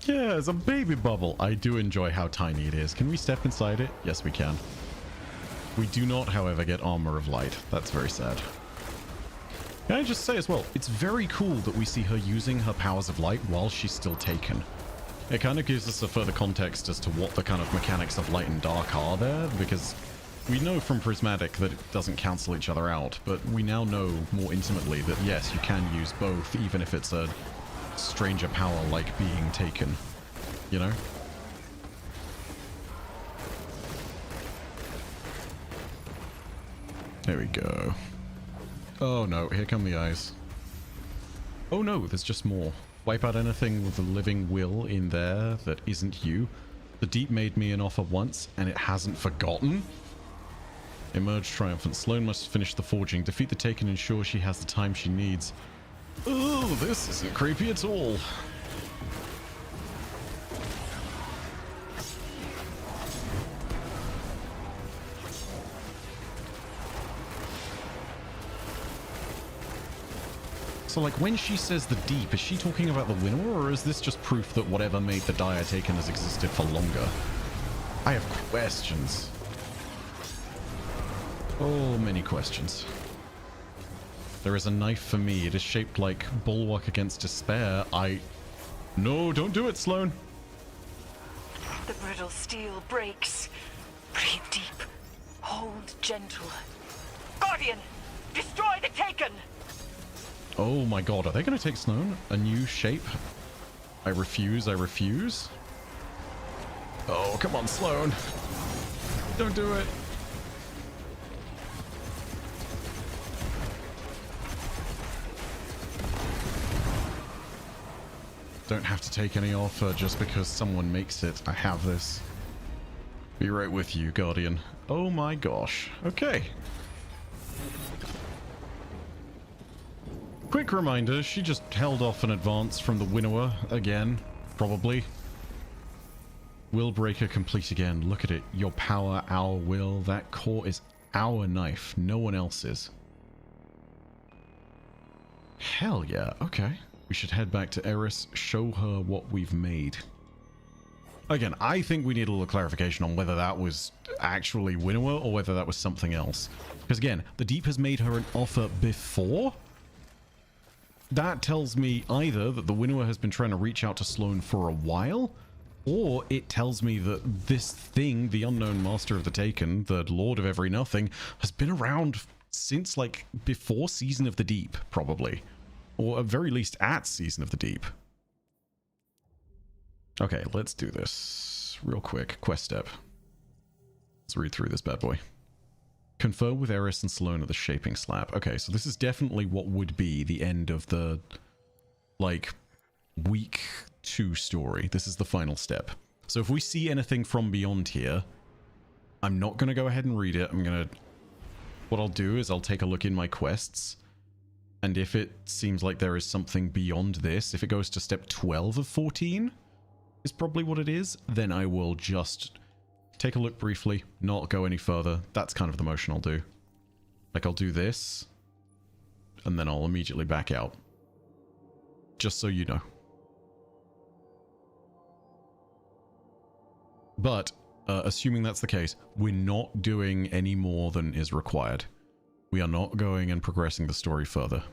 Yeah, it's a baby bubble. I do enjoy how tiny it is. Can we step inside it? Yes, we can. We do not, however, get Armor of Light. That's very sad. Can I just say as well, it's very cool that we see her using her powers of light while she's still taken. It kind of gives us a further context as to what the kind of mechanics of light and dark are there, because we know from Prismatic that it doesn't cancel each other out, but we now know more intimately that yes, you can use both, even if it's a stranger power like being taken, you know? There we go. Oh no, here come the eyes. Oh no, there's just more. Wipe out anything with a living will in there that isn't you. The Deep made me an offer once, and it hasn't forgotten. Emerge triumphant. Sloane must finish the forging. Defeat the Taken, ensure she has the time she needs. Oh, this isn't creepy at all. So, like, when she says the Deep, is she talking about the winner, or is this just proof that whatever made the Dire Taken has existed for longer? I have questions. Oh, many questions. There is a knife for me. It is shaped like bulwark against despair. No, don't do it, Sloane. The brittle steel breaks. Breathe deep. Hold gentle. Guardian! Destroy the Taken! Oh my god, are they going to take Sloane? A new shape? I refuse, I refuse. Oh, come on, Sloane. Don't do it. Don't have to take any offer just because someone makes it. I have this. Be right with you, Guardian. Oh my gosh. Okay. Quick reminder, she just held off an advance from the winnower again, probably. Willbreaker complete again. Look at it. Your power, our will. That core is our knife, no one else's. Hell yeah, okay. We should head back to Eris, show her what we've made. Again, I think we need a little clarification on whether that was actually Winnower or whether that was something else. Because again, the Deep has made her an offer before. That tells me either that the Winnower has been trying to reach out to Sloane for a while, or it tells me that this thing, the unknown master of the Taken, the Lord of Every Nothing, has been around since, like, before Season of the Deep, probably. Or at very least at Season of the Deep. Okay, let's do this real quick. Quest step. Let's read through this bad boy. Confer with Eris and Sloane at the Shaping Slab. Okay, so this is definitely what would be the end of the, like, week 2 story. This is the final step. So if we see anything from beyond here, I'm not going to go ahead and read it. What I'll do is I'll take a look in my quests, and if it seems like there is something beyond this, if it goes to step 12 of 14, is probably what it is, then I will just take a look briefly, not go any further. That's kind of the motion I'll do. Like, I'll do this, and then I'll immediately back out. Just so you know. But, assuming that's the case, we're not doing any more than is required. We are not going and progressing the story further.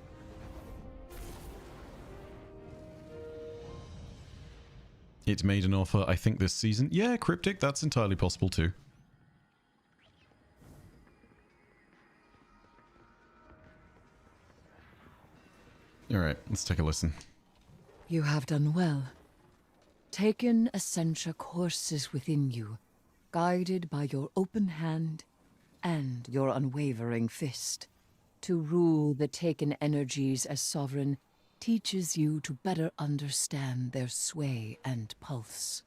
It's made an offer, I think, this season. Yeah, Cryptic, that's entirely possible too. Alright, let's take a listen. You have done well. Taken Essentia courses within you, guided by your open hand and your unwavering fist. To rule the Taken energies as sovereign teaches you to better understand their sway and pulse.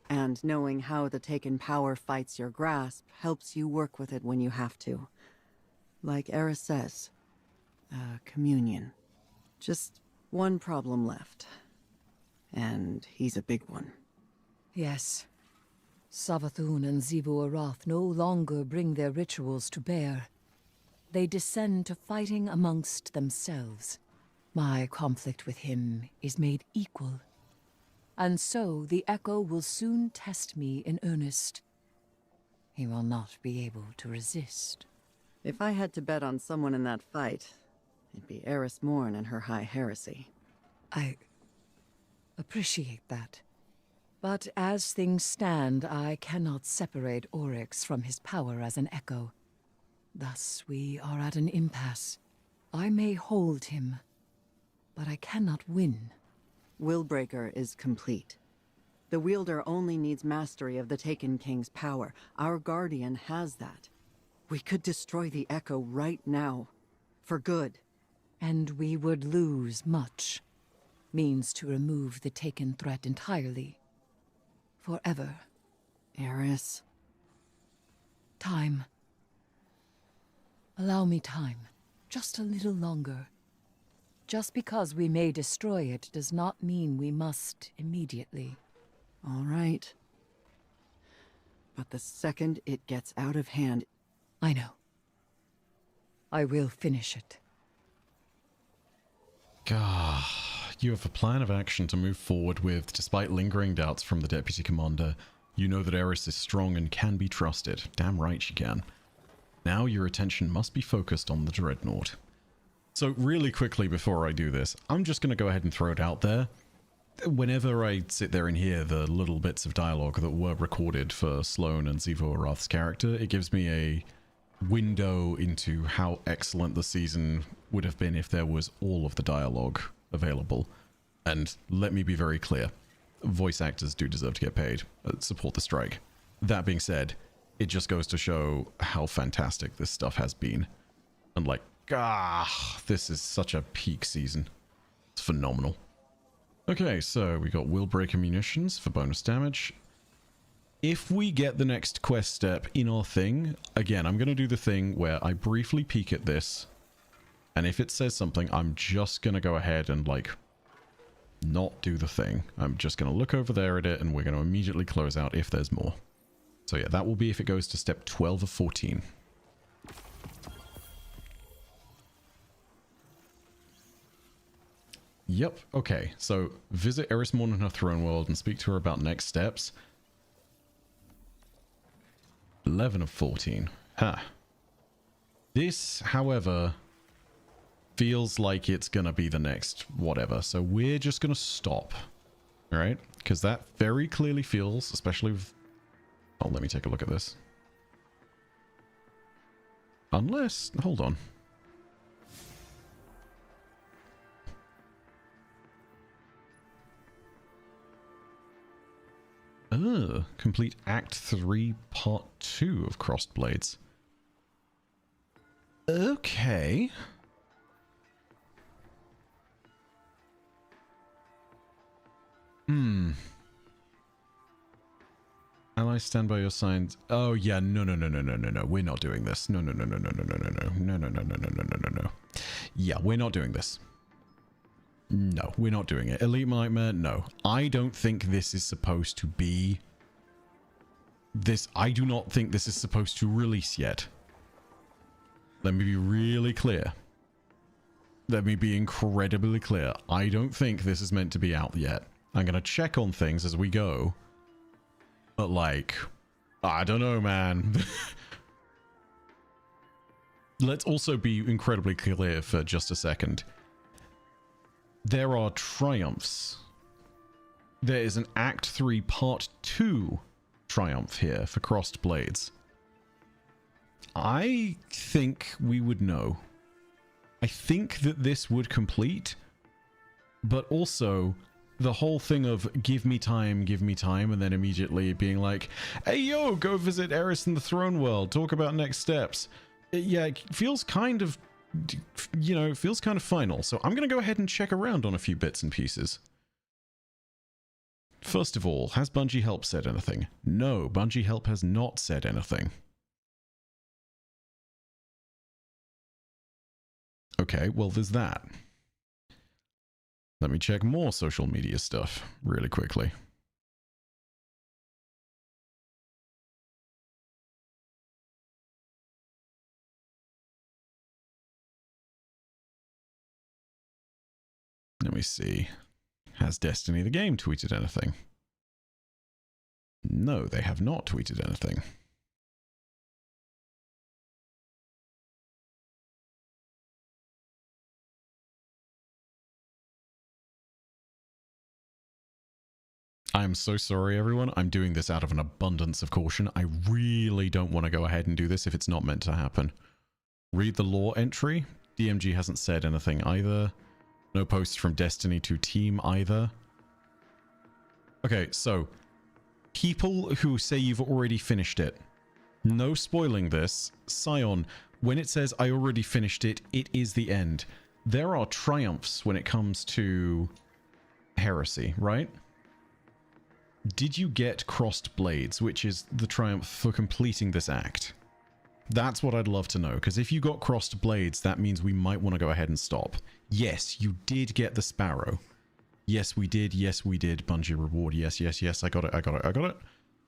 And knowing how the Taken power fights your grasp helps you work with it when you have to. Like Eris says, communion. Just one problem left. And he's a big one. Yes. Savathun and Xivu Arath no longer bring their rituals to bear. They descend to fighting amongst themselves. My conflict with him is made equal. And so the Echo will soon test me in earnest. He will not be able to resist. If I had to bet on someone in that fight, it'd be Eris Morn and her high heresy. I appreciate that. But as things stand, I cannot separate Oryx from his power as an Echo. Thus, we are at an impasse. I may hold him, but I cannot win. Willbreaker is complete. The wielder only needs mastery of the Taken King's power. Our Guardian has that. We could destroy the Echo right now. For good. And we would lose much. Means to remove the Taken threat entirely. Forever. Eris. Time. Allow me time. Just a little longer. Just because we may destroy it does not mean we must immediately. All right. But the second it gets out of hand... I know. I will finish it. Gah. You have a plan of action to move forward with, despite lingering doubts from the Deputy Commander. You know that Eris is strong and can be trusted. Damn right she can. Now your attention must be focused on the Dreadnought. So really quickly before I do this, I'm just going to go ahead and throw it out there. Whenever I sit there and hear the little bits of dialogue that were recorded for Sloane and Xivu Arath's character, it gives me a window into how excellent the season would have been if there was all of the dialogue available. And let me be very clear, voice actors do deserve to get paid. Support the strike. That being said, it just goes to show how fantastic this stuff has been. And like, this is such a peak season. It's phenomenal. Okay, so we got Willbreaker munitions for bonus damage. If we get the next quest step in our thing, again, I'm going to do the thing where I briefly peek at this, and if it says something, I'm just going to go ahead and, like, not do the thing. I'm just going to look over there at it, and we're going to immediately close out if there's more. So yeah, that will be if it goes to step 12 of 14. Yep, okay. So, visit Eris Morn in her throne world and speak to her about next steps. 11 of 14. Huh. This, however, feels like it's gonna be the next whatever. So we're just gonna stop. Alright? Because that very clearly feels, especially with... Oh, let me take a look at this. Unless... Hold on. Complete Act 3, Part 2 of Crossed Blades. Okay. Allies stand by your signs. Oh yeah, no. We're not doing this. No. Yeah, we're not doing this. No, we're not doing it. Elite Nightmare, no. I don't think this is supposed to be... I do not think this is supposed to release yet. Let me be really clear. Let me be incredibly clear. I don't think this is meant to be out yet. I'm going to check on things as we go. But like, I don't know, man. Let's also be incredibly clear for just a second. There are triumphs. There is an Act 3 Part 2 triumph here for Crossed Blades. I think we would know. I think that this would complete, but also the whole thing of give me time, and then immediately being like, hey yo, go visit Eris in the Throne World, talk about next steps. Yeah, it feels kind of, you know, it feels kind of final. So I'm going to go ahead and check around on a few bits and pieces. First of all, has Bungie Help said anything? No, Bungie Help has not said anything. Okay, well, there's that. Let me check more social media stuff really quickly. Let me see. Has Destiny the game tweeted anything? No, they have not tweeted anything. I'm so sorry, everyone. I'm doing this out of an abundance of caution. I really don't want to go ahead and do this if it's not meant to happen. Read the lore entry. DMG hasn't said anything either. No posts from Destiny 2 team either. Okay, so people who say you've already finished it. No spoiling this. Scion, when it says I already finished it, it is the end. There are triumphs when it comes to heresy, right? Did you get Crossed Blades, which is the triumph for completing this act? That's what I'd love to know, because if you got Crossed Blades, that means we might want to go ahead and stop. Yes, you did get the Sparrow. Yes, we did. Yes, we did. Bungie reward. Yes. I got it.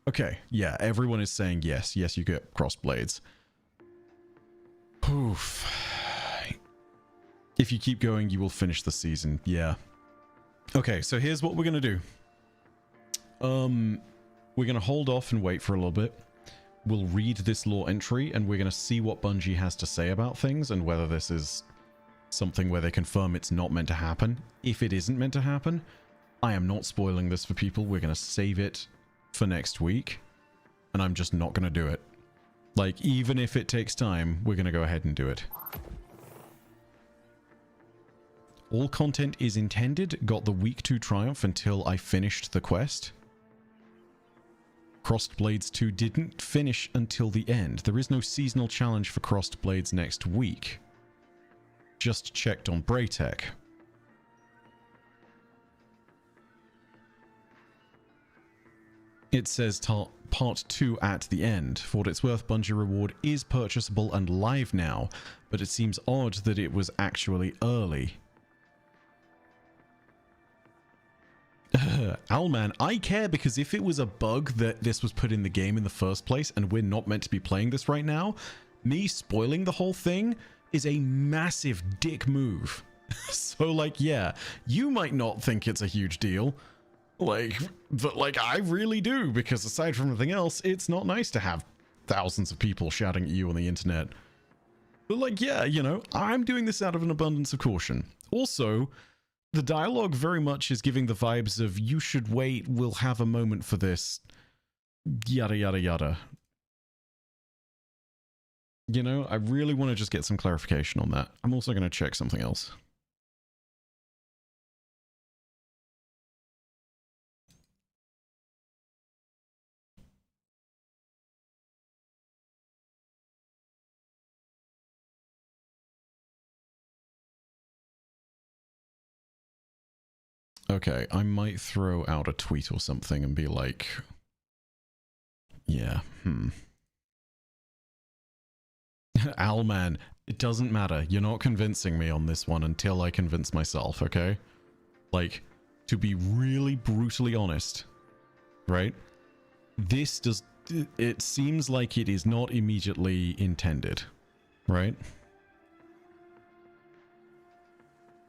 Okay, yeah, everyone is saying yes. Yes, you get Crossed Blades. Oof. If you keep going, you will finish the season. Yeah. Okay, so here's what we're going to do. We're going to hold off and wait for a little bit. We'll read this lore entry and we're going to see what Bungie has to say about things and whether this is something where they confirm it's not meant to happen. If it isn't meant to happen, I am not spoiling this for people. We're going to save it for next week and I'm just not going to do it. Like, even if it takes time, we're going to go ahead and do it. All content is intended. Got the week 2 triumph until I finished the quest. Crossed Blades 2 didn't finish until the end. There is no seasonal challenge for Crossed Blades next week. Just checked on Braytech. It says part 2 at the end. For what it's worth, Bungie Reward is purchasable and live now, but it seems odd that it was actually early. Owlman, I care because if it was a bug that this was put in the game in the first place and we're not meant to be playing this right now, me spoiling the whole thing is a massive dick move. So like, yeah, you might not think it's a huge deal, but I really do, because aside from everything else, it's not nice to have thousands of people shouting at you on the internet. But like, yeah, you know, I'm doing this out of an abundance of caution. Also, the dialogue very much is giving the vibes of, you should wait, we'll have a moment for this, yada yada yada. You know, I really want to just get some clarification on that. I'm also going to check something else. Okay, I might throw out a tweet or something and be like, yeah, Owlman, it doesn't matter. You're not convincing me on this one until I convince myself, okay? Like, to be really brutally honest, right? It seems like it is not immediately intended, right?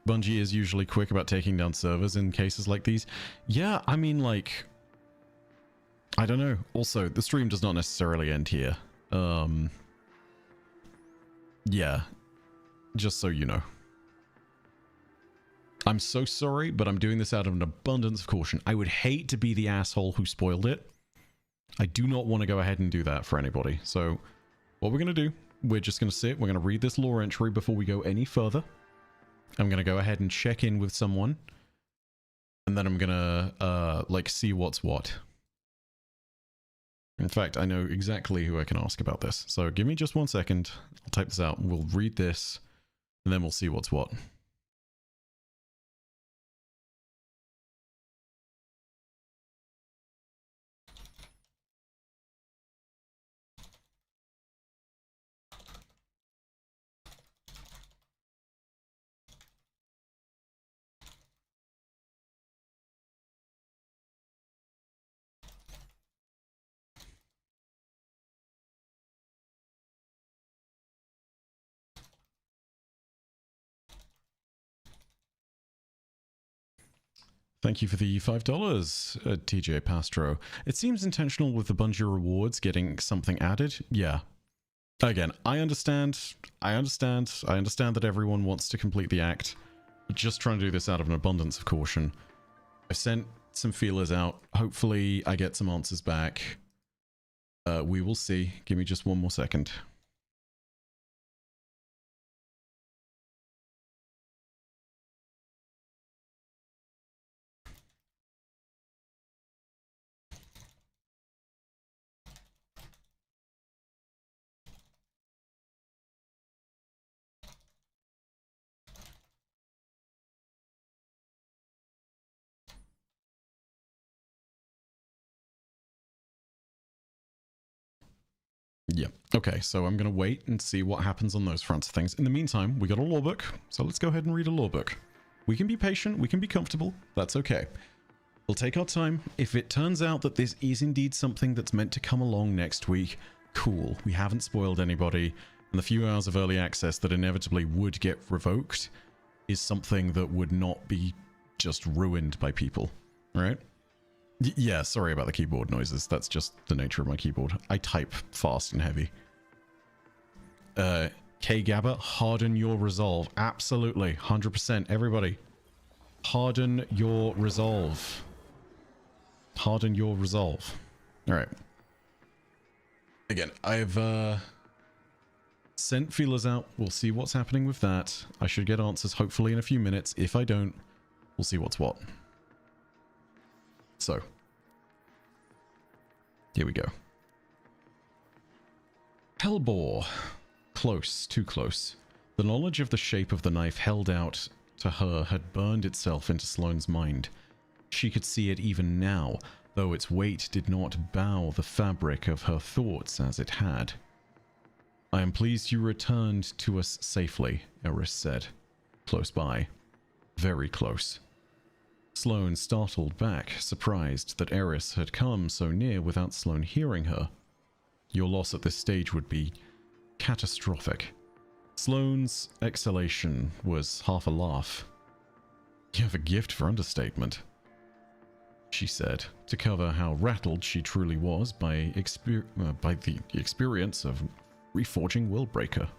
Bungie is usually quick about taking down servers in cases like these. Yeah, I mean, like, I don't know. Also, the stream does not necessarily end here. Yeah, just so you know. I'm so sorry, but I'm doing this out of an abundance of caution. I would hate to be the asshole who spoiled it. I do not want to go ahead and do that for anybody. So what we're going to do, we're just going to sit, we're going to read this lore entry before we go any further. I'm going to go ahead and check in with someone, and then I'm going to like see what's what. In fact, I know exactly who I can ask about this. So give me just 1 second. I'll type this out. We'll read this, and then we'll see what's what. Thank you for the $5, TJ Pastro. It seems intentional with the Bungie rewards getting something added. Yeah. Again, I understand that everyone wants to complete the act. Just trying to do this out of an abundance of caution. I've sent some feelers out. Hopefully I get some answers back. We will see. Give me just 1 more second. Yeah. Okay, so I'm going to wait and see what happens on those fronts of things. In the meantime, we got a law book, so let's go ahead and read a law book. We can be patient, we can be comfortable, that's okay. We'll take our time. If it turns out that this is indeed something that's meant to come along next week, cool. We haven't spoiled anybody, and the few hours of early access that inevitably would get revoked is something that would not be just ruined by people, right? Yeah, sorry about the keyboard noises. That's just the nature of my keyboard. I type fast and heavy. K-Gabba, harden your resolve. Absolutely, 100%. Everybody, harden your resolve. Harden your resolve. All right. Again, I've sent feelers out. We'll see what's happening with that. I should get answers hopefully in a few minutes. If I don't, we'll see what's what. So, here we go. Hellbore. Close, too close. The knowledge of the shape of the knife held out to her had burned itself into Sloane's mind. She could see it even now, though its weight did not bow the fabric of her thoughts as it had. "I am pleased you returned to us safely," Eris said. Close by. Very close. Sloane startled back, surprised that Eris had come so near without Sloane hearing her. Your loss at this stage would be catastrophic. Sloane's exhalation was half a laugh. "You have a gift for understatement," she said, to cover how rattled she truly was by the experience of reforging Willbreaker.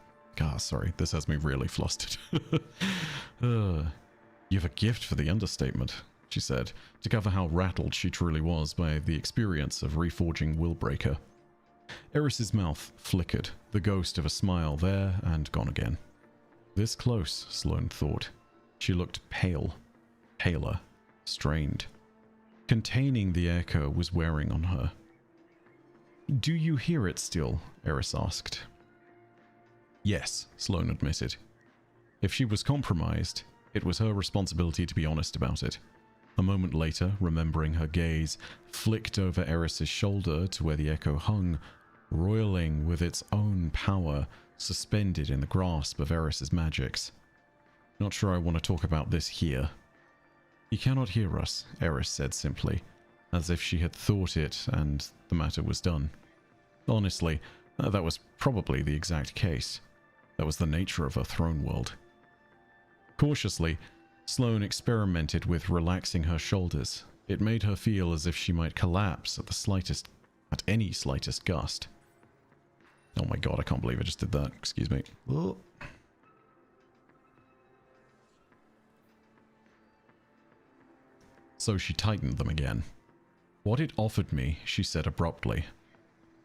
Sorry, this has me really flustered. "You have a gift for the understatement," she said, to cover how rattled she truly was by the experience of reforging Willbreaker. Eris's mouth flickered, the ghost of a smile there and gone again. This close, Sloane thought. She looked pale, paler, strained. Containing the echo was wearing on her. "Do you hear it still?" Eris asked. Yes, Sloane admitted. If she was compromised, it was her responsibility to be honest about it. A moment later, remembering her gaze, flicked over Eris's shoulder to where the echo hung, roiling with its own power, suspended in the grasp of Eris's magics. "Not sure I want to talk about this here." "You cannot hear us," Eris said simply, as if she had thought it and the matter was done. Honestly, that was probably the exact case. That was the nature of her throne world. Cautiously, Sloane experimented with relaxing her shoulders. It made her feel as if she might collapse at any slightest gust. Oh my god, I can't believe I just did that. Excuse me. Ugh. So she tightened them again. "What it offered me," she said abruptly.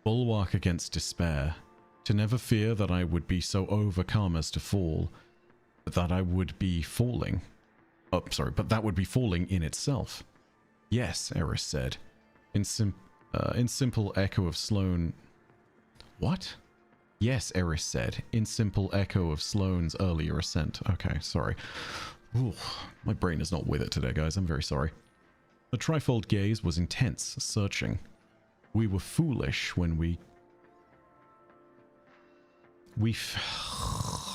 "Bulwark against despair. To never fear that I would be so overcome as to fall. That I would be falling. But that would be falling in itself." "Yes," Eris said. In simple echo of Sloane... What? "Yes," Eris said, in simple echo of Sloane's earlier ascent. Okay, sorry. Ooh, my brain is not with it today, guys. I'm very sorry. The trifold gaze was intense, searching. "We were foolish when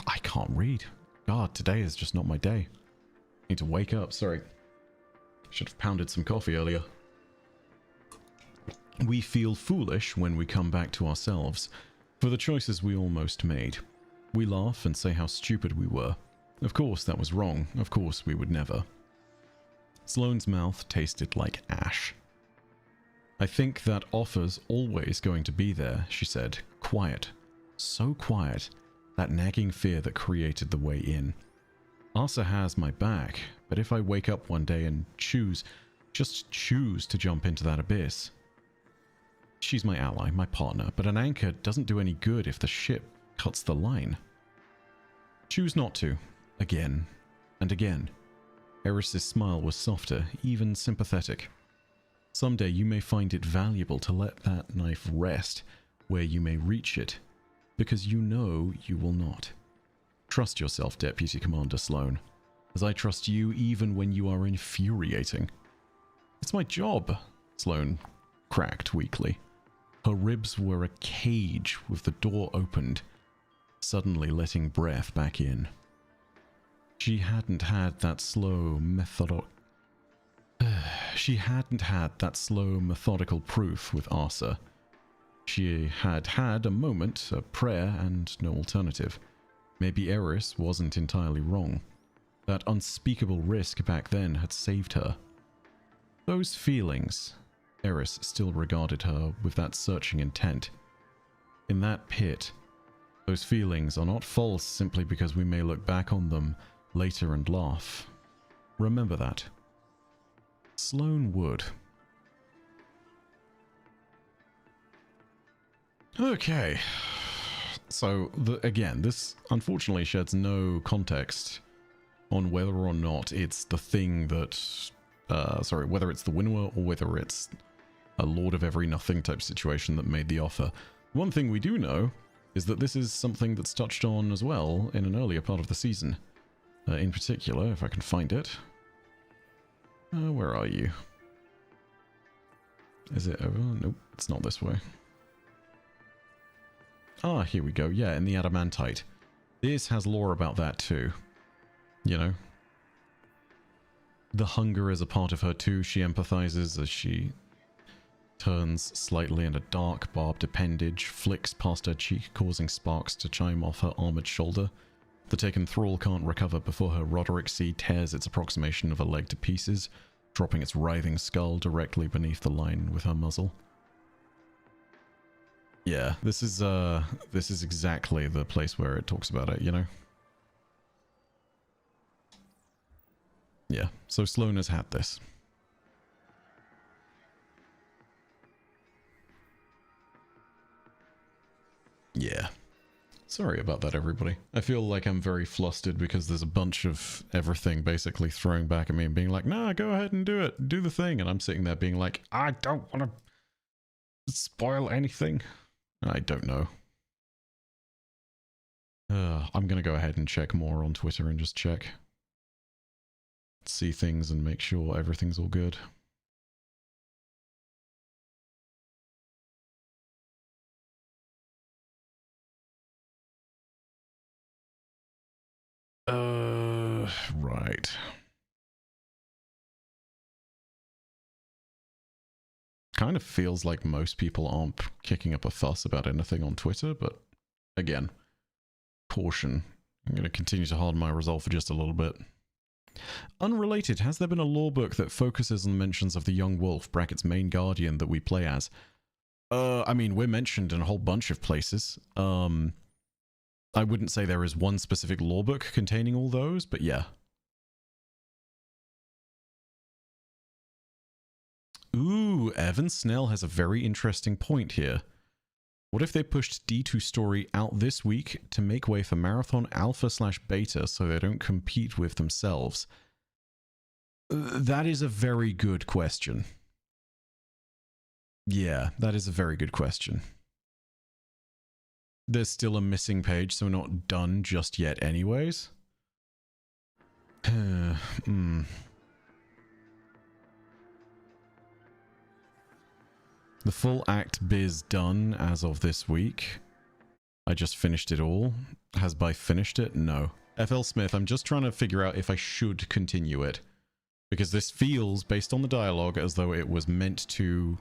I can't read. God, today is just not my day. Need to wake up, sorry. Should have pounded some coffee earlier. We feel foolish when we come back to ourselves for the choices we almost made. We laugh and say how stupid we were. Of course that was wrong. Of course we would never." Sloane's mouth tasted like ash. "I think that offer's always going to be there," she said. Quiet. So quiet. That nagging fear that created the way in. "Arsa has my back, but if I wake up one day and just choose to jump into that abyss... She's my ally, my partner, but an anchor doesn't do any good if the ship cuts the line. Choose not to. Again. And again." Eris's smile was softer, even sympathetic. "Someday you may find it valuable to let that knife rest where you may reach it, because you know you will not. Trust yourself, Deputy Commander Sloane, as I trust you even when you are infuriating." "It's my job," Sloane cracked weakly. Her ribs were a cage with the door opened, suddenly letting breath back in. She hadn't had that slow, methodical proof with Arsa. She had had a moment, a prayer, and no alternative. Maybe Eris wasn't entirely wrong. That unspeakable risk back then had saved her. Those feelings... Eris still regarded her with that searching intent. In that pit, those feelings are not false simply because we may look back on them later and laugh. Remember that. Sloane would. Okay. So, again, this unfortunately sheds no context on whether or not it's the thing that... whether it's the winnower or whether it's a Lord of Every Nothing type situation that made the offer. One thing we do know is that this is something that's touched on as well in an earlier part of the season. In particular, if I can find it. Where are you? Is it over? Nope, it's not this way. Ah, here we go. Yeah, in the Adamantite. This has lore about that too. You know? The hunger is a part of her too. She empathizes as she turns slightly, and a dark barbed appendage flicks past her cheek, causing sparks to chime off her armored shoulder. The taken thrall can't recover before her Roderick Seed tears its approximation of a leg to pieces, dropping its writhing skull directly beneath the line with her muzzle. Yeah, this is exactly the place where it talks about it, you know? Yeah, so Sloane has had this. Yeah. Sorry about that, everybody. I feel like I'm very flustered because there's a bunch of everything basically throwing back at me and being like, nah, go ahead and do it. Do the thing. And I'm sitting there being like, I don't want to spoil anything. I don't know. I'm going to go ahead and check more on Twitter and just check. See things and make sure everything's all good. Right. Kind of feels like most people aren't kicking up a fuss about anything on Twitter, but again, caution. I'm going to continue to harden my resolve for just a little bit. Unrelated, has there been a lore book that focuses on mentions of the young wolf, brackets main guardian, that we play as? I mean, we're mentioned in a whole bunch of places. I wouldn't say there is one specific lore book containing all those, but yeah. Ooh, Evan Snell has a very interesting point here. What if they pushed D2 Story out this week to make way for Marathon Alpha/Beta so they don't compete with themselves? That is a very good question. Yeah, that is a very good question. There's still a missing page, so we're not done just yet anyways. The full act biz done as of this week. I just finished it all. Has By finished it? No. FL Smith, I'm just trying to figure out if I should continue it. Because this feels, based on the dialogue, as though it was meant to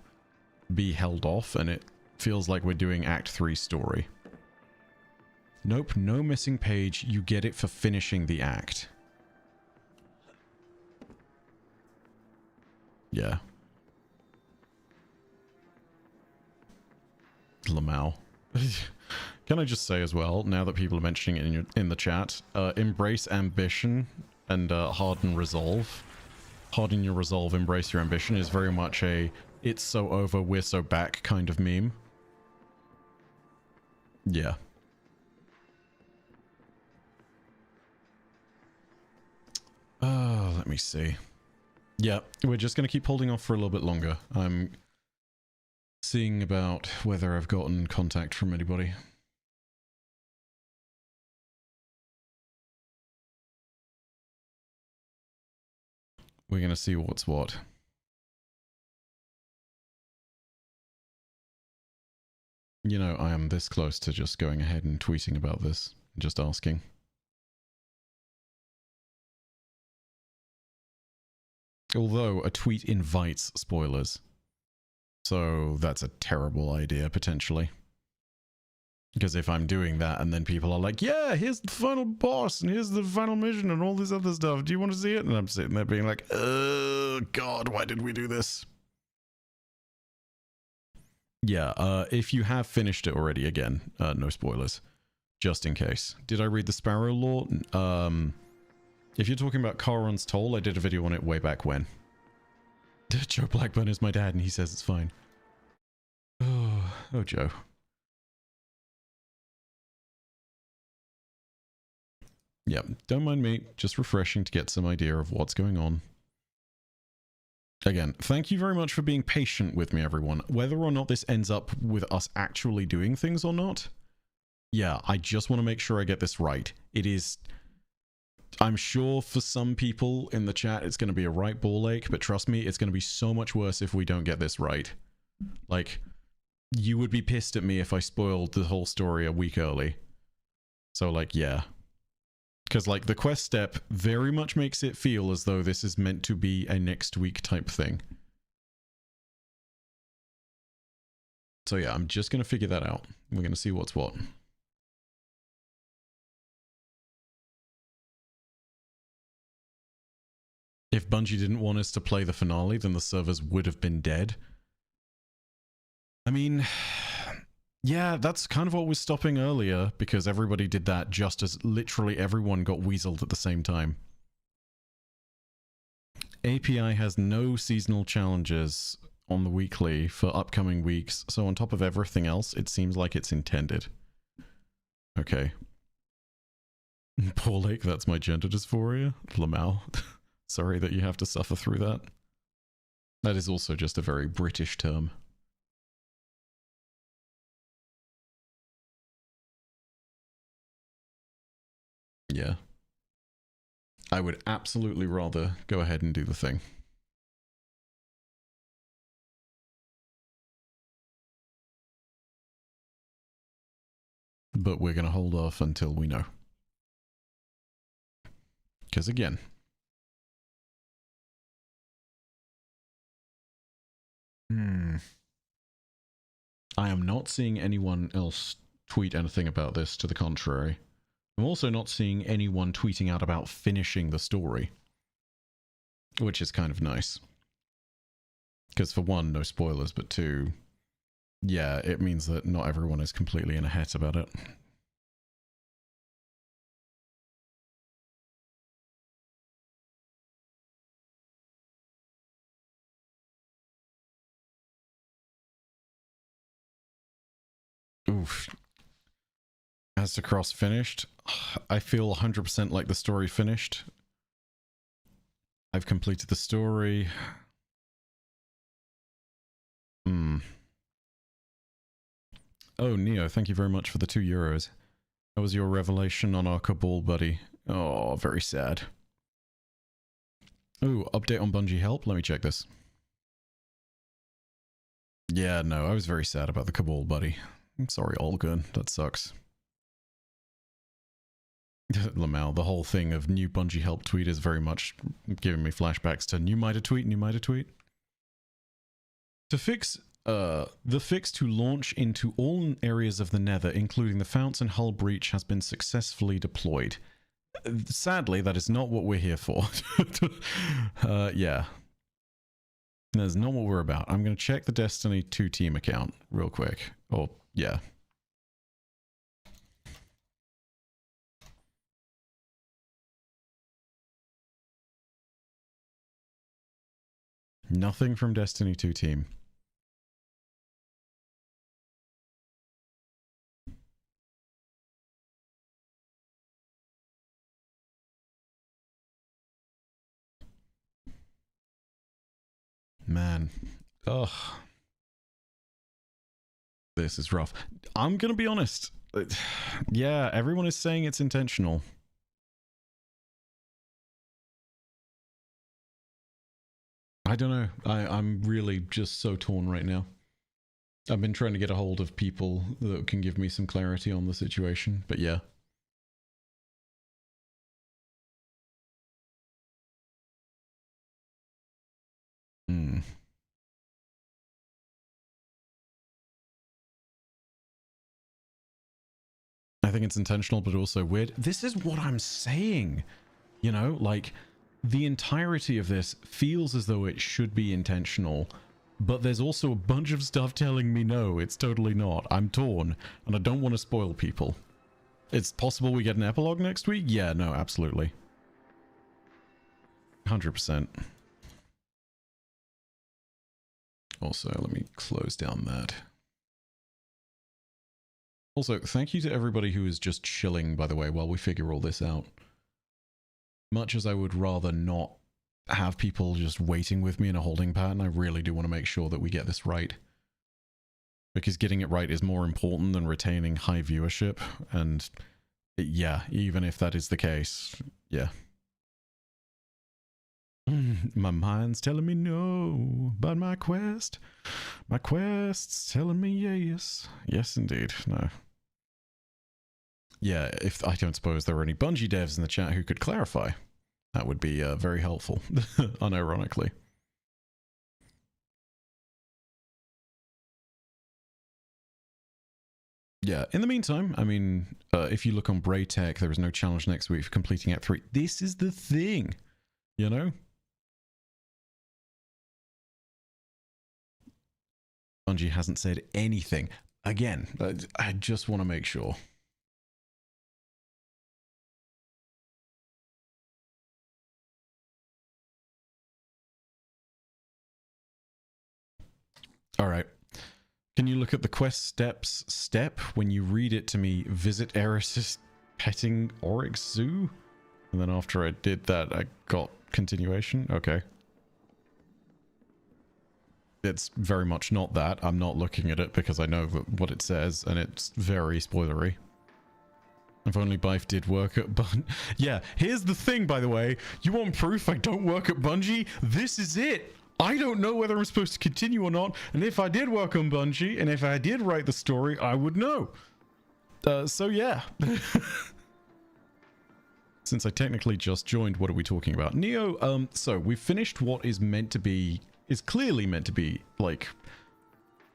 be held off, and it feels like we're doing Act 3 story. Nope, no missing page. You get it for finishing the act. Yeah. Lamau. Can I just say as well, now that people are mentioning it in the chat, embrace ambition and harden resolve. Harden your resolve, embrace your ambition is very much a it's so over, we're so back kind of meme. Yeah. Let me see. Yeah, we're just going to keep holding off for a little bit longer. I'm seeing about whether I've gotten contact from anybody. We're going to see what's what. You know, I am this close to just going ahead and tweeting about this, just asking. Although a tweet invites spoilers. So that's a terrible idea, potentially. Because if I'm doing that and then people are like, yeah, here's the final boss and here's the final mission and all this other stuff. Do you want to see it? And I'm sitting there being like, oh, God, why did we do this? Yeah, if you have finished it already, again, no spoilers. Just in case. Did I read the Sparrow lore? If you're talking about Charon's Toll, I did a video on it way back when. Joe Blackburn is my dad and he says it's fine. Oh, Joe. Yeah, don't mind me. Just refreshing to get some idea of what's going on. Again, thank you very much for being patient with me, everyone. Whether or not this ends up with us actually doing things or not, yeah, I just want to make sure I get this right. It is... I'm sure for some people in the chat it's going to be a right ball ache, but trust me, it's going to be so much worse if we don't get this right. Like, you would be pissed at me if I spoiled the whole story a week early. So, like, yeah. Because, like, the quest step very much makes it feel as though this is meant to be a next week type thing. So, yeah, I'm just going to figure that out. We're going to see what's what. If Bungie didn't want us to play the finale, then the servers would have been dead. I mean, yeah, that's kind of what was stopping earlier, because everybody did that just as literally everyone got weaseled at the same time. API has no seasonal challenges on the weekly for upcoming weeks, so on top of everything else, it seems like it's intended. Okay. Poor Lake, that's my gender dysphoria. Lamau. Sorry that you have to suffer through that. That is also just a very British term. Yeah. I would absolutely rather go ahead and do the thing. But we're going to hold off until we know. Because again, I am not seeing anyone else tweet anything about this to the contrary. I'm also not seeing anyone tweeting out about finishing the story, which is kind of nice. Because for one, no spoilers, but two, yeah, it means that not everyone is completely in a het about it. Oof. As to Cross finished, I feel 100% like the story finished. I've completed the story. Oh, Neo, thank you very much for the €2. That was your revelation on our Cabal buddy. Oh, very sad. Ooh, update on Bungie help? Let me check this. Yeah, no, I was very sad about the Cabal buddy. I'm sorry, Olgun. That sucks. Lamau, the whole thing of new Bungie help tweet is very much giving me flashbacks to new Mida tweet, new Mida tweet. To fix the fix to launch into all areas of the Nether, including the Founts and Hull Breach, has been successfully deployed. Sadly, that is not what we're here for. Yeah. That's not what we're about. I'm going to check the Destiny 2 team account real quick. Oh, yeah. Nothing from Destiny 2 team. Man. Ugh. This is rough. I'm gonna be honest. Yeah, everyone is saying it's intentional. I don't know. I'm really just so torn right now. I've been trying to get a hold of people that can give me some clarity on the situation, but yeah. I think it's intentional, but also weird. This is what I'm saying. You know, like, the entirety of this feels as though it should be intentional, but there's also a bunch of stuff telling me no, it's totally not. I'm torn, and I don't want to spoil people. It's possible we get an epilogue next week? Yeah, no, absolutely. 100%. Also, let me close down that. Also, thank you to everybody who is just chilling, by the way, while we figure all this out. Much as I would rather not have people just waiting with me in a holding pattern, I really do want to make sure that we get this right. Because getting it right is more important than retaining high viewership, and yeah, even if that is the case, yeah. My mind's telling me no, but my quest's telling me yes. Yes, indeed. No. Yeah, if I don't suppose there are any Bungie devs in the chat who could clarify, that would be very helpful, unironically. Yeah, in the meantime, I mean, if you look on Braytech, there is no challenge next week for completing Act 3. This is the thing, you know? Bungie hasn't said anything. Again, I just want to make sure. All right. Can you look at the quest step when you read it to me? Visit Eris's petting Oryx Zoo? And then after I did that, I got continuation? Okay. It's very much not that. I'm not looking at it because I know what it says, and it's very spoilery. If only Bife did work at Yeah, here's the thing, by the way. You want proof I don't work at Bungie? This is it! I don't know whether I'm supposed to continue or not, and if I did work on Bungie, and if I did write the story, I would know. So yeah. Since I technically just joined, what are we talking about? Neo, so we finished what is meant to be, is clearly meant to be, like,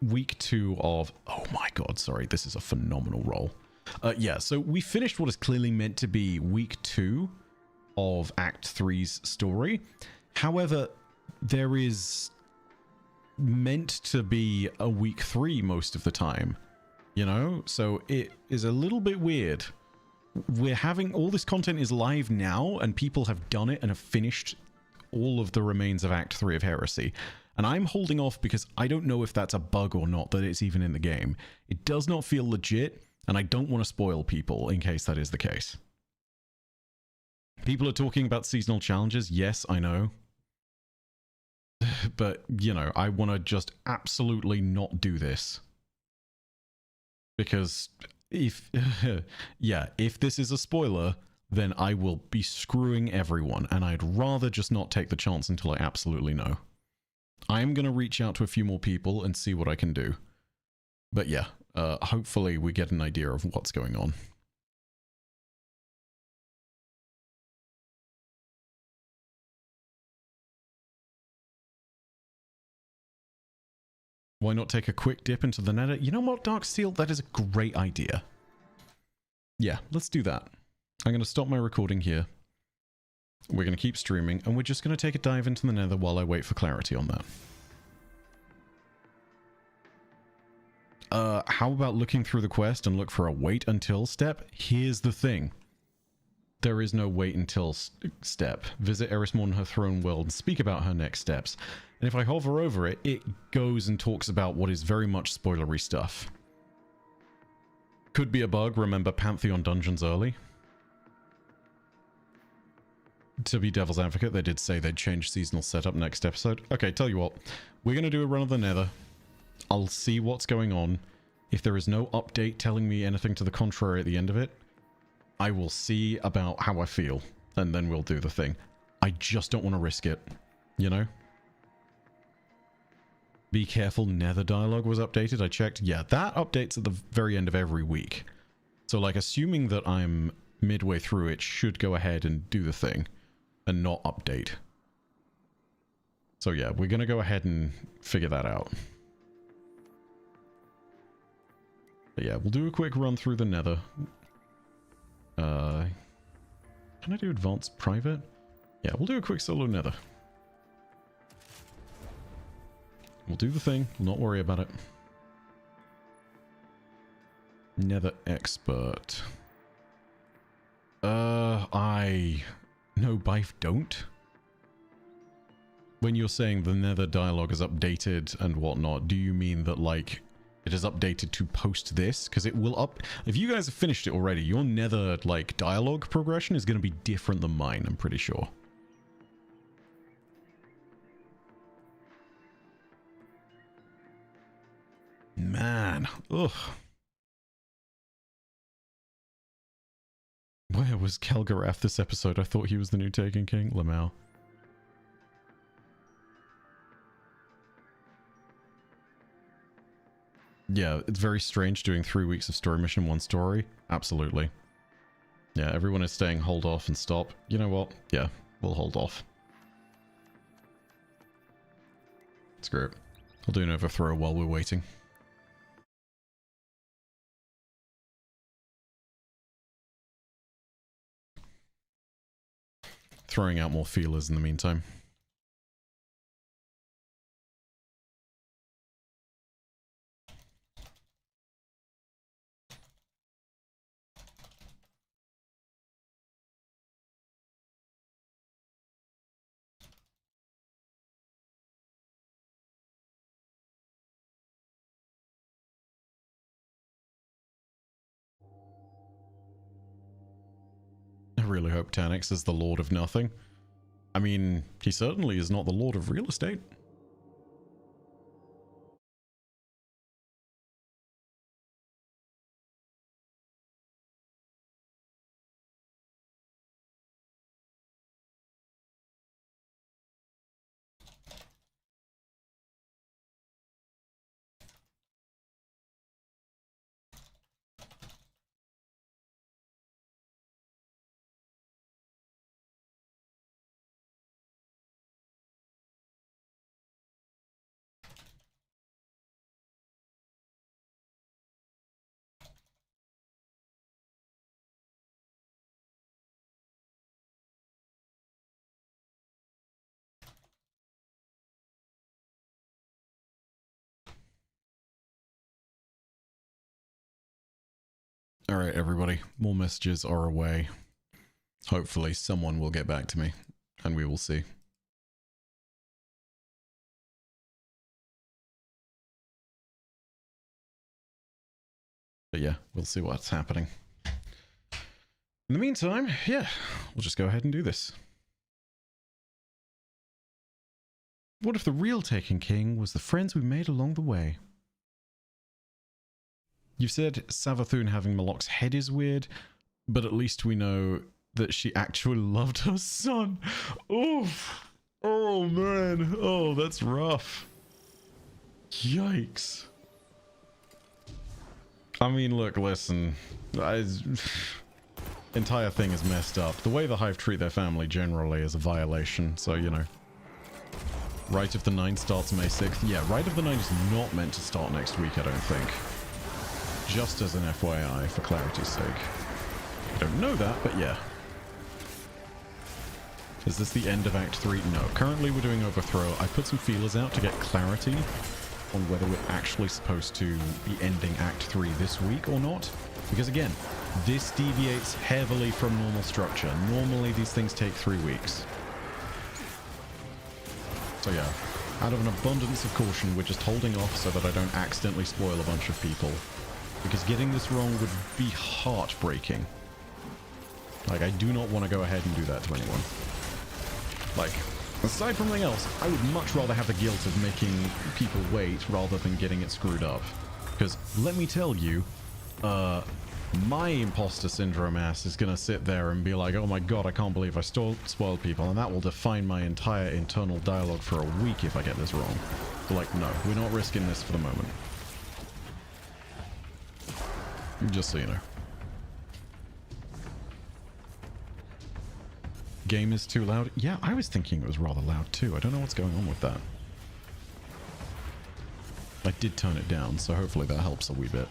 week 2 of... Oh my god, sorry, this is a phenomenal roll. Yeah, so we finished what is clearly meant to be week 2 of Act 3's story. However, there is meant to be a week 3 most of the time, you know? So it is a little bit weird. We're having all this content is live now, and people have done it and have finished all of the remains of Act 3 of Heresy. And I'm holding off because I don't know if that's a bug or not, that it's even in the game. It does not feel legit, and I don't want to spoil people in case that is the case. People are talking about seasonal challenges. Yes, I know. But, you know, I want to just absolutely not do this. Because if... yeah, if this is a spoiler, then I will be screwing everyone, and I'd rather just not take the chance until I absolutely know. I'm going to reach out to a few more people and see what I can do. But yeah, hopefully we get an idea of what's going on. Why not take a quick dip into the nether? You know what, Darksteel? That is a great idea. Yeah, let's do that. I'm going to stop my recording here. We're going to keep streaming, and we're just going to take a dive into the nether while I wait for clarity on that. How about looking through the quest and look for a wait until step? Here's the thing. There is no wait until step. Visit Erismorn her throne world and speak about her next steps. And if I hover over it, it goes and talks about what is very much spoilery stuff. Could be a bug. Remember Pantheon dungeons early. To be devil's advocate, they did say they'd change seasonal setup next episode. Okay, tell you what. We're going to do a run of the nether. I'll see what's going on. If there is no update telling me anything to the contrary at the end of it, I will see about how I feel, and then we'll do the thing. I just don't want to risk it, you know? Be careful, nether dialogue was updated. I checked. Yeah, that updates at the very end of every week. So, like, assuming that I'm midway through, it should go ahead and do the thing and not update. So, yeah, we're going to go ahead and figure that out. But yeah, we'll do a quick run through the nether. Can I do advanced private? Yeah, we'll do a quick solo nether. We'll do the thing. We'll not worry about it. Nether expert. No, Bife, don't. When you're saying the nether dialogue is updated and whatnot, do you mean that, like, it is updated to post this? Because it will up... If you guys have finished it already, your nether, like, dialogue progression is going to be different than mine, I'm pretty sure. Man. Ugh. Where was Kelgarath this episode? I thought he was the new Taken King. Lamau. Yeah, it's very strange doing 3 weeks of story mission, one story. Absolutely. Yeah, everyone is saying hold off and stop. You know what? Yeah, we'll hold off. Screw it. I'll do an overthrow while we're waiting. Throwing out more feelers in the meantime. I really hope Tanix is the Lord of Nothing. I mean, he certainly is not the Lord of Real Estate. Alright, everybody. More messages are away. Hopefully someone will get back to me, and we will see. But yeah, we'll see what's happening. In the meantime, yeah, we'll just go ahead and do this. What if the real Taken King was the friends we made along the way? You've said Savathun having Malok's head is weird, but at least we know that she actually loved her son. Oof. Oh, man. Oh, that's rough. Yikes. I mean, look, listen. Entire thing is messed up. The way the Hive treat their family generally is a violation, so, you know. Rite of the Nine starts May 6th. Yeah, Rite of the Nine is not meant to start next week, I don't think. Just as an FYI, for clarity's sake. I don't know that, but yeah. Is this the end of Act 3? No. Currently we're doing Overthrow. I put some feelers out to get clarity on whether we're actually supposed to be ending Act 3 this week or not. Because again, this deviates heavily from normal structure. Normally these things take 3 weeks. So yeah, out of an abundance of caution, we're just holding off so that I don't accidentally spoil a bunch of people. Because getting this wrong would be heartbreaking. Like, I do not want to go ahead and do that to anyone. Like, aside from anything else, I would much rather have the guilt of making people wait rather than getting it screwed up. Because, let me tell you, my imposter syndrome ass is gonna sit there and be like, oh my god, I can't believe I spoiled people, and that will define my entire internal dialogue for a week if I get this wrong. But like, no, we're not risking this for the moment. Just so you know. Game is too loud? Yeah, I was thinking it was rather loud too. I don't know what's going on with that. I did turn it down, so hopefully that helps a wee bit.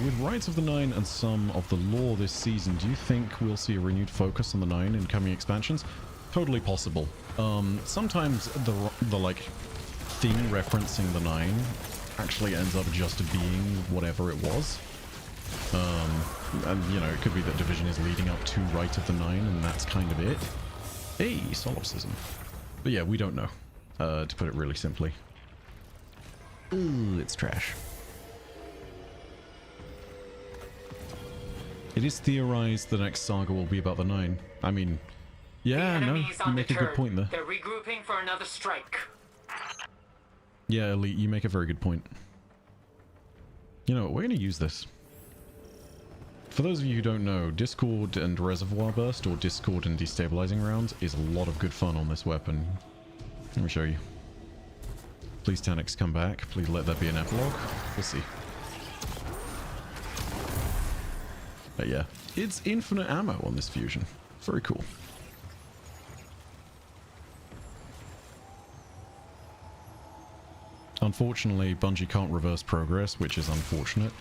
With Rites of the Nine and some of the lore this season, do you think we'll see a renewed focus on the Nine in coming expansions? Totally possible. Sometimes the like thing referencing the Nine actually ends up just being whatever it was. And you know, it could be that Division is leading up to Rite of the Nine, and that's kind of it. Hey, solipsism. But yeah, we don't know. To put it really simply. Ooh, it's trash. It is theorized the next saga will be about the Nine. I mean, yeah, no, you make a good point there. They're regrouping for another strike. Yeah, Elite, you make a very good point. You know, we're going to use this. For those of you who don't know, Discord and Reservoir Burst, or Discord and Destabilizing Rounds, is a lot of good fun on this weapon. Let me show you. Please Taniks come back. Please let there be an epilogue. We'll see. But yeah, it's infinite ammo on this fusion. Very cool. Unfortunately, Bungie can't reverse progress, which is unfortunate.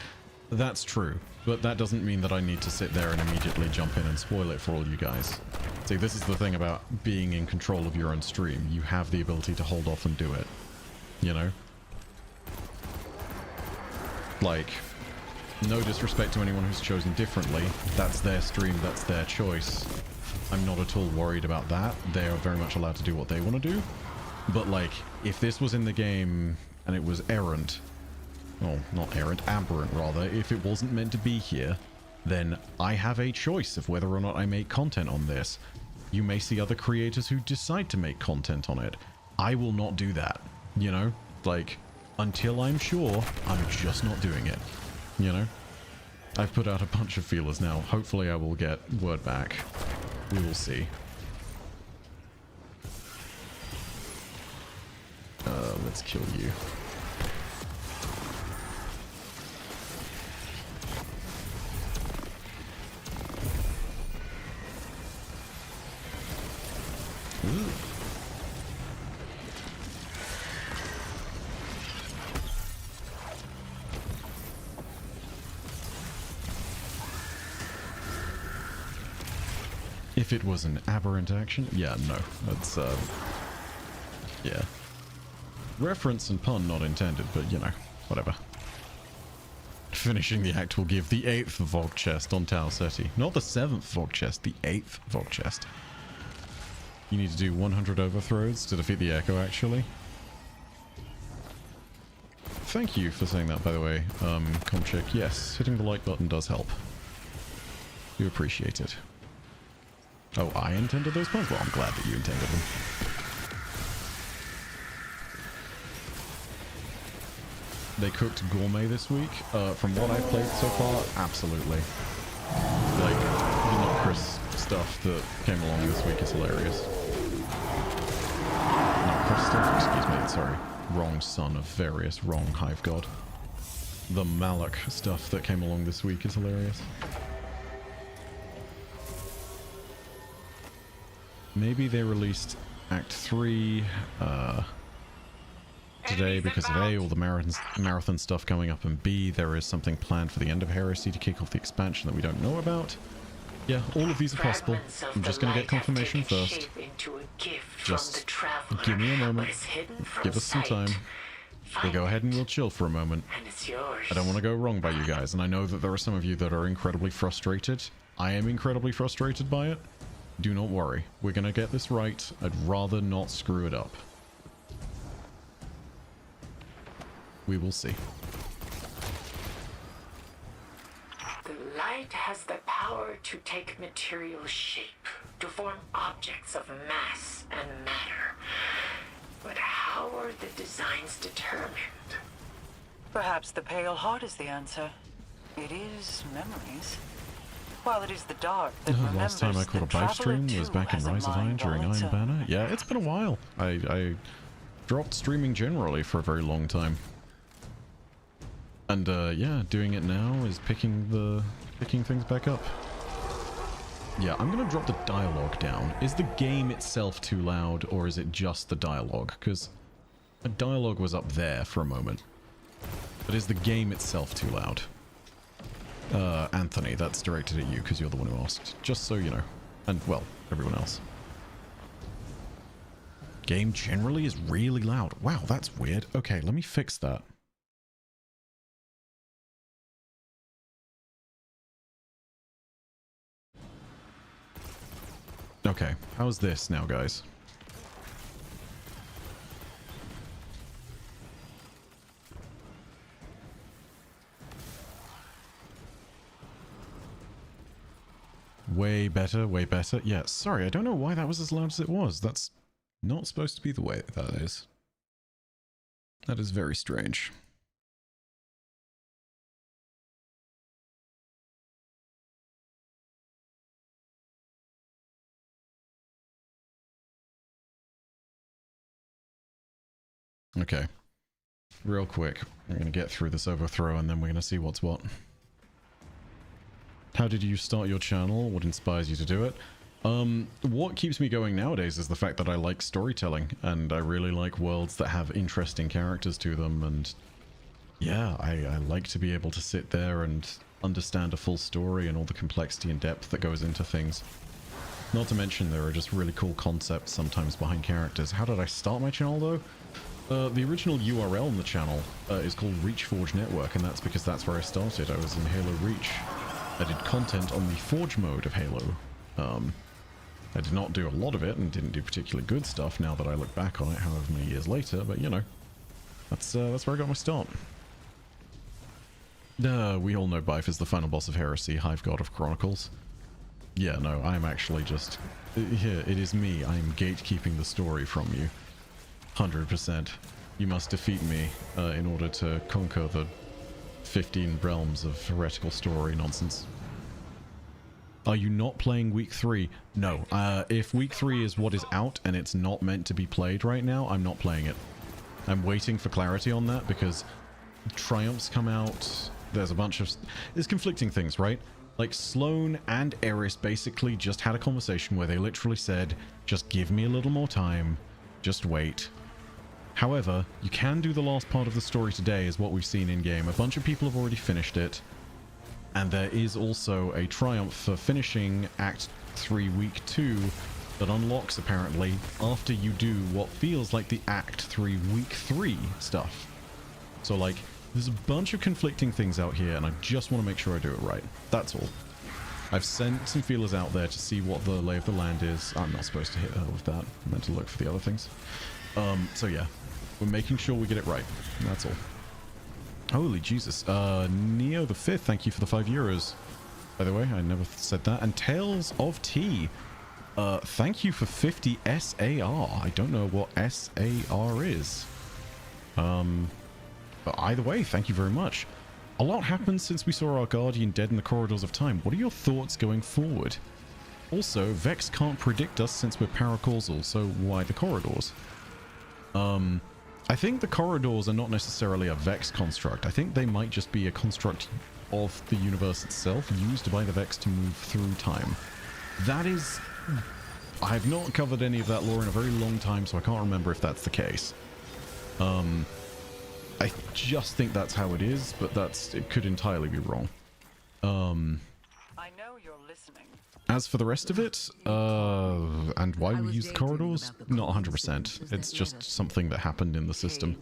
That's true, but that doesn't mean that I need to sit there and immediately jump in and spoil it for all you guys. See, this is the thing about being in control of your own stream. You have the ability to hold off and do it. You know? Like, no disrespect to anyone who's chosen differently. That's their stream, that's their choice. I'm not at all worried about that. They are very much allowed to do what they want to do. But like, if this was in the game and it was errant, oh, not errant, aberrant rather, if it wasn't meant to be here, then I have a choice of whether or not I make content on this. You may see other creators who decide to make content on it. I will not do that, you know? Like, until I'm sure, I'm just not doing it, you know? I've put out a bunch of feelers now. Hopefully I will get word back. We will see. Let's kill you. Ooh. If it was an aberrant action, yeah, no, that's yeah. Reference and pun not intended, but you know, whatever. Finishing the act will give the 8th Vogue chest on Tau Ceti. Not the 7th Vogue chest, the 8th Vogue chest. You need to do 100 overthrows to defeat the Echo, actually. Thank you for saying that, by the way, Comchick. Yes, hitting the like button does help. You appreciate it. Oh, I intended those puns? Well, I'm glad that you intended them. They cooked gourmet this week. From what I've played so far, absolutely. Like, the not crisp stuff that came along this week is hilarious. Not crisp stuff, excuse me, sorry. Wrong son of various, wrong hive god. The Malak stuff that came along this week is hilarious. Maybe they released Act 3, today because of A, all the marathon stuff coming up, and B, there is something planned for the end of Heresy to kick off the expansion that we don't know about. Yeah, all of these are possible. I'm just going to get confirmation first. Just give me a moment. Give us some time. We'll go ahead and we'll chill for a moment. I don't want to go wrong by you guys, and I know that there are some of you that are incredibly frustrated. I am incredibly frustrated by it. Do not worry. We're going to get this right. I'd rather not screw it up. We will see. The light has the power to take material shape, to form objects of mass and matter. But how are the designs determined? Perhaps the Pale Heart is the answer. It is memories. While it is the dark that remembers, last time I caught a bike stream was back in Rise of Iron during Iron Banner. Yeah, it's been a while. I dropped streaming generally for a very long time. And yeah, doing it now is picking things back up. Yeah, I'm gonna drop the dialogue down. Is the game itself too loud, or is it just the dialogue? Because the dialogue was up there for a moment. But is the game itself too loud? Anthony, that's directed at you because you're the one who asked. Just so you know. And, well, everyone else. Game generally is really loud. Wow, that's weird. Okay, let me fix that. Okay, how's this now, guys? Way better, way better. Yeah, sorry, I don't know why that was as loud as it was. That's not supposed to be the way that is. That is very strange. Okay. Real quick. I'm going to get through this overthrow and then we're going to see what's what. How did you start your channel? What inspires you to do it? What keeps me going nowadays is the fact that I like storytelling, and I really like worlds that have interesting characters to them, and yeah, I like to be able to sit there and understand a full story and all the complexity and depth that goes into things. Not to mention there are just really cool concepts sometimes behind characters. How did I start my channel though? The original URL on the channel is called Reachforge Network, and that's because that's where I started. I was in Halo Reach. I did content on the Forge mode of Halo. I did not do a lot of it and didn't do particularly good stuff now that I look back on it however many years later, but you know, that's where I got my start. We all know Bife is the final boss of Heresy, Hive God of Chronicles. Yeah, no, I'm actually just... Here, it is me. I am gatekeeping the story from you. 100%. You must defeat me in order to conquer the 15 realms of heretical story nonsense. Are you not playing week 3? No. If week 3 is what is out and it's not meant to be played right now, I'm not playing it. I'm waiting for clarity on that because Triumphs come out. There's a bunch of... There's conflicting things, right? Like Sloan and Eris basically just had a conversation where they literally said, just give me a little more time. Just wait. However, you can do the last part of the story today is what we've seen in-game. A bunch of people have already finished it. And there is also a triumph for finishing Act 3 Week 2 that unlocks, apparently, after you do what feels like the Act 3 Week 3 stuff. So, like, there's a bunch of conflicting things out here, and I just want to make sure I do it right. That's all. I've sent some feelers out there to see what the lay of the land is. I'm not supposed to hit her with that. I meant to look for the other things. So yeah, we're making sure we get it right. That's all. Holy Jesus. Neo the 5th, thank you for the €5. By the way, I never said that. And Tales of Tea, thank you for 50 SAR. I don't know what SAR is. But either way, thank you very much. A lot happened since we saw our Guardian dead in the corridors of time. What are your thoughts going forward? Also, Vex can't predict us since we're paracausal, so why the corridors? I think the corridors are not necessarily a Vex construct. I think they might just be a construct of the universe itself, used by the Vex to move through time. That is... I've not covered any of that lore in a very long time, so I can't remember if that's the case. I just think that's how it is, but it could entirely be wrong. I know you're listening. As for the rest of it, and why we use the corridors, not 100%. It's just something that happened in the system.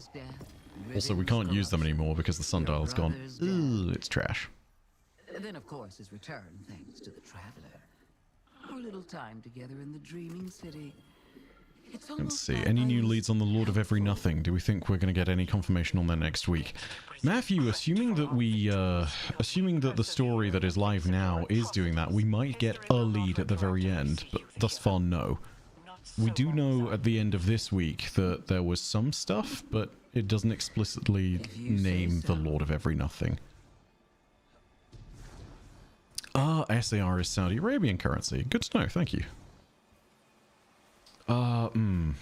Also, we can't use them anymore because the sundial's gone. Ugh, it's trash. Then, of course, his return, thanks to the Traveler. Our little time together in the Dreaming City. Let's see. Any new leads on the Lord of Every Nothing? Do we think we're going to get any confirmation on that next week? Matthew, assuming that the story that is live now is doing that, we might get a lead at the very end, but thus far, no. We do know at the end of this week that there was some stuff, but it doesn't explicitly name the Lord of Every Nothing. SAR is Saudi Arabian currency. Good to know, thank you. I'm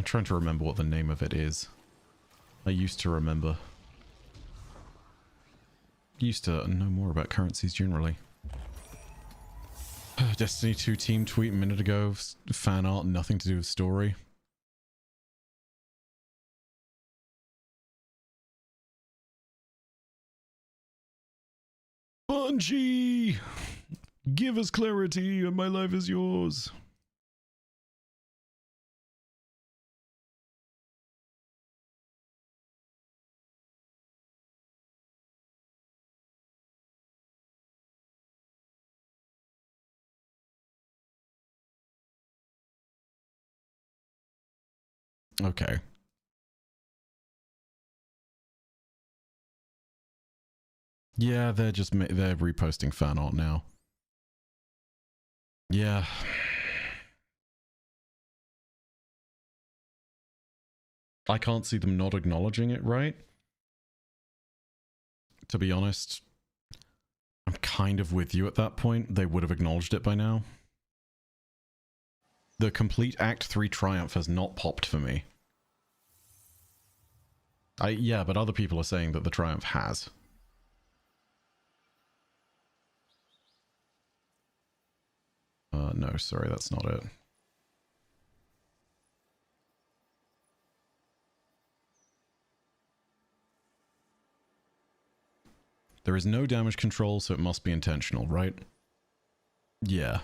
trying to remember what the name of it is. I used to remember. Used to know more about currencies generally. Destiny 2 team tweet a minute ago. Fan art, nothing to do with story. Bungie! Give us clarity and my life is yours. Okay. Yeah, they're reposting fan art now. Yeah. I can't see them not acknowledging it, right? To be honest, I'm kind of with you at that point. They would have acknowledged it by now. The complete Act 3 triumph has not popped for me. Yeah, but other people are saying that the triumph has. No, sorry, that's not it. There is no damage control, so it must be intentional, right? Yeah.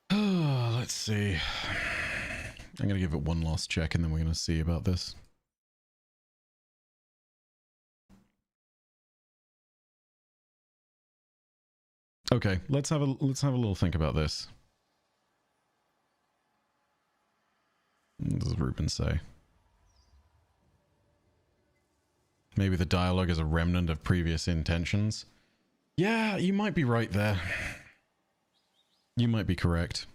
Let's see. I'm going to give it one last check and then we're going to see about this. Okay, let's have a little think about this. What does Ruben say? Maybe the dialogue is a remnant of previous intentions. Yeah, you might be right there. You might be correct.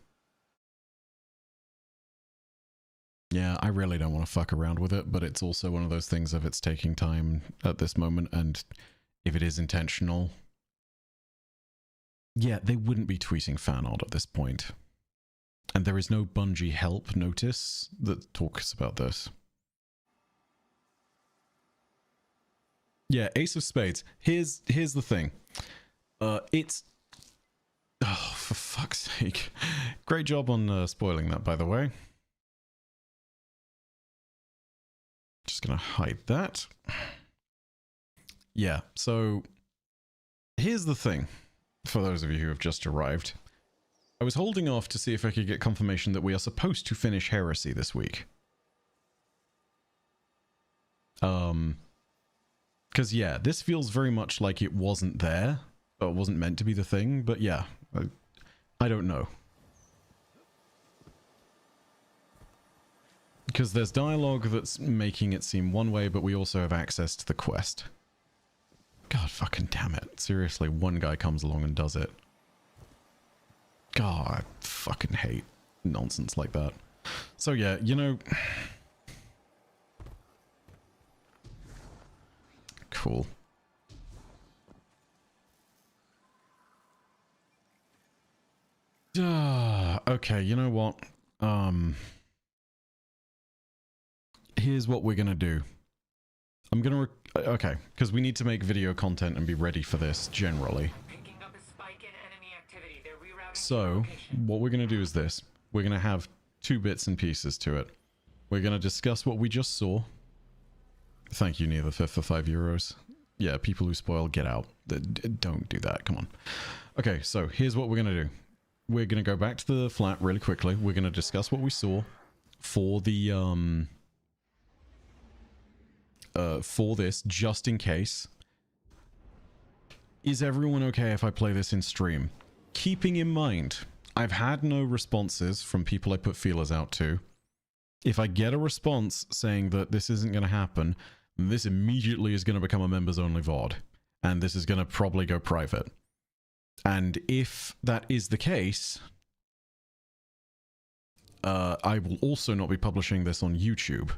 Yeah, I really don't want to fuck around with it, but it's also one of those things of it's taking time at this moment, and if it is intentional... Yeah, they wouldn't be tweeting fan art at this point. And there is no Bungie help notice that talks about this. Yeah, Ace of Spades. Here's the thing. It's... Oh, for fuck's sake. Great job on spoiling that, by the way. Just gonna hide that. Yeah, so... Here's the thing. For those of you who have just arrived. I was holding off to see if I could get confirmation that we are supposed to finish Heresy this week. Because yeah, this feels very much like it wasn't there, or it wasn't meant to be the thing, but yeah, I don't know. Because there's dialogue that's making it seem one way, but we also have access to the quest. God fucking damn it. Seriously, one guy comes along and does it. God, I fucking hate nonsense like that. So yeah, you know... Cool. Okay, you know what? Here's what we're gonna do. I'm gonna... Okay, because we need to make video content and be ready for this, generally. So, what we're going to do is this. We're going to have two bits and pieces to it. We're going to discuss what we just saw. Thank you, Neither Fifth, for €5. Yeah, people who spoil, get out. Don't do that, come on. Okay, so here's what we're going to do. We're going to go back to the flat really quickly. We're going to discuss what we saw for the, for this, just in case. Is everyone okay if I play this in stream? Keeping in mind, I've had no responses from people I put feelers out to. If I get a response saying that this isn't going to happen, this immediately is going to become a members-only VOD. And this is going to probably go private. And if that is the case, I will also not be publishing this on YouTube.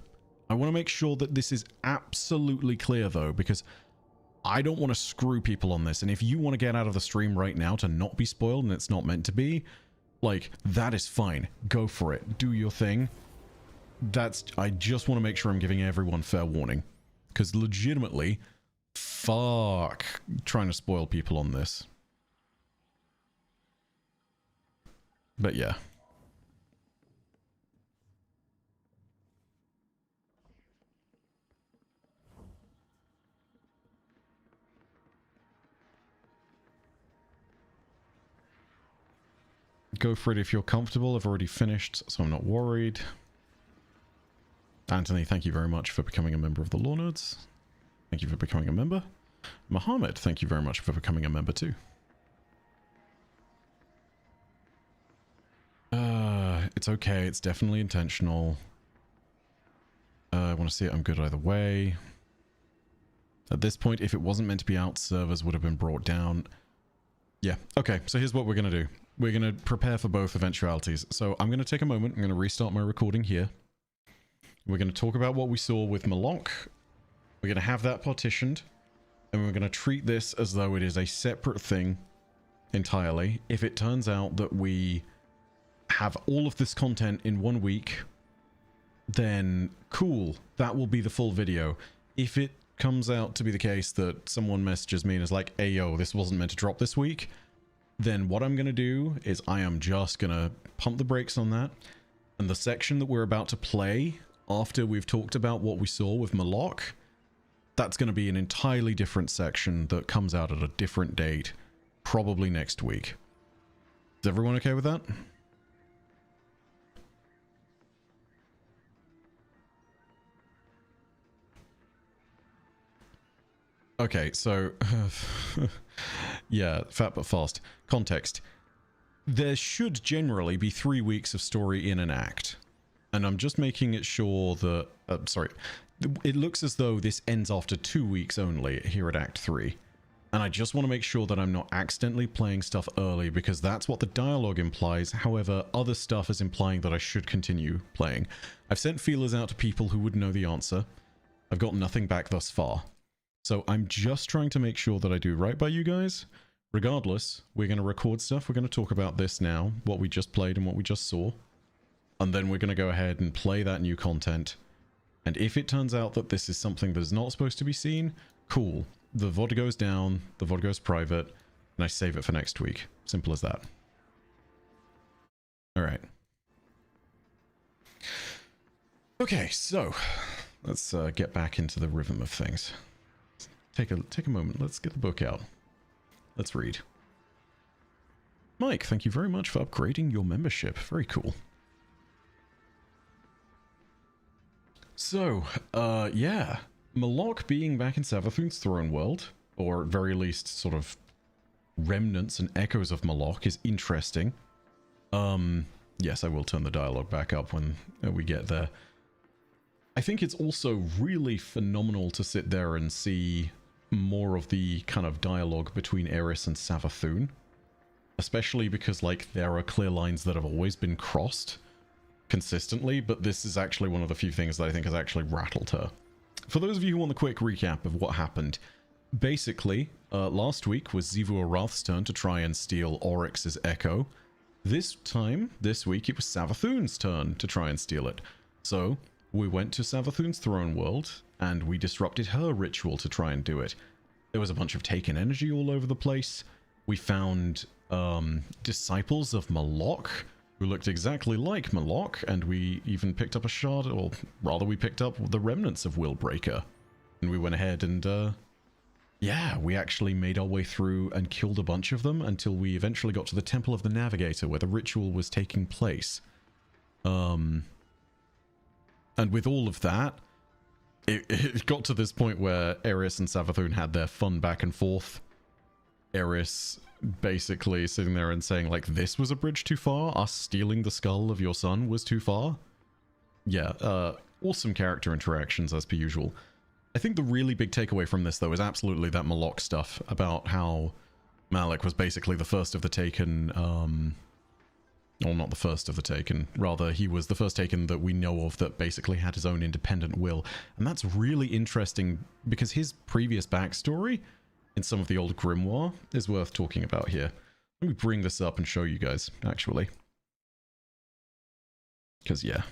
I want to make sure that this is absolutely clear, though, because I don't want to screw people on this. And if you want to get out of the stream right now to not be spoiled and it's not meant to be, like, that is fine. Go for it. Do your thing. I just want to make sure I'm giving everyone fair warning. Because legitimately, fuck trying to spoil people on this. But yeah. Go for it if you're comfortable. I've already finished, so I'm not worried. Anthony, thank you very much for becoming a member of the Lore Nerds. Thank you for becoming a member. Mohammed, thank you very much for becoming a member too. It's okay. It's definitely intentional. I want to see it. I'm good either way. At this point, if it wasn't meant to be out, servers would have been brought down. Yeah. Okay. So here's what we're going to do. We're going to prepare for both eventualities. So I'm going to take a moment. I'm going to restart my recording here. We're going to talk about what we saw with Malok. We're going to have that partitioned. and we're going to treat this as though it is a separate thing entirely. If it turns out that we have all of this content in 1 week, then cool, that will be the full video. If it comes out to be the case that someone messages me and is like, hey yo, this wasn't meant to drop this week, then what I'm going to do is I am just going to pump the brakes on that, and the section that we're about to play after we've talked about what we saw with Moloch, that's going to be an entirely different section that comes out at a different date, probably next week. Is everyone okay with that? Okay, so yeah, fat but fast. Context. There should generally be 3 weeks of story in an act. And I'm just making it sure that... sorry. It looks as though this ends after 2 weeks only here at Act 3. And I just want to make sure that I'm not accidentally playing stuff early, because that's what the dialogue implies. However, other stuff is implying that I should continue playing. I've sent feelers out to people who would know the answer. I've got nothing back thus far. So I'm just trying to make sure that I do right by you guys. Regardless, we're going to record stuff. We're going to talk about this now, what we just played and what we just saw. And then we're going to go ahead and play that new content. And if it turns out that this is something that is not supposed to be seen, cool. The VOD goes down, the VOD goes private, and I save it for next week. Simple as that. Alright. Okay, so let's get back into the rhythm of things. Take a moment. Let's get the book out. Let's read. Mike, thank you very much for upgrading your membership. Very cool. So, yeah. Moloch being back in Savathun's throne world, or at very least sort of remnants and echoes of Moloch, is interesting. Yes, I will turn the dialogue back up when we get there. I think it's also really phenomenal to sit there and see more of the kind of dialogue between Eris and Savathun. Especially because, like, there are clear lines that have always been crossed consistently, but this is actually one of the few things that I think has actually rattled her. For those of you who want a quick recap of what happened, basically, last week was Xivu Arath's turn to try and steal Oryx's echo. This week, it was Savathun's turn to try and steal it. So, we went to Savathun's throne world, and we disrupted her ritual to try and do it. There was a bunch of taken energy all over the place. We found disciples of Moloch, who looked exactly like Moloch, and we even picked up a shard, or rather we picked up the remnants of Willbreaker. And we went ahead and, yeah, we actually made our way through and killed a bunch of them until we eventually got to the Temple of the Navigator, where the ritual was taking place. And with all of that, it got to this point where Eris and Savathun had their fun back and forth. Eris basically sitting there and saying, like, this was a bridge too far? Us stealing the skull of your son was too far? Yeah, awesome character interactions as per usual. I think the really big takeaway from this, though, is absolutely that Moloch stuff about how Malik was basically the first of the Taken, well, not the first of the Taken, rather he was the first Taken that we know of that basically had his own independent will. And that's really interesting because his previous backstory in some of the old Grimoire is worth talking about here. Let me bring this up and show you guys, actually. Because, yeah,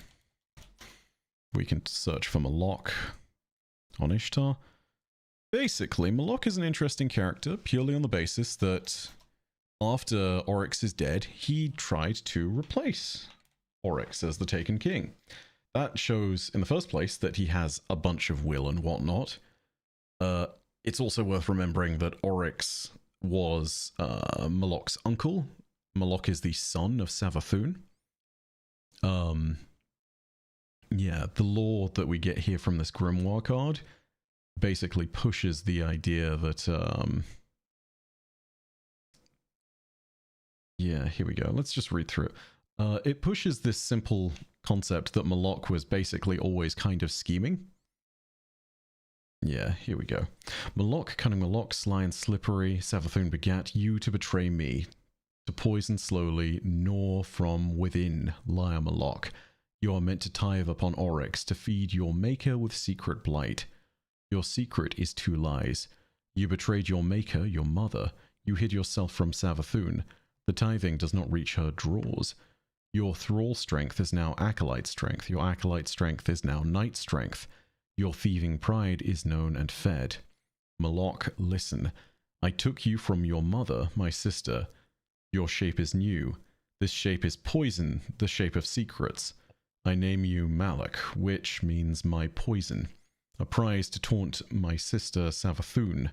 we can search for Moloch on Ishtar. Basically, Moloch is an interesting character purely on the basis that after Oryx is dead, he tried to replace Oryx as the Taken King. That shows, in the first place, that he has a bunch of will and whatnot. It's also worth remembering that Oryx was Moloch's uncle. Moloch is the son of Savathun. Yeah, the lore that we get here from this Grimoire card basically pushes the idea that... yeah, here we go. Let's just read through it. It pushes this simple concept that Moloch was basically always kind of scheming. Yeah, here we go. Moloch, cunning Moloch, sly and slippery, Savathun begat you to betray me, to poison slowly, gnaw from within, liar Moloch. You are meant to tithe upon Oryx, to feed your maker with secret blight. Your secret is 2 lies. You betrayed your maker, your mother. You hid yourself from Savathun. The tithing does not reach her drawers. Your thrall strength is now acolyte strength. Your acolyte strength is now knight strength. Your thieving pride is known and fed. Malok, listen. I took you from your mother, my sister. Your shape is new. This shape is poison, the shape of secrets. I name you Malak, which means my poison. A prize to taunt my sister Savathun.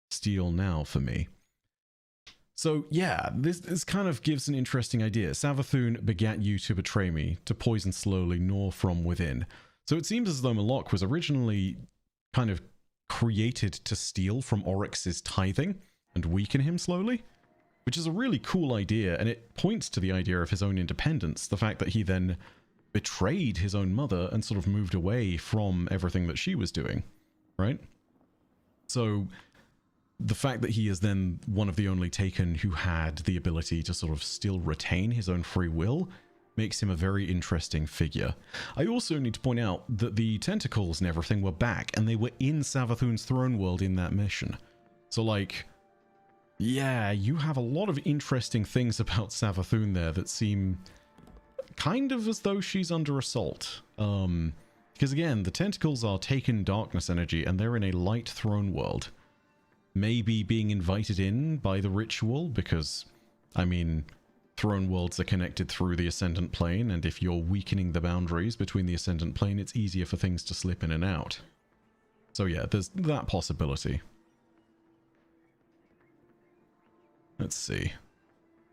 Steal now for me. So yeah, this kind of gives an interesting idea. Savathun begat you to betray me, to poison slowly, nor from within. So it seems as though Malok was originally kind of created to steal from Oryx's tithing and weaken him slowly, which is a really cool idea, and it points to the idea of his own independence, the fact that he then betrayed his own mother and sort of moved away from everything that she was doing, right? So the fact that he is then one of the only Taken who had the ability to sort of still retain his own free will makes him a very interesting figure. I also need to point out that the tentacles and everything were back, and they were in Savathun's throne world in that mission. So, like, yeah, you have a lot of interesting things about Savathun there that seem kind of as though she's under assault. Because again, the tentacles are Taken darkness energy, and they're in a light throne world. Maybe being invited in by the ritual, because, I mean, throne worlds are connected through the Ascendant Plane, and if you're weakening the boundaries between the Ascendant Plane, it's easier for things to slip in and out. So yeah, there's that possibility. Let's see.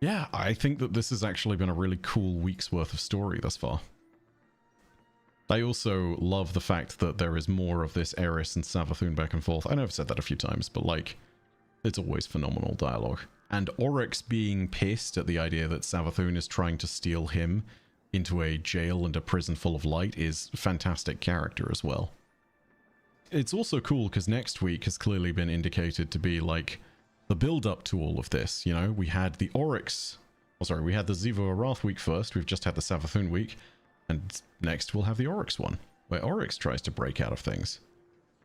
Yeah, I think that this has actually been a really cool week's worth of story thus far. I also love the fact that there is more of this Eris and Savathun back and forth. I know I've said that a few times, but like, it's always phenomenal dialogue. And Oryx being pissed at the idea that Savathun is trying to steal him into a jail and a prison full of light is fantastic character as well. It's also cool because next week has clearly been indicated to be like the build-up to all of this. You know, we had the Oryx... Oh, sorry, we had the Xivu Arath week first. We've just had the Savathun week. And next we'll have the Oryx one, where Oryx tries to break out of things.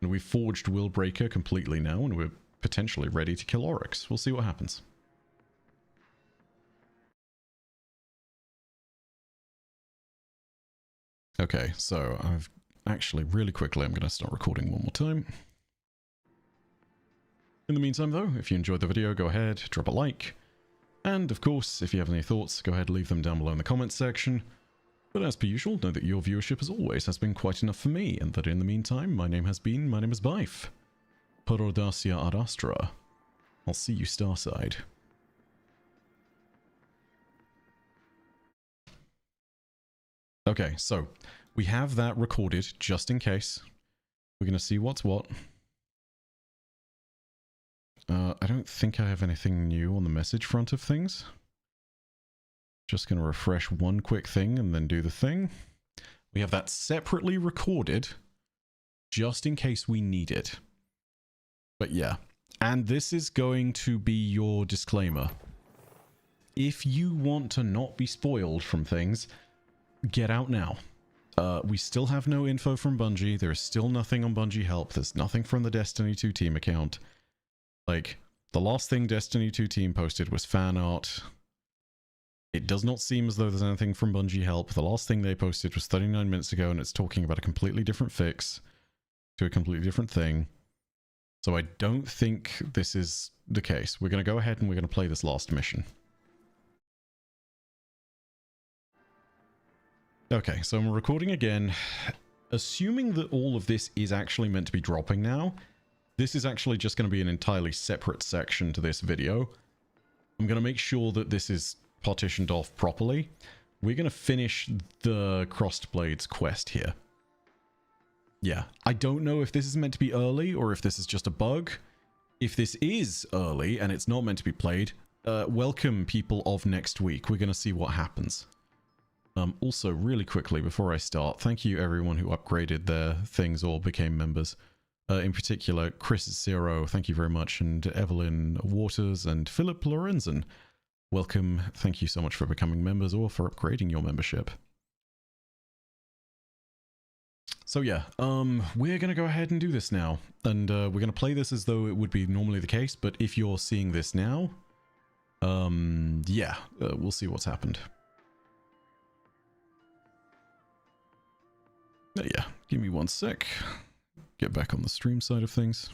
And we've forged Willbreaker completely now, and we're potentially ready to kill Oryx. We'll see what happens. Okay, so I've actually, really quickly, I'm going to start recording one more time. In the meantime, though, if you enjoyed the video, go ahead, drop a like. And, of course, if you have any thoughts, go ahead, leave them down below in the comments section. But as per usual, know that your viewership, as always, has been quite enough for me, and that in the meantime, my name is Bife. Per Audacia ad Astra. I'll see you starside. Okay, so we have that recorded just in case. We're going to see what's what. I don't think I have anything new on the message front of things. Just going to refresh one quick thing and then do the thing. We have that separately recorded just in case we need it. But yeah, and this is going to be your disclaimer. If you want to not be spoiled from things, get out now. We still have no info from Bungie. There's still nothing on Bungie Help. There's nothing from the Destiny 2 team account. Like, the last thing Destiny 2 team posted was fan art. It does not seem as though there's anything from Bungie Help. The last thing they posted was 39 minutes ago, and it's talking about a completely different fix to a completely different thing. So I don't think this is the case. We're going to go ahead and we're going to play this last mission. Okay, so I'm recording again. Assuming that all of this is actually meant to be dropping now, this is actually just going to be an entirely separate section to this video. I'm going to make sure that this is partitioned off properly. We're going to finish the Crossed Blades quest here. Yeah, I don't know if this is meant to be early or if this is just a bug. If this is early and it's not meant to be played, welcome people of next week. We're going to see what happens. Also, really quickly before I start, thank you everyone who upgraded their things or became members. In particular, Chris Zero, thank you very much, and Evelyn Waters and Philip Lorenzen. Welcome, thank you so much for becoming members or for upgrading your membership. So yeah, we're gonna go ahead and do this now, and we're gonna play this as though it would be normally the case, but if you're seeing this now, yeah, we'll see what's happened. Yeah, give me one sec. Get back on the stream side of things.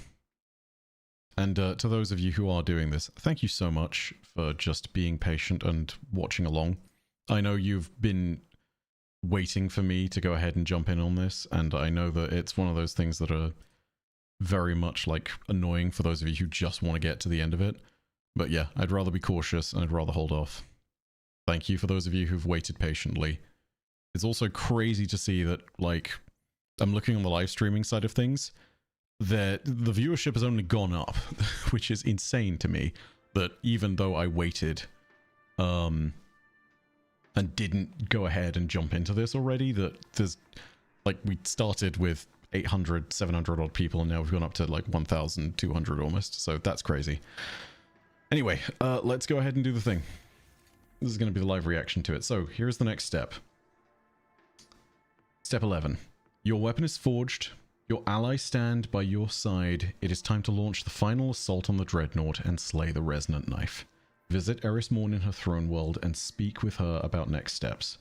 And to those of you who are doing this, thank you so much for just being patient and watching along. I know you've been waiting for me to go ahead and jump in on this, and I know that it's one of those things that are very much like annoying for those of you who just want to get to the end of it. But yeah, I'd rather be cautious and I'd rather hold off. Thank you for those of you who've waited patiently. It's also crazy to see that, like, I'm looking on the live streaming side of things, that the viewership has only gone up, which is insane to me, that even though I waited, and didn't go ahead and jump into this already, that there's, like, we started with 800, 700 odd people, and now we've gone up to like 1,200 almost, so that's crazy. Anyway, let's go ahead and do the thing. This is going to be the live reaction to it. So, here's the next step. Step 11. Your weapon is forged. Your allies stand by your side. It is time to launch the final assault on the Dreadnought and slay the Resonant Knife. Visit Eris Morn in her throne world and speak with her about next steps.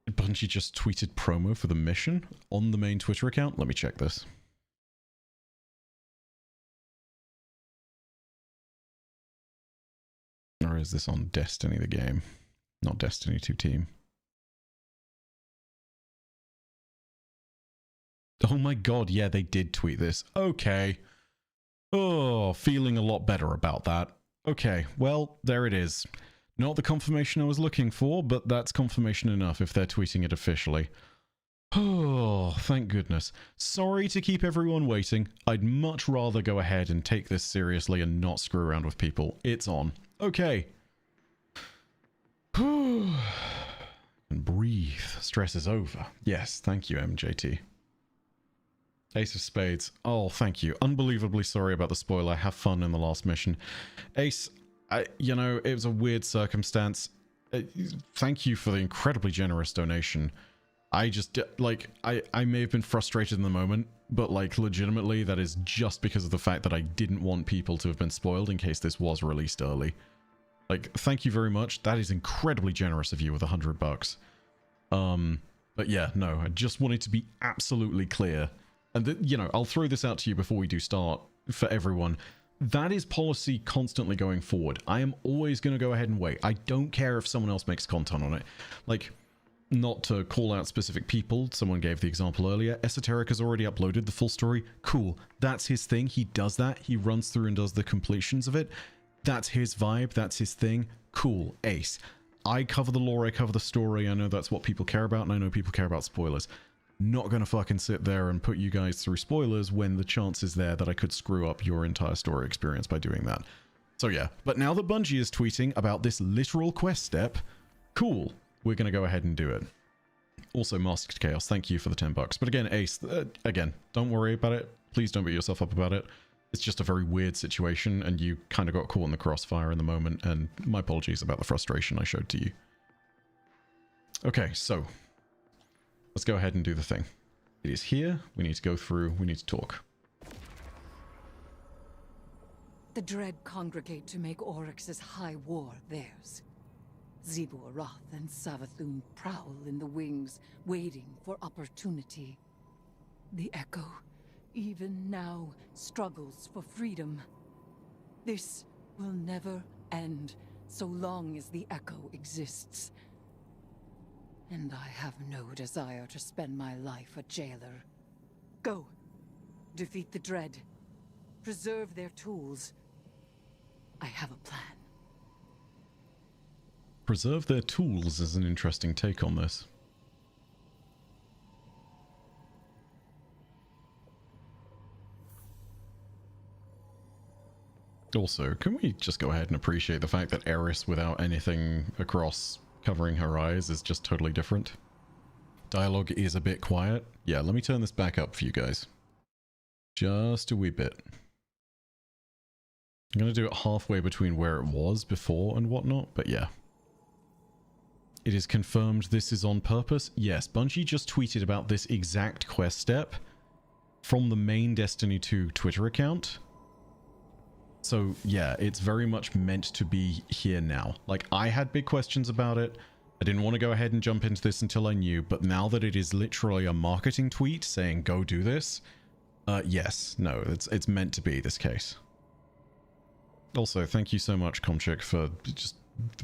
Bungie just tweeted promo for the mission on the main Twitter account. Let me check this. Or is this on Destiny the game? Not Destiny 2 team. Oh my god, yeah, they did tweet this. Okay. Oh, feeling a lot better about that. Okay, well, there it is. Not the confirmation I was looking for, but that's confirmation enough if they're tweeting it officially. Oh, thank goodness. Sorry to keep everyone waiting. I'd much rather go ahead and take this seriously and not screw around with people. It's on. Okay. And breathe. Stress is over. Yes, thank you, MJT. Ace of Spades. Oh, thank you. Unbelievably sorry about the spoiler. Have fun in the last mission. Ace, you know, it was a weird circumstance. Thank you for the incredibly generous donation. I just, like, I may have been frustrated in the moment, but, like, legitimately, that is just because of the fact that I didn't want people to have been spoiled in case this was released early. Like, thank you very much. That is incredibly generous of you with $100. But yeah, no, I just wanted to be absolutely clear. And, you know, I'll throw this out to you before we do start for everyone. That is policy constantly going forward. I am always going to go ahead and wait. I don't care if someone else makes content on it. Like, not to call out specific people. Someone gave the example earlier. Esoteric has already uploaded the full story. Cool. That's his thing. He does that. He runs through and does the completions of it. That's his vibe. That's his thing. Cool. Ace. I cover the lore. I cover the story. I know that's what people care about, and I know people care about spoilers. Not gonna fucking sit there and put you guys through spoilers when the chance is there that I could screw up your entire story experience by doing that. So yeah, but now that Bungie is tweeting about this literal quest step, cool, we're gonna go ahead and do it. Also, Masked Chaos, thank you for the $10. But again, Ace, again, don't worry about it. Please don't beat yourself up about it. It's just a very weird situation, and you kind of got caught in the crossfire in the moment, and my apologies about the frustration I showed to you. Okay, so let's go ahead and do the thing. It is here. We need to go through. We need to talk. The Dread congregate to make Oryx's high war theirs. Zebor, Roth, and Savathun prowl in the wings, waiting for opportunity. The Echo, even now, struggles for freedom. This will never end, so long as the Echo exists. And I have no desire to spend my life a jailer. Go. Defeat the Dread. Preserve their tools. I have a plan. Preserve their tools is an interesting take on this. Also, can we just go ahead and appreciate the fact that Eris without anything across covering her eyes is just totally different? Dialogue is a bit quiet. Yeah, let me turn this back up for you guys. Just a wee bit. I'm going to do it halfway between where it was before and whatnot, but yeah. it is confirmed this is on purpose. Yes, Bungie just tweeted about this exact quest step from the main Destiny 2 Twitter account. So yeah, it's very much meant to be here now. Like, I had big questions about it. I didn't want to go ahead and jump into this until I knew, but now that it is literally a marketing tweet saying go do this, yes, no, it's meant to be this case. Also, thank you so much, Comchick, for just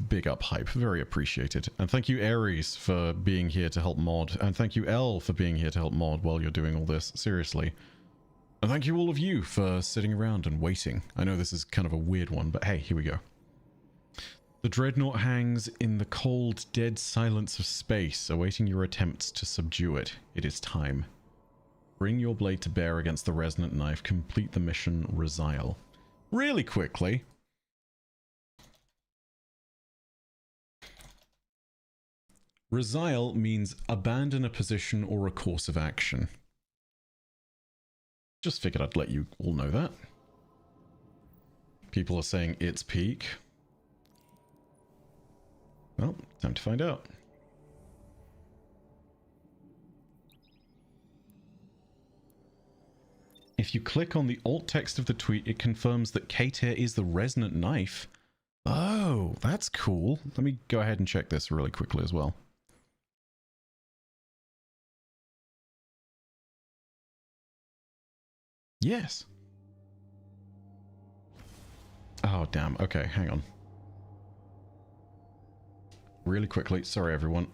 big up hype. Very appreciated. And thank you, Ares, for being here to help mod. And thank you, Elle, for being here to help mod while you're doing all this. Seriously. And thank you all of you for sitting around and waiting. I know this is kind of a weird one, but hey, here we go. The Dreadnought hangs in the cold, dead silence of space, awaiting your attempts to subdue it. It is time. Bring your blade to bear against the resonant knife. Complete the mission, Resile. Really quickly. Resile means abandon a position or a course of action. Just figured I'd let you all know that. People are saying it's peak. Well, time to find out. If you click on the alt text of the tweet, it confirms that K-Tier is the resonant knife. Oh, that's cool. Let me go ahead and check this really quickly as well. Yes. Oh, damn. Okay, hang on. Really quickly. Sorry, everyone.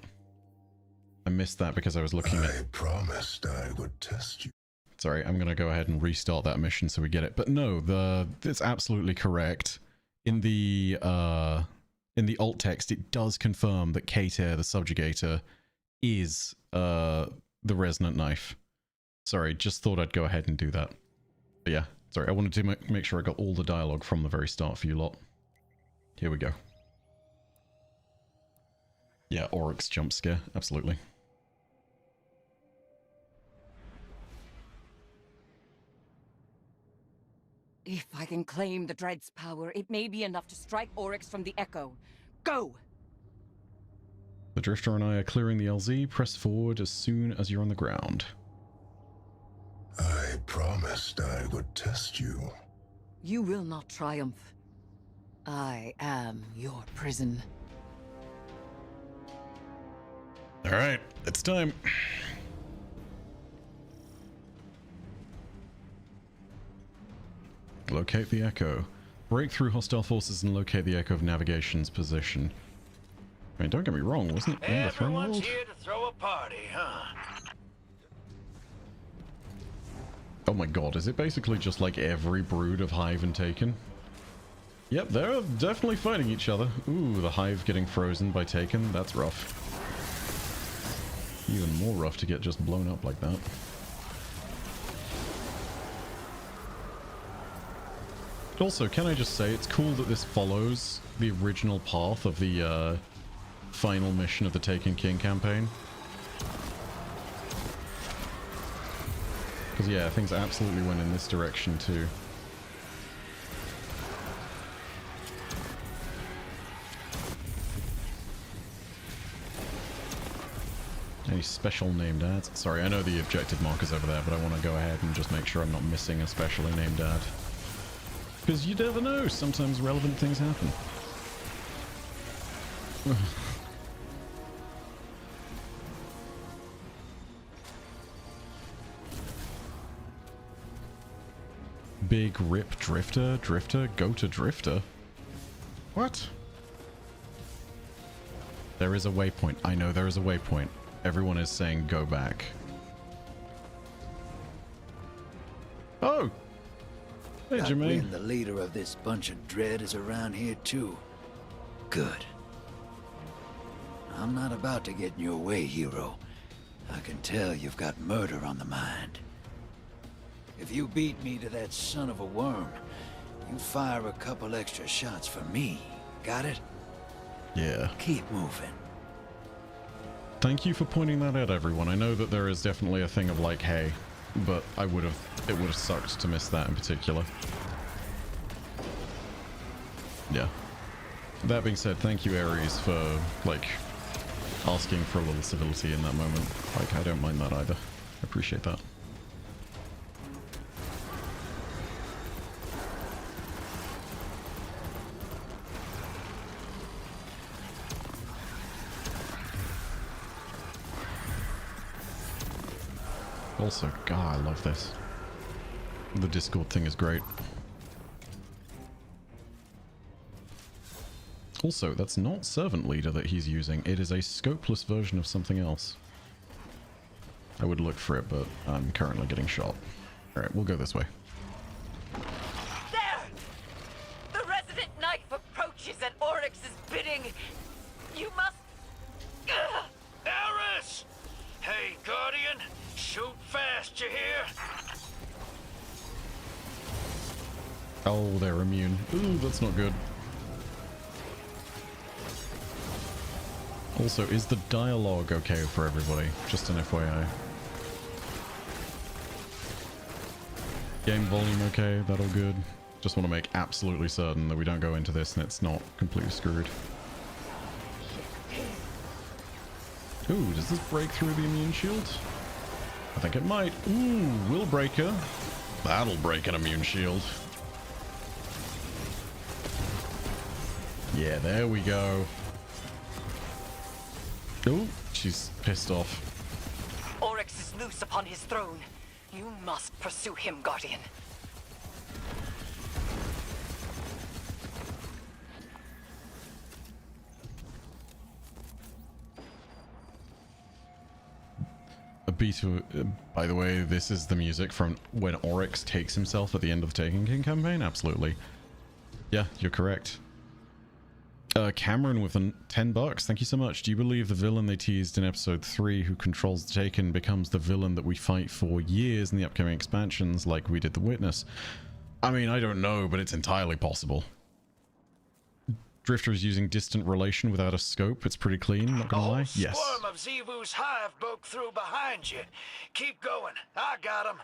I missed that because I was looking at... I promised I would test you. Sorry, I'm going to go ahead and restart that mission so we get it. But no, it's absolutely correct. In the alt text, it does confirm that K-Tier, the subjugator, is the resonant knife. Sorry, just thought I'd go ahead and do that. But yeah, sorry, I wanted to make sure I got all the dialogue from the very start for you lot. Here we go. Yeah, Oryx jump scare, absolutely. If I can claim the Dread's power, it may be enough to strike Oryx from the Echo. Go! The Drifter and I are clearing the LZ. Press forward as soon as you're on the ground. I promised I would test you. You will not triumph. I am your prison. Alright, it's time. Locate the Echo. Break through hostile forces and locate the Echo of Navigation's position. I mean, don't get me wrong, wasn't it in the Throne World? Everyone's here to throw a party, huh? Oh my god, is it basically just like every brood of Hive and Taken? Yep, they're definitely fighting each other. Ooh, the Hive getting frozen by Taken, that's rough. Even more rough to get just blown up like that. Also, can I just say, it's cool that this follows the original path of the final mission of the Taken King campaign. Because yeah, things absolutely went in this direction too. Any special named ads? Sorry, I know the objective marker's over there, but I want to go ahead and just make sure I'm not missing a specially named ad. Because you never know, sometimes relevant things happen. Big rip Drifter? Drifter? Go to Drifter? What? There is a waypoint. I know there is a waypoint. Everyone is saying go back. Oh! Hey, Got Jermaine. wind the leader of this bunch of dread is around here too. Good. I'm not about to get in your way, hero. I can tell you've got murder on the mind. If you beat me to that son of a worm, you fire a couple extra shots for me. Got it? Yeah. Keep moving. Thank you for pointing that out, everyone. I know that there is definitely a thing of like, hey, but it would have sucked to miss that in particular. Yeah. That being said, thank you, Ares, for like asking for a little civility in that moment. Like, I don't mind that either. I appreciate that. Also, God, I love this. The Discord thing is great. Also, that's not Servant Leader that he's using. It is a scopeless version of something else. I would look for it, but I'm currently getting shot. Alright, we'll go this way. There! The resident knife approaches at Oryx's bidding. You must... Eris! Hey, Guardian! Shoot fast, you hear? Oh, they're immune. Ooh, that's not good. Also, is the dialogue okay for everybody? Just an FYI. Game volume okay? That all good? Just want to make absolutely certain that we don't go into this and it's not completely screwed. Ooh, does this break through the immune shield? I think it might. Ooh, will breaker. That'll break an immune shield. Yeah, there we go. Oh, she's pissed off. Oryx is loose upon his throne. You must pursue him, Guardian. By the way, this is the music from when Oryx takes himself at the end of the Taken King campaign? Absolutely. Yeah, you're correct. Cameron with $10. Thank you so much. Do you believe the villain they teased in episode 3 who controls the Taken becomes the villain that we fight for years in the upcoming expansions like we did the Witness? I mean, I don't know, but it's entirely possible. Drifter is using distant relation without a scope. It's pretty clean, not gonna lie. Yes. Swarm of Xivu's hive broke through behind you. Keep going. I got him.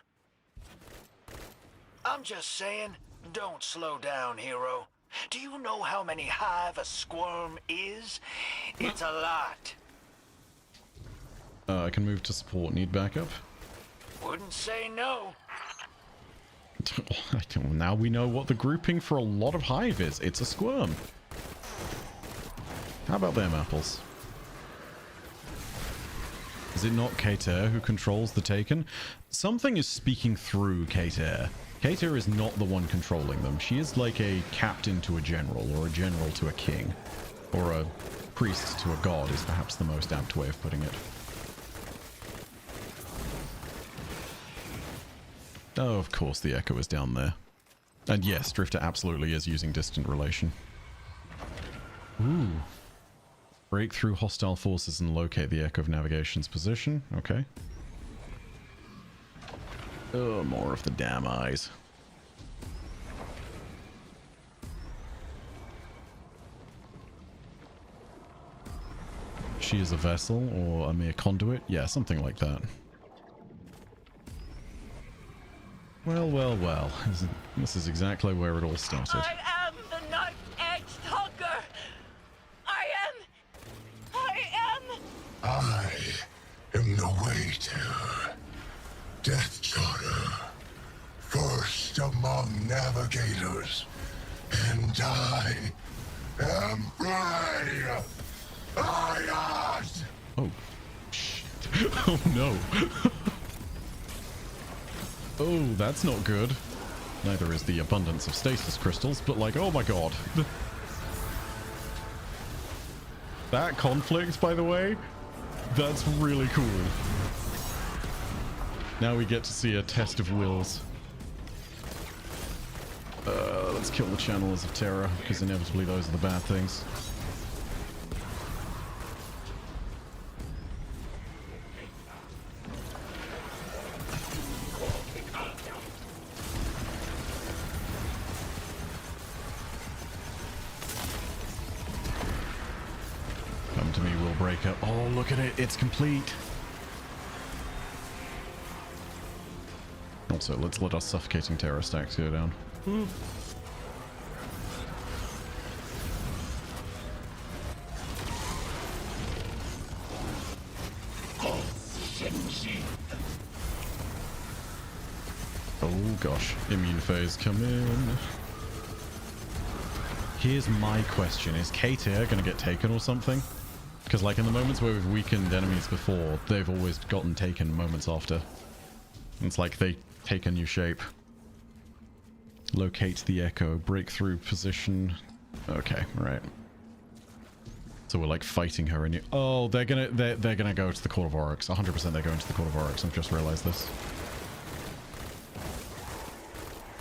I'm just saying, don't slow down, hero. Do you know how many hive a squirm is? It's a lot. I can move to support. Need backup? Wouldn't say no. Now we know what the grouping for a lot of hive is. It's a squirm. How about them apples? Is it not Kater who controls the Taken? Something is speaking through Kater. Kater is not the one controlling them. She is like a captain to a general, or a general to a king. Or a priest to a god is perhaps the most apt way of putting it. Oh, of course the Echo is down there. And yes, Drifter absolutely is using distant relation. Ooh. Break through hostile forces and locate the Echo of Navigation's position. Okay. Oh, more of the damn eyes. She is a vessel or a mere conduit? Yeah, something like that. Well, well, well. This is exactly where it all started. I am the knife-edged hunger. I am the waiter. Death Charter. First among navigators. And I am Frey. Ayat! Oh, shit. Oh, no. Oh, that's not good. Neither is the abundance of stasis crystals, but like, oh my god. That conflict, by the way, that's really cool. Now we get to see a test of wills. Let's kill the channelers of terror, because inevitably those are the bad things. Come to me, Will Breaker. Oh, look at it. It's complete. Also, let's let our suffocating terror stacks go down. Oh gosh, immune phase come in. Here's my question. Is Kaetir gonna get taken or something? Because like in the moments where we've weakened enemies before, they've always gotten taken moments after. It's like they take a new shape. Locate the echo, breakthrough position. Okay, right. So we're like fighting her and you. Oh, they're gonna go to the Court of Oryx. 100% they're going to the Court of Oryx. I've just realized this.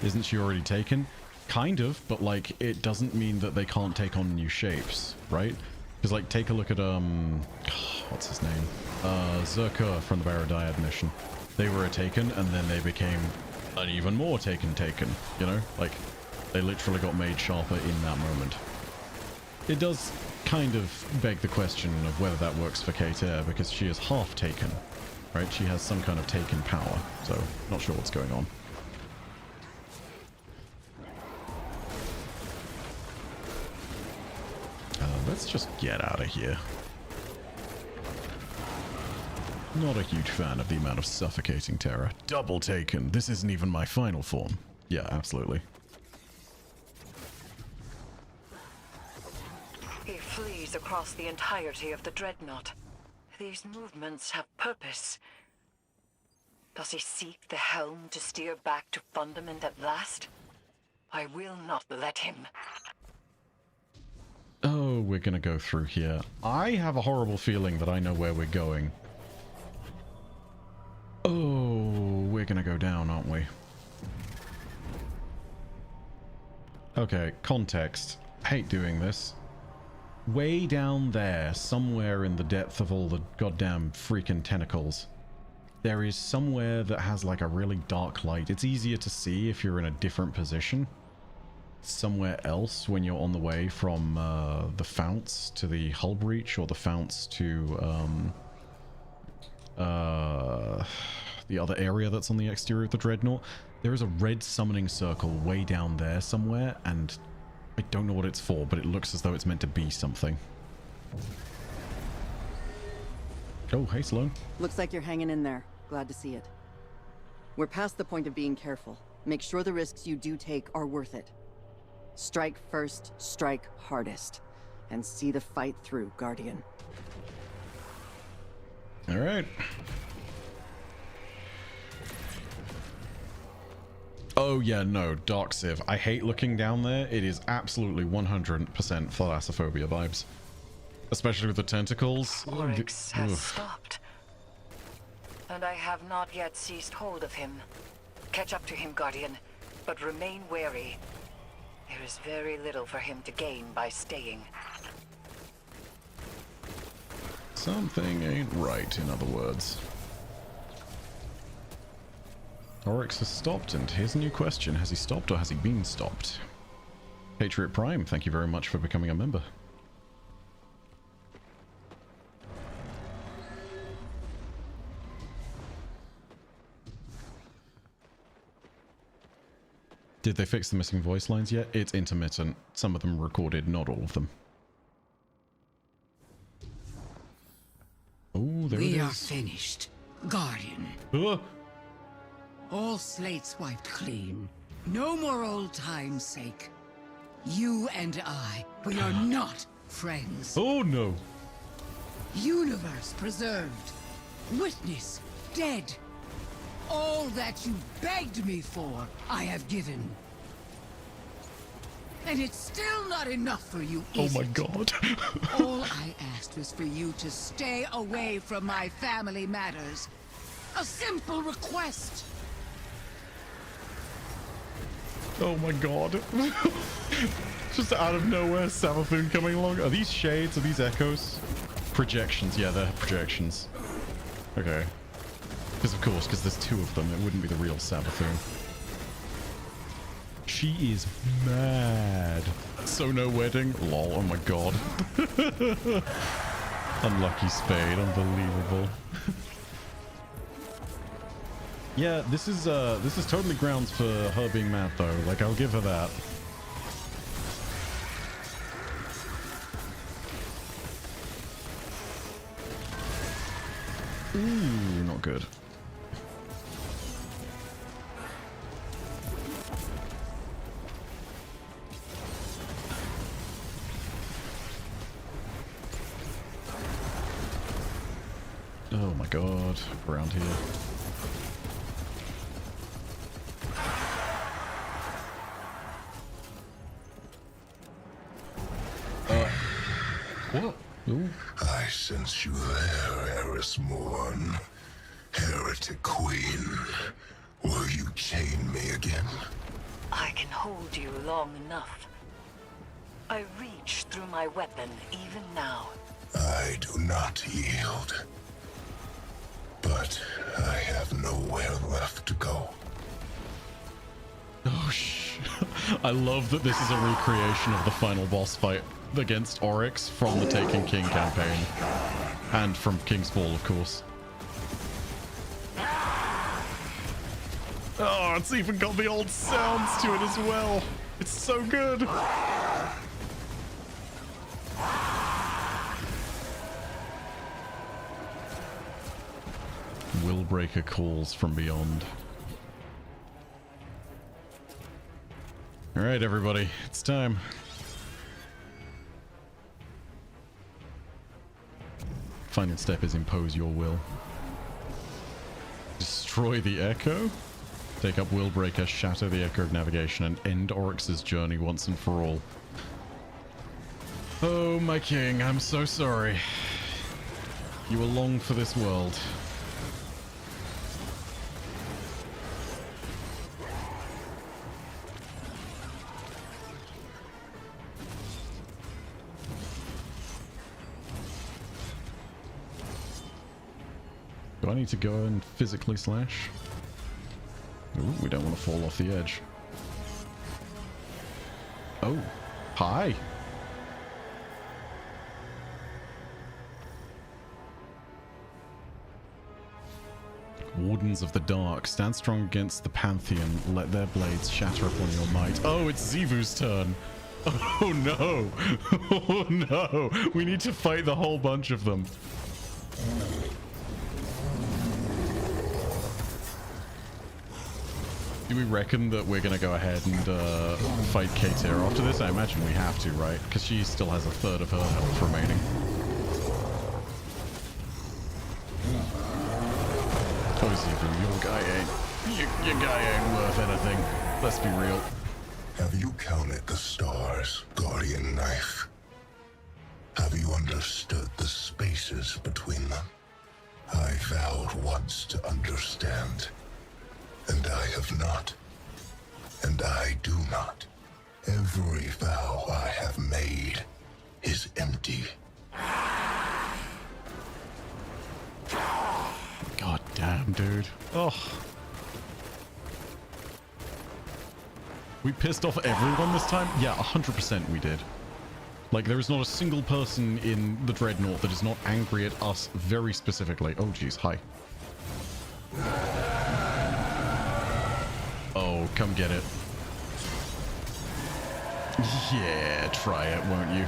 Isn't she already taken? Kind of, but like it doesn't mean that they can't take on new shapes, right? Because like take a look at what's his name? Zerkur from the Baradiad mission. They were a Taken and then they became an even more Taken, you know? Like they literally got made sharper in that moment. It does kind of beg the question of whether that works for Kaetir, because she is half Taken, right? She has some kind of Taken power, so not sure what's going on. Let's just get out of here. Not a huge fan of the amount of suffocating terror. Double Taken. This isn't even my final form. Yeah, absolutely. He flees across the entirety of the Dreadnought. These movements have purpose. Does he seek the helm to steer back to Fundament at last? I will not let him. Oh, we're gonna go through here. I have a horrible feeling that I know where we're going. Oh, we're gonna go down, aren't we? Okay, context. Hate doing this. Way down there, somewhere in the depth of all the goddamn freaking tentacles, there is somewhere that has like a really dark light. It's easier to see if you're in a different position. Somewhere else when you're on the way from the Founts to the Hull Breach, or the Founts to the other area that's on the exterior of the Dreadnought. There is a red summoning circle way down there somewhere, and I don't know what it's for, but it looks as though it's meant to be something. Oh, hey Sloane. Looks like you're hanging in there. Glad to see it. We're past the point of being careful. Make sure the risks you do take are worth it. Strike first, strike hardest, and see the fight through, Guardian. All right. Oh yeah, no, Dark Civ. I hate looking down there. It is absolutely 100% thalassophobia vibes. Especially with the tentacles. Oryx has stopped. And I have not yet seized hold of him. Catch up to him, Guardian, but remain wary. There is very little for him to gain by staying. Something ain't right, in other words. Oryx has stopped, and here's a new question. Has he stopped or has he been stopped? Patriot Prime, thank you very much for becoming a member. Did they fix the missing voice lines yet? It's intermittent. Some of them recorded, not all of them. Oh, there it is. We are finished, Guardian. All slates wiped clean. No more old time's sake. You and I, we are not friends. Oh no. Universe preserved. Witness dead. All that you begged me for, I have given. And it's still not enough for you, is Oh my it? god. All I asked was for you to stay away from my family matters. A simple request. Oh my god. Just out of nowhere, Savathun coming along. Are these shades? Are these echoes? Projections. Yeah, they're projections. Okay. Because of course, because there's two of them, it wouldn't be the real Savathun. She is mad. So no wedding? Lol, oh my god. Unlucky Spade, unbelievable. Yeah, this is totally grounds for her being mad though. Like, I'll give her that. Ooh, not good. Oh my god, around here. What? Ooh. I sense you there, Eris Morn. Heretic Queen. Will you chain me again? I can hold you long enough. I reach through my weapon even now. I do not yield. But I have nowhere left to go. Oh, I love that this is a recreation of the final boss fight against Oryx from the Taken King campaign. And from King's Fall, of course. Oh, it's even got the old sounds to it as well. It's so good. Willbreaker calls from beyond. All right, everybody, it's time. Final step is impose your will. Destroy the Echo. Take up Willbreaker, shatter the Echo of Navigation, and end Oryx's journey once and for all. Oh, my king, I'm so sorry. You were long for this world. Do I need to go and physically slash? Ooh, we don't want to fall off the edge. Oh, hi. Wardens of the Dark, stand strong against the Pantheon. Let their blades shatter upon your might. Oh, it's Xivu's turn. Oh no. Oh no. We need to fight the whole bunch of them. Do we reckon that we're going to go ahead and fight Kaetir after this? I imagine we have to, right? Because she still has a third of her health remaining. Oh, Xivu, your guy ain't worth anything. Let's be real. Have you counted the stars, Guardian Knife? Have you understood the spaces between them? I vowed once to understand. And I have not. And I do not. Every vow I have made is empty. God damn, dude. Oh. We pissed off everyone this time? Yeah, 100% we did. Like, there is not a single person in the Dreadnought that is not angry at us very specifically. Oh, jeez, hi. Oh, come get it. Yeah, try it, won't you?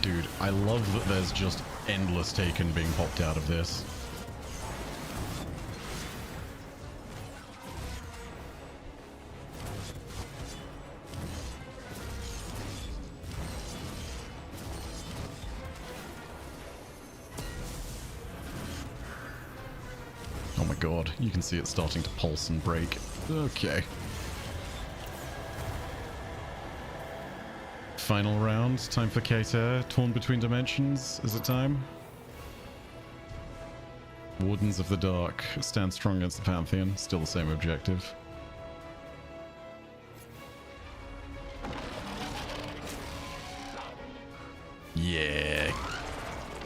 Dude, I love that there's just endless Taken being popped out of this. Oh my god, you can see it starting to pulse and break. Okay. Final round, time for Kaetir. Torn between dimensions, is it time? Wardens of the Dark, stand strong against the Pantheon, still the same objective. Yeah.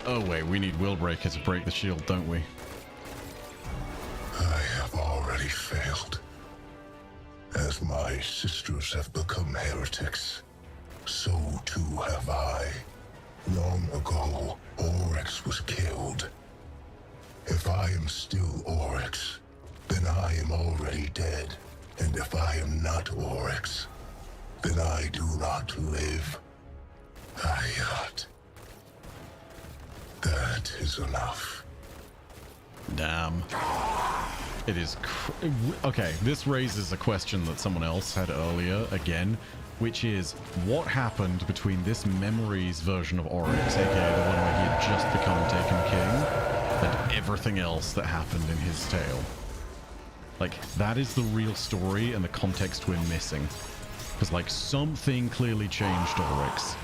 Oh wait, we need Willbreaker to break the shield, don't we? I have already failed. As my sisters have become heretics, so too have I. Long ago, Oryx was killed. If I am still Oryx, then I am already dead. And if I am not Oryx, then I do not live. Hayat. That is enough. Damn. It is okay, this raises a question that someone else had earlier again, which is what happened between this Memories version of Oryx, aka the one where he had just become Taken King, and everything else that happened in his tale. Like, that is the real story and the context we're missing. Because, like, something clearly changed Oryx.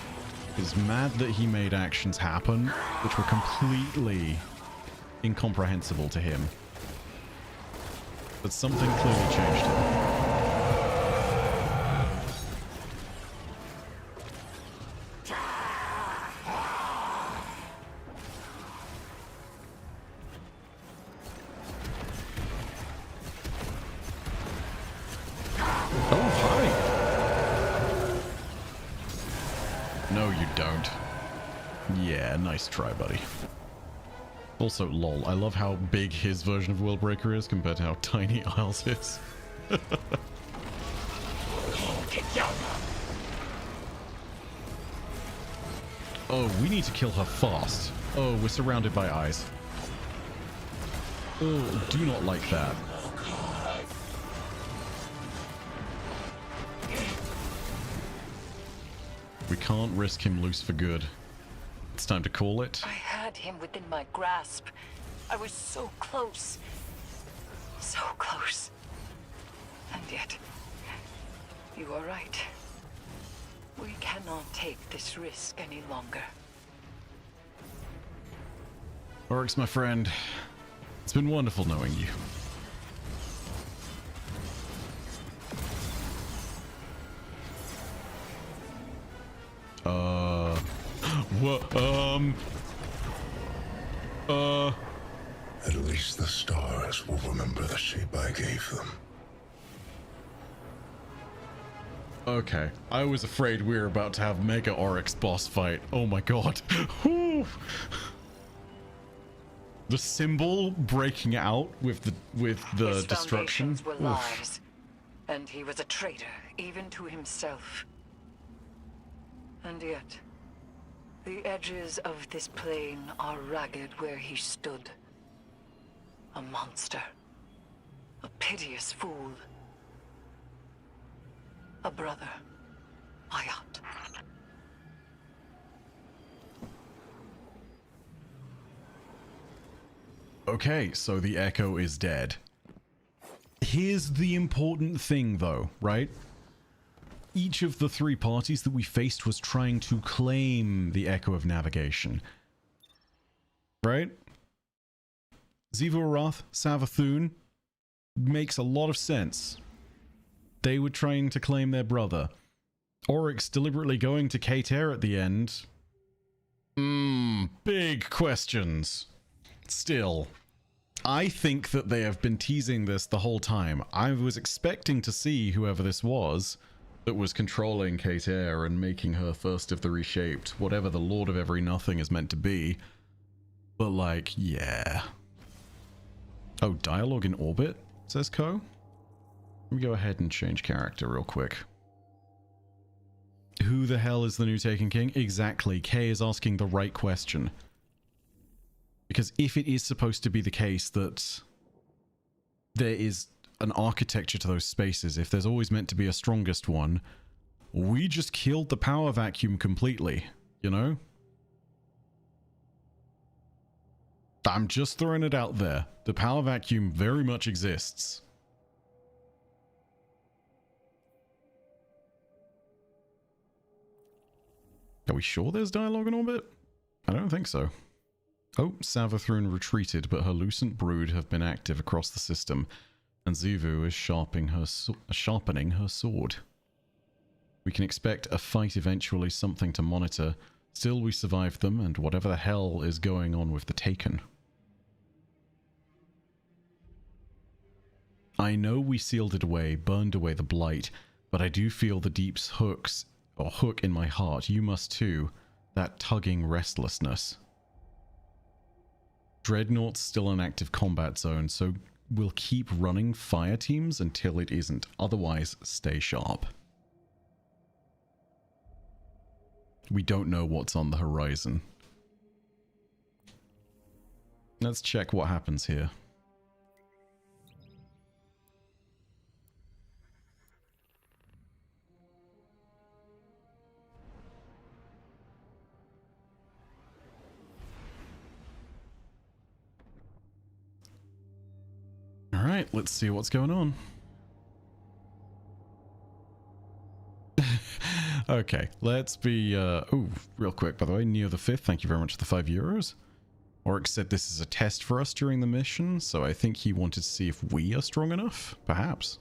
It's mad that he made actions happen which were completely incomprehensible to him. But something clearly changed him. Oh, hi. No, you don't. Yeah, nice try, buddy. Also, lol, I love how big his version of Willbreaker is compared to how tiny Isles is. Oh, we need to kill her fast. Oh, we're surrounded by eyes. Oh, do not like that. We can't risk him loose for good. It's time to call it. I had him within my grasp. I was so close. So close. And yet, you are right. We cannot take this risk any longer. Oryx, my friend, it's been wonderful knowing you. What? At least the stars will remember the shape I gave them. Okay, I was afraid we were about to have Mega Oryx boss fight. Oh my god. Whew. The symbol breaking out with the His destruction. foundations were lies, and he was a traitor even to himself. And yet, the edges of this plane are ragged where he stood. A monster. A piteous fool. A brother. Ayat. Okay, so the Echo is dead. Here's the important thing though, right? Each of the three parties that we faced was trying to claim the Echo of Navigation. Right? Xivu Arath, Savathûn, makes a lot of sense. They were trying to claim their brother. Oryx deliberately going to Kater at the end. Big questions. Still, I think that they have been teasing this the whole time. I was expecting to see whoever this was that was controlling Kater and making her first of the reshaped, whatever the Lord of Every Nothing is meant to be. But like, yeah. Oh, dialogue in orbit, says Ko. Let me go ahead and change character real quick. Who the hell is the new Taken King? Exactly, Kay is asking the right question. Because if it is supposed to be the case that there is an architecture to those spaces, if there's always meant to be a strongest one, we just killed the power vacuum completely, you know? I'm just throwing it out there. The power vacuum very much exists. Are we sure there's dialogue in orbit? I don't think so. Oh, Savathûn retreated, but her Lucent Brood have been active across the system, and Xivu is sharpening her sword. We can expect a fight eventually, something to monitor. Still, we survived them, and whatever the hell is going on with the Taken. I know we sealed it away, burned away the blight, but I do feel the deep's hook in my heart. You must too. That tugging restlessness. Dreadnought's still an active combat zone, so we'll keep running fire teams until it isn't. Otherwise, stay sharp. We don't know what's on the horizon. Let's check what happens here. Alright, let's see what's going on. Okay, let's be, ooh, real quick, by the way, Neo the 5th, thank you very much for the €5. Oryx said this is a test for us during the mission, so I think he wanted to see if we are strong enough, perhaps.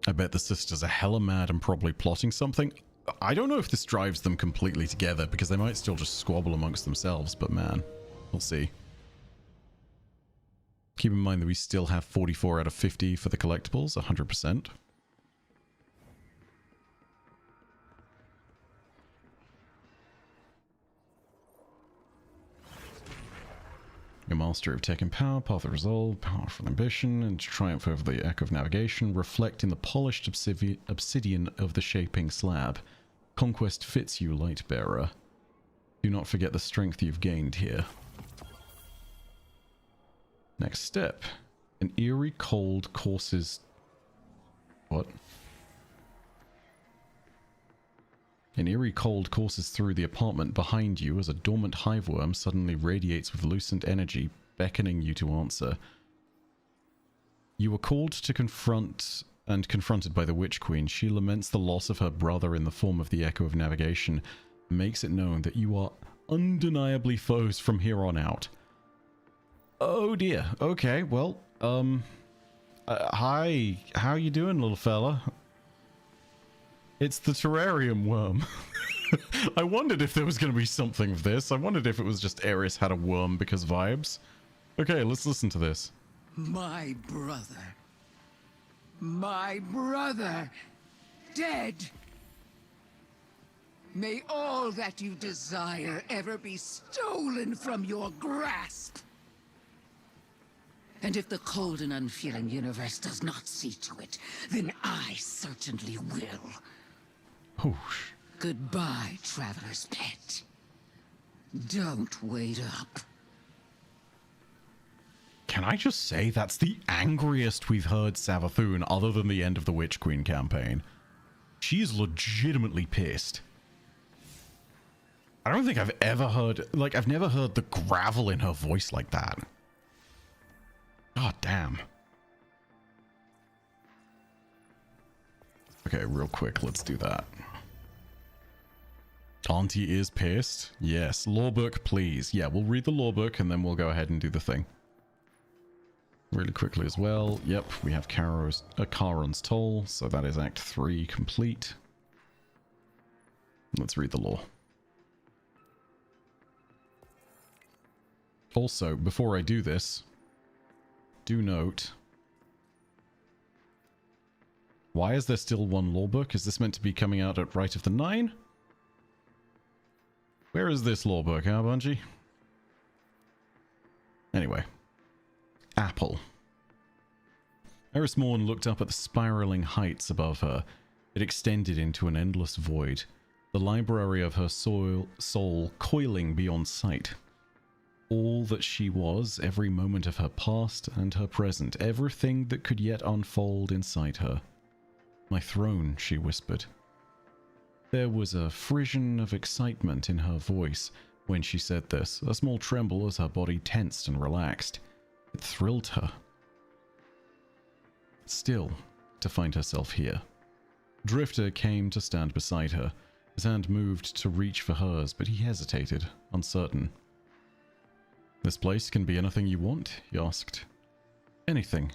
I bet the sisters are hella mad and probably plotting something. I don't know if this drives them completely together, because they might still just squabble amongst themselves, but man, we'll see. Keep in mind that we still have 44 out of 50 for the collectibles, 100%. Your mastery of tech and power, path of resolve, powerful ambition, and triumph over the echo of navigation reflect in the polished obsidian of the shaping slab. Conquest fits you, Lightbearer. Do not forget the strength you've gained here. Next step. An eerie cold courses... What? An eerie cold courses through the apartment behind you as a dormant hiveworm suddenly radiates with lucent energy, beckoning you to answer. You are called to confronted by the Witch Queen. She laments the loss of her brother in the form of the Echo of Navigation, makes it known that you are undeniably foes from here on out. Oh dear. Okay, well, hi. How you doing, little fella? It's the terrarium worm. I wondered if there was going to be something of this. I wondered if it was just Aeris had a worm because vibes. Okay, let's listen to this. My brother. My brother. Dead. May all that you desire ever be stolen from your grasp. And if the cold and unfeeling universe does not see to it, then I certainly will. Whoosh. Goodbye, traveler's pet. Don't wait up. Can I just say that's the angriest we've heard Savathun other than the end of the Witch Queen campaign. She's legitimately pissed. I don't think I've ever heard, like, I've never heard the gravel in her voice like that. God damn. Okay, real quick, let's do that. Auntie is pissed. Yes, lawbook, please. Yeah, we'll read the lawbook and then we'll go ahead and do the thing. Really quickly as well. Yep, we have Charon's Toll, so that is Act 3 complete. Let's read the law. Also, before I do this, do note... Why is there still one lawbook? Is this meant to be coming out at Rite of the Nine? Where is this lawbook, huh, Bungie? Anyway. Apple. Eris Morn looked up at the spiraling heights above her. It extended into an endless void, the library of her soul coiling beyond sight. All that she was, every moment of her past and her present, everything that could yet unfold inside her. My throne, she whispered. There was a frisson of excitement in her voice when she said this, a small tremble as her body tensed and relaxed. It thrilled her. Still, to find herself here. Drifter came to stand beside her. His hand moved to reach for hers, but he hesitated, uncertain. This place can be anything you want, he asked. Anything,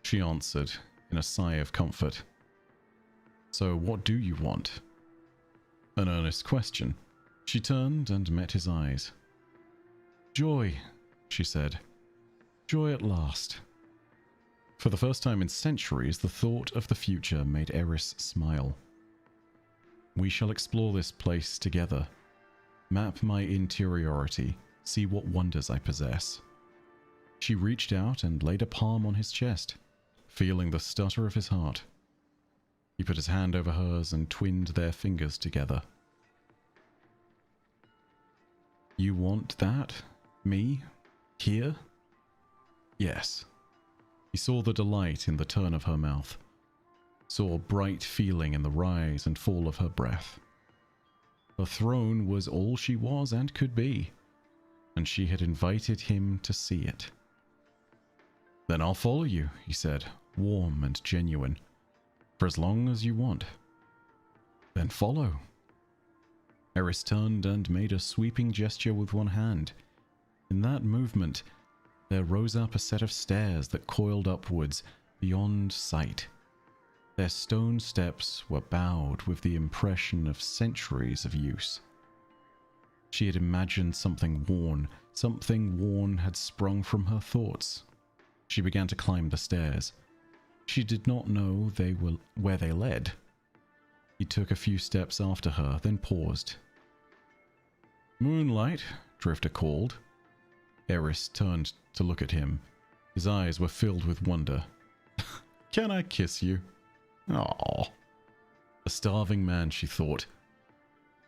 she answered, in a sigh of comfort. So what do you want? An earnest question. She turned and met his eyes. Joy, she said. Joy at last. For the first time in centuries, the thought of the future made Eris smile. We shall explore this place together. Map my interiority. See what wonders I possess. She reached out and laid a palm on his chest, feeling the stutter of his heart. He put his hand over hers and twinned their fingers together. You want that? Me? Here? Yes. He saw the delight in the turn of her mouth, saw bright feeling in the rise and fall of her breath. Her throne was all she was and could be, and she had invited him to see it. Then I'll follow you, he said, warm and genuine, for as long as you want. Then follow. Eris turned and made a sweeping gesture with one hand. In that movement, there rose up a set of stairs that coiled upwards beyond sight. Their stone steps were bowed with the impression of centuries of use. She had imagined something worn had sprung from her thoughts. She began to climb the stairs. She did not know where they led. He took a few steps after her, then paused. Moonlight, Drifter called. Eris turned to look at him. His eyes were filled with wonder. Can I kiss you? Aww. A starving man, she thought.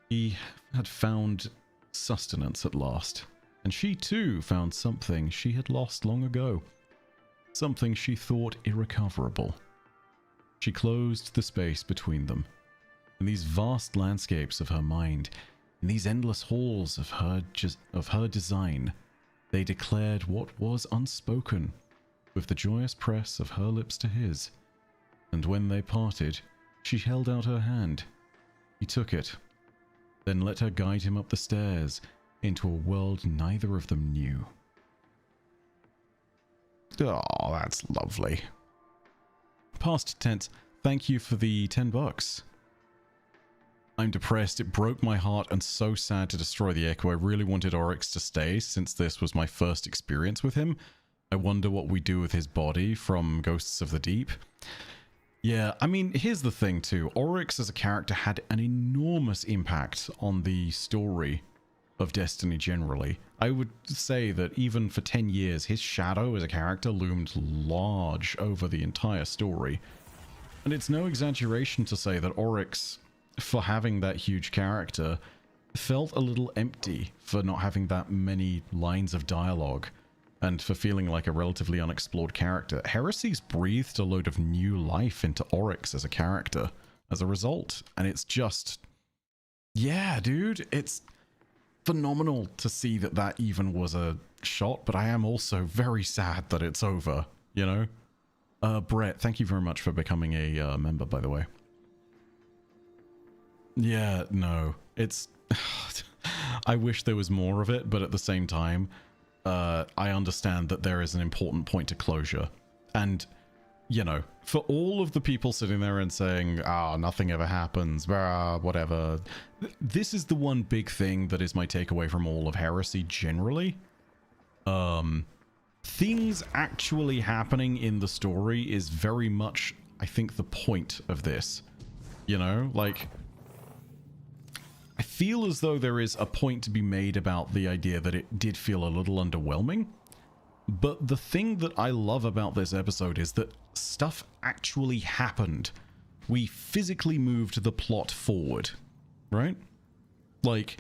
He had found sustenance at last, and she too found something she had lost long ago. Something she thought irrecoverable. She closed the space between them. In these vast landscapes of her mind, in these endless halls of her design, they declared what was unspoken, with the joyous press of her lips to his. And when they parted, she held out her hand. He took it, then let her guide him up the stairs into a world neither of them knew. Oh, that's lovely. Past tense, thank you for the $10. I'm depressed. It broke my heart and so sad to destroy the Echo. I really wanted Oryx to stay since this was my first experience with him. I wonder what we do with his body from Ghosts of the Deep. Yeah, I mean, here's the thing too. Oryx as a character had an enormous impact on the story of Destiny generally. I would say that even for 10 years, his shadow as a character loomed large over the entire story. And it's no exaggeration to say that Oryx, for having that huge character, felt a little empty for not having that many lines of dialogue, and for feeling like a relatively unexplored character. Heresies breathed a load of new life into Oryx as a character as a result, and it's just... yeah, dude, it's phenomenal to see that that even was a shot, but I am also very sad that it's over, you know? Brett, thank you very much for becoming a member, by the way. Yeah, no, it's... I wish there was more of it, but at the same time, I understand that there is an important point to closure. And, you know, for all of the people sitting there and saying, ah, nothing ever happens, blah, whatever, this is the one big thing that is my takeaway from all of Heresy generally. Things actually happening in the story is very much, I think, the point of this. You know, like... I feel as though there is a point to be made about the idea that it did feel a little underwhelming. But the thing that I love about this episode is that stuff actually happened. We physically moved the plot forward, right? Like,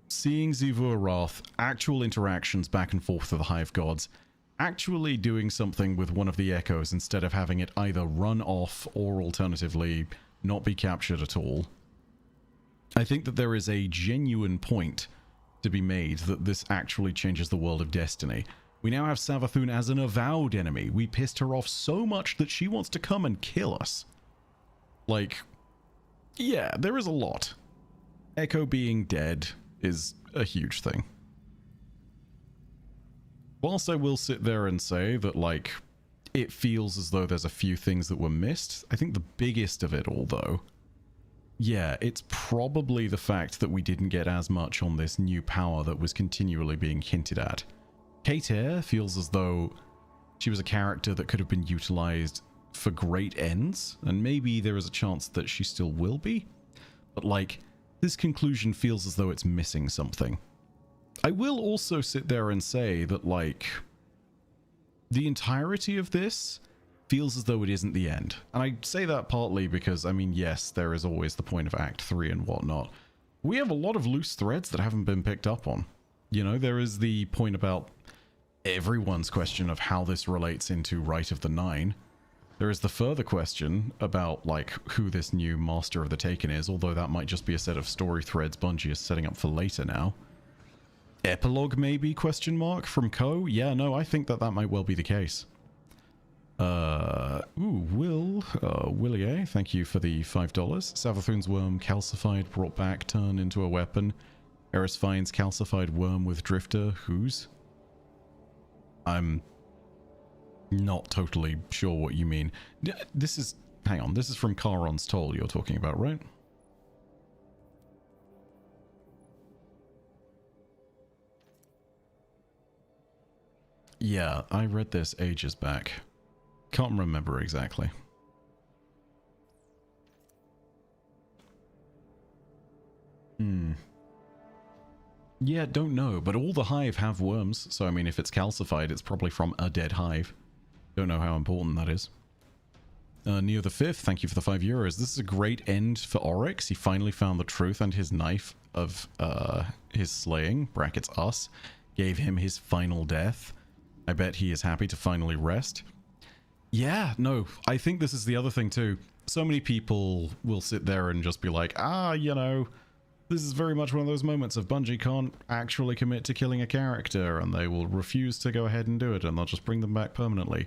seeing Xivu Arath, actual interactions back and forth with the Hive Gods, actually doing something with one of the Echoes instead of having it either run off or alternatively not be captured at all. I think that there is a genuine point to be made that this actually changes the world of Destiny. We now have Savathun as an avowed enemy. We pissed her off so much that she wants to come and kill us. Like, yeah, there is a lot. Echo being dead is a huge thing. Whilst I will sit there and say that, like, it feels as though there's a few things that were missed, I think the biggest of it all, though, yeah, it's probably the fact that we didn't get as much on this new power that was continually being hinted at. Kater feels as though she was a character that could have been utilized for great ends, and maybe there is a chance that she still will be, but like, this conclusion feels as though it's missing something. I will also sit there and say that, like, the entirety of this feels as though it isn't the end. And I say that partly because, I mean, yes, there is always the point of Act 3 and whatnot. We have a lot of loose threads that haven't been picked up on. You know, there is the point about everyone's question of how this relates into Rite of the Nine. There is the further question about, like, who this new Master of the Taken is, although that might just be a set of story threads Bungie is setting up for later now. Epilogue, maybe, question mark, from Ko? Yeah, no, I think that that might well be the case. Willie, thank you for the $5. Savathun's worm calcified, brought back, turned into a weapon. Eris finds calcified worm with Drifter. Whose? I'm not totally sure what you mean. This is... Hang on, this is from Charon's Toll you're talking about, right? Yeah, I read this ages back. Can't remember exactly. Yeah, don't know, but all the hive have worms, so I mean if it's calcified it's probably from a dead hive. Don't know how important that is. Neo the Fifth, thank you for the €5. This is a great end for Oryx. He finally found the truth, and his knife of his slaying, brackets us, gave him his final death. I bet he is happy to finally rest. Yeah, no, I think this is the other thing too. So many people will sit there and just be like, you know, this is very much one of those moments of Bungie can't actually commit to killing a character, and they will refuse to go ahead and do it, and they'll just bring them back permanently.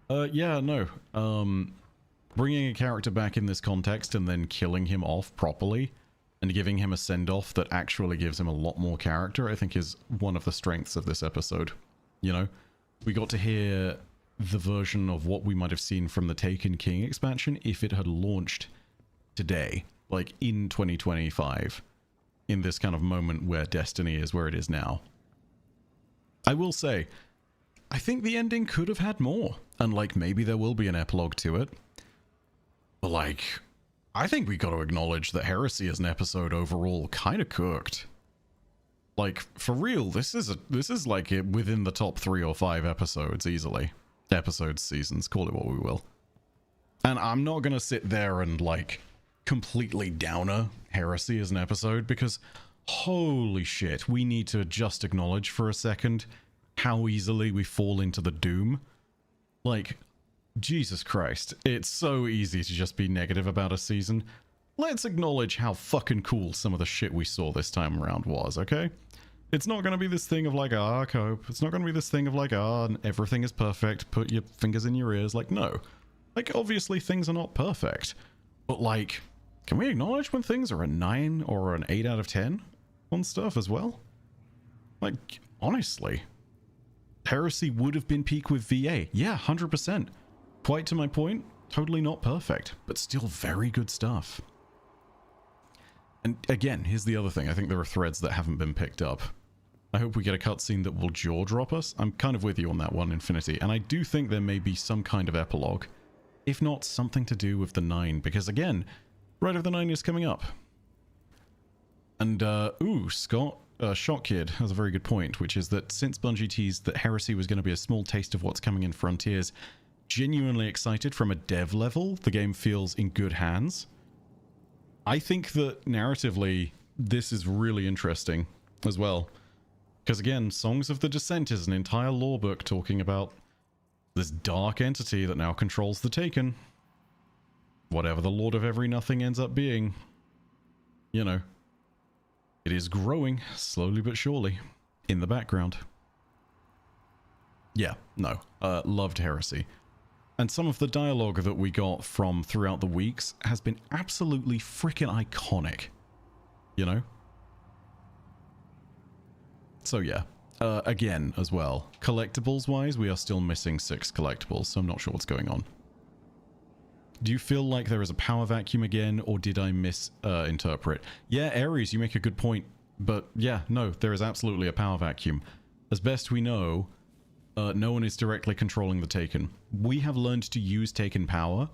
Yeah, no. Bringing a character back in this context and then killing him off properly and giving him a send-off that actually gives him a lot more character, I think is one of the strengths of this episode. You know, we got to hear the version of what we might have seen from the Taken King expansion if it had launched today, like in 2025, in this kind of moment where Destiny is where it is now. I will say, I think the ending could have had more, and like maybe there will be an epilogue to it. But like, I think we got to acknowledge that Heresy as an episode overall kind of cooked. Like, for real, this is like it within the top 3 or 5 episodes easily. Episodes, seasons, call it what we will. And I'm not gonna sit there and like completely downer Heresy as an episode, because holy shit, we need to just acknowledge for a second how easily we fall into the doom. Like, Jesus Christ, it's so easy to just be negative about a season. Let's acknowledge how fucking cool some of the shit we saw this time around was, okay? It's not going to be this thing of like, cope. It's not going to be this thing of like, everything is perfect, put your fingers in your ears. Like, no. Like, obviously things are not perfect. But like, can we acknowledge when things are a 9 or an 8 out of 10 on stuff as well? Like, honestly. Heresy would have been peak with VA. Yeah, 100%. Quite to my point, totally not perfect, but still very good stuff. And again, here's the other thing. I think there are threads that haven't been picked up. I hope we get a cutscene that will jaw drop us. I'm kind of with you on that one, Infinity. And I do think there may be some kind of epilogue. If not, something to do with the 9. Because again, Rite of the Nine is coming up. And, Scott, Shot Kid has a very good point, which is that since Bungie teased that Heresy was going to be a small taste of what's coming in Frontiers, genuinely excited from a dev level, the game feels in good hands. I think that narratively, this is really interesting as well. Because again, Songs of the Descent is an entire lore book talking about this dark entity that now controls the Taken. Whatever the Lord of Every Nothing ends up being. You know. It is growing, slowly but surely, in the background. Yeah, no. Loved Heresy. And some of the dialogue that we got from throughout the weeks has been absolutely freaking iconic. You know? So yeah. Again, as well, collectibles-wise, we are still missing 6 collectibles, so I'm not sure what's going on. Do you feel like there is a power vacuum again, or did I misinterpret? Yeah, Ares, you make a good point. But yeah, no, there is absolutely a power vacuum. As best we know, no one is directly controlling the Taken. We have learned to use Taken power.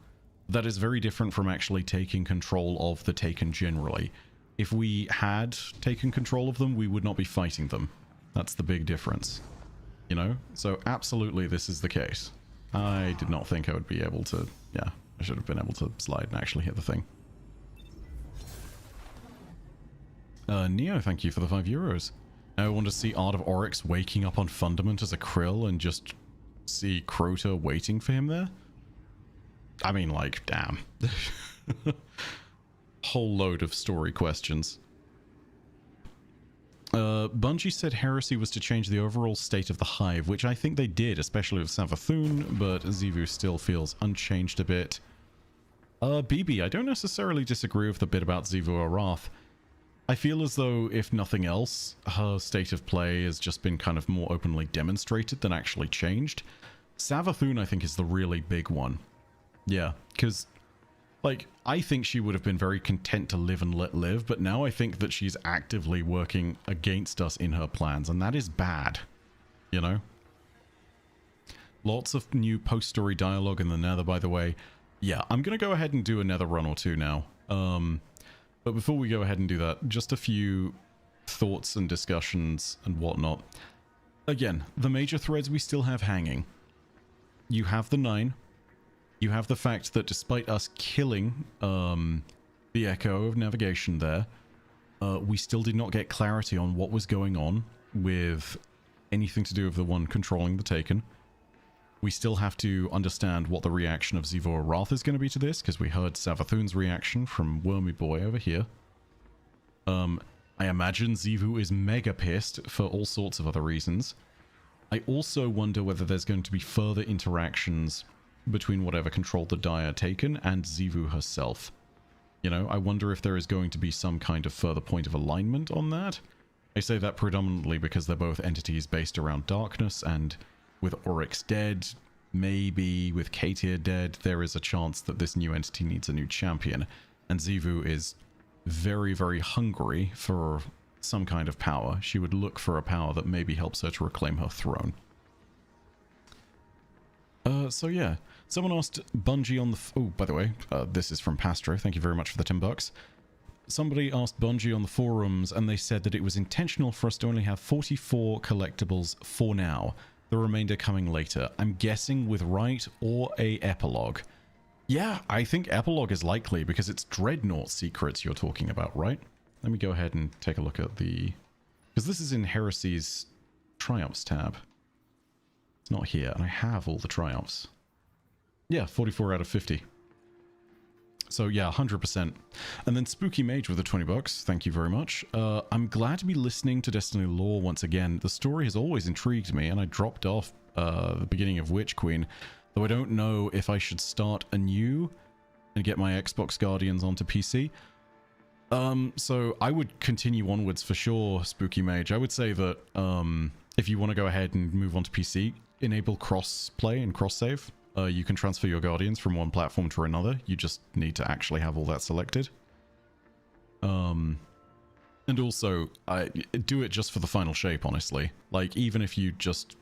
That is very different from actually taking control of the Taken generally. If we had taken control of them, we would not be fighting them. That's the big difference. You know? So absolutely this is the case. I did not think I would be able to... Yeah, I should have been able to slide and actually hit the thing. Neo, thank you for the €5. I want to see Art of Oryx waking up on Fundament as a Krill and just see Crota waiting for him there. I mean, like, damn. Whole load of story questions. Bungie said Heresy was to change the overall state of the Hive, which I think they did, especially with Savathun, but Xivu still feels unchanged a bit. BB, I don't necessarily disagree with the bit about Xivu Arath. I feel as though, if nothing else, her state of play has just been kind of more openly demonstrated than actually changed. Savathun, I think, is the really big one. Yeah, because, like, I think she would have been very content to live and let live, but now I think that she's actively working against us in her plans, and that is bad, you know? Lots of new post-story dialogue in the Nether, by the way. Yeah, I'm going to go ahead and do a Nether run or two now. But before we go ahead and do that, just a few thoughts and discussions and whatnot. Again, the major threads we still have hanging. You have the 9. You have the fact that despite us killing the Echo of Navigation there, we still did not get clarity on what was going on with anything to do with the one controlling the Taken. We still have to understand what the reaction of Xivu Arath is going to be to this, because we heard Savathun's reaction from Wormy Boy over here. I imagine Xivu is mega pissed for all sorts of other reasons. I also wonder whether there's going to be further interactions between whatever controlled the Dire Taken and Xivu herself. You know, I wonder if there is going to be some kind of further point of alignment on that. I say that predominantly because they're both entities based around darkness, and with Oryx dead, maybe with Katir dead, there is a chance that this new entity needs a new champion. And Xivu is very, very hungry for some kind of power. She would look for a power that maybe helps her to reclaim her throne. So yeah, someone asked Bungie on the... Oh, by the way, this is from Pastro. Thank you very much for the $10. Somebody asked Bungie on the forums, and they said that it was intentional for us to only have 44 collectibles for now. The remainder coming later. I'm guessing with Rite or a epilogue. Yeah, I think epilogue is likely because it's Dreadnought secrets you're talking about, right? Let me go ahead and take a look at the... Because this is in Heresy's Triumphs tab. It's not here, and I have all the Triumphs. Yeah, 44 out of 50. So yeah, 100%. And then Spooky Mage with the $20. Thank you very much. I'm glad to be listening to Destiny lore once again. The story has always intrigued me, and I dropped off the beginning of Witch Queen, though I don't know if I should start anew and get my Xbox Guardians onto PC. So I would continue onwards for sure, Spooky Mage. I would say that if you want to go ahead and move on to PC, enable cross-play and cross-save. You can transfer your Guardians from one platform to another. You just need to actually have all that selected. And also, do it just for the final shape, honestly. Like, even if you just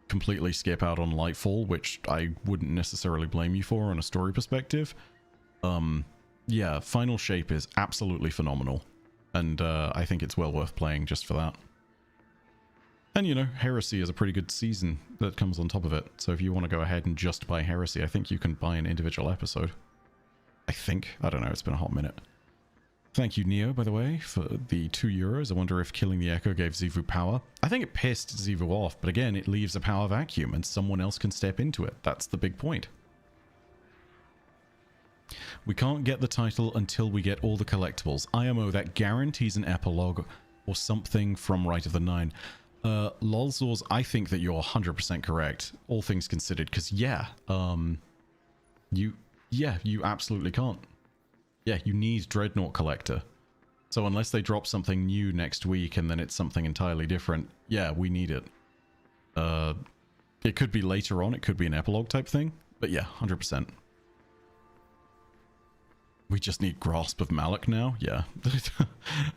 completely skip out on Lightfall, which I wouldn't necessarily blame you for on a story perspective, yeah, final shape is absolutely phenomenal. And I think it's well worth playing just for that. And, you know, Heresy is a pretty good season that comes on top of it. So if you want to go ahead and just buy Heresy, I think you can buy an individual episode. I think. I don't know. It's been a hot minute. Thank you, Neo, by the way, for the €2. I wonder if killing the Echo gave Xivu power. I think it pissed Xivu off, but again, it leaves a power vacuum and someone else can step into it. That's the big point. We can't get the title until we get all the collectibles. IMO, that guarantees an epilogue or something from Rite of the Nine. Lolzors, I think that you're 100% correct, all things considered, because yeah, you absolutely can't. Yeah, you need Dreadnought Collector. So unless they drop something new next week and then it's something entirely different, yeah, we need it. It could be later on, it could be an epilogue type thing, but yeah, 100%. We just need Grasp of Malak now? Yeah.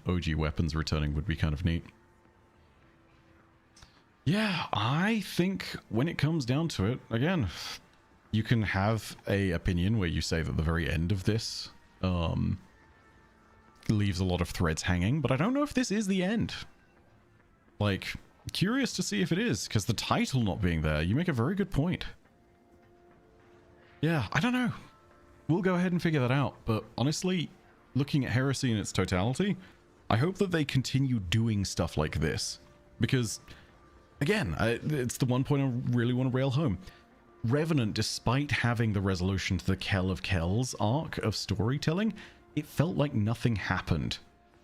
OG weapons returning would be kind of neat. Yeah, I think when it comes down to it, again, you can have a opinion where you say that the very end of this leaves a lot of threads hanging, but I don't know if this is the end. Like, curious to see if it is, because the title not being there, you make a very good point. Yeah, I don't know. We'll go ahead and figure that out. But honestly, looking at Heresy in its totality, I hope that they continue doing stuff like this. Because, again, it's the one point I really want to rail home. Revenant, despite having the resolution to the Kell of Kells arc of storytelling, it felt like nothing happened.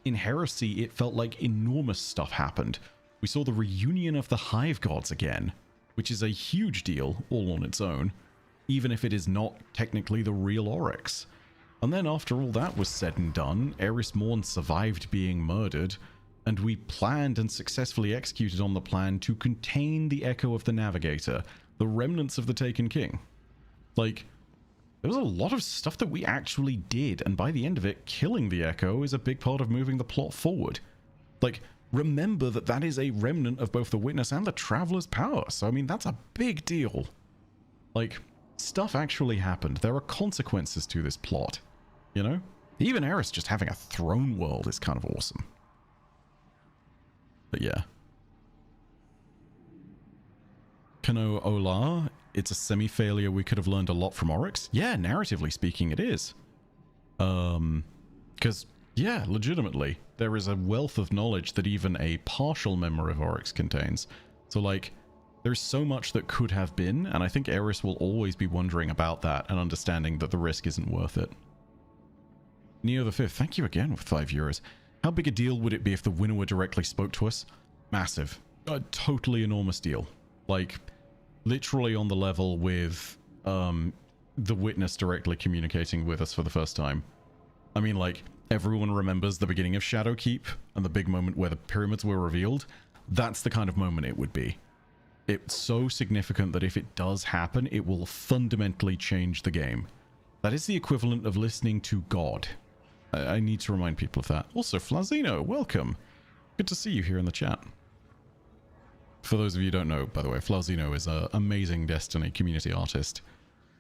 In Heresy, it felt like enormous stuff happened. We saw the reunion of the Hive Gods again, which is a huge deal all on its own, even if it is not technically the real Oryx. And then after all that was said and done, Eris Morn survived being murdered, and we planned and successfully executed on the plan to contain the Echo of the Navigator, the remnants of the Taken King. Like, there was a lot of stuff that we actually did, and by the end of it, killing the Echo is a big part of moving the plot forward. Like, remember that that is a remnant of both the Witness and the Traveler's power, so I mean, that's a big deal. Like, stuff actually happened. There are consequences to this plot, you know? Even Eris just having a throne world is kind of awesome. But yeah. Kano Ola, it's a semi-failure. We could have learned a lot from Oryx. Yeah, narratively speaking, it is. Because, yeah, legitimately, there is a wealth of knowledge that even a partial memory of Oryx contains. So, like, there's so much that could have been, and I think Eris will always be wondering about that and understanding that the risk isn't worth it. Neo the Fifth, thank you again with €5. How big a deal would it be if the winner directly spoke to us? Massive. A totally enormous deal. Like, literally on the level with the Witness directly communicating with us for the first time. I mean, like, everyone remembers the beginning of Shadowkeep and the big moment where the pyramids were revealed. That's the kind of moment it would be. It's so significant that if it does happen, it will fundamentally change the game. That is the equivalent of listening to God. I need to remind people of that. Also, Flazino, welcome. Good to see you here in the chat. For those of you who don't know, by the way, Flazino is an amazing Destiny community artist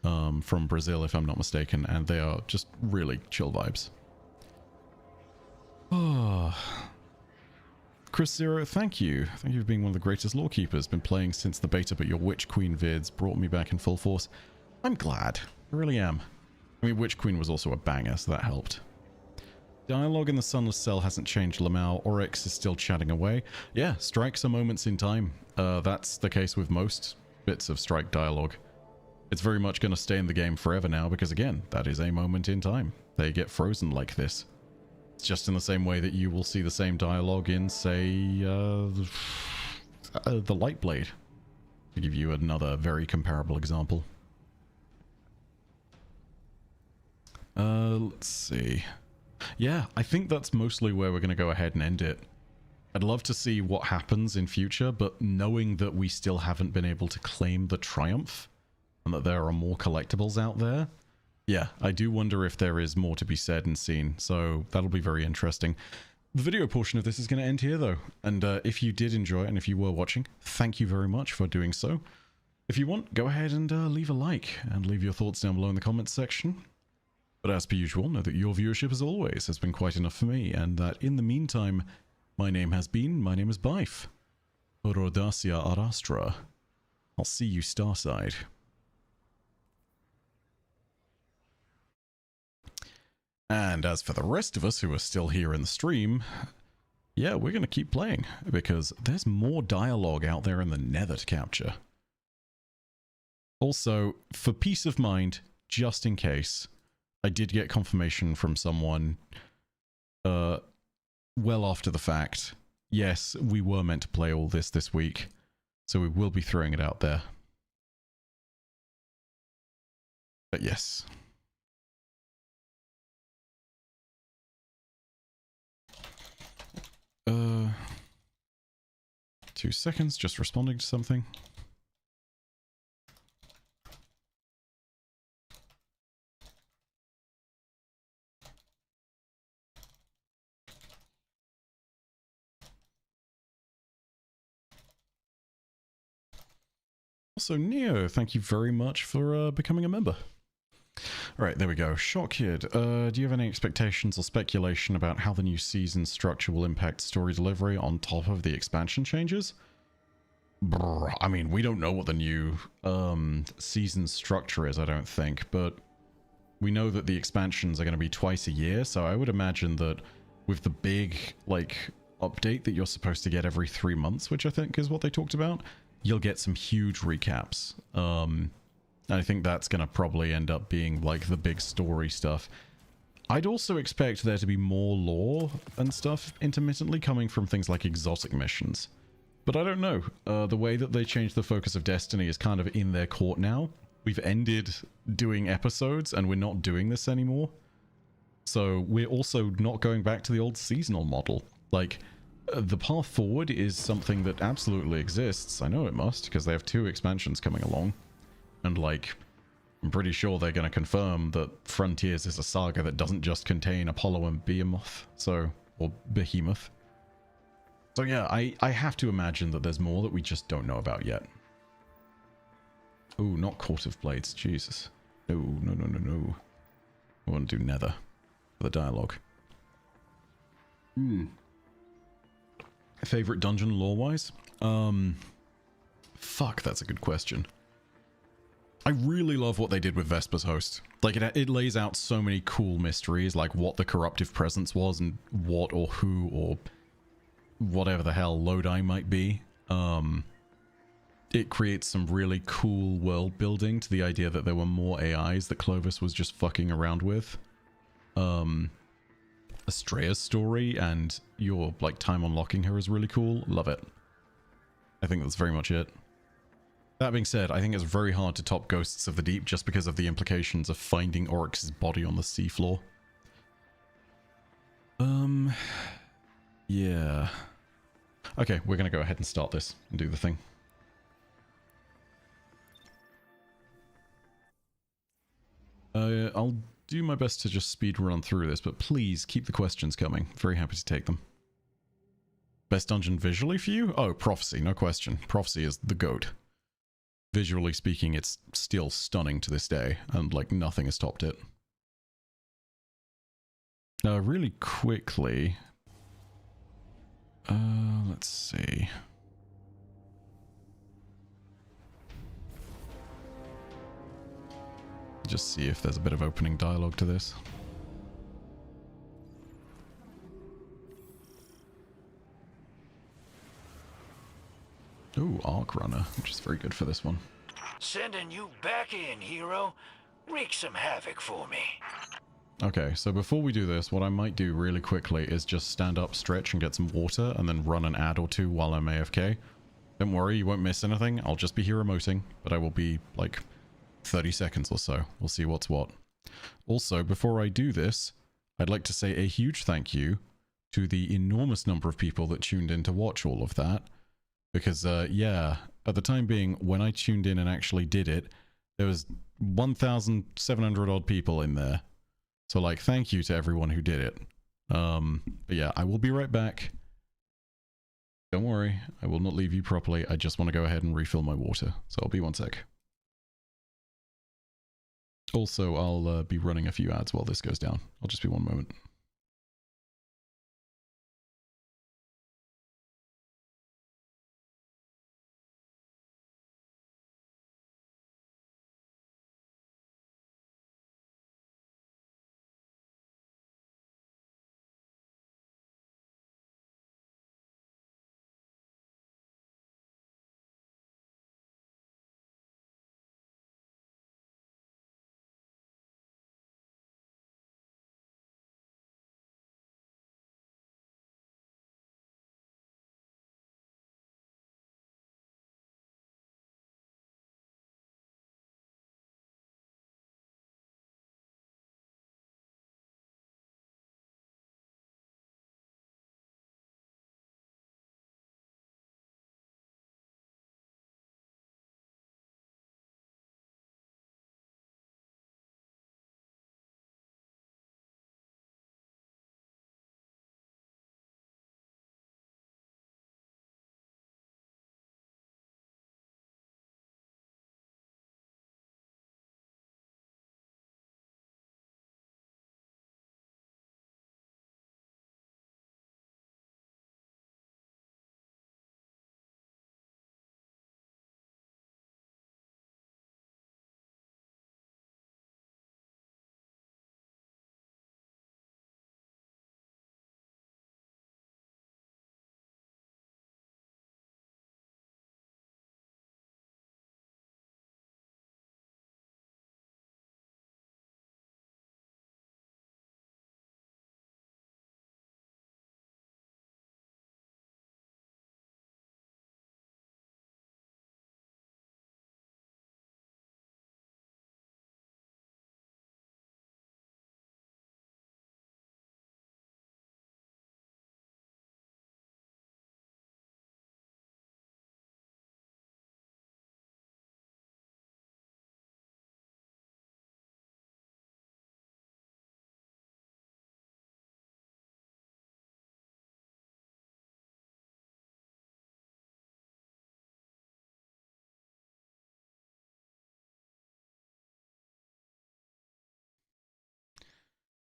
from Brazil, if I'm not mistaken, and they are just really chill vibes. Oh. Chris Zero, thank you. Thank you for being one of the greatest lore keepers. Been playing since the beta, but your Witch Queen vids brought me back in full force. I'm glad. I really am. I mean, Witch Queen was also a banger, so that helped. Dialogue in the Sunless Cell hasn't changed, Lamau. Oryx is still chatting away. Yeah, strikes are moments in time. That's the case with most bits of strike dialogue. It's very much going to stay in the game forever now, because again, that is a moment in time. They get frozen like this. It's just in the same way that you will see the same dialogue in, say, the Lightblade, to give you another very comparable example. Let's see. Yeah, I think that's mostly where we're going to go ahead and end it. I'd love to see what happens in future, but knowing that we still haven't been able to claim the Triumph, and that there are more collectibles out there, yeah, I do wonder if there is more to be said and seen, so that'll be very interesting. The video portion of this is going to end here, though, and if you did enjoy it, and if you were watching, thank you very much for doing so. If you want, go ahead and leave a like, and leave your thoughts down below in the comments section. But as per usual, know that your viewership, as always, has been quite enough for me, and that in the meantime, my name is Bife. Orodacia Arastra. I'll see you Starside. And as for the rest of us who are still here in the stream, yeah, we're going to keep playing, because there's more dialogue out there in the Nether to capture. Also, for peace of mind, just in case, I did get confirmation from someone well after the fact. Yes, we were meant to play all this week, so we will be throwing it out there. But yes. 2 seconds, just responding to something. Also, Neo, thank you very much for becoming a member. Alright, there we go. Shot Kid, do you have any expectations or speculation about how the new season structure will impact story delivery on top of the expansion changes? I mean, we don't know what the new season structure is, I don't think, but we know that the expansions are going to be twice a year, so I would imagine that with the big, like, update that you're supposed to get every 3 months, which I think is what they talked about, you'll get some huge recaps. I think that's going to probably end up being, like, the big story stuff. I'd also expect there to be more lore and stuff intermittently coming from things like exotic missions. But I don't know. The way that they changed the focus of Destiny is kind of in their court now. We've ended doing episodes and we're not doing this anymore. So we're also not going back to the old seasonal model. Like, the path forward is something that absolutely exists. I know it must, because they have 2 expansions coming along. And, like, I'm pretty sure they're going to confirm that Frontiers is a saga that doesn't just contain Apollo and Behemoth. So, or Behemoth. So yeah, I have to imagine that there's more that we just don't know about yet. Ooh, not Court of Blades. Jesus. No, no, no, no, no. I want to do Nether for the dialogue. Favorite dungeon lore-wise? Fuck, that's a good question. I really love what they did with Vesper's Host. Like, it lays out so many cool mysteries, like what the corruptive presence was and what or who or whatever the hell Lodi might be. It creates some really cool world building to the idea that there were more AIs that Clovis was just fucking around with. Estrea's story and your, like, time unlocking her is really cool. Love it. I think that's very much it. That being said, I think it's very hard to top Ghosts of the Deep just because of the implications of finding Oryx's body on the seafloor. Yeah. Okay, we're gonna go ahead and start this and do the thing. I'll do my best to just speed run through this, but please keep the questions coming. Very happy to take them. Best dungeon visually for you? Oh, Prophecy, no question. Prophecy is the GOAT. Visually speaking, it's still stunning to this day, and, like, nothing has topped it. Really quickly... let's see. Just see if there's a bit of opening dialogue to this. Ooh, Arc Runner, which is very good for this one. Sending you back in, hero. Wreak some havoc for me. Okay, so before we do this, what I might do really quickly is just stand up, stretch, and get some water, and then run an ad or 2 while I'm AFK. Don't worry, you won't miss anything. I'll just be here emoting, but I will be, like, 30 seconds or so. We'll see what's what. Also, before I do this, I'd like to say a huge thank you to the enormous number of people that tuned in to watch all of that. Because, yeah, at the time being, when I tuned in and actually did it, there was 1,700 odd people in there. So, like, thank you to everyone who did it. But yeah, I will be right back. Don't worry, I will not leave you properly. I just want to go ahead and refill my water. So I'll be 1 sec. Also, I'll be running a few ads while this goes down. I'll just be 1 moment.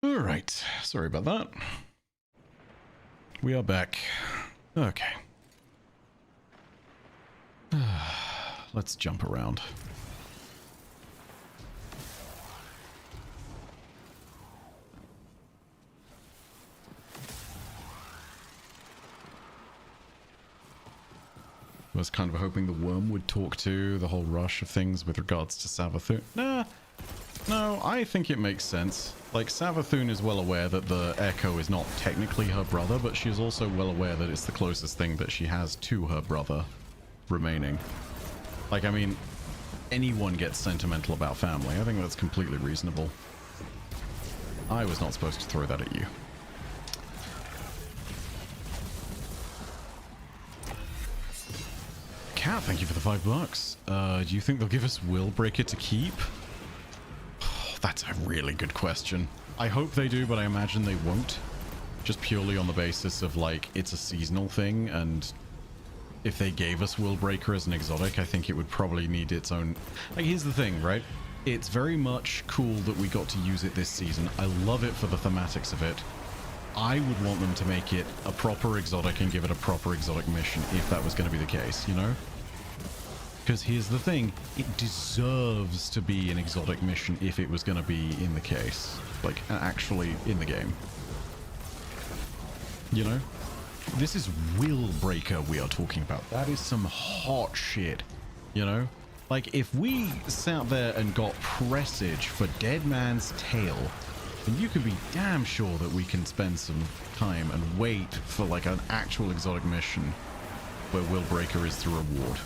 Alright, sorry about that. We are back. Okay. Let's jump around. I was kind of hoping the worm would talk to the whole rush of things with regards to Savathun. Nah, no, I think it makes sense. Like, Savathun is well aware that the Echo is not technically her brother, but she is also well aware that it's the closest thing that she has to her brother remaining. Like, I mean, anyone gets sentimental about family. I think that's completely reasonable. I was not supposed to throw that at you. Cat, thank you for the $5. Do you think they'll give us Willbreaker to keep? Oh, that's a really good question. I hope they do, but I imagine they won't. Just purely on the basis of, like, it's a seasonal thing, and if they gave us Willbreaker as an exotic, I think it would probably need its own... Like, here's the thing, right? It's very much cool that we got to use it this season. I love it for the thematics of it. I would want them to make it a proper exotic and give it a proper exotic mission if that was going to be the case, you know? Because here's the thing, it deserves to be an exotic mission if it was going to be in the case. Like, actually in the game. You know? This is Willbreaker we are talking about. That is some hot shit, you know? Like, if we sat there and got Presage for Dead Man's Tale, then you can be damn sure that we can spend some time and wait for, like, an actual exotic mission where Willbreaker is the reward.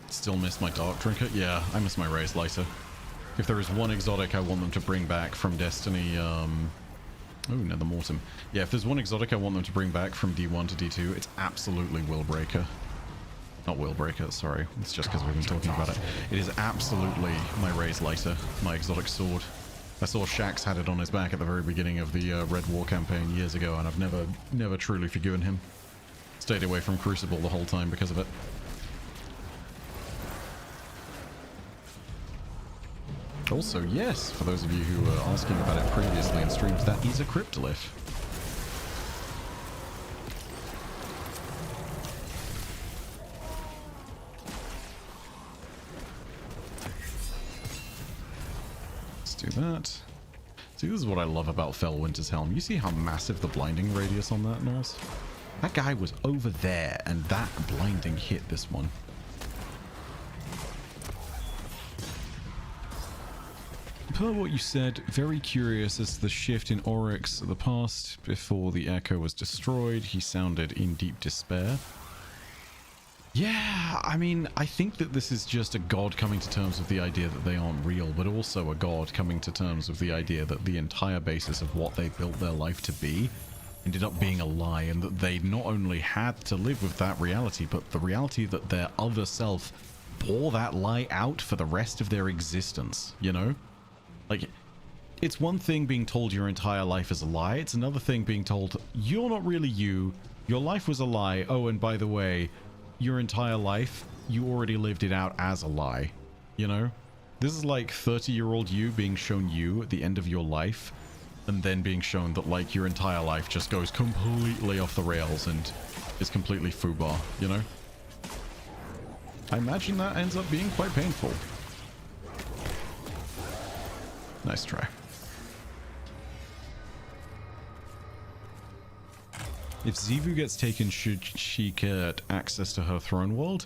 Still miss my Dark Trinket? Yeah, I miss my Raised Lighter. If there is one exotic I want them to bring back from Destiny, oh, Nether Mortem. Yeah, if there's one exotic I want them to bring back from D1 to D2, it's absolutely Willbreaker. Not Willbreaker, sorry. It's just because we've been talking about it. It is absolutely my Raised Lighter, my exotic sword. I saw Shax had it on his back at the very beginning of the Red War campaign years ago, and I've never truly forgiven him. Stayed away from Crucible the whole time because of it. Also, yes, for those of you who were asking about it previously in streams, that is a cryptolith. Let's do that. See, this is what I love about Felwinter's Helm. You see how massive the blinding radius on that was? That guy was over there, and that blinding hit this one. Per what you said, very curious as to the shift in Oryx of the past. Before the Echo was destroyed, he sounded in deep despair. Yeah, I mean, I think that this is just a god coming to terms with the idea that they aren't real, but also a god coming to terms with the idea that the entire basis of what they built their life to be ended up being a lie, and that they not only had to live with that reality, but the reality that their other self bore that lie out for the rest of their existence, you know? Like, it's one thing being told your entire life is a lie. It's another thing being told, you're not really you. Your life was a lie. Oh, and by the way, your entire life, you already lived it out as a lie. You know? This is like 30-year-old you being shown you at the end of your life, and then being shown that, like, your entire life just goes completely off the rails and is completely foobar, you know? I imagine that ends up being quite painful. Nice try. If Xivu gets taken, should she get access to her throne world?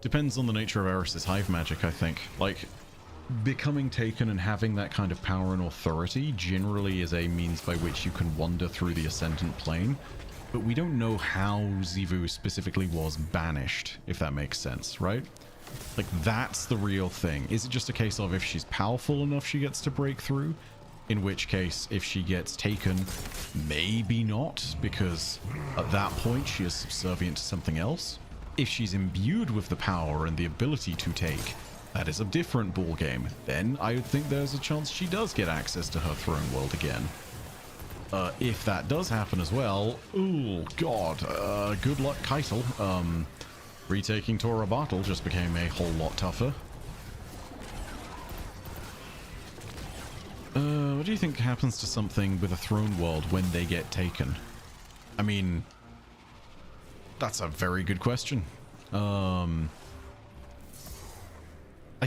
Depends on the nature of Eris's hive magic, I think. Like, becoming taken and having that kind of power and authority generally is a means by which you can wander through the Ascendant Plane, but we don't know how Xivu specifically was banished, if that makes sense, right? Like, that's the real thing. Is it just a case of if she's powerful enough she gets to break through? In which case, if she gets taken, maybe not, because at that point she is subservient to something else. If she's imbued with the power and the ability to take, that is a different ballgame. Then I would think there's a chance she does get access to her throne world again. If that does happen as well, oh god, good luck, Keitel. Retaking Tora Bartle just became a whole lot tougher. What do you think happens to something with a throne world when they get taken? I mean, that's a very good question. I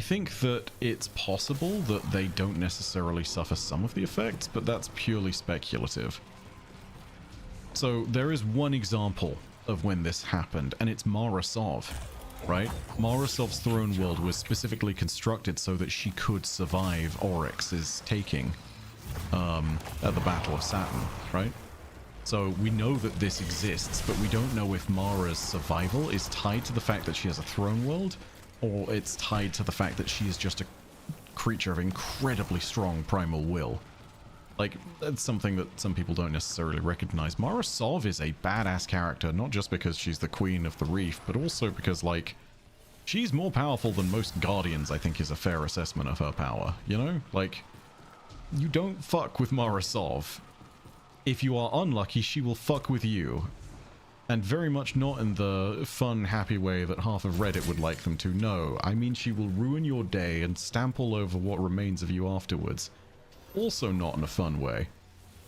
think that it's possible that they don't necessarily suffer some of the effects, but that's purely speculative. So there is one example of when this happened, and it's Mara Sov, right? Mara Sov's throne world was specifically constructed so that she could survive Oryx's taking at the Battle of Saturn, right? So we know that this exists, but we don't know if Mara's survival is tied to the fact that she has a throne world, or it's tied to the fact that she is just a creature of incredibly strong primal will. Like, that's something that some people don't necessarily recognize. Mara Sov is a badass character, not just because she's the queen of the reef, but also because, like, she's more powerful than most Guardians, I think is a fair assessment of her power, you know? Like, you don't fuck with Mara Sov. If you are unlucky, she will fuck with you. And very much not in the fun, happy way that half of Reddit would like them to. No, I mean she will ruin your day and stamp all over what remains of you afterwards. Also not in a fun way.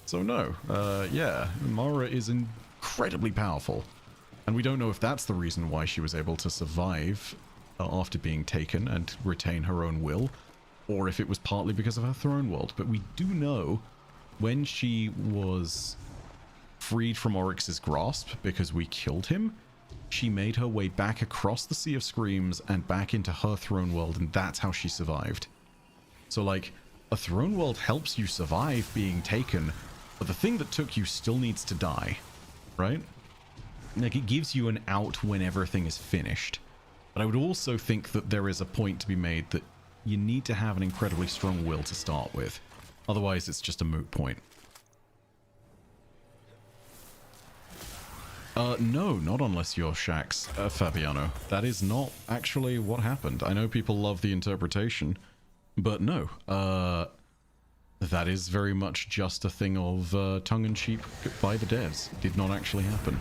So no, yeah, Mara is incredibly powerful. And we don't know if that's the reason why she was able to survive after being taken and retain her own will, or if it was partly because of her throne world. But we do know when she was freed from Oryx's grasp because we killed him, she made her way back across the Sea of Screams and back into her throne world, and that's how she survived. So, like, a throne world helps you survive being taken, but the thing that took you still needs to die, right? Like, it gives you an out when everything is finished. But I would also think that there is a point to be made that you need to have an incredibly strong will to start with. Otherwise, it's just a moot point. No, not unless you're Shax, Fabiano. That is not actually what happened. I know people love the interpretation, but no. That is very much just a thing of tongue-in-cheek by the devs. It did not actually happen.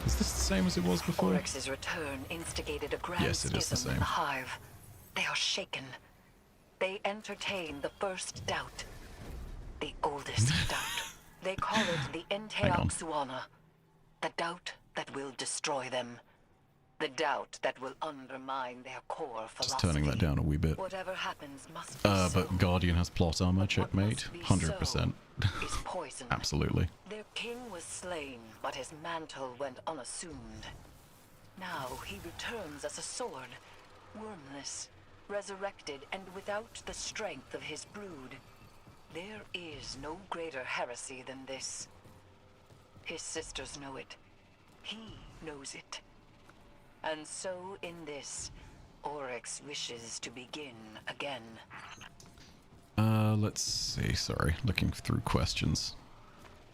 Is this the same as it was before? Oryx's return instigated a grand Yes, it is the schism in same. the hive. They are shaken. They entertain the first doubt. The oldest doubt. They call it the Enteoxuana. The doubt that will destroy them. The doubt that will undermine their core philosophy. Just turning that down a wee bit. Whatever happens must be so. But Guardian has plot armor, But what checkmate. must be 100%. so is poison. Absolutely. Their king was slain, but his mantle went unassumed. Now he returns as a sword, wormless, resurrected, and without the strength of his brood. There is no greater heresy than this. His sisters know it. He knows it. And so in this, Oryx wishes to begin again. Let's see. Sorry, looking through questions.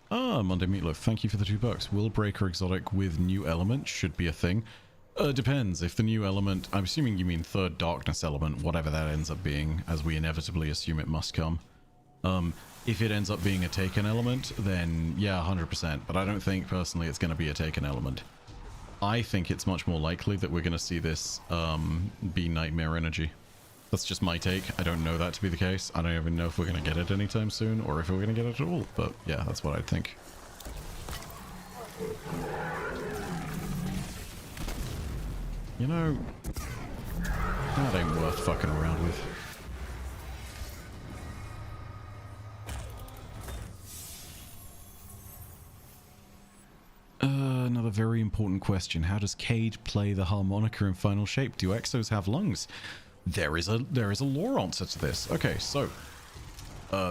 Monday Meatloaf, thank you for the $2. Will Breaker Exotic with new element should be a thing? Depends. If the new element, I'm assuming you mean third darkness element, whatever that ends up being, as we inevitably assume it must come. If it ends up being a taken element, then yeah, 100%. But I don't think personally it's going to be a taken element. I think it's much more likely that we're going to see this be Nightmare Energy. That's just my take. I don't know that to be the case. I don't even know if we're going to get it anytime soon, or if we're going to get it at all. But yeah, that's what I think. You know, that ain't worth fucking around with. Another very important question. How does Cade play the harmonica in Final Shape? Do Exos have lungs? There is a lore answer to this. Okay, so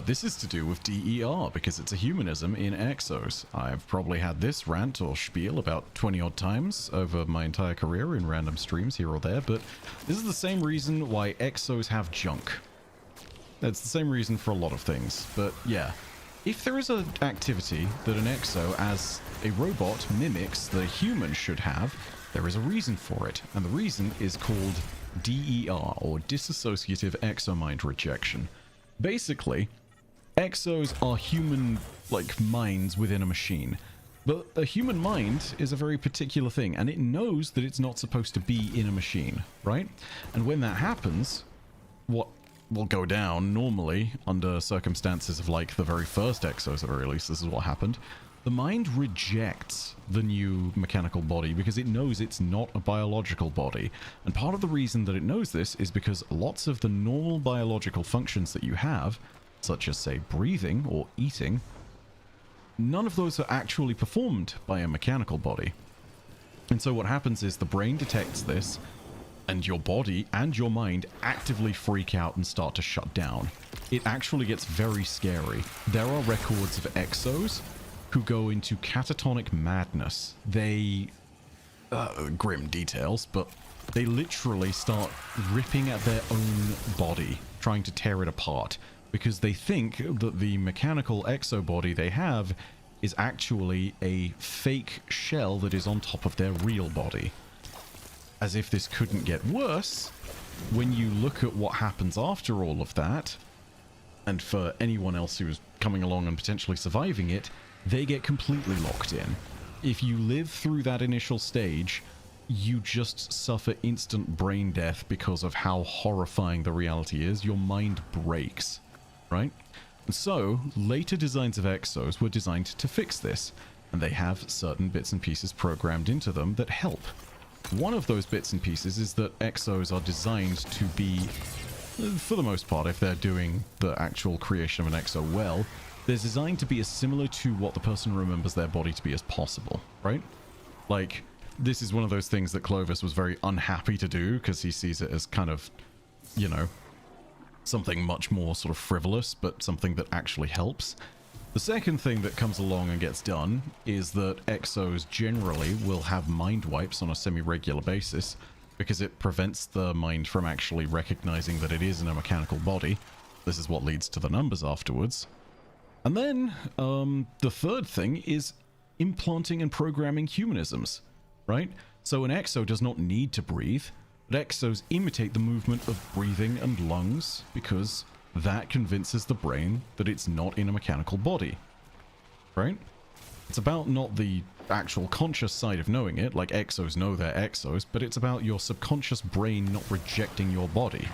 this is to do with DER, because it's a humanism in Exos. I've probably had this rant or spiel about 20 odd times over my entire career in random streams here or there, but this is the same reason why Exos have junk. It's the same reason for a lot of things, but yeah. If there is an activity that an Exo, as a robot, mimics that a human should have, there is a reason for it, and the reason is called DER, or Dissociative Exomind Rejection. Basically, Exos are human, like, minds within a machine. But a human mind is a very particular thing, and it knows that it's not supposed to be in a machine, right? And when that happens, what will go down normally under circumstances of like the very first Exos, at the very least, this is what happened. The mind rejects the new mechanical body because it knows it's not a biological body. And part of the reason that it knows this is because lots of the normal biological functions that you have, such as, say, breathing or eating, none of those are actually performed by a mechanical body. And so what happens is the brain detects this, and your body and your mind actively freak out and start to shut down. It actually gets very scary. There are records of Exos who go into catatonic madness. They... grim details, but they literally start ripping at their own body, trying to tear it apart, because they think that the mechanical exo body they have is actually a fake shell that is on top of their real body. As if this couldn't get worse, when you look at what happens after all of that, and for anyone else who is coming along and potentially surviving it, they get completely locked in. If you live through that initial stage, you just suffer instant brain death because of how horrifying the reality is. Your mind breaks, right? And so, later designs of Exos were designed to fix this, and they have certain bits and pieces programmed into them that help. One of those bits and pieces is that Exos are designed to be, for the most part, if they're doing the actual creation of an Exo well, they're designed to be as similar to what the person remembers their body to be as possible, right? Like, this is one of those things that Clovis was very unhappy to do because he sees it as kind of, you know, something much more sort of frivolous, but something that actually helps. The second thing that comes along and gets done is that Exos generally will have mind wipes on a semi-regular basis because it prevents the mind from actually recognizing that it is in a mechanical body. This is what leads to the numbers afterwards. And then, the third thing is implanting and programming humanisms, right? So an Exo does not need to breathe, but Exos imitate the movement of breathing and lungs because that convinces the brain that it's not in a mechanical body, right? It's about not the actual conscious side of knowing it, like Exos know they're Exos, but it's about your subconscious brain not rejecting your body,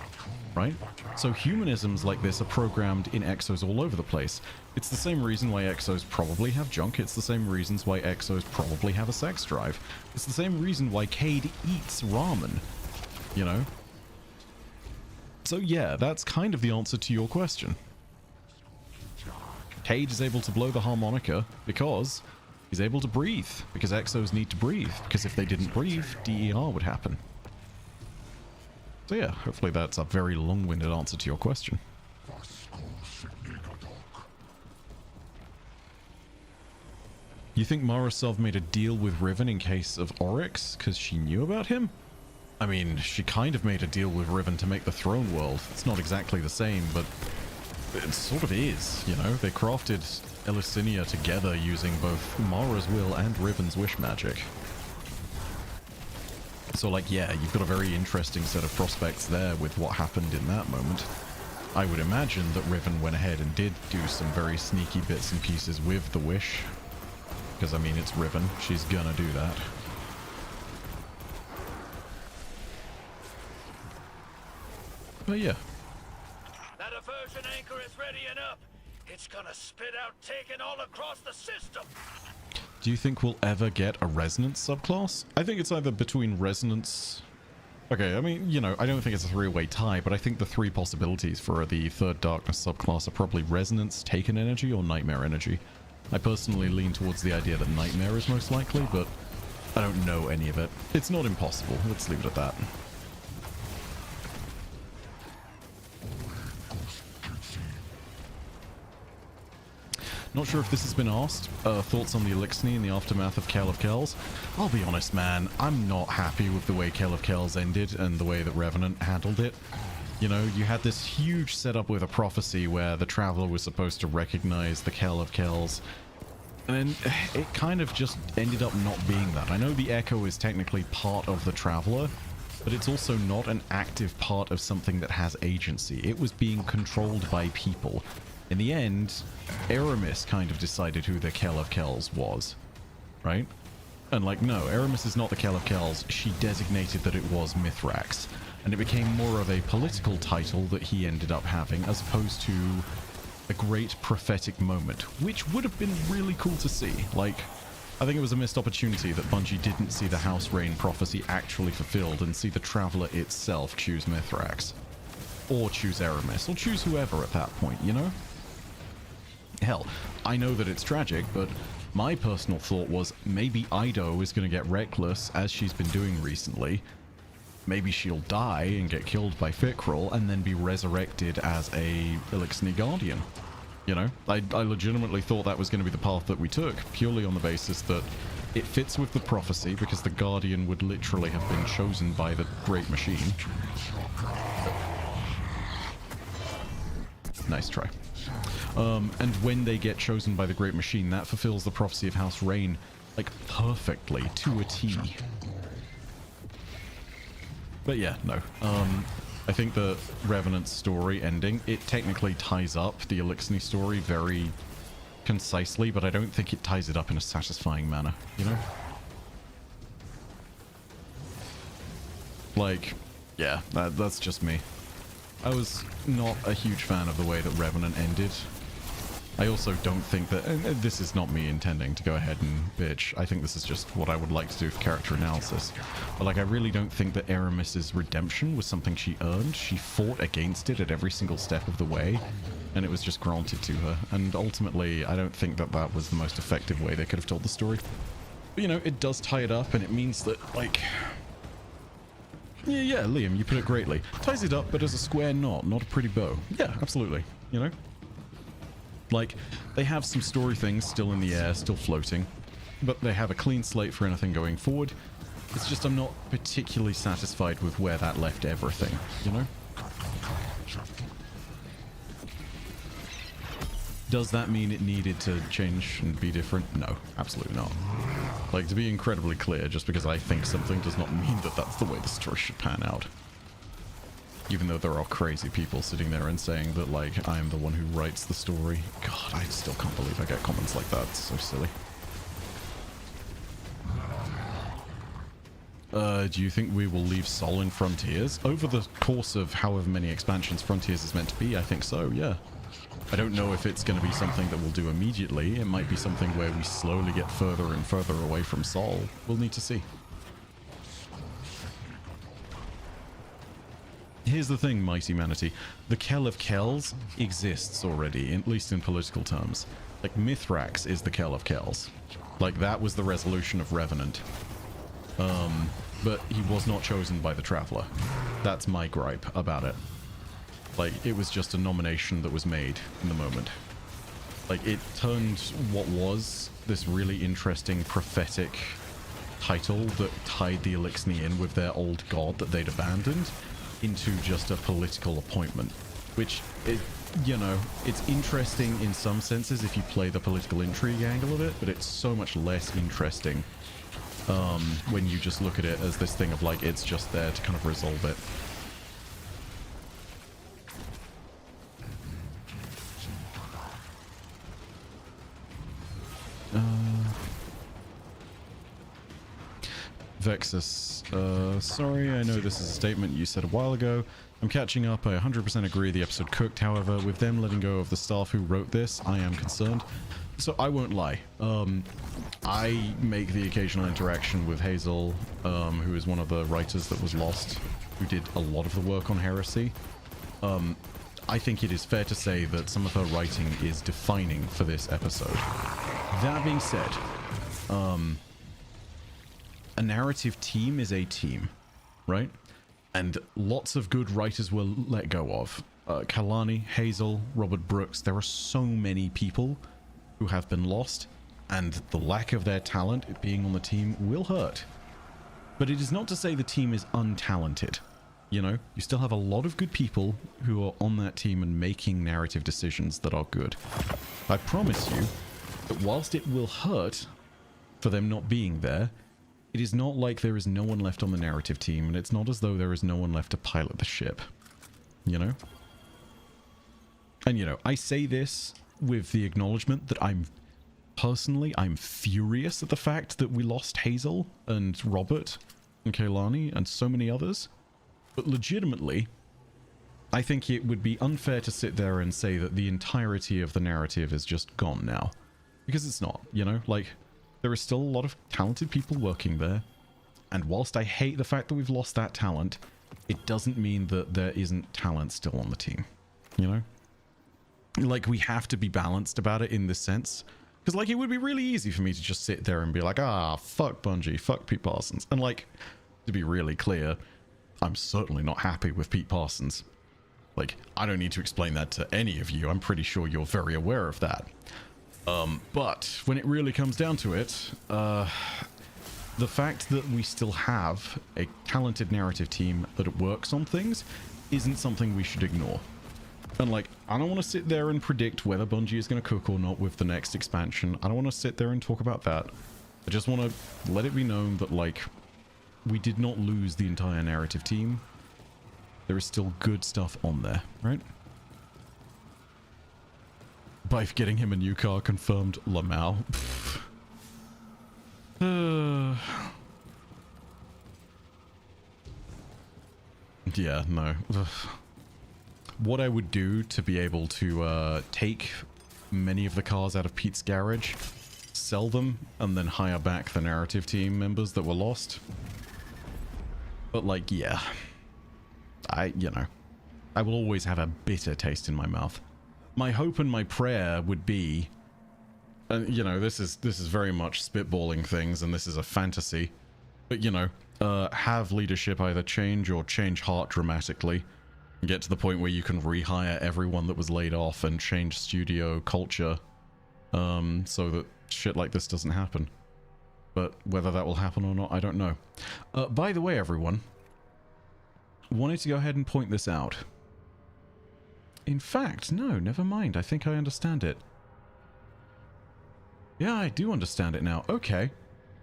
right? So humanisms like this are programmed in Exos all over the place. It's the same reason why Exos probably have junk. It's the same reasons why Exos probably have a sex drive. It's the same reason why Cade eats ramen, you know? So yeah, that's kind of the answer to your question. Cade is able to blow the harmonica because he's able to breathe, because Exos need to breathe, because if they didn't breathe, DER would happen. So yeah, hopefully that's a very long-winded answer to your question. You think Morozov made a deal with Riven in case of Oryx because she knew about him? I mean, she kind of made a deal with Riven to make the throne world. It's not exactly the same, but it sort of is, you know? They crafted Eleusinia together using both Mara's will and Riven's wish magic. So, like, yeah, you've got a very interesting set of prospects there with what happened in that moment. I would imagine that Riven went ahead and did do some very sneaky bits and pieces with the wish. Because, I mean, it's Riven. She's gonna do that. But yeah. That aversion anchor is ready and up. It's gonna spit out taken all across the system. Do you think we'll ever get a resonance subclass? I think it's either between resonance... Okay, I mean, you know, I don't think it's a three-way tie, but I think the three possibilities for the third darkness subclass are probably resonance, taken energy, or nightmare energy. I personally lean towards the idea that nightmare is most likely, but I don't know any of it. It's not impossible, let's leave it at that. Not sure if this has been asked. Thoughts on the Elixni in the aftermath of Kael of Kells? I'll be honest, man. I'm not happy with the way Kael of Kells ended and the way that Revenant handled it. You know, you had this huge setup with a prophecy where the Traveler was supposed to recognize the Kael of Kells. And then it kind of just ended up not being that. I know the Echo is technically part of the Traveler, but it's also not an active part of something that has agency. It was being controlled by people. In the end, Aramis kind of decided who the Kael of Kells was. right? And like, no, Eramis is not the Kell of Kells. She designated that it was Mithrax. And it became more of a political title that he ended up having, as opposed to a great prophetic moment, which would have been really cool to see. Like, I think it was a missed opportunity that Bungie didn't see the House Rain prophecy actually fulfilled and see the Traveler itself choose Mithrax. Or choose Eramis, or choose whoever at that point, you know? Hell, I know that it's tragic, but my personal thought was maybe Ido is going to get reckless, as she's been doing recently. Maybe she'll die and get killed by Fikrul, and then be resurrected as a Eliksni Guardian. You know, I legitimately thought that was going to be the path that we took, purely on the basis that it fits with the prophecy, because the Guardian would literally have been chosen by the Great Machine. Nice try. And when they get chosen by the Great Machine, that fulfills the prophecy of House Rain, like, perfectly, to a T. But yeah, no. I think the Revenant's story ending, it technically ties up the Eliksni story very concisely, but I don't think it ties it up in a satisfying manner, you know? Like, yeah, that's just me. I was not a huge fan of the way that Revenant ended. I also don't think that, and this is not me intending to go ahead and bitch, I think this is just what I would like to do for character analysis. But like, I really don't think that Eramis's redemption was something she earned. She fought against it at every single step of the way, and it was just granted to her. And ultimately, I don't think that that was the most effective way they could have told the story. But you know, it does tie it up, and it means that, like... Yeah, Liam, you put it greatly. Ties it up, but as a square knot, not a pretty bow. Yeah, absolutely. You know? Like, they have some story things still in the air, still floating, but they have a clean slate for anything going forward. It's just I'm not particularly satisfied with where that left everything, you know? Does that mean it needed to change and be different? No, absolutely not. Like, to be incredibly clear, just because I think something does not mean that that's the way the story should pan out. Even though there are crazy people sitting there and saying that, like, I am the one who writes the story. God, I still can't believe I get comments like that. It's so silly. Do you think we will leave Sol in Frontiers? Over the course of however many expansions Frontiers is meant to be, I think so, yeah. I don't know if it's going to be something that we'll do immediately. It might be something where we slowly get further and further away from Sol. We'll need to see. Here's the thing, Mighty Manatee. The Kell of Kells exists already, at least in political terms. Like, Mithrax is the Kell of Kells. Like, that was the resolution of Revenant. But he was not chosen by the Traveler. That's my gripe about it. Like, it was just a nomination that was made in the moment. Like, it turned what was this really interesting prophetic title that tied the Eliksni in with their old god that they'd abandoned into just a political appointment, which, you know, it's interesting in some senses if you play the political intrigue angle of it, but it's so much less interesting when you just look at it as this thing of, like, it's just there to kind of resolve it. Vexus, sorry, I know this is a statement you said a while ago. I'm catching up. I 100% agree the episode cooked. However, with them letting go of the staff who wrote this, I am concerned. So I won't lie. I make the occasional interaction with Hazel, who is one of the writers that was lost, who did a lot of the work on Heresy. I think it is fair to say that some of her writing is defining for this episode. That being said, a narrative team is a team, right? And lots of good writers were let go of. Kalani, Hazel, Robert Brooks, there are so many people who have been lost, and the lack of their talent being on the team will hurt. But it is not to say the team is untalented. You know, you still have a lot of good people who are on that team and making narrative decisions that are good. I promise you that whilst it will hurt for them not being there, it is not like there is no one left on the narrative team, and it's not as though there is no one left to pilot the ship. You know? And, you know, I say this with the acknowledgement that I'm personally, I'm furious at the fact that we lost Hazel and Robert and Kaylani and so many others. But legitimately, I think it would be unfair to sit there and say that the entirety of the narrative is just gone now. Because it's not, you know? Like, there is still a lot of talented people working there. And whilst I hate the fact that we've lost that talent, it doesn't mean that there isn't talent still on the team. You know? Like, we have to be balanced about it in this sense. Because, like, it would be really easy for me to just sit there and be like, ah, fuck Bungie, fuck Pete Parsons. And, like, to be really clear, I'm certainly not happy with Pete Parsons. Like, I don't need to explain that to any of you. I'm pretty sure you're very aware of that. But when it really comes down to it, the fact that we still have a talented narrative team that works on things isn't something we should ignore. And, like, I don't want to sit there and predict whether Bungie is going to cook or not with the next expansion. I don't want to sit there and talk about that. I just want to let it be known that, like, we did not lose the entire narrative team. There is still good stuff on there, right? By getting him a new car confirmed, Lamau. Yeah, no. What I would do to be able to take many of the cars out of Pete's garage, sell them, and then hire back the narrative team members that were lost. But, like, yeah. You know, I will always have a bitter taste in my mouth. My hope and my prayer would be, you know, this is very much spitballing things, and this is a fantasy, but, you know, have leadership either change or change heart dramatically, and get to the point where you can rehire everyone that was laid off and change studio culture, so that shit like this doesn't happen. But whether that will happen or not, I don't know. By the way, everyone, wanted to go ahead and point this out. In fact, no, never mind. I think I understand it. Yeah, I do understand it now. Okay.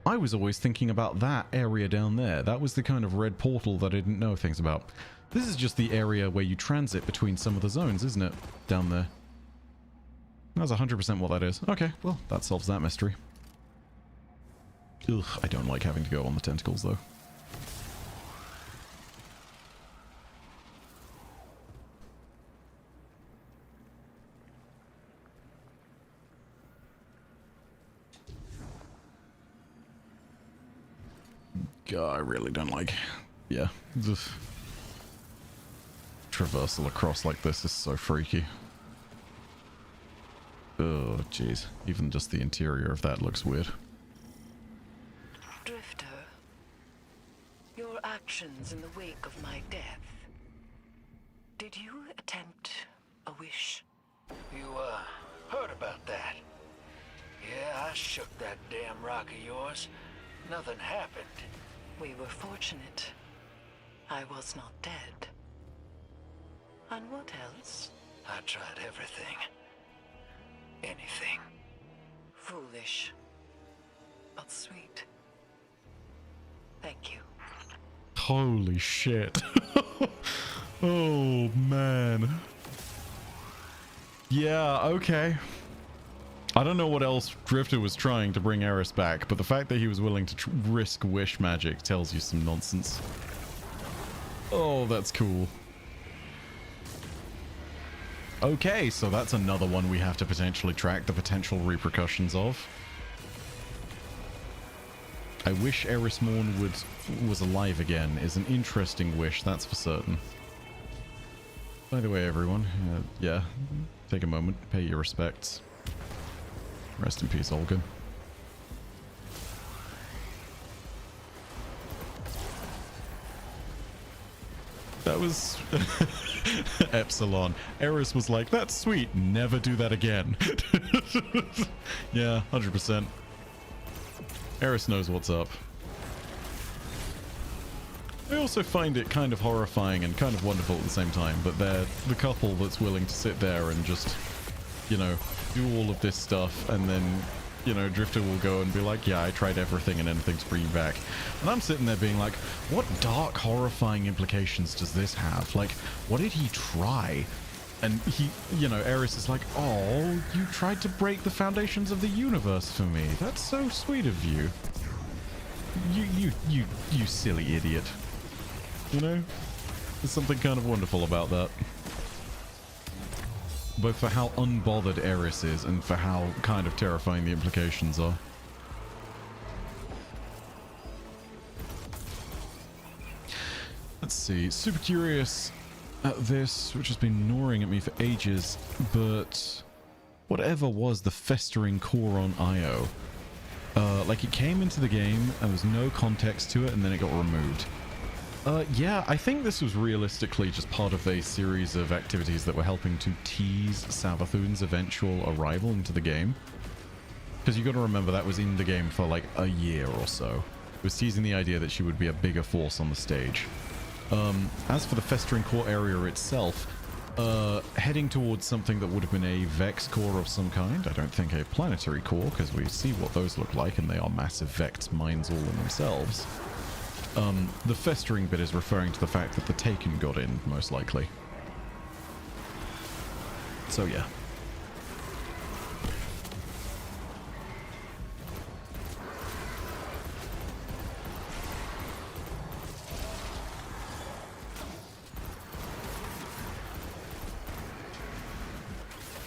I was always thinking about that area down there. That was the kind of red portal that I didn't know things about. This is just the area where you transit between some of the zones, isn't it? Down there. That's 100% what that is. Okay, well, that solves that mystery. Ugh, I don't like having to go on the tentacles, though. God, I really don't like... Yeah. The traversal across like this is so freaky. Oh, jeez. Even just the interior of that looks weird. Drifter, your actions in the wake of my death. Did you attempt a wish? You, heard about that? Yeah, I shook that damn rock of yours. Nothing happened. We were fortunate. I was not dead. And what else? I tried everything. Anything. Foolish. But sweet. Thank you. Holy shit. Oh, man. Yeah, okay. I don't know what else Drifter was trying to bring Eris back, but the fact that he was willing to risk wish magic tells you some nonsense. Oh, that's cool. Okay, so that's another one we have to potentially track the potential repercussions of. I wish Eris Morn was alive again is an interesting wish, that's for certain. By the way, everyone, yeah, take a moment, pay your respects. Rest in peace, Olga. That was... Epsilon. Eris was like, that's sweet, never do that again. Yeah, 100%. Eris knows what's up. I also find it kind of horrifying and kind of wonderful at the same time, but they're the couple that's willing to sit there and just, you know, do all of this stuff, and then, you know, Drifter will go and be like, yeah, I tried everything and anything to bring you back. And I'm sitting there being like, what dark, horrifying implications does this have? Like, what did he try? And he, you know, Aerys is like, oh, you tried to break the foundations of the universe for me. That's so sweet of you. You silly idiot. You know? There's something kind of wonderful about that. Both for how unbothered Aerys is and for how kind of terrifying the implications are. Let's see. Super curious at this, which has been gnawing at me for ages, but whatever was the festering core on Io, like it came into the game and there was no context to it, and then it got removed. Yeah, I think this was realistically just part of a series of activities that were helping to tease Savathun's eventual arrival into the game. Because you got to remember that was in the game for like a year or so. It was teasing the idea that she would be a bigger force on the stage. As for the festering core area itself, heading towards something that would have been a Vex core of some kind. I don't think a planetary core, because we see what those look like, and they are massive Vex mines all in themselves. The festering bit is referring to the fact that the Taken got in, most likely. So yeah.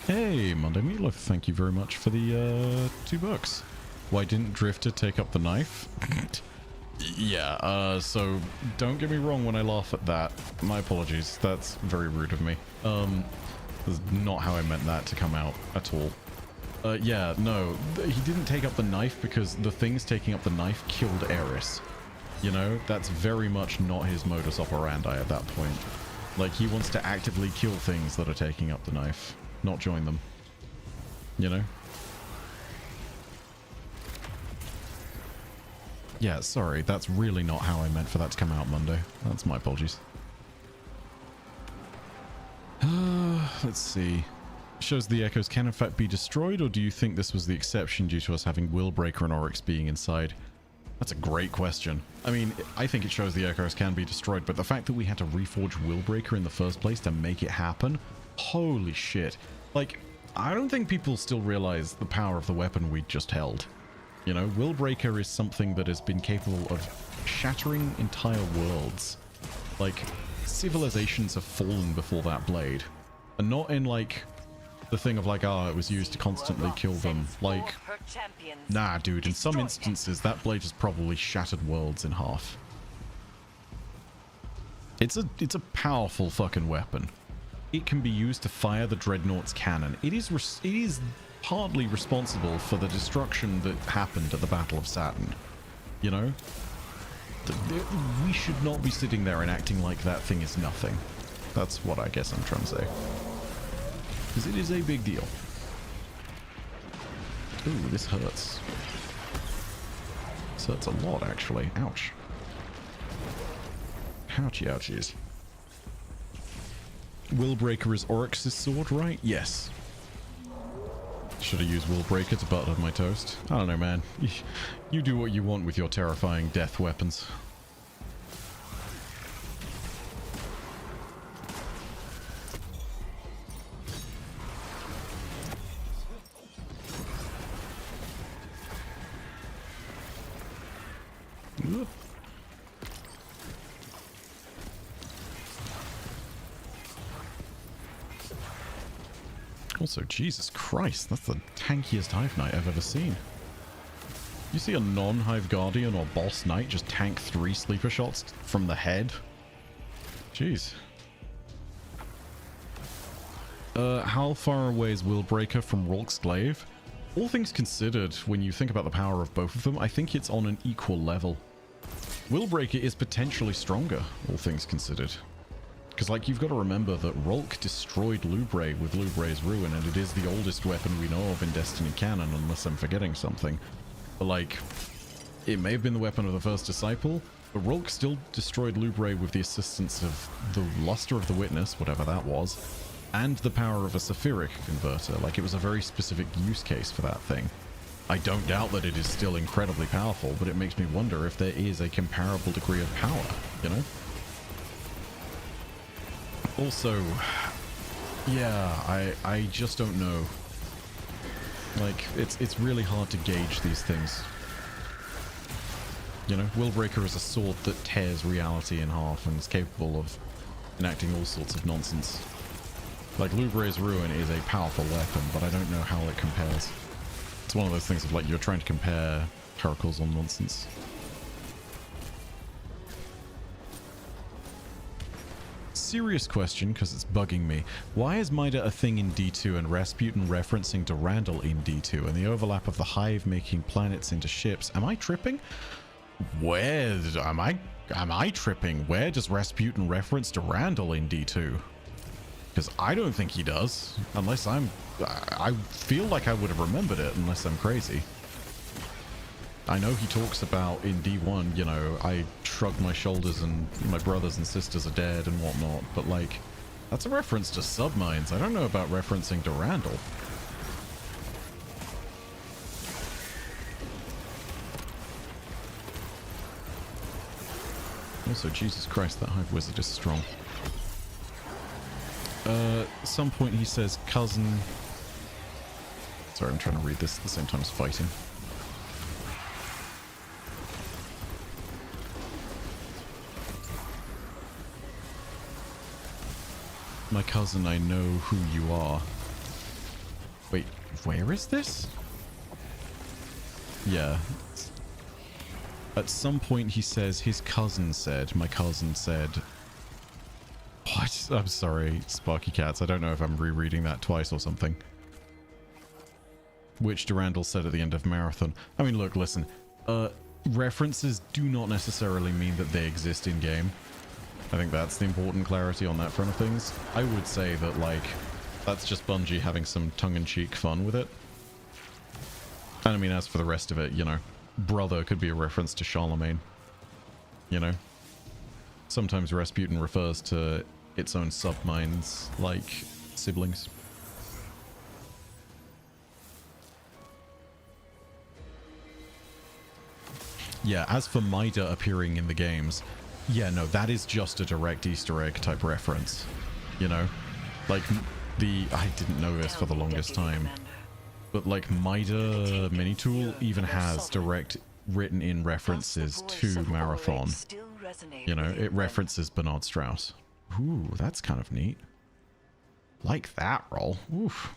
Hey, Monday Meatloaf, thank you very much for the $2. Why didn't Drifter take up the knife? Yeah, so don't get me wrong when I laugh at that. My apologies, that's very rude of me. That's not how I meant that to come out at all. Yeah, no, he didn't take up the knife because the things taking up the knife killed Aerys. You know, that's very much not his modus operandi at that point. Like, he wants to actively kill things that are taking up the knife, not join them. You know? Yeah, sorry, that's really not how I meant for that to come out Monday. That's my apologies. Let's see. Shows the echoes can in fact be destroyed, or do you think this was the exception due to us having Willbreaker and Oryx being inside? That's a great question. I mean, I think it shows the echoes can be destroyed, but the fact that we had to reforge Willbreaker in the first place to make it happen, holy shit. Like, I don't think people still realize the power of the weapon we just held. You know, Willbreaker is something that has been capable of shattering entire worlds. Like, civilizations have fallen before that blade. And not in, like, the thing of, like, it was used to constantly kill them. Like, nah, dude, in some instances, that blade has probably shattered worlds in half. It's a powerful fucking weapon. It can be used to fire the Dreadnought's cannon. It is partly responsible for the destruction that happened at the Battle of Saturn. You know? We should not be sitting there and acting like that thing is nothing. That's what I guess I'm trying to say. Because it is a big deal. Ooh, this hurts. This hurts a lot, actually. Ouch. Ouchie ouchies. Willbreaker is Oryx's sword, right? Yes. Should I use Willbreaker to butter my toast? I don't know, man. You do what you want with your terrifying death weapons. Ugh. Also, Jesus Christ, that's the tankiest Hive Knight I've ever seen. You see a non-Hive Guardian or Boss Knight just tank 3 sleeper shots from the head? Jeez. How far away is Willbreaker from Rhulk's Glaive? All things considered, when you think about the power of both of them, I think it's on an equal level. Willbreaker is potentially stronger, all things considered. Because, like, you've got to remember that Rhulk destroyed Lubray with Lubray's Ruin, and it is the oldest weapon we know of in Destiny canon, unless I'm forgetting something. But, like, it may have been the weapon of the first disciple, but Rhulk still destroyed Lubray with the assistance of the Luster of the Witness, whatever that was, and the power of a Saphiric converter. Like, it was a very specific use case for that thing. I don't doubt that it is still incredibly powerful, but it makes me wonder if there is a comparable degree of power, you know? Also, Yeah, I just don't know. Like, it's really hard to gauge these things. You know, Willbreaker is a sword that tears reality in half and is capable of enacting all sorts of nonsense. Like, Lubre's Ruin is a powerful weapon, but I don't know how it compares. It's one of those things of, like, you're trying to compare Caracol's on nonsense. Serious question, because it's bugging me. Why is Mida a thing in D2 and Rasputin referencing Durandal in D2 and the overlap of the Hive making planets into ships? Am I tripping? Where am I tripping? Where does Rasputin reference Durandal in D2? Because I don't think he does, unless I feel like I would have remembered it, unless I'm crazy. I know he talks about in D1, you know, I shrugged my shoulders and my brothers and sisters are dead and whatnot, but like, that's a reference to submines. I don't know about referencing Durandal. Also, Jesus Christ, that Hive Wizard is strong. At some point he says cousin... Sorry, I'm trying to read this at the same time as fighting. My cousin, I know who you are. Wait, where is this? Yeah. At some point he says his cousin said, my cousin said... What? I'm sorry, Sparky Cats. I don't know if I'm rereading that twice or something. Which Durandal said at the end of Marathon. I mean, look, listen. References do not necessarily mean that they exist in-game. I think that's the important clarity on that front of things. I would say that, like, that's just Bungie having some tongue-in-cheek fun with it. And I mean, as for the rest of it, you know, brother could be a reference to Charlemagne. You know? Sometimes Rasputin refers to its own submines like siblings. Yeah, as for Mida appearing in the games, yeah, no, that is just a direct Easter egg type reference. You know? Like, I didn't know this for the longest time, but like Mida Minitool even has direct written in references to Marathon. You know, it references Bernard Strauss. Ooh, that's kind of neat. Like that roll. Oof.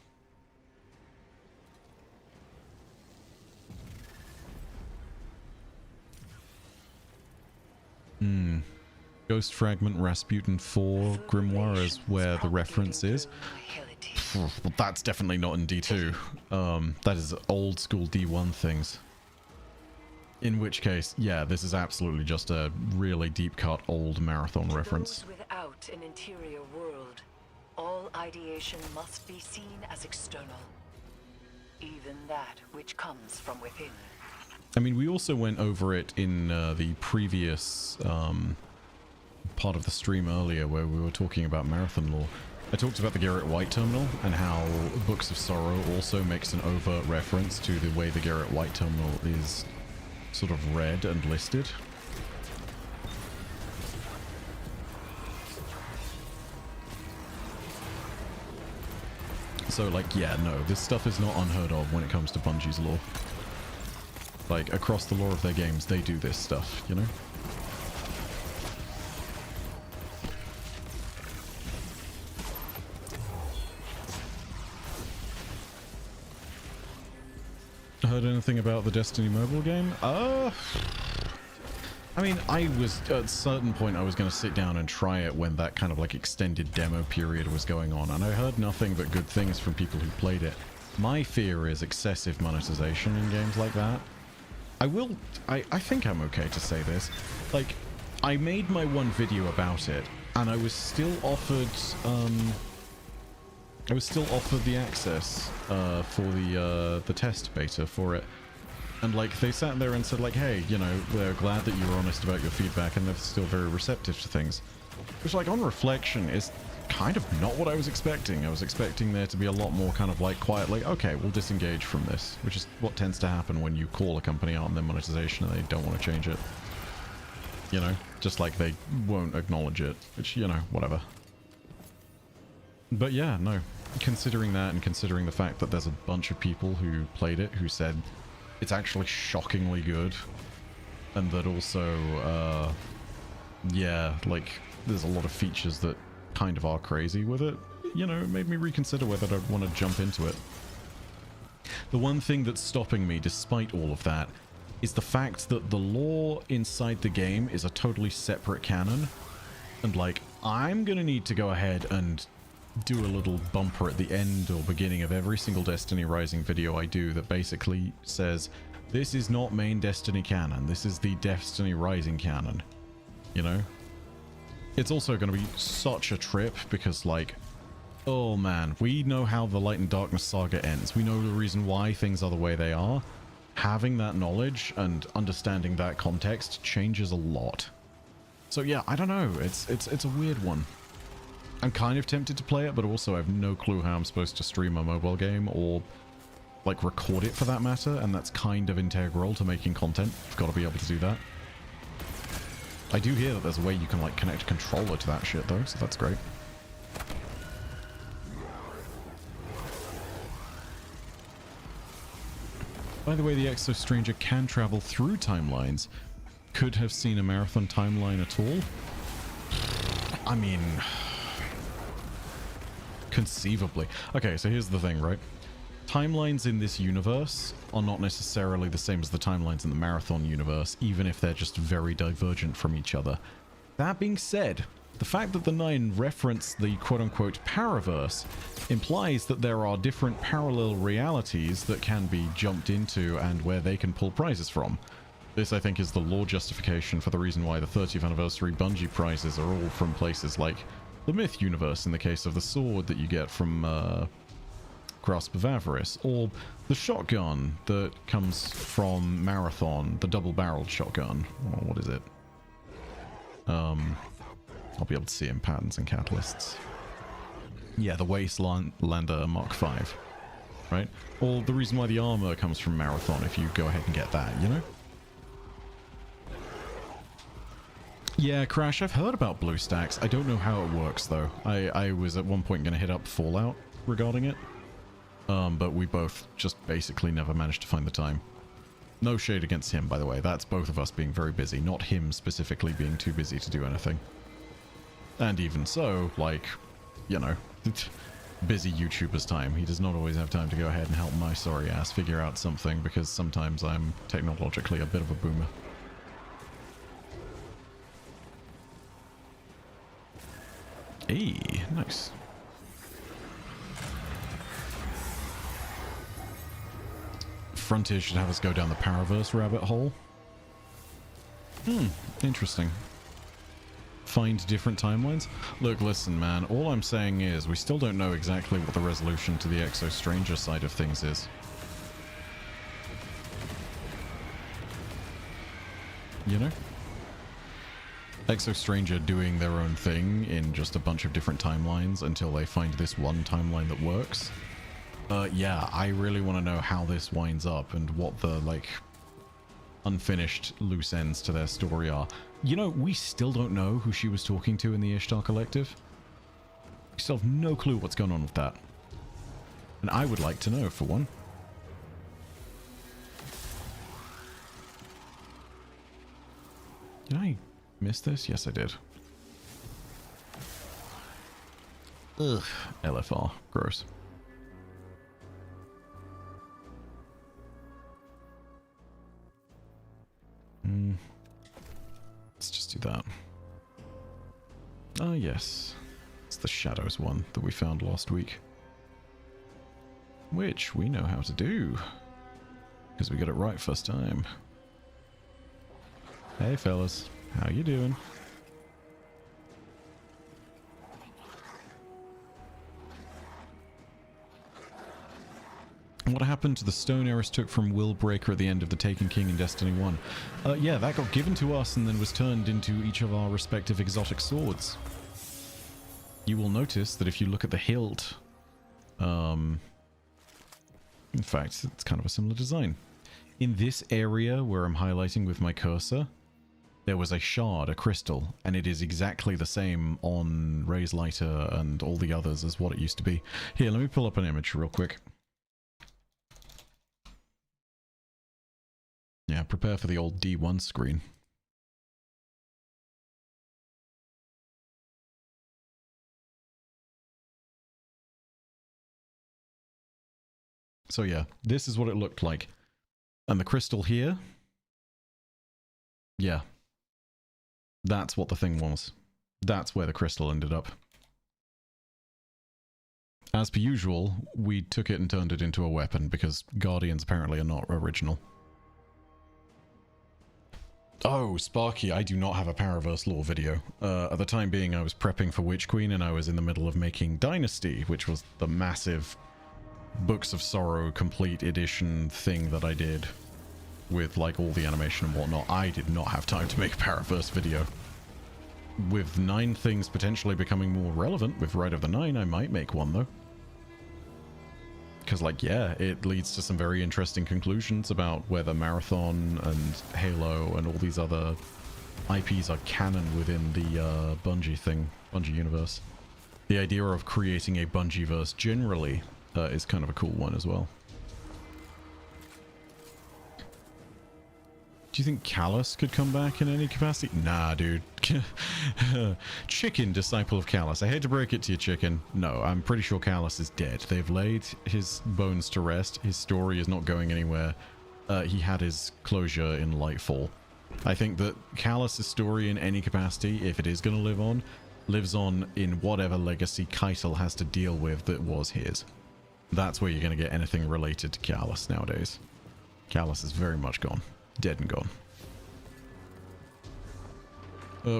Ghost Fragment Rasputin 4 Grimoire is where the reference is. Well, that's definitely not in D2. That is old school D1 things. In which case, yeah, this is absolutely just a really deep cut old Marathon reference. Without an interior world, all ideation must be seen as external, even that which comes from within. I mean, we also went over it in the previous part of the stream earlier where we were talking about Marathon lore. I talked about the Garrett White terminal and how Books of Sorrow also makes an overt reference to the way the Garrett White terminal is sort of read and listed. So, like, yeah, no, this stuff is not unheard of when it comes to Bungie's lore. Like, across the lore of their games, they do this stuff, you know? Heard anything about the Destiny mobile game? I mean, I was, at a certain point, I was going to sit down and try it when that kind of, like, extended demo period was going on, and I heard nothing but good things from people who played it. My fear is excessive monetization in games like that. I think I'm okay to say this. Like, I made my one video about it, and I was still offered, the access for the test beta for it. And, like, they sat there and said, like, hey, you know, we're glad that you were honest about your feedback, and they're still very receptive to things. Which, like, on reflection, is kind of not what I was expecting. I was expecting there to be a lot more kind of, like, quiet, like, okay, we'll disengage from this. Which is what tends to happen when you call a company out on their monetization and they don't want to change it. You know? Just like they won't acknowledge it. Which, you know, whatever. But yeah, no. Considering that and considering the fact that there's a bunch of people who played it who said it's actually shockingly good, and that also, yeah, like, there's a lot of features that kind of are crazy with it, you know, it made me reconsider whether I'd want to jump into it. The one thing that's stopping me, despite all of that, is the fact that the lore inside the game is a totally separate canon, and, like, I'm gonna need to go ahead and do a little bumper at the end or beginning of every single Destiny Rising video I do that basically says, this is not main Destiny canon, this is the Destiny Rising canon, you know? It's also going to be such a trip because, like, oh man, we know how the Light and Darkness saga ends. We know the reason why things are the way they are. Having that knowledge and understanding that context changes a lot. So yeah, I don't know. It's a weird one. I'm kind of tempted to play it, but also I have no clue how I'm supposed to stream a mobile game or, like, record it for that matter, and that's kind of integral to making content. You've got to be able to do that. I do hear that there's a way you can, like, connect a controller to that shit, though, so that's great. By the way, the Exo Stranger can travel through timelines. Could have seen a marathon timeline at all? I mean, conceivably. Okay, so here's the thing, right? Timelines in this universe are not necessarily the same as the timelines in the Marathon universe, even if they're just very divergent from each other. That being said, the fact that the Nine reference the quote-unquote Paraverse implies that there are different parallel realities that can be jumped into and where they can pull prizes from. This, I think, is the lore justification for the reason why the 30th anniversary Bungie prizes are all from places like the Myth universe, in the case of the sword that you get from Grasp of Avarice, or the shotgun that comes from Marathon, the double-barreled shotgun. Oh, what is it? I'll be able to see in patterns and catalysts. Yeah, the Wastelander Mark V, right? Or the reason why the armor comes from Marathon, if you go ahead and get that, you know? Yeah, Crash, I've heard about BlueStacks. I don't know how it works, though. I was at one point going to hit up Fallout regarding it. But we both just basically never managed to find the time. No shade against him, by the way. That's both of us being very busy, not him specifically being too busy to do anything. And even so, like, you know, busy YouTuber's time. He does not always have time to go ahead and help my sorry ass figure out something, because sometimes I'm technologically a bit of a boomer. Hey, nice. Frontier should have us go down the Paraverse rabbit hole. Interesting. Find different timelines? Look, listen, man, all I'm saying is we still don't know exactly what the resolution to the Exo Stranger side of things is. You know? Exo Stranger doing their own thing in just a bunch of different timelines until they find this one timeline that works. Yeah, I really want to know how this winds up and what the, like, unfinished loose ends to their story are. You know, we still don't know who she was talking to in the Ishtar Collective. We still have no clue what's going on with that. And I would like to know, for one. Did I miss this? Yes, I did. Ugh, LFR. Gross. Let's just do that. Ah, yes. It's the Shadows one that we found last week. Which we know how to do. Because we got it right first time. Hey fellas, how you doing? What happened to the stone Eris took from Willbreaker at the end of the Taken King in Destiny 1? Yeah, that got given to us and then was turned into each of our respective exotic swords. You will notice that if you look at the hilt, in fact, it's kind of a similar design. In this area where I'm highlighting with my cursor, there was a shard, a crystal, and it is exactly the same on Ray's Lighter and all the others as what it used to be. Here, let me pull up an image real quick. Yeah, prepare for the old D1 screen. So yeah, this is what it looked like. And the crystal here, yeah, that's what the thing was. That's where the crystal ended up. As per usual, we took it and turned it into a weapon because Guardians apparently are not original. Oh, Sparky, I do not have a Paraverse lore video. At the time being, I was prepping for Witch Queen and I was in the middle of making Dynasty, which was the massive Books of Sorrow complete edition thing that I did with like all the animation and whatnot. I did not have time to make a Paraverse video. With 9 things potentially becoming more relevant with Rite of the Nine, I might make one though. Because like, yeah, it leads to some very interesting conclusions about whether Marathon and Halo and all these other IPs are canon within the Bungie universe. The idea of creating a Bungieverse generally is kind of a cool one as well. Do you think Callus could come back in any capacity? Nah, dude. Chicken, disciple of Callus. I hate to break it to you, Chicken. No, I'm pretty sure Callus is dead. They've laid his bones to rest. His story is not going anywhere. He had his closure in Lightfall. I think that Callus's story in any capacity, if it is going to live on, lives on in whatever legacy Keitel has to deal with that was his. That's where you're going to get anything related to Callus nowadays. Callus is very much gone. Dead and gone.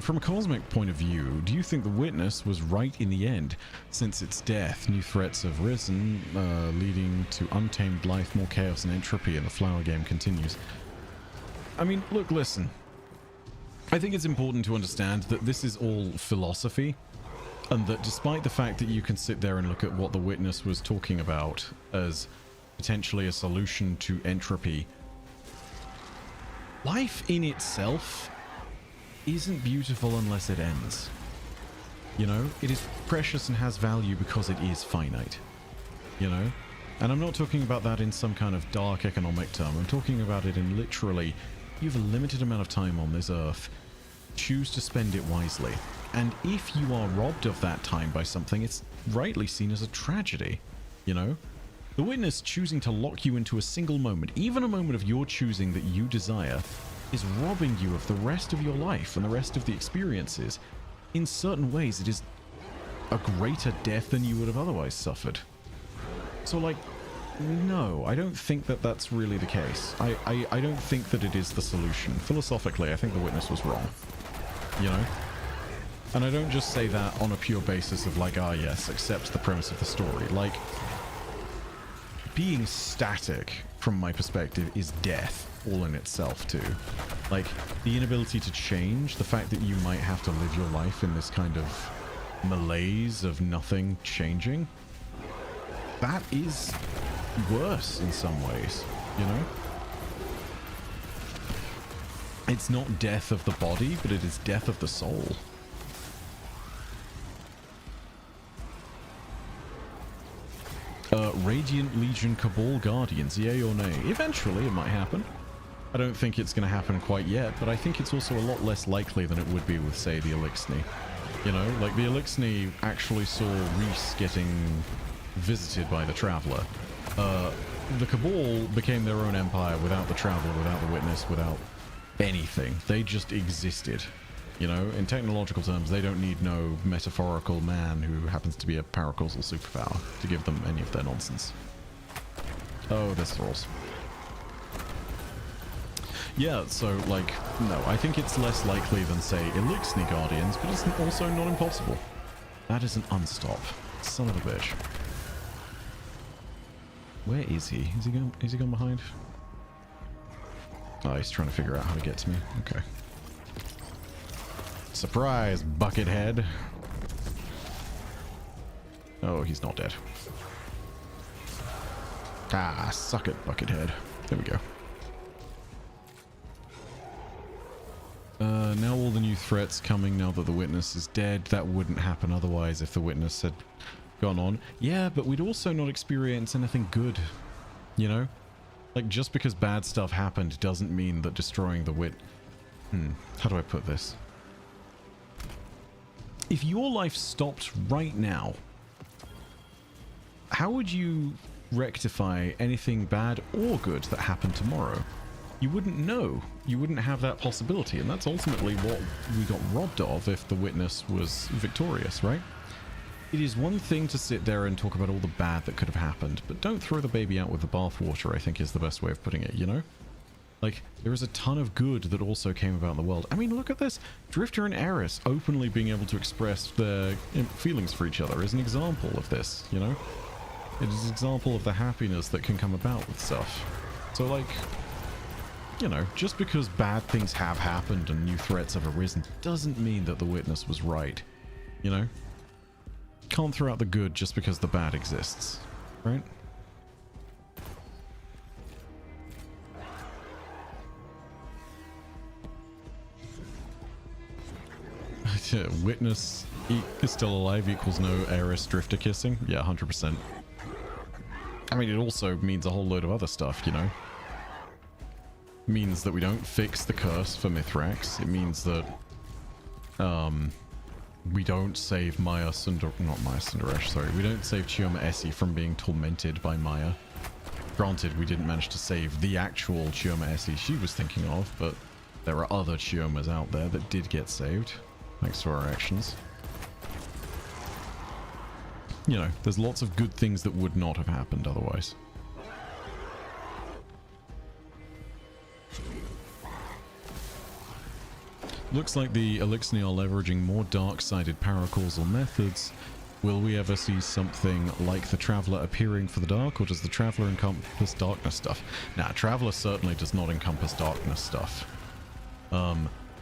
From a cosmic point of view, do you think the Witness was right in the end? Since its death, new threats have risen, leading to untamed life, more chaos and entropy, and the Flower game continues. I mean, look, listen. I think it's important to understand that this is all philosophy, and that despite the fact that you can sit there and look at what the Witness was talking about as potentially a solution to entropy, life in itself isn't beautiful unless it ends. You know, it is precious and has value because it is finite. You know? And I'm not talking about that in some kind of dark economic term. I'm talking about it in literally, you have a limited amount of time on this earth. Choose to spend it wisely. And if you are robbed of that time by something, it's rightly seen as a tragedy. You know? The Witness choosing to lock you into a single moment, even a moment of your choosing that you desire, is robbing you of the rest of your life and the rest of the experiences. In certain ways, it is a greater death than you would have otherwise suffered. So, like, no, I don't think that that's really the case. I don't think that it is the solution. Philosophically, I think the Witness was wrong. You know? And I don't just say that on a pure basis of like, ah, yes, accept the premise of the story. Like, being static, from my perspective, is death all in itself too. Like, the inability to change, the fact that you might have to live your life in this kind of malaise of nothing changing, that is worse in some ways, you know? It's not death of the body, but it is death of the soul. Radiant Legion Cabal Guardians, yay or nay? Eventually it might happen. I don't think it's going to happen quite yet, but I think it's also a lot less likely than it would be with, say, the Elixni. You know, like the Elixni actually saw Reese getting visited by the Traveler. The Cabal became their own empire without the Traveler, without the Witness, without anything. They just existed. You know, in technological terms, they don't need no metaphorical man who happens to be a paracausal superpower to give them any of their nonsense. Oh, there's thralls. Yeah, so, like, no, I think it's less likely than, say, Elixni Guardians, but it's also not impossible. That is an unstop. Son of a bitch. Where is he? Is he gone behind? Oh, he's trying to figure out how to get to me. Okay. Surprise, Buckethead. Oh, he's not dead. Ah, suck it, Buckethead. There we go. Now all the new threats coming now that the witness is dead. That wouldn't happen otherwise if the witness had gone on. Yeah, but we'd also not experience anything good, you know? Like, just because bad stuff happened doesn't mean that destroying the how do I put this? If your life stopped right now, how would you rectify anything bad or good that happened tomorrow? You wouldn't know. You wouldn't have that possibility, and that's ultimately what we got robbed of if the witness was victorious, right? It is one thing to sit there and talk about all the bad that could have happened, but don't throw the baby out with the bathwater, I think is the best way of putting it, you know? Like, there is a ton of good that also came about in the world. I mean, look at this. Drifter and Eris openly being able to express their feelings for each other is an example of this, you know? It is an example of the happiness that can come about with stuff. So, like, you know, just because bad things have happened and new threats have arisen doesn't mean that the witness was right, you know? Can't throw out the good just because the bad exists, right? Witness is still alive equals no Eris Drifter kissing? Yeah, 100%. I mean, it also means a whole load of other stuff, you know? Means that we don't fix the curse for Mithrax. It means that we don't save Maya Sundaresh, sorry. We don't save Chioma Essie from being tormented by Maya. Granted, we didn't manage to save the actual Chioma Essie she was thinking of, but there are other Chiomas out there that did get saved, thanks to our actions. You know, there's lots of good things that would not have happened otherwise. Looks like the Elixir are leveraging more dark-sided paracausal methods. Will we ever see something like the Traveler appearing for the Dark, or does the Traveler encompass darkness stuff? Nah, Traveler certainly does not encompass darkness stuff.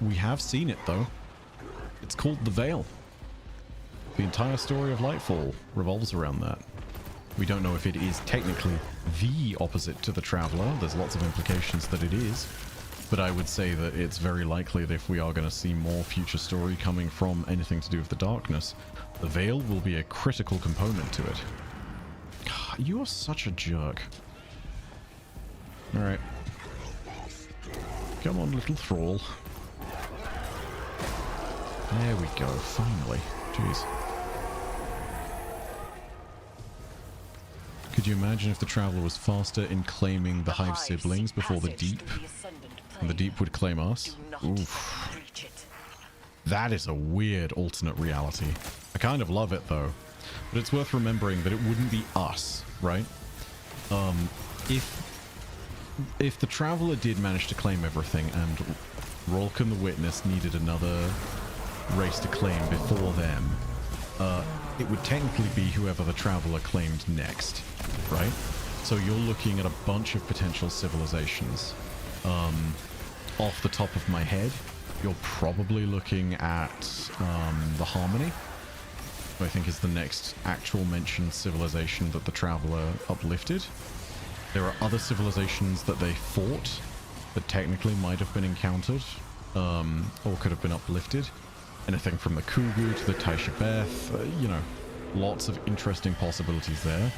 We have seen it, though. It's called the Veil. The entire story of Lightfall revolves around that. We don't know if it is technically the opposite to the Traveler. There's lots of implications that it is. But I would say that it's very likely that if we are going to see more future story coming from anything to do with the darkness, the Veil will be a critical component to it. God, you are such a jerk. Alright. Come on, little thrall. There we go, finally. Jeez. Could you imagine if the Traveler was faster in claiming the Hive siblings before the Deep? And the Deep would claim us? Oof. That is a weird alternate reality. I kind of love it, though. But it's worth remembering that it wouldn't be us, right? If the Traveler did manage to claim everything and Rolkan the Witness needed another race to claim before them, it would technically be whoever the Traveler claimed next, right? So you're looking at a bunch of potential civilizations. Off the top of my head, you're probably looking at the Harmony, who I think is the next actual mentioned civilization that the Traveler uplifted. There are other civilizations that they fought that technically might have been encountered, or could have been uplifted. Anything from the Kugu to the Taisha Beth, you know, lots of interesting possibilities there.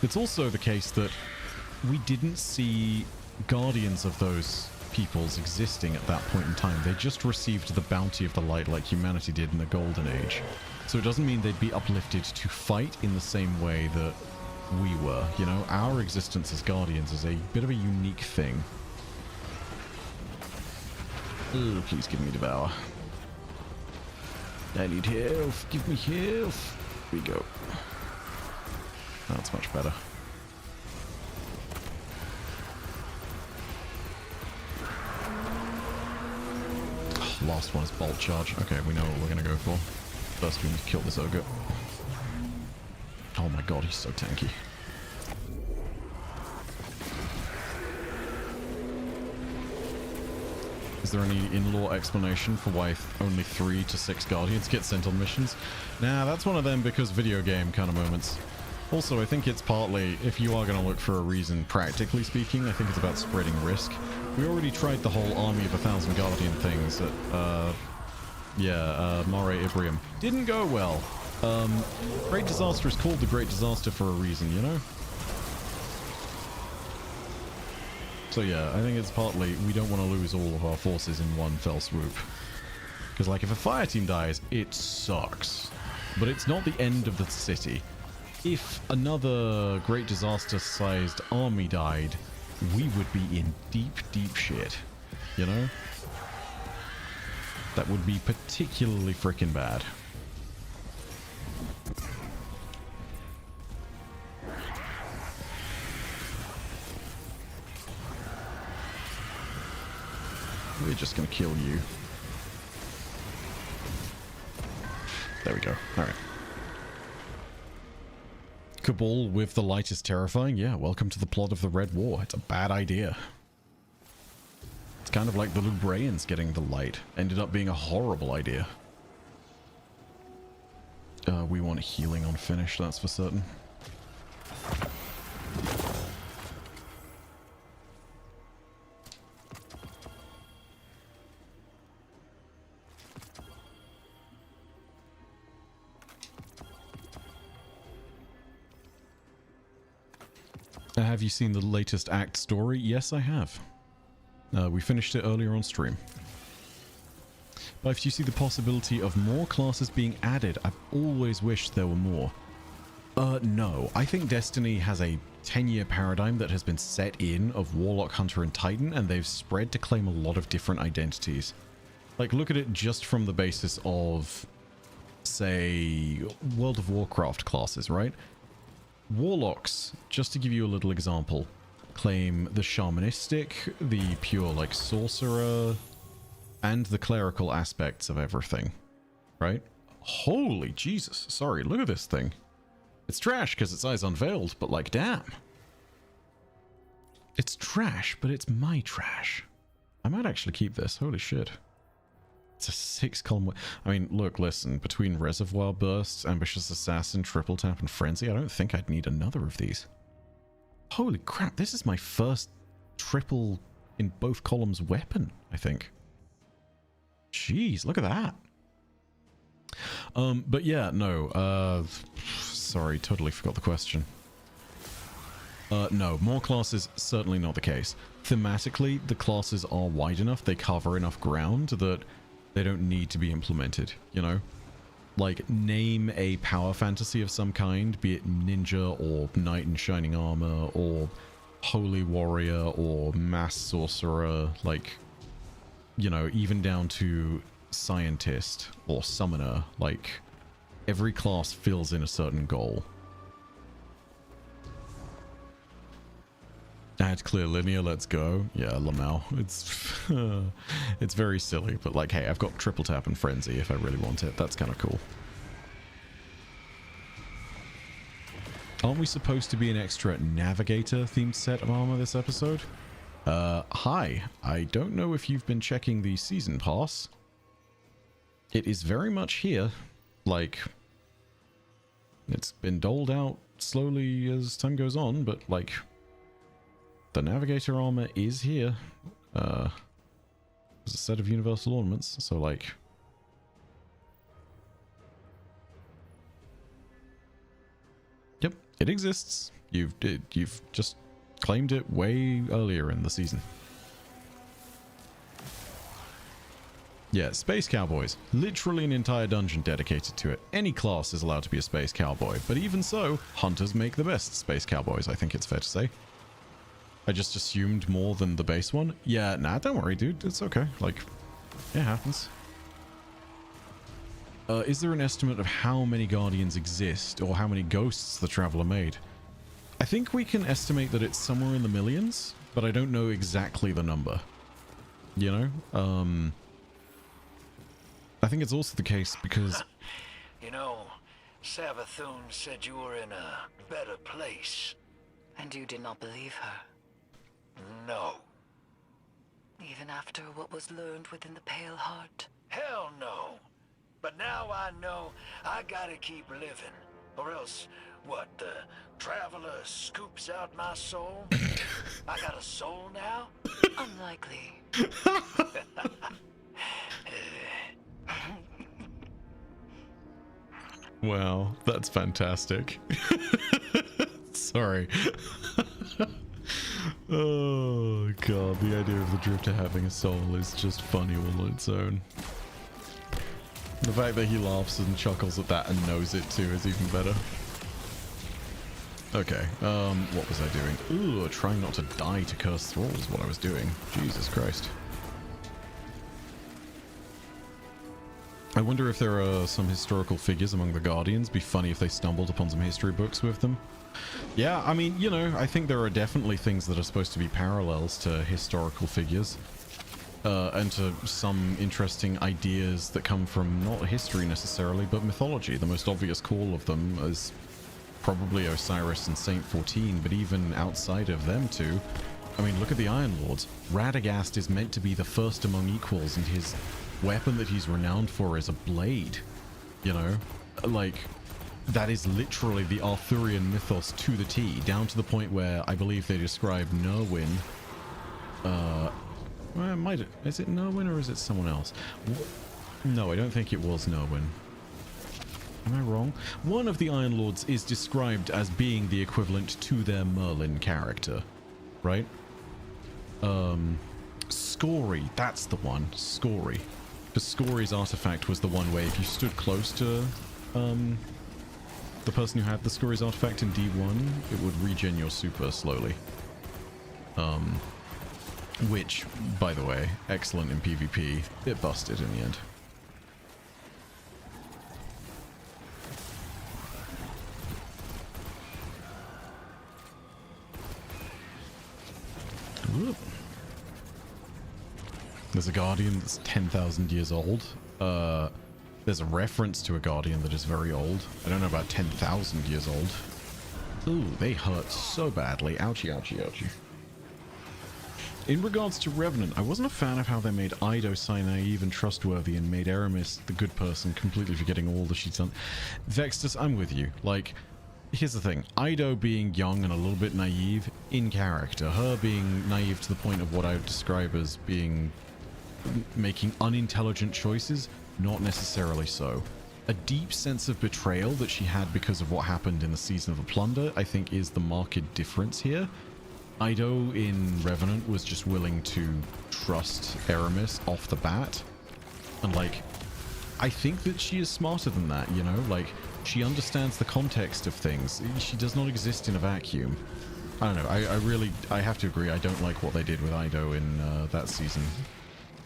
It's also the case that we didn't see guardians of those peoples existing at that point in time. They just received the bounty of the light like humanity did in the Golden Age. So it doesn't mean they'd be uplifted to fight in the same way that we were. You know, our existence as guardians is a bit of a unique thing. Oh, please give me Devour. I need health. Give me health. Here we go. That's much better. Last one is Bolt Charge. Okay, we know what we're going to go for. First we need to kill this ogre. Oh my god, he's so tanky. Is there any in-law explanation for why only 3 to 6 Guardians get sent on missions? Nah, that's one of them because video game kind of moments. Also, I think it's partly, if you are going to look for a reason, practically speaking, I think it's about spreading risk. We already tried the whole army of 1,000 Guardian things at, Mare Ibrium. Didn't go well. Great Disaster is called the Great Disaster for a reason, you know? So yeah, I think it's partly we don't want to lose all of our forces in one fell swoop. Because like if a fire team dies, it sucks. But it's not the end of the city. If another Great Disaster-sized army died, we would be in deep, deep shit. You know? That would be particularly freaking bad. We're just gonna kill you. There we go. Alright. Cabal with the light is terrifying? Yeah, welcome to the plot of the Red War. It's a bad idea. It's kind of like the Lubrayans getting the light. Ended up being a horrible idea. We want healing on finish, that's for certain. Have you seen the latest Act story? Yes, I have. We finished it earlier on stream. But if you see the possibility of more classes being added, I've always wished there were more. No. I think Destiny has a 10-year paradigm that has been set in of Warlock, Hunter, and Titan, and they've spread to claim a lot of different identities. Like, look at it just from the basis of, say, World of Warcraft classes, right? Warlocks, just to give you a little example, claim the shamanistic, the pure, like, sorcerer, and the clerical aspects of everything, right? Holy Jesus, sorry, look at this thing. It's trash because its eyes unveiled, but like, damn. It's trash, but it's my trash. I might actually keep this, holy shit. It's a 6-column... I mean, look, listen, between Reservoir Bursts, Ambitious Assassin, Triple Tap, and Frenzy, I don't think I'd need another of these. Holy crap, this is my first triple in both columns weapon, I think. Jeez, look at that. But yeah, no, sorry, totally forgot the question. No, more classes, certainly not the case. Thematically, the classes are wide enough, they cover enough ground that they don't need to be implemented, you know? Like, name a power fantasy of some kind, be it ninja or knight in shining armor or holy warrior or mass sorcerer, like, you know, even down to scientist or summoner. Like, every class fills in a certain goal. Add clear linear, let's go. Yeah, Lamau. It's very silly, but like, hey, I've got Triple Tap and Frenzy if I really want it. That's kind of cool. Aren't we supposed to be an extra Navigator themed set of armor this episode? Hi. I don't know if you've been checking the season pass. It is very much here. Like, it's been doled out slowly as time goes on, but like, the Navigator armor is here. There's a set of universal ornaments, so like... Yep, it exists. You've just claimed it way earlier in the season. Yeah, Space Cowboys. Literally an entire dungeon dedicated to it. Any class is allowed to be a Space Cowboy, but even so, Hunters make the best Space Cowboys, I think it's fair to say. I just assumed more than the base one. Yeah, nah, don't worry, dude. It's okay. Like, it happens. Is there an estimate of how many Guardians exist, or how many ghosts the Traveler made? I think we can estimate that it's somewhere in the millions, but I don't know exactly the number. You know? I think it's also the case because... You know, Savathun said you were in a better place. And you did not believe her? No. Even after what was learned within the Pale Heart? Hell no. But now I know I gotta keep living. Or else, what, the traveler scoops out my soul? I got a soul now? Unlikely. Wow, that's fantastic. Sorry. Oh god, the idea of the Drifter having a soul is just funny all on its own. The fact that he laughs and chuckles at that and knows it too is even better. Okay, what was I doing? Ooh, trying not to die to Cursed Thrall is what I was doing. Jesus Christ. I wonder if there are some historical figures among the Guardians. Be funny if they stumbled upon some history books with them. Yeah, I mean, you know, I think there are definitely things that are supposed to be parallels to historical figures. And to some interesting ideas that come from not history necessarily, but mythology. The most obvious call of them is probably Osiris and Saint 14, but even outside of them two, I mean, look at the Iron Lords. Radagast is meant to be the first among equals, and his weapon that he's renowned for is a blade. You know? Like, that is literally the Arthurian mythos to the T, down to the point where I believe they describe Nerwin. Well, is it Nerwin or is it someone else? No, I don't think it was Nerwin. Am I wrong? One of the Iron Lords is described as being the equivalent to their Merlin character, right? Scory, that's the one. Scory. Because Scory's artifact was the one where if you stood close to the person who had the Scory's artifact in D1, it would regen your super slowly. Which, by the way, excellent in PvP. It busted in the end. Whoop. There's a Guardian that's 10,000 years old. There's a reference to a Guardian that is very old. I don't know about 10,000 years old. Ooh, they hurt so badly. Ouchie, ouchie, ouchie. In regards to Revenant, I wasn't a fan of how they made Ido so naive and trustworthy and made Aramis the good person, completely forgetting all that she's done. Vextus, I'm with you. Like, here's the thing. Ido being young and a little bit naive in character. Her being naive to the point of what I would describe as being... making unintelligent choices, not necessarily so. A deep sense of betrayal that she had because of what happened in the Season of the Plunder, I think is the marked difference here. Ido in Revenant was just willing to trust Aramis off the bat. And like, I think that she is smarter than that, you know? Like, she understands the context of things. She does not exist in a vacuum. I don't know, I have to agree, I don't like what they did with Ido in that season.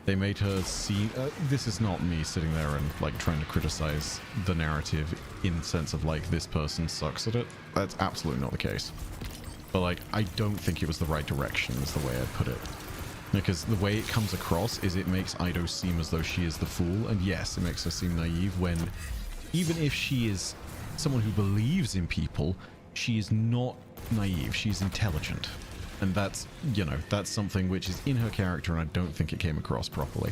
They made her see... this is not me sitting there and, like, trying to criticize the narrative in the sense of, like, this person sucks at it. That's absolutely not the case. But, like, I don't think it was the right direction, is the way I'd put it. Because the way it comes across is it makes Ido seem as though she is the fool. And yes, it makes her seem naive when, even if she is someone who believes in people, she is not naive. She's intelligent. And that's, you know, that's something which is in her character, and I don't think it came across properly.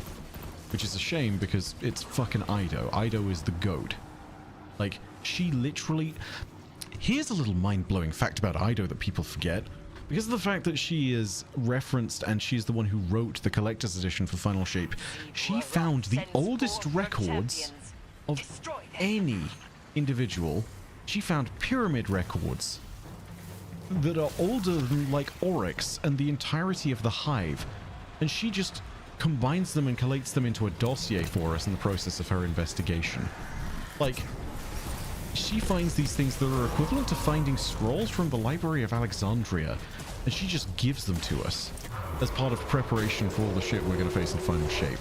Which is a shame, because it's fucking Ido. Ido is the GOAT. Like, she literally... Here's a little mind-blowing fact about Ido that people forget. Because of the fact that she is referenced, and she's the one who wrote the collector's edition for Final Shape, she found the oldest records of any individual. She found pyramid records that are older than, like, Oryx and the entirety of the Hive, and she just combines them and collates them into a dossier for us in the process of her investigation. Like, she finds these things that are equivalent to finding scrolls from the Library of Alexandria, and she just gives them to us as part of preparation for all the shit we're going to face in Final Shape.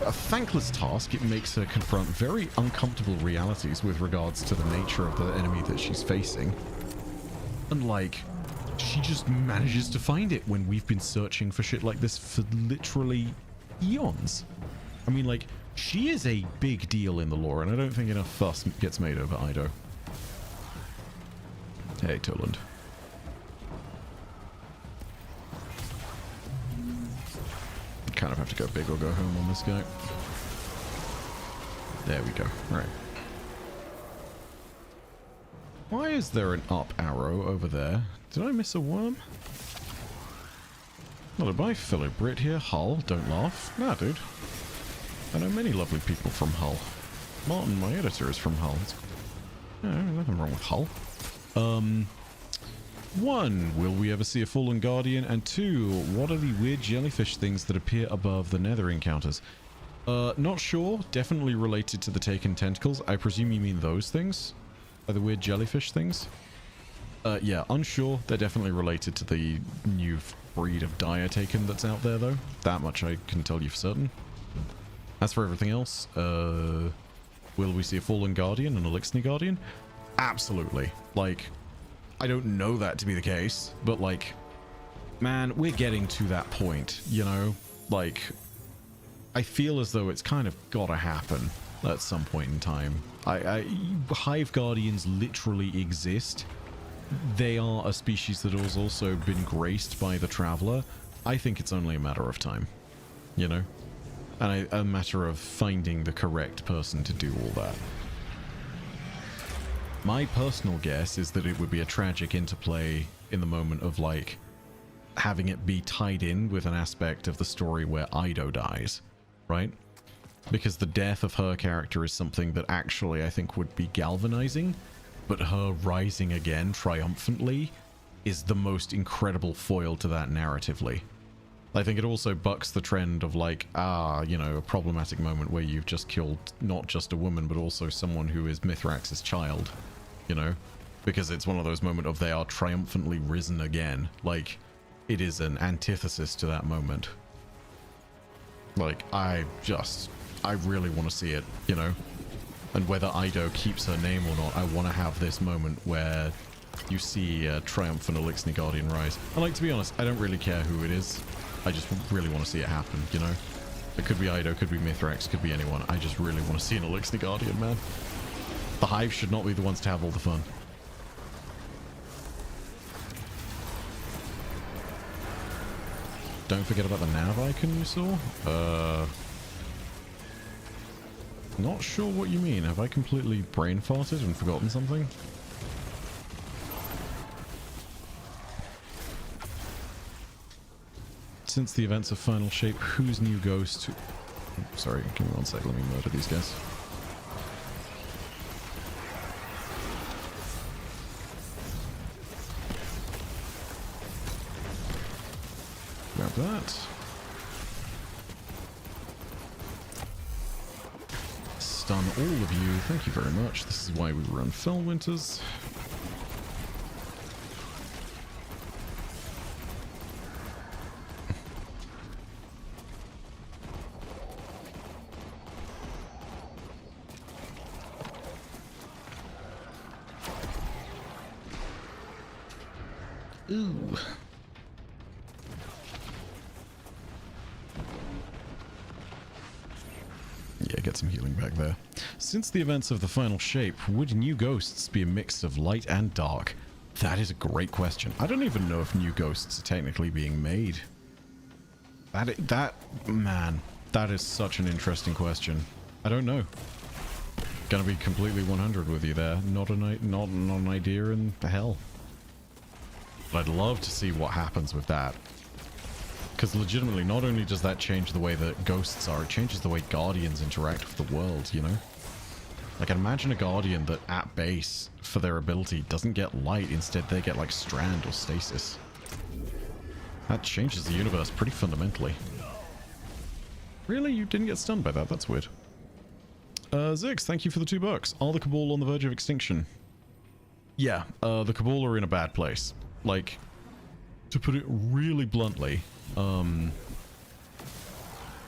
A thankless task. It makes her confront very uncomfortable realities with regards to the nature of the enemy that she's facing. And, like, she just manages to find it when we've been searching for shit like this for literally eons. I mean, like, she is a big deal in the lore, and I don't think enough fuss gets made over Ido. Hey, Toland. Kind of have to go big or go home on this guy. There we go. All right. Why is there an up arrow over there? Did I miss a worm? Not a bye, fellow Brit here. Hull, don't laugh. Nah, dude. I know many lovely people from Hull. Martin, my editor, is from Hull. Yeah, nothing wrong with Hull. 1. Will we ever see a fallen guardian? And 2. What are the weird jellyfish things that appear above the nether encounters? Not sure. Definitely related to the Taken tentacles. I presume you mean those things? Are the weird jellyfish things? Yeah, unsure. They're definitely related to the new breed of dire Taken that's out there, though. That much I can tell you for certain. As for everything else, will we see a fallen guardian and a Lixni guardian? Absolutely. Like, I don't know that to be the case, but like, man, we're getting to that point, you know? Like, I feel as though it's kind of gotta happen at some point in time. Hive Guardians literally exist. They are a species that has also been graced by the Traveler. I think it's only a matter of time, you know? And a matter of finding the correct person to do all that. My personal guess is that it would be a tragic interplay in the moment of, like, having it be tied in with an aspect of the story where Ido dies, right? Because the death of her character is something that actually I think would be galvanizing, but her rising again triumphantly is the most incredible foil to that narratively. I think it also bucks the trend of, like, you know, a problematic moment where you've just killed not just a woman, but also someone who is Mithrax's child, you know? Because it's one of those moments of they are triumphantly risen again. Like, it is an antithesis to that moment. Like, I really want to see it, you know? And whether Ido keeps her name or not, I want to have this moment where you see a triumphant Elixni Guardian rise. And, like, to be honest, I don't really care who it is. I just really want to see it happen, you know? It could be Ido, could be Mithrax, could be anyone. I just really want to see an Elixni Guardian, man. The Hive should not be the ones to have all the fun. Don't forget about the nav icon you saw. Not sure what you mean. Have I completely brain farted and forgotten something? Since the events of Final Shape, whose new ghost? Sorry, give me one sec. Let me murder these guys. Grab that. Stun all of you. Thank you very much. This is why we run Fellwinters. Ooh. Yeah, get some healing back there. Since the events of the Final Shape, would new ghosts be a mix of light and dark? That is a great question. I don't even know if new ghosts are technically being made. Man, that is such an interesting question. I don't know. Gonna be completely 100 with you there. Not an idea in the hell. But I'd love to see what happens with that. Because legitimately, not only does that change the way that ghosts are, it changes the way guardians interact with the world, you know? Like, imagine a guardian that, at base, for their ability, doesn't get light. Instead, they get, like, strand or stasis. That changes the universe pretty fundamentally. Really? You didn't get stunned by that? That's weird. Zix, thank you for the $2. Are the Cabal on the verge of extinction? Yeah, the Cabal are in a bad place. Like, to put it really bluntly,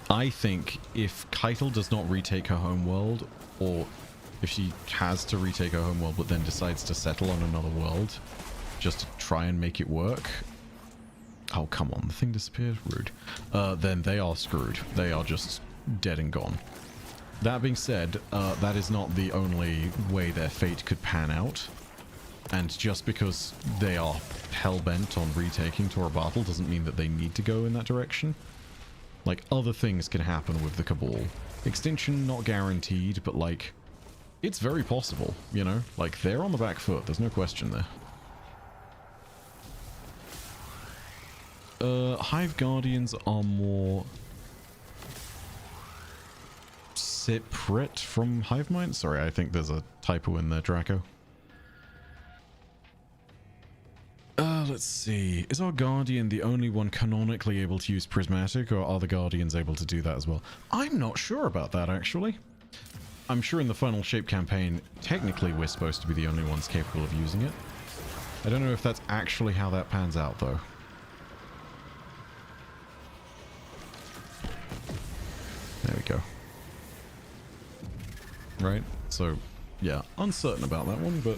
I think if Keitel does not retake her homeworld, or if she has to retake her homeworld but then decides to settle on another world just to try and make it work... Oh, come on, the thing disappeared? Rude. Then they are screwed. They are just dead and gone. That being said, that is not the only way their fate could pan out. And just because they are hell-bent on retaking Torobatl doesn't mean that they need to go in that direction. Like, other things can happen with the Cabal. Extinction, not guaranteed, but like, It's very possible, you know? Like, they're on the back foot. There's no question there. Hive Guardians are more separate from Hive Mind. Sorry, I think there's a typo in there, Draco. Let's see. Is our Guardian the only one canonically able to use Prismatic, or are the Guardians able to do that as well? I'm not sure about that, actually. I'm sure in the Final Shape campaign, technically we're supposed to be the only ones capable of using it. I don't know if that's actually how that pans out, though. There we go. Right? So, yeah, uncertain about that one, but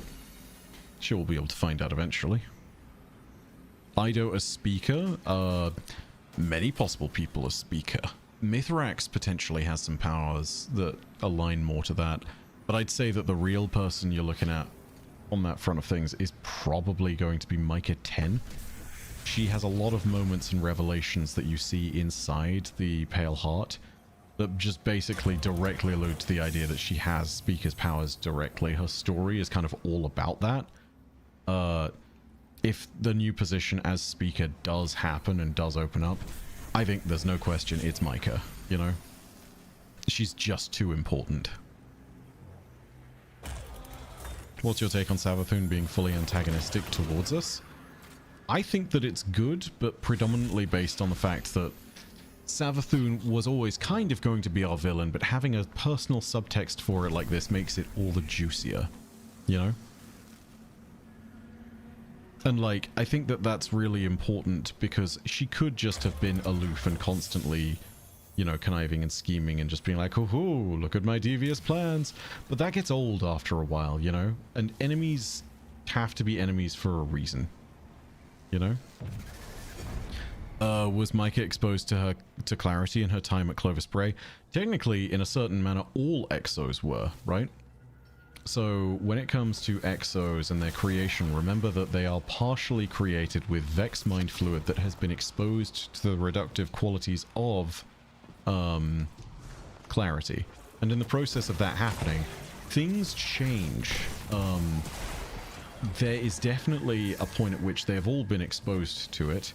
sure we'll be able to find out eventually. Ido as Speaker? Many possible people as Speaker. Mithrax potentially has some powers that align more to that, but I'd say that the real person you're looking at on that front of things is probably going to be Micah 10. She has a lot of moments and revelations that you see inside the Pale Heart that just basically directly allude to the idea that she has Speaker's powers directly. Her story is kind of all about that. If the new position as Speaker does happen and does open up, I think there's no question it's Micah, you know? She's just too important. What's your take on Savathun being fully antagonistic towards us? I think that it's good, but predominantly based on the fact that Savathun was always kind of going to be our villain, but having a personal subtext for it like this makes it all the juicier, you know? And, like, I think that that's really important because she could just have been aloof and constantly, you know, conniving and scheming and just being like, oh, look at my devious plans. But that gets old after a while, you know? And enemies have to be enemies for a reason, you know? Was Micah exposed to Clarity in her time at Clover Spray? Technically, in a certain manner, all Exos were, right? So, when it comes to Exos and their creation, remember that they are partially created with Vex Mind Fluid that has been exposed to the reductive qualities of Clarity. And in the process of that happening, things change. There is definitely a point at which they have all been exposed to it.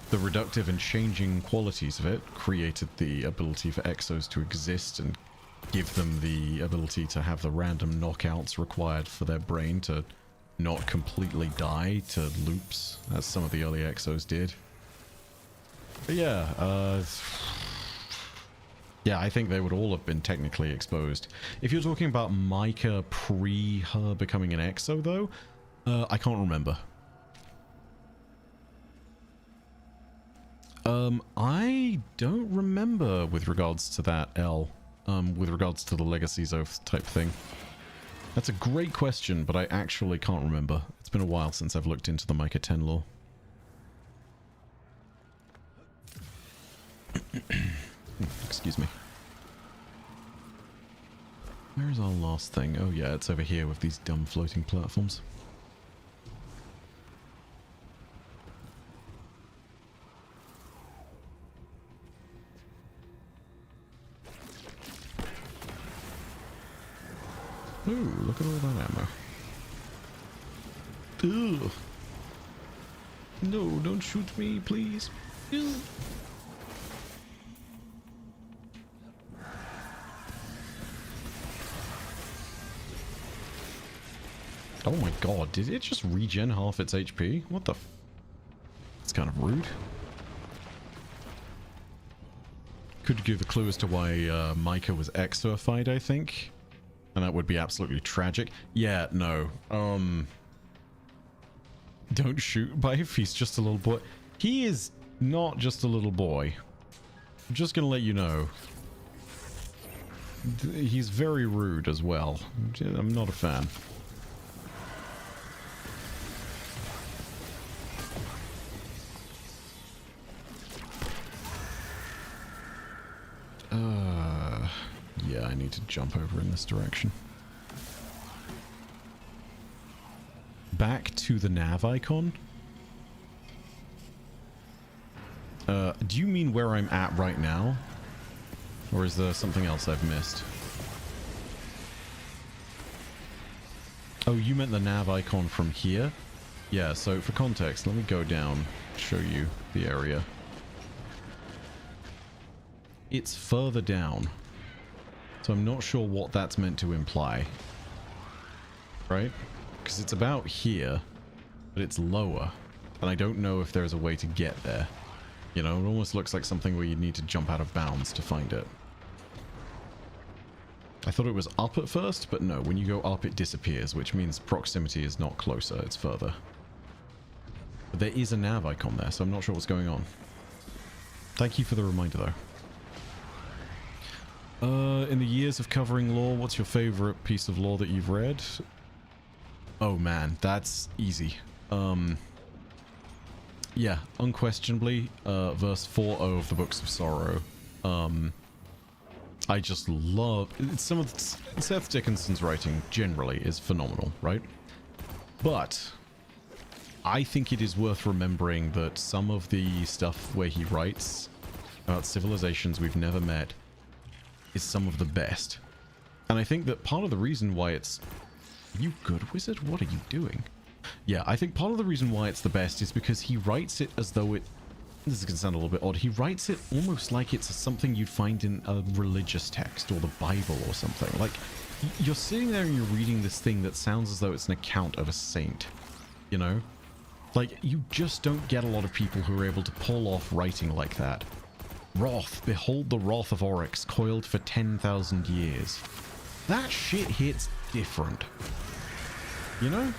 The reductive and changing qualities of it created the ability for Exos to exist and give them the ability to have the random knockouts required for their brain to not completely die to loops, as some of the early Exos did. But yeah, yeah, I think they would all have been technically exposed. If you're talking about Micah pre her becoming an Exo, though, I can't remember. I don't remember with regards to that, L. With regards to the Legacies Oath type thing. That's a great question, but I actually can't remember. It's been a while since I've looked into the Micah 10 lore. Excuse me. Where is our last thing? Oh yeah, it's over here with these dumb floating platforms. Ooh, look at all that ammo. Ugh. No, don't shoot me, please. Ugh. Oh my god, did it just regen half its HP? What the f... It's kind of rude. Could give a clue as to why Micah was exorfied, I think. And that would be absolutely tragic. Yeah, no. Don't shoot Bife, he's just a little boy. He is not just a little boy. I'm just gonna let you know. He's very rude as well. I'm not a fan. Yeah, I need to jump over in this direction. Back to the nav icon? Do you mean where I'm at right now? Or is there something else I've missed? Oh, you meant the nav icon from here? Yeah, so for context, let me go down, show you the area. It's further down. So I'm not sure what that's meant to imply. Right? Because it's about here, but it's lower. And I don't know if there's a way to get there. You know, it almost looks like something where you need to jump out of bounds to find it. I thought it was up at first, but no, when you go up it disappears, which means proximity is not closer, it's further. But there is a nav icon there, so I'm not sure what's going on. Thank you for the reminder, though. In the years of covering lore, what's your favorite piece of lore that you've read? Oh man, that's easy. Yeah, unquestionably, verse 4.0 of the Books of Sorrow. I just love... Some of Seth Dickinson's writing generally is phenomenal, right? But I think it is worth remembering that some of the stuff where he writes about civilizations we've never met is some of the best. And I think that part of the reason why it's... Are you good, wizard? What are you doing? Yeah, I think part of the reason why it's the best is because he writes it as though it... This is going to sound a little bit odd. He writes it almost like it's something you'd find in a religious text or the Bible or something. Like, you're sitting there and you're reading this thing that sounds as though it's an account of a saint. You know? Like, you just don't get a lot of people who are able to pull off writing like that. Wrath, behold the wrath of Oryx, coiled for 10,000 years. That shit hits different. You know?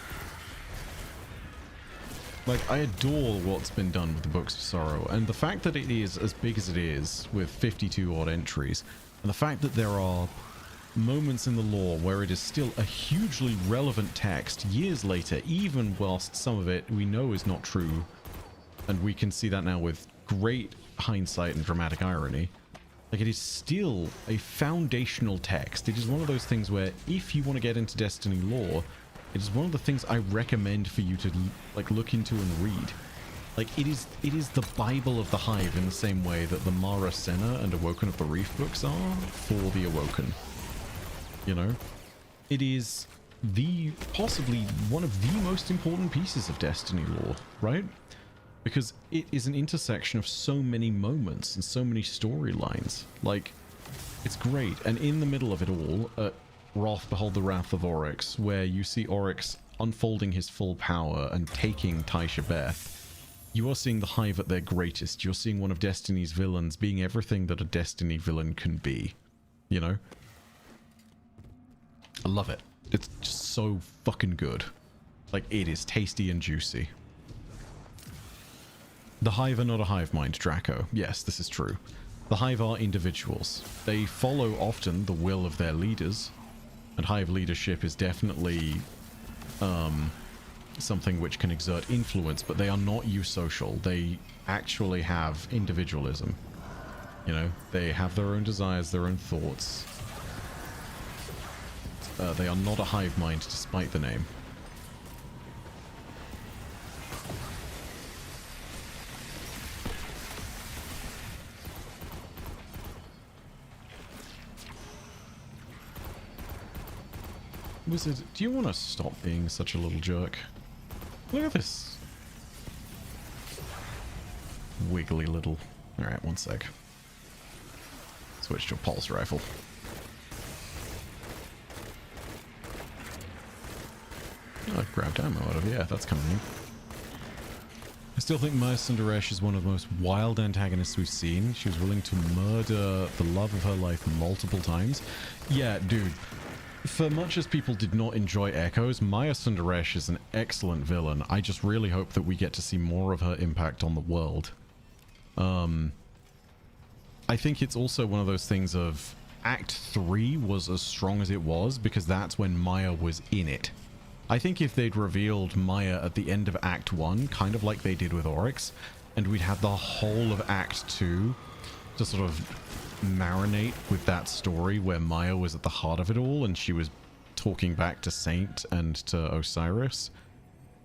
Like, I adore what's been done with the Books of Sorrow, and the fact that it is as big as it is, with 52 odd entries, and the fact that there are moments in the lore where it is still a hugely relevant text years later, even whilst some of it we know is not true, and we can see that now with great hindsight and dramatic irony. Like, it is still a foundational text. It is one of those things where if you want to get into Destiny lore, it is one of the things I recommend for you to like look into and read. Like, it is the Bible of the Hive in the same way that the Mara Senna and Awoken of the Reef books are for the Awoken. You know? It is possibly one of the most important pieces of Destiny lore, right? Because it is an intersection of so many moments and so many storylines. Like, it's great. And in the middle of it all, Wrath, behold the wrath of Oryx, where you see Oryx unfolding his full power and taking Taisha Beth, you are seeing the Hive at their greatest. You're seeing one of Destiny's villains being everything that a Destiny villain can be. You know? I love it. It's just so fucking good. Like, it is tasty and juicy. The Hive are not a hive mind, Draco. Yes, this is true. The Hive are individuals. They follow often the will of their leaders, and Hive leadership is definitely something which can exert influence, but they are not eusocial. They actually have individualism. You know, they have their own desires, their own thoughts. They are not a hive mind, despite the name. Wizard, do you want to stop being such a little jerk? Look at this. Wiggly little... Alright, one sec. Switch to a pulse rifle. Oh, I grabbed ammo out of it. Yeah, that's coming in. I still think Maya Sundaresh is one of the most wild antagonists we've seen. She was willing to murder the love of her life multiple times. Yeah, dude. For much as people did not enjoy Echoes, Maya Sundaresh is an excellent villain. I just really hope that we get to see more of her impact on the world. I think it's also one of those things of Act 3 was as strong as it was because that's when Maya was in it. I think if they'd revealed Maya at the end of Act 1, kind of like they did with Oryx, and we'd had the whole of Act 2 to sort of marinate with that story where Maya was at the heart of it all and she was talking back to Saint and to Osiris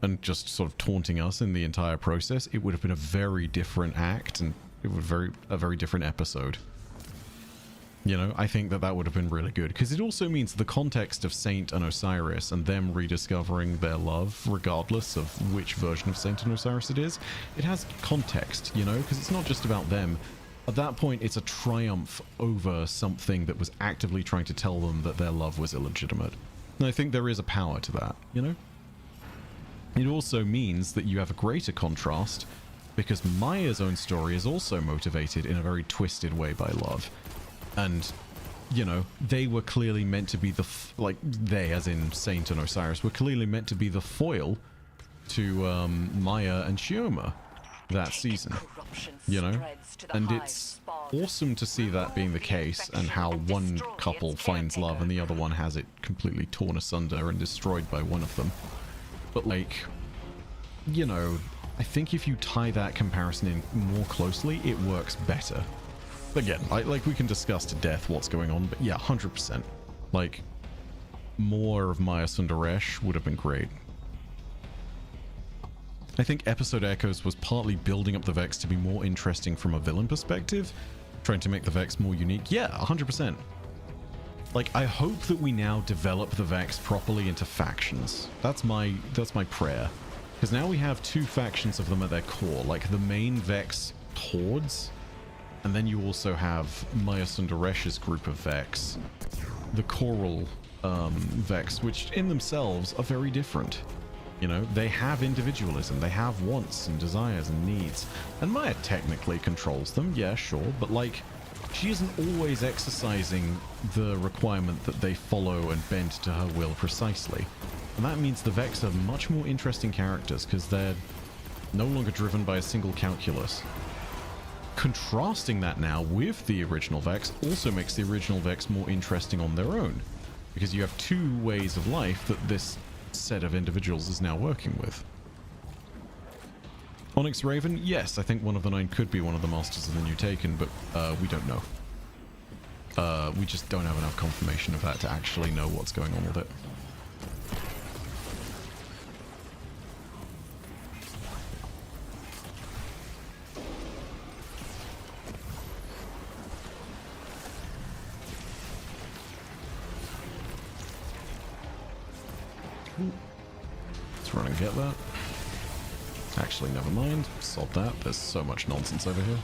and just sort of taunting us in the entire process, it would have been a very different act and it would a very different episode. You know, I think that would have been really good, because it also means the context of Saint and Osiris and them rediscovering their love, regardless of which version of Saint and Osiris it is. It has context, you know, because it's not just about them. At that point, it's a triumph over something that was actively trying to tell them that their love was illegitimate. And I think there is a power to that, you know? It also means that you have a greater contrast, because Maya's own story is also motivated in a very twisted way by love. And, you know, they were clearly meant to be the, they, as in Saint and Osiris, were clearly meant to be the foil to Maya and Shioma that season, you know? And it's awesome to see that being the case, and how one couple finds love and the other one has it completely torn asunder and destroyed by one of them. But, like, you know, I think if you tie that comparison in more closely, it works better. Again, like we can discuss to death what's going on, but yeah, 100%. Like, more of Maya Sundaresh would have been great. I think Episode Echoes was partly building up the Vex to be more interesting from a villain perspective, trying to make the Vex more unique. Yeah, 100%. Like, I hope that we now develop the Vex properly into factions. That's my prayer. Because now we have two factions of them at their core, like the main Vex hordes, and then you also have Maya Sundaresh's group of Vex, the choral Vex, which in themselves are very different. You know, they have individualism, they have wants and desires and needs. And Maya technically controls them, yeah, sure, but like, she isn't always exercising the requirement that they follow and bend to her will precisely. And that means the Vex are much more interesting characters, because they're no longer driven by a single calculus. Contrasting that now with the original Vex also makes the original Vex more interesting on their own, because you have two ways of life that this set of individuals is now working with. Onyx Raven, yes, I think one of the 9 could be one of the Masters of the New Taken, but we don't know. We just don't have enough confirmation of that to actually know what's going on with it. Let's run and get that. Actually, never mind. Sod that. There's so much nonsense over here.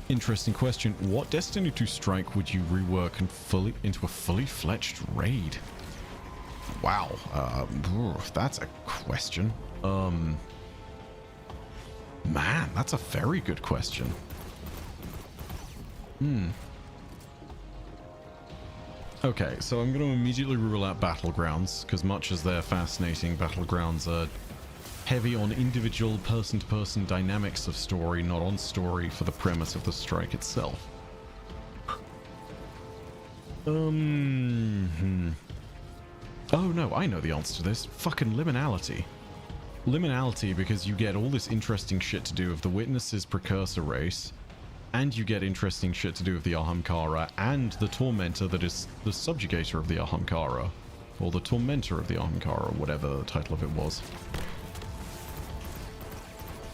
Interesting question. What Destiny 2 strike would you rework and into a fully fledged raid? Wow. That's a question. Man, that's a very good question. Okay, so I'm going to immediately rule out Battlegrounds, because much as they're fascinating, Battlegrounds are heavy on individual person-to-person dynamics of story, not on story for the premise of the strike itself. Oh no, I know the answer to this. Fucking Liminality. Liminality, because you get all this interesting shit to do with the Witness's precursor race, and you get interesting shit to do with the Ahamkara and the Tormentor that is the subjugator of the Ahamkara. Or the Tormentor of the Ahamkara, whatever the title of it was.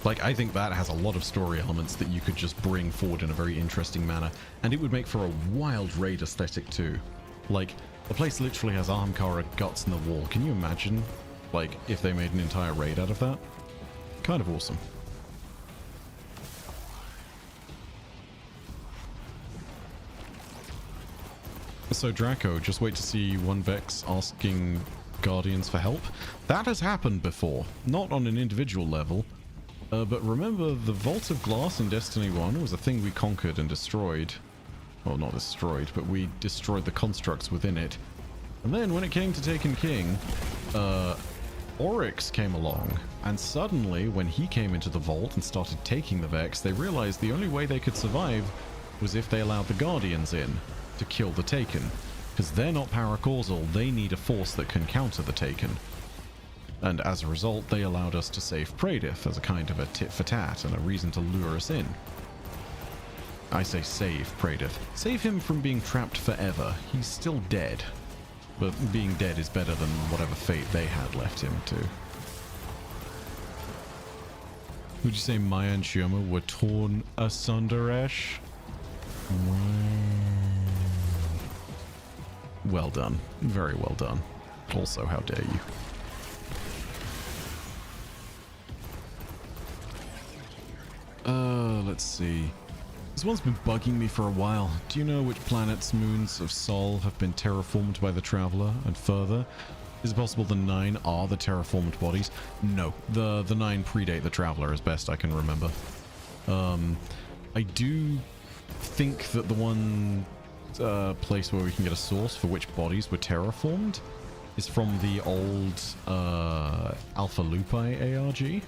Like, I think that has a lot of story elements that you could just bring forward in a very interesting manner, and it would make for a wild raid aesthetic too. Like, the place literally has Ahamkara guts in the wall. Can you imagine, like, if they made an entire raid out of that? Kind of awesome. So Draco, just wait to see one Vex asking Guardians for help. That has happened before, not on an individual level, but remember the Vault of Glass in Destiny 1 was a thing we conquered and destroyed. Well, not destroyed, but we destroyed the constructs within it. And then when it came to Taken King, Oryx came along, and suddenly when he came into the vault and started taking the Vex, they realized the only way they could survive was if they allowed the Guardians in to kill the Taken, because they're not paracausal, they need a force that can counter the Taken. And as a result, they allowed us to save Praedyth as a kind of a tit for tat and a reason to lure us in. I say save Praedyth. Save him from being trapped forever. He's still dead. But being dead is better than whatever fate they had left him to. Would you say Maya and Shioma were torn asunder, Ash? Well done. Very well done. Also, how dare you? Let's see. This one's been bugging me for a while. Do you know which planets, moons of Sol have been terraformed by the Traveler? And further, is it possible the 9 are the terraformed bodies? No, the 9 predate the Traveler as best I can remember. I do think that the one place where we can get a source for which bodies were terraformed is from the old Alpha Lupi ARG.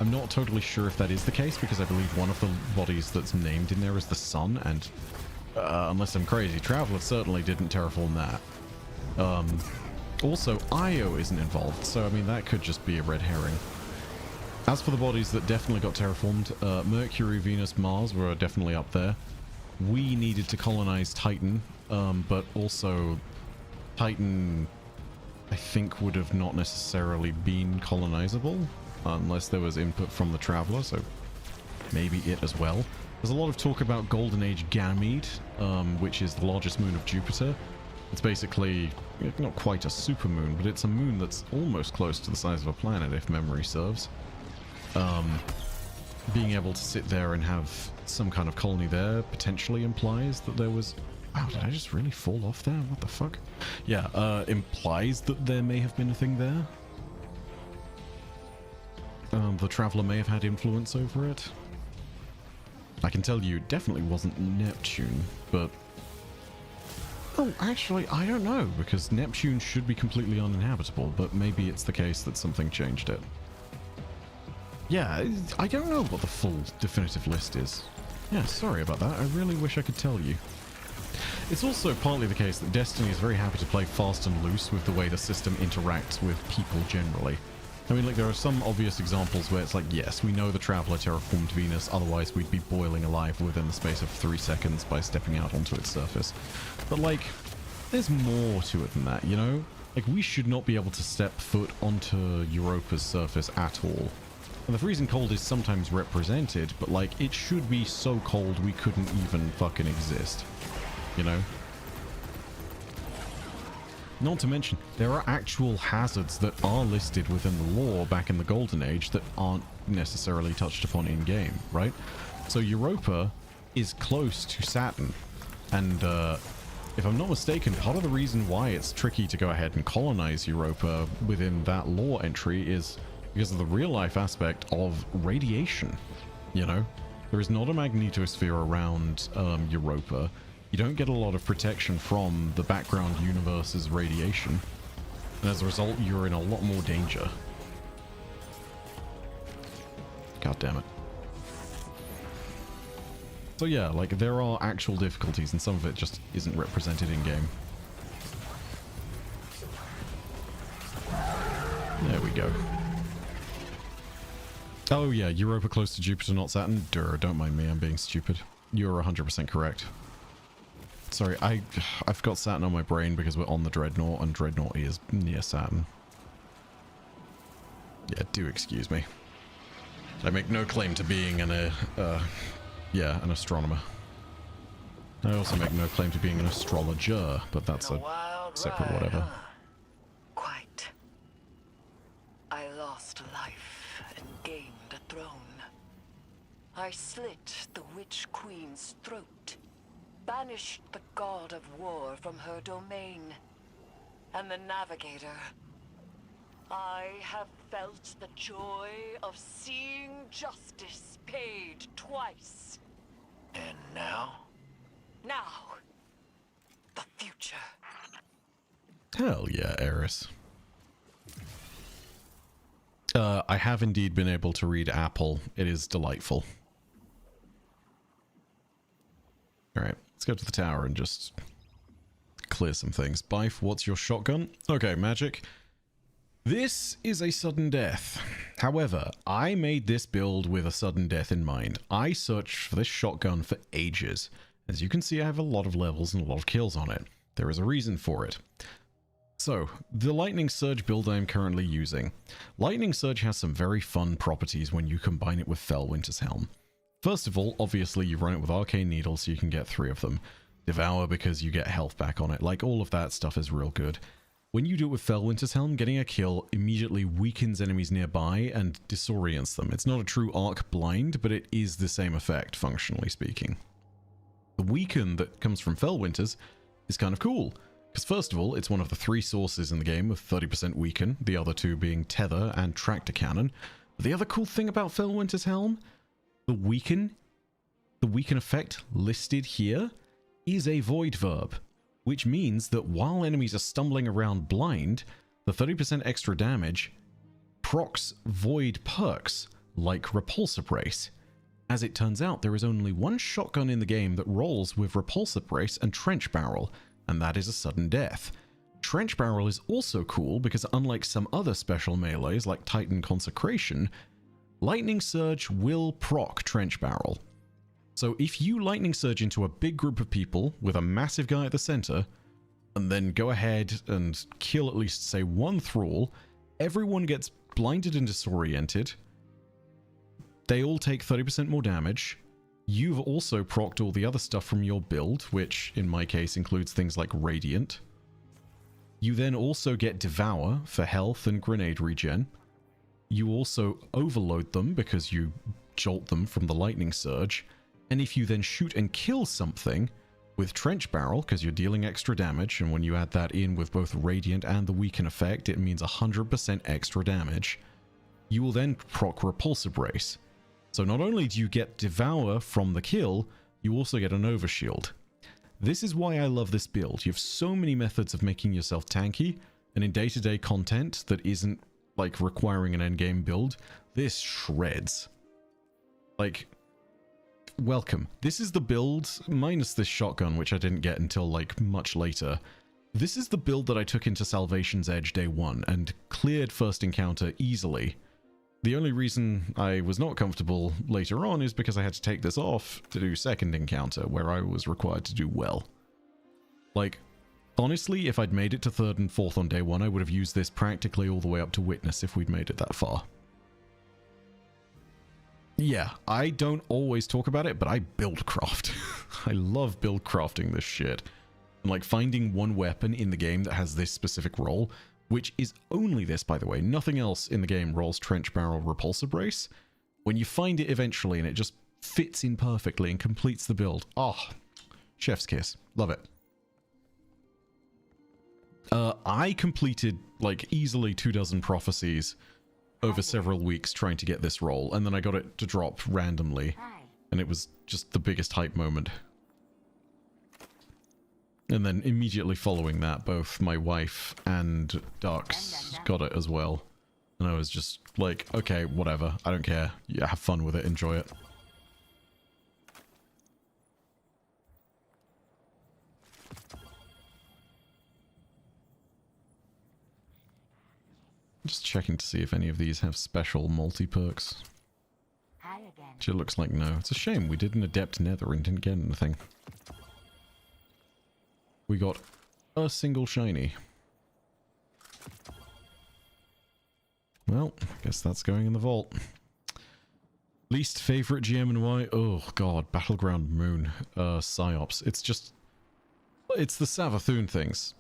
I'm not totally sure if that is the case, because I believe one of the bodies that's named in there is the Sun, and unless I'm crazy, Traveler certainly didn't terraform that. Also, Io isn't involved, so I mean that could just be a red herring. As for the bodies that definitely got terraformed, Mercury, Venus, Mars were definitely up there. We needed to colonize Titan, but also Titan, I think, would have not necessarily been colonizable unless there was input from the Traveler, so maybe it as well. There's a lot of talk about Golden Age Ganymede, which is the largest moon of Jupiter. It's basically not quite a supermoon, but it's a moon that's almost close to the size of a planet, if memory serves. Being able to sit there and have some kind of colony there potentially implies that there was... Wow, did I just really fall off there? What the fuck? Yeah, implies that there may have been a thing there. The Traveler may have had influence over it. I can tell you it definitely wasn't Neptune, but... Oh, actually, I don't know, because Neptune should be completely uninhabitable, but maybe it's the case that something changed it. Yeah, I don't know what the full definitive list is. Yeah, sorry about that. I really wish I could tell you. It's also partly the case that Destiny is very happy to play fast and loose with the way the system interacts with people generally. I mean, like, there are some obvious examples where it's like, yes, we know the Traveler terraformed Venus, otherwise we'd be boiling alive within the space of 3 seconds by stepping out onto its surface. But, like, there's more to it than that, you know? Like, we should not be able to step foot onto Europa's surface at all. And the freezing cold is sometimes represented, but, like, it should be so cold we couldn't even fucking exist. You know? Not to mention, there are actual hazards that are listed within the lore back in the Golden Age that aren't necessarily touched upon in-game, right? So Europa is close to Saturn, and if I'm not mistaken, part of the reason why it's tricky to go ahead and colonize Europa within that lore entry is because of the real-life aspect of radiation, you know? There is not a magnetosphere around Europa. You don't get a lot of protection from the background universe's radiation. And as a result, you're in a lot more danger. God damn it. So yeah, like, there are actual difficulties, and some of it just isn't represented in-game. There we go. Oh yeah, Europa close to Jupiter, not Saturn. Don't mind me, I'm being stupid. You're 100% correct. Sorry, I've got Saturn on my brain because we're on the Dreadnought, and Dreadnought is near Saturn. Yeah, do excuse me. I make no claim to being an astronomer. I also make no claim to being an astrologer, but that's a separate whatever. Quite. I lost life and gained a throne. I slit the Witch Queen's throat, banished the god of war from her domain, and the Navigator. I have felt the joy of seeing justice paid twice. And now? Now, the future. Hell yeah, Eris. I have indeed been able to read Apple. It is delightful. Alright, let's go to the tower and just clear some things. Bife, what's your shotgun? Okay, magic. This is a sudden death. However, I made this build with a sudden death in mind. I searched for this shotgun for ages. As you can see, I have a lot of levels and a lot of kills on it. There is a reason for it. So, the Lightning Surge build I am currently using. Lightning Surge has some very fun properties when you combine it with Felwinter's Helm. First of all, obviously you run it with Arcane Needle so you can get 3 of them. Devour because you get health back on it. Like, all of that stuff is real good. When you do it with Felwinter's Helm, getting a kill immediately weakens enemies nearby and disorients them. It's not a true arc blind, but it is the same effect, functionally speaking. The weaken that comes from Felwinter's is kind of cool. Because first of all, it's one of the 3 sources in the game with 30% weaken, the other 2 being Tether and Tractor Cannon. But the other cool thing about Felwinter's Helm, the weaken effect listed here is a void verb, which means that while enemies are stumbling around blind, the 30% extra damage procs void perks like Repulsor Brace. As it turns out, there is only one shotgun in the game that rolls with Repulsor Brace and Trench Barrel, and that is a sudden death. Trench Barrel is also cool because unlike some other special melees like Titan Consecration, Lightning Surge will proc Trench Barrel. So if you Lightning Surge into a big group of people with a massive guy at the center, and then go ahead and kill at least, say, 1 Thrall, everyone gets blinded and disoriented, they all take 30% more damage. You've also procced all the other stuff from your build, which in my case includes things like Radiant. You then also get Devour for health and grenade regen. You also overload them because you jolt them from the Lightning Surge. And if you then shoot and kill something with Trench Barrel, because you're dealing extra damage, and when you add that in with both Radiant and the Weaken effect, it means 100% extra damage, you will then proc Repulsor Brace. So not only do you get Devour from the kill, you also get an Overshield. This is why I love this build. You have so many methods of making yourself tanky, and in day-to-day content that isn't like requiring an endgame build, this shreds. Like, welcome. This is the build, minus this shotgun, which I didn't get until like much later. This is the build that I took into Salvation's Edge day 1 and cleared first encounter easily. The only reason I was not comfortable later on is because I had to take this off to do second encounter, where I was required to do well. Like, honestly, if I'd made it to 3rd and 4th on day 1, I would have used this practically all the way up to Witness if we'd made it that far. Yeah, I don't always talk about it, but I build craft. I love build crafting this shit. And like finding one weapon in the game that has this specific role, which is only this, by the way. Nothing else in the game rolls Trench Barrel Repulsor Brace. When you find it eventually and it just fits in perfectly and completes the build. Oh, chef's kiss. Love it. I completed like easily 24 prophecies over several weeks trying to get this roll, and then I got it to drop randomly, and it was just the biggest hype moment. And then immediately following that, both my wife and Dux got it as well. And I was just like, okay, whatever. I don't care. Yeah, have fun with it. Enjoy it. Just checking to see if any of these have special multi-perks. Which it looks like no. It's a shame we did an Adept Nether and didn't get anything. We got a single shiny. Well, I guess that's going in the vault. Least favorite GM and why? Oh god, Battleground Moon, Psyops. It's just... it's the Savathûn things.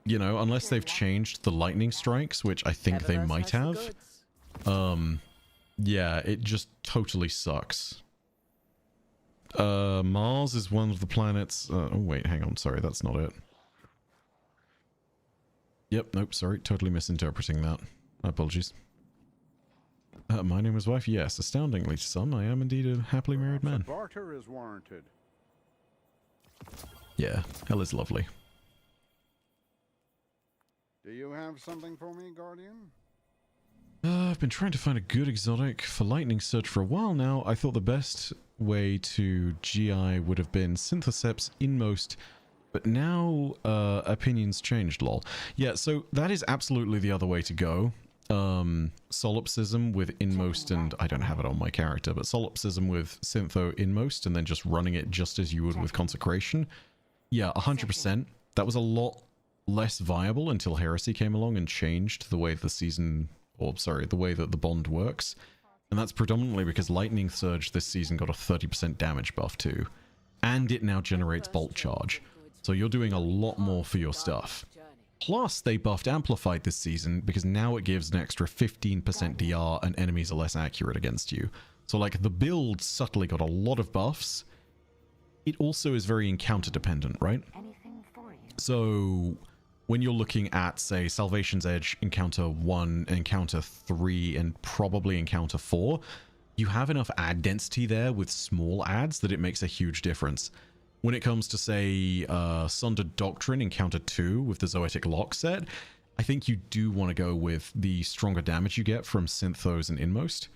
You know, unless they've changed the lightning strikes, which I think they might have. Yeah, it just totally sucks. Mars is one of the planets... oh wait, hang on, sorry, that's not it. Yep, nope, sorry, totally misinterpreting that. Apologies. My name is wife, yes, astoundingly to some, I am indeed a happily married man. Barter is warranted. Yeah, hell is lovely. Do you have something for me, Guardian? I've been trying to find a good exotic for Lightning Surge for a while now. I thought the best way to GI would have been Synthoceps Inmost, but now opinions changed, lol. Yeah, so that is absolutely the other way to go. Solipsism with Inmost, and I don't have it on my character, but Solipsism with Syntho Inmost, and then just running it just as you would with Consecration. Yeah, 100%. That was a lot less viable until Heresy came along and changed the way the season, or sorry, the way that the bond works. And that's predominantly because Lightning Surge this season got a 30% damage buff too. And it now generates Bolt Charge. So you're doing a lot more for your stuff. Plus, they buffed Amplified this season because now it gives an extra 15% DR and enemies are less accurate against you. So like the build subtly got a lot of buffs. It also is very encounter dependent, right? So when you're looking at, say, Salvation's Edge, Encounter 1, Encounter 3, and probably Encounter 4, you have enough ad density there with small ads that it makes a huge difference. When it comes to, say, Sundered Doctrine, Encounter 2 with the Zoetic Lock set, I think you do want to go with the stronger damage you get from Synthos and Inmost.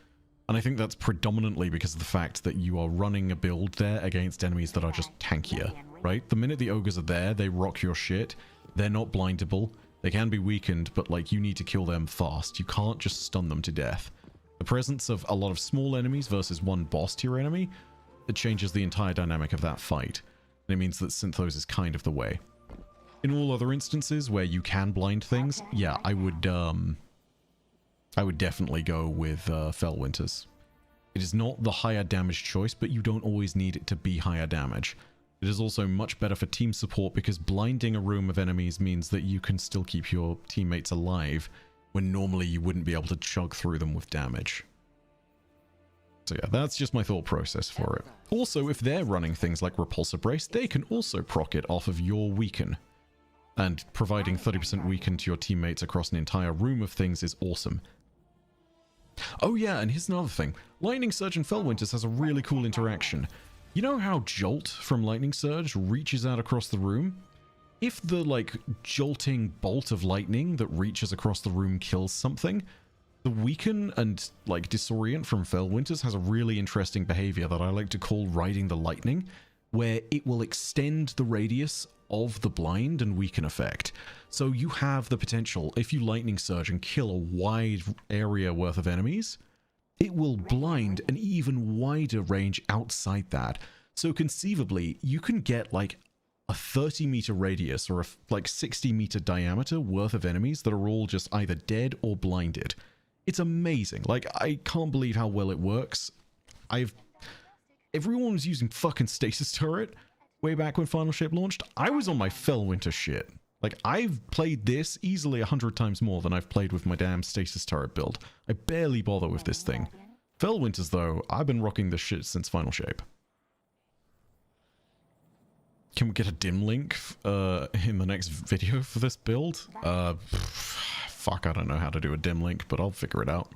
And I think that's predominantly because of the fact that you are running a build there against enemies that are just tankier, right? The minute the ogres are there, they rock your shit. They're not blindable. They can be weakened, but like you need to kill them fast. You can't just stun them to death. The presence of a lot of small enemies versus one boss tier enemy, it changes the entire dynamic of that fight. And it means that Synthos is kind of the way. In all other instances where you can blind things, yeah, I would definitely go with Fellwinters. It is not the higher damage choice, but you don't always need it to be higher damage. It is also much better for team support because blinding a room of enemies means that you can still keep your teammates alive when normally you wouldn't be able to chug through them with damage. So yeah, that's just my thought process for it. Also, if they're running things like Repulsor Brace, they can also proc it off of your weaken. And providing 30% weaken to your teammates across an entire room of things is awesome. Oh yeah, and here's another thing. Lightning Surge in Fellwinters has a really cool interaction. You know how Jolt from Lightning Surge reaches out across the room? If the, like, jolting bolt of lightning that reaches across the room kills something, the Weaken and, like, Disorient from Fellwinters has a really interesting behavior that I like to call Riding the Lightning, where it will extend the radius of the blind and weaken effect. So you have the potential, if you Lightning Surge and kill a wide area worth of enemies, it will blind an even wider range outside that. So conceivably, you can get like a 30-meter radius or a like 60-meter diameter worth of enemies that are all just either dead or blinded. It's amazing. Like, I can't believe how well it works. Everyone was using fucking Stasis Turret way back when Final Shape launched. I was on my Fellwinter shit. Like, I've played this easily 100 times more than I've played with my damn Stasis Turret build. I barely bother with this thing. Fellwinters, though, I've been rocking this shit since Final Shape. Can we get a dim link in the next video for this build? Fuck, I don't know how to do a dim link, but I'll figure it out.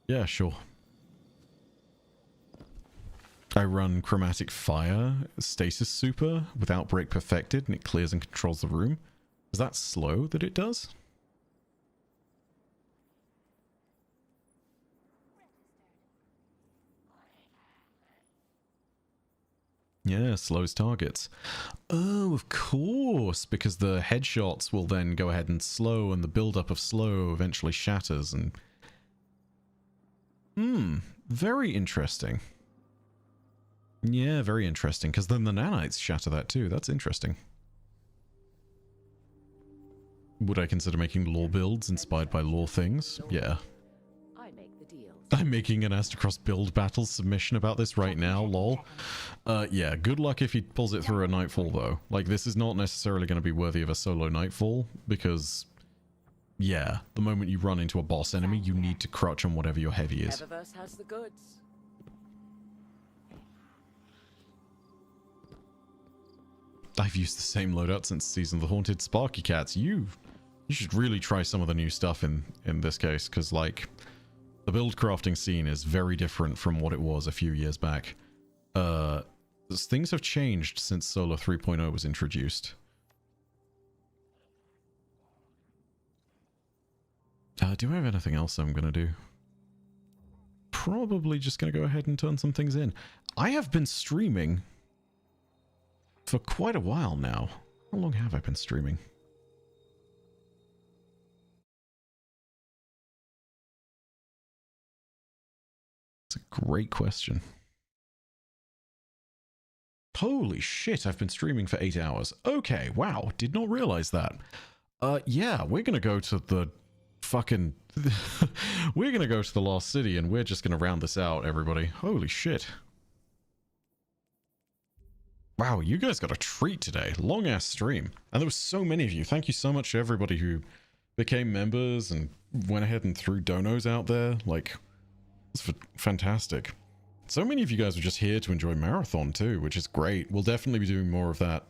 Yeah, sure. I run Chromatic Fire, Stasis Super, with Outbreak Perfected, and it clears and controls the room. Is that slow that it does? Yeah, slows targets. Oh, of course, because the headshots will then go ahead and slow, and the build-up of slow eventually shatters, and... very interesting. Yeah, very interesting, because then the nanites shatter that too. That's interesting. Would I consider making lore builds inspired by lore things? Yeah. I'm making an Aztecross build battle submission about this right now, lol. Yeah, good luck if he pulls it through a Nightfall, though. Like, this is not necessarily going to be worthy of a solo Nightfall, because... yeah, the moment you run into a boss enemy, you need to crouch on whatever your heavy is. Has the goods. I've used the same loadout since Season of the Haunted. Sparky Cats, you should really try some of the new stuff in this case, because, like, the build crafting scene is very different from what it was a few years back. Things have changed since Solar 3.0 was introduced. Do I have anything else I'm going to do? Probably just going to go ahead and turn some things in. I have been streaming for quite a while now. How long have I been streaming? It's a great question. Holy shit, I've been streaming for 8 hours. Okay, wow, did not realize that. Yeah, we're gonna go to the fucking... we're gonna go to the Lost City, and we're just gonna round this out, everybody. Holy shit. Wow, you guys got a treat today. Long-ass stream. And there were so many of you. Thank you so much to everybody who became members and went ahead and threw donos out there. Like, it's fantastic. So many of you guys were just here to enjoy Marathon too, which is great. We'll definitely be doing more of that.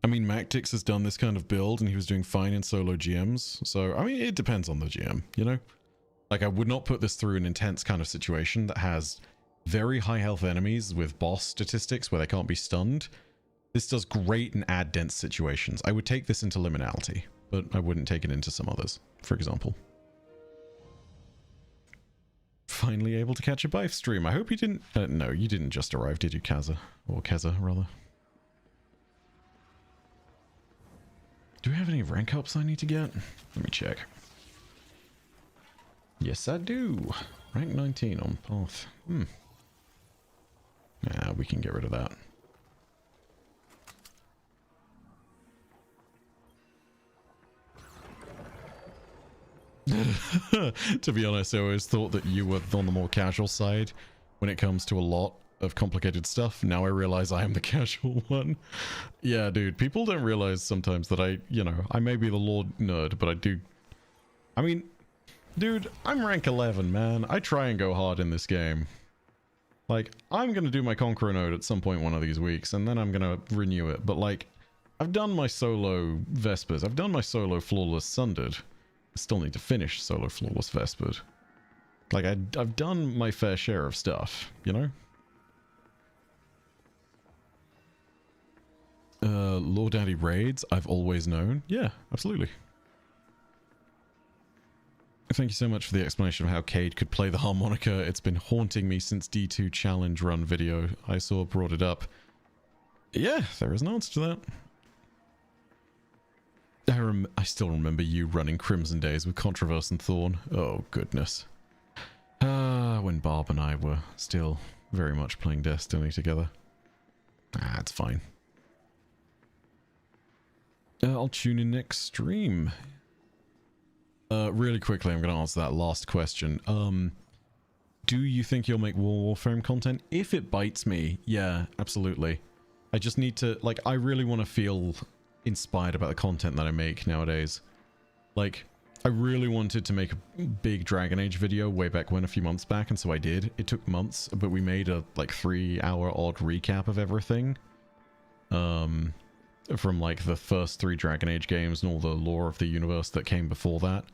I mean, Mactix has done this kind of build and he was doing fine in solo GMs. So, I mean, it depends on the GM, you know? Like, I would not put this through an intense kind of situation that has very high health enemies with boss statistics where they can't be stunned. This does great in ad dense situations. I would take this into Liminality, but I wouldn't take it into some others, for example. Finally able to catch a Bife stream. I hope you didn't... no, you didn't just arrive, did you, Kaza? Or Keza, rather. Do we have any rank ups I need to get? Let me check. Yes, I do. Rank 19 on path. Nah, we can get rid of that. To be honest, I always thought that you were on the more casual side when it comes to a lot of complicated stuff. Now I realize I am the casual one. Yeah, dude, people don't realize sometimes that I may be the lore nerd, but I do... I mean, dude, I'm rank 11, man. I try and go hard in this game. Like, I'm gonna do my Conqueror node at some point one of these weeks, and then I'm gonna renew it, but like, I've done my solo Vespers, I've done my solo Flawless Sundered. I still need to finish solo Flawless Vespered. Like, I've done my fair share of stuff, you know? Lord Daddy raids, I've always known. Yeah, absolutely. Thank you so much for the explanation of how Cade could play the harmonica. It's been haunting me since D2 challenge run video I saw brought it up. Yeah, there is an answer to that. I still remember you running Crimson Days with Controverse and Thorn. Oh, goodness. When Barb and I were still very much playing Destiny together. It's fine. I'll tune in next stream. Really quickly, I'm going to answer that last question. Do you think you'll make Warframe content? If it bites me, yeah, absolutely. I just need to, like, I really want to feel inspired about the content that I make nowadays. Like, I really wanted to make a big Dragon Age video way back when, a few months back, and so I did. It took months, but we made a, like, 3-hour odd recap of everything. From, like, the first 3 Dragon Age games and all the lore of the universe that came before that.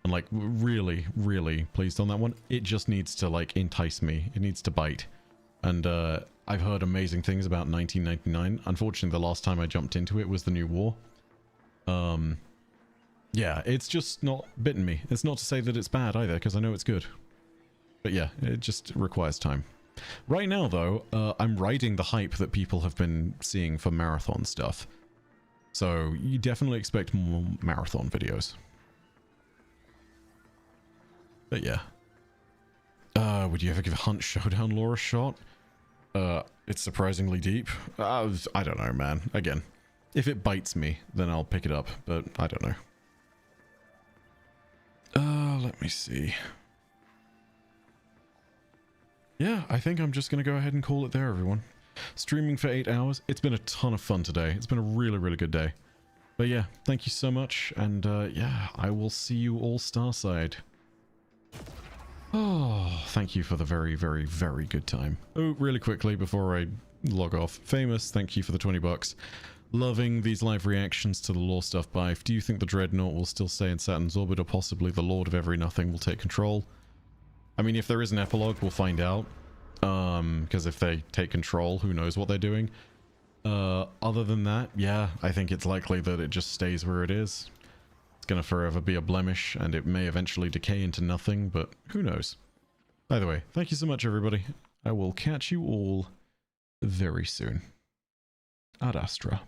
And, like, really, really pleased on that one. It just needs to, like, entice me. It needs to bite. And, I've heard amazing things about 1999. Unfortunately, the last time I jumped into it was the New War. Yeah, it's just not bitten me. It's not to say that it's bad either, because I know it's good. But yeah, it just requires time. Right now, though, I'm riding the hype that people have been seeing for Marathon stuff. So, you definitely expect more Marathon videos. But yeah. Would you ever give Hunt Showdown lore a shot? It's surprisingly deep. I don't know, man. Again, if it bites me, then I'll pick it up, but I don't know. Let me see. Yeah, I think I'm just going to go ahead and call it there, everyone. Streaming for 8 hours. It's been a ton of fun today. It's been a really, really good day. But yeah, thank you so much, and yeah, I will see you all Starside. Oh, thank you for the very, very, very good time. Oh, really quickly before I log off. Famous, thank you for the 20 bucks. Loving these live reactions to the lore stuff, Bife. Do you think the Dreadnought will still stay in Saturn's orbit, or possibly the Lord of Every Nothing will take control? I mean, if there is an epilogue, we'll find out. Because if they take control, who knows what they're doing. Other than that, yeah, I think it's likely that it just stays where it is. It's gonna forever be a blemish, and it may eventually decay into nothing, but who knows. Either way, thank you so much, everybody. I will catch you all very soon. Ad Astra.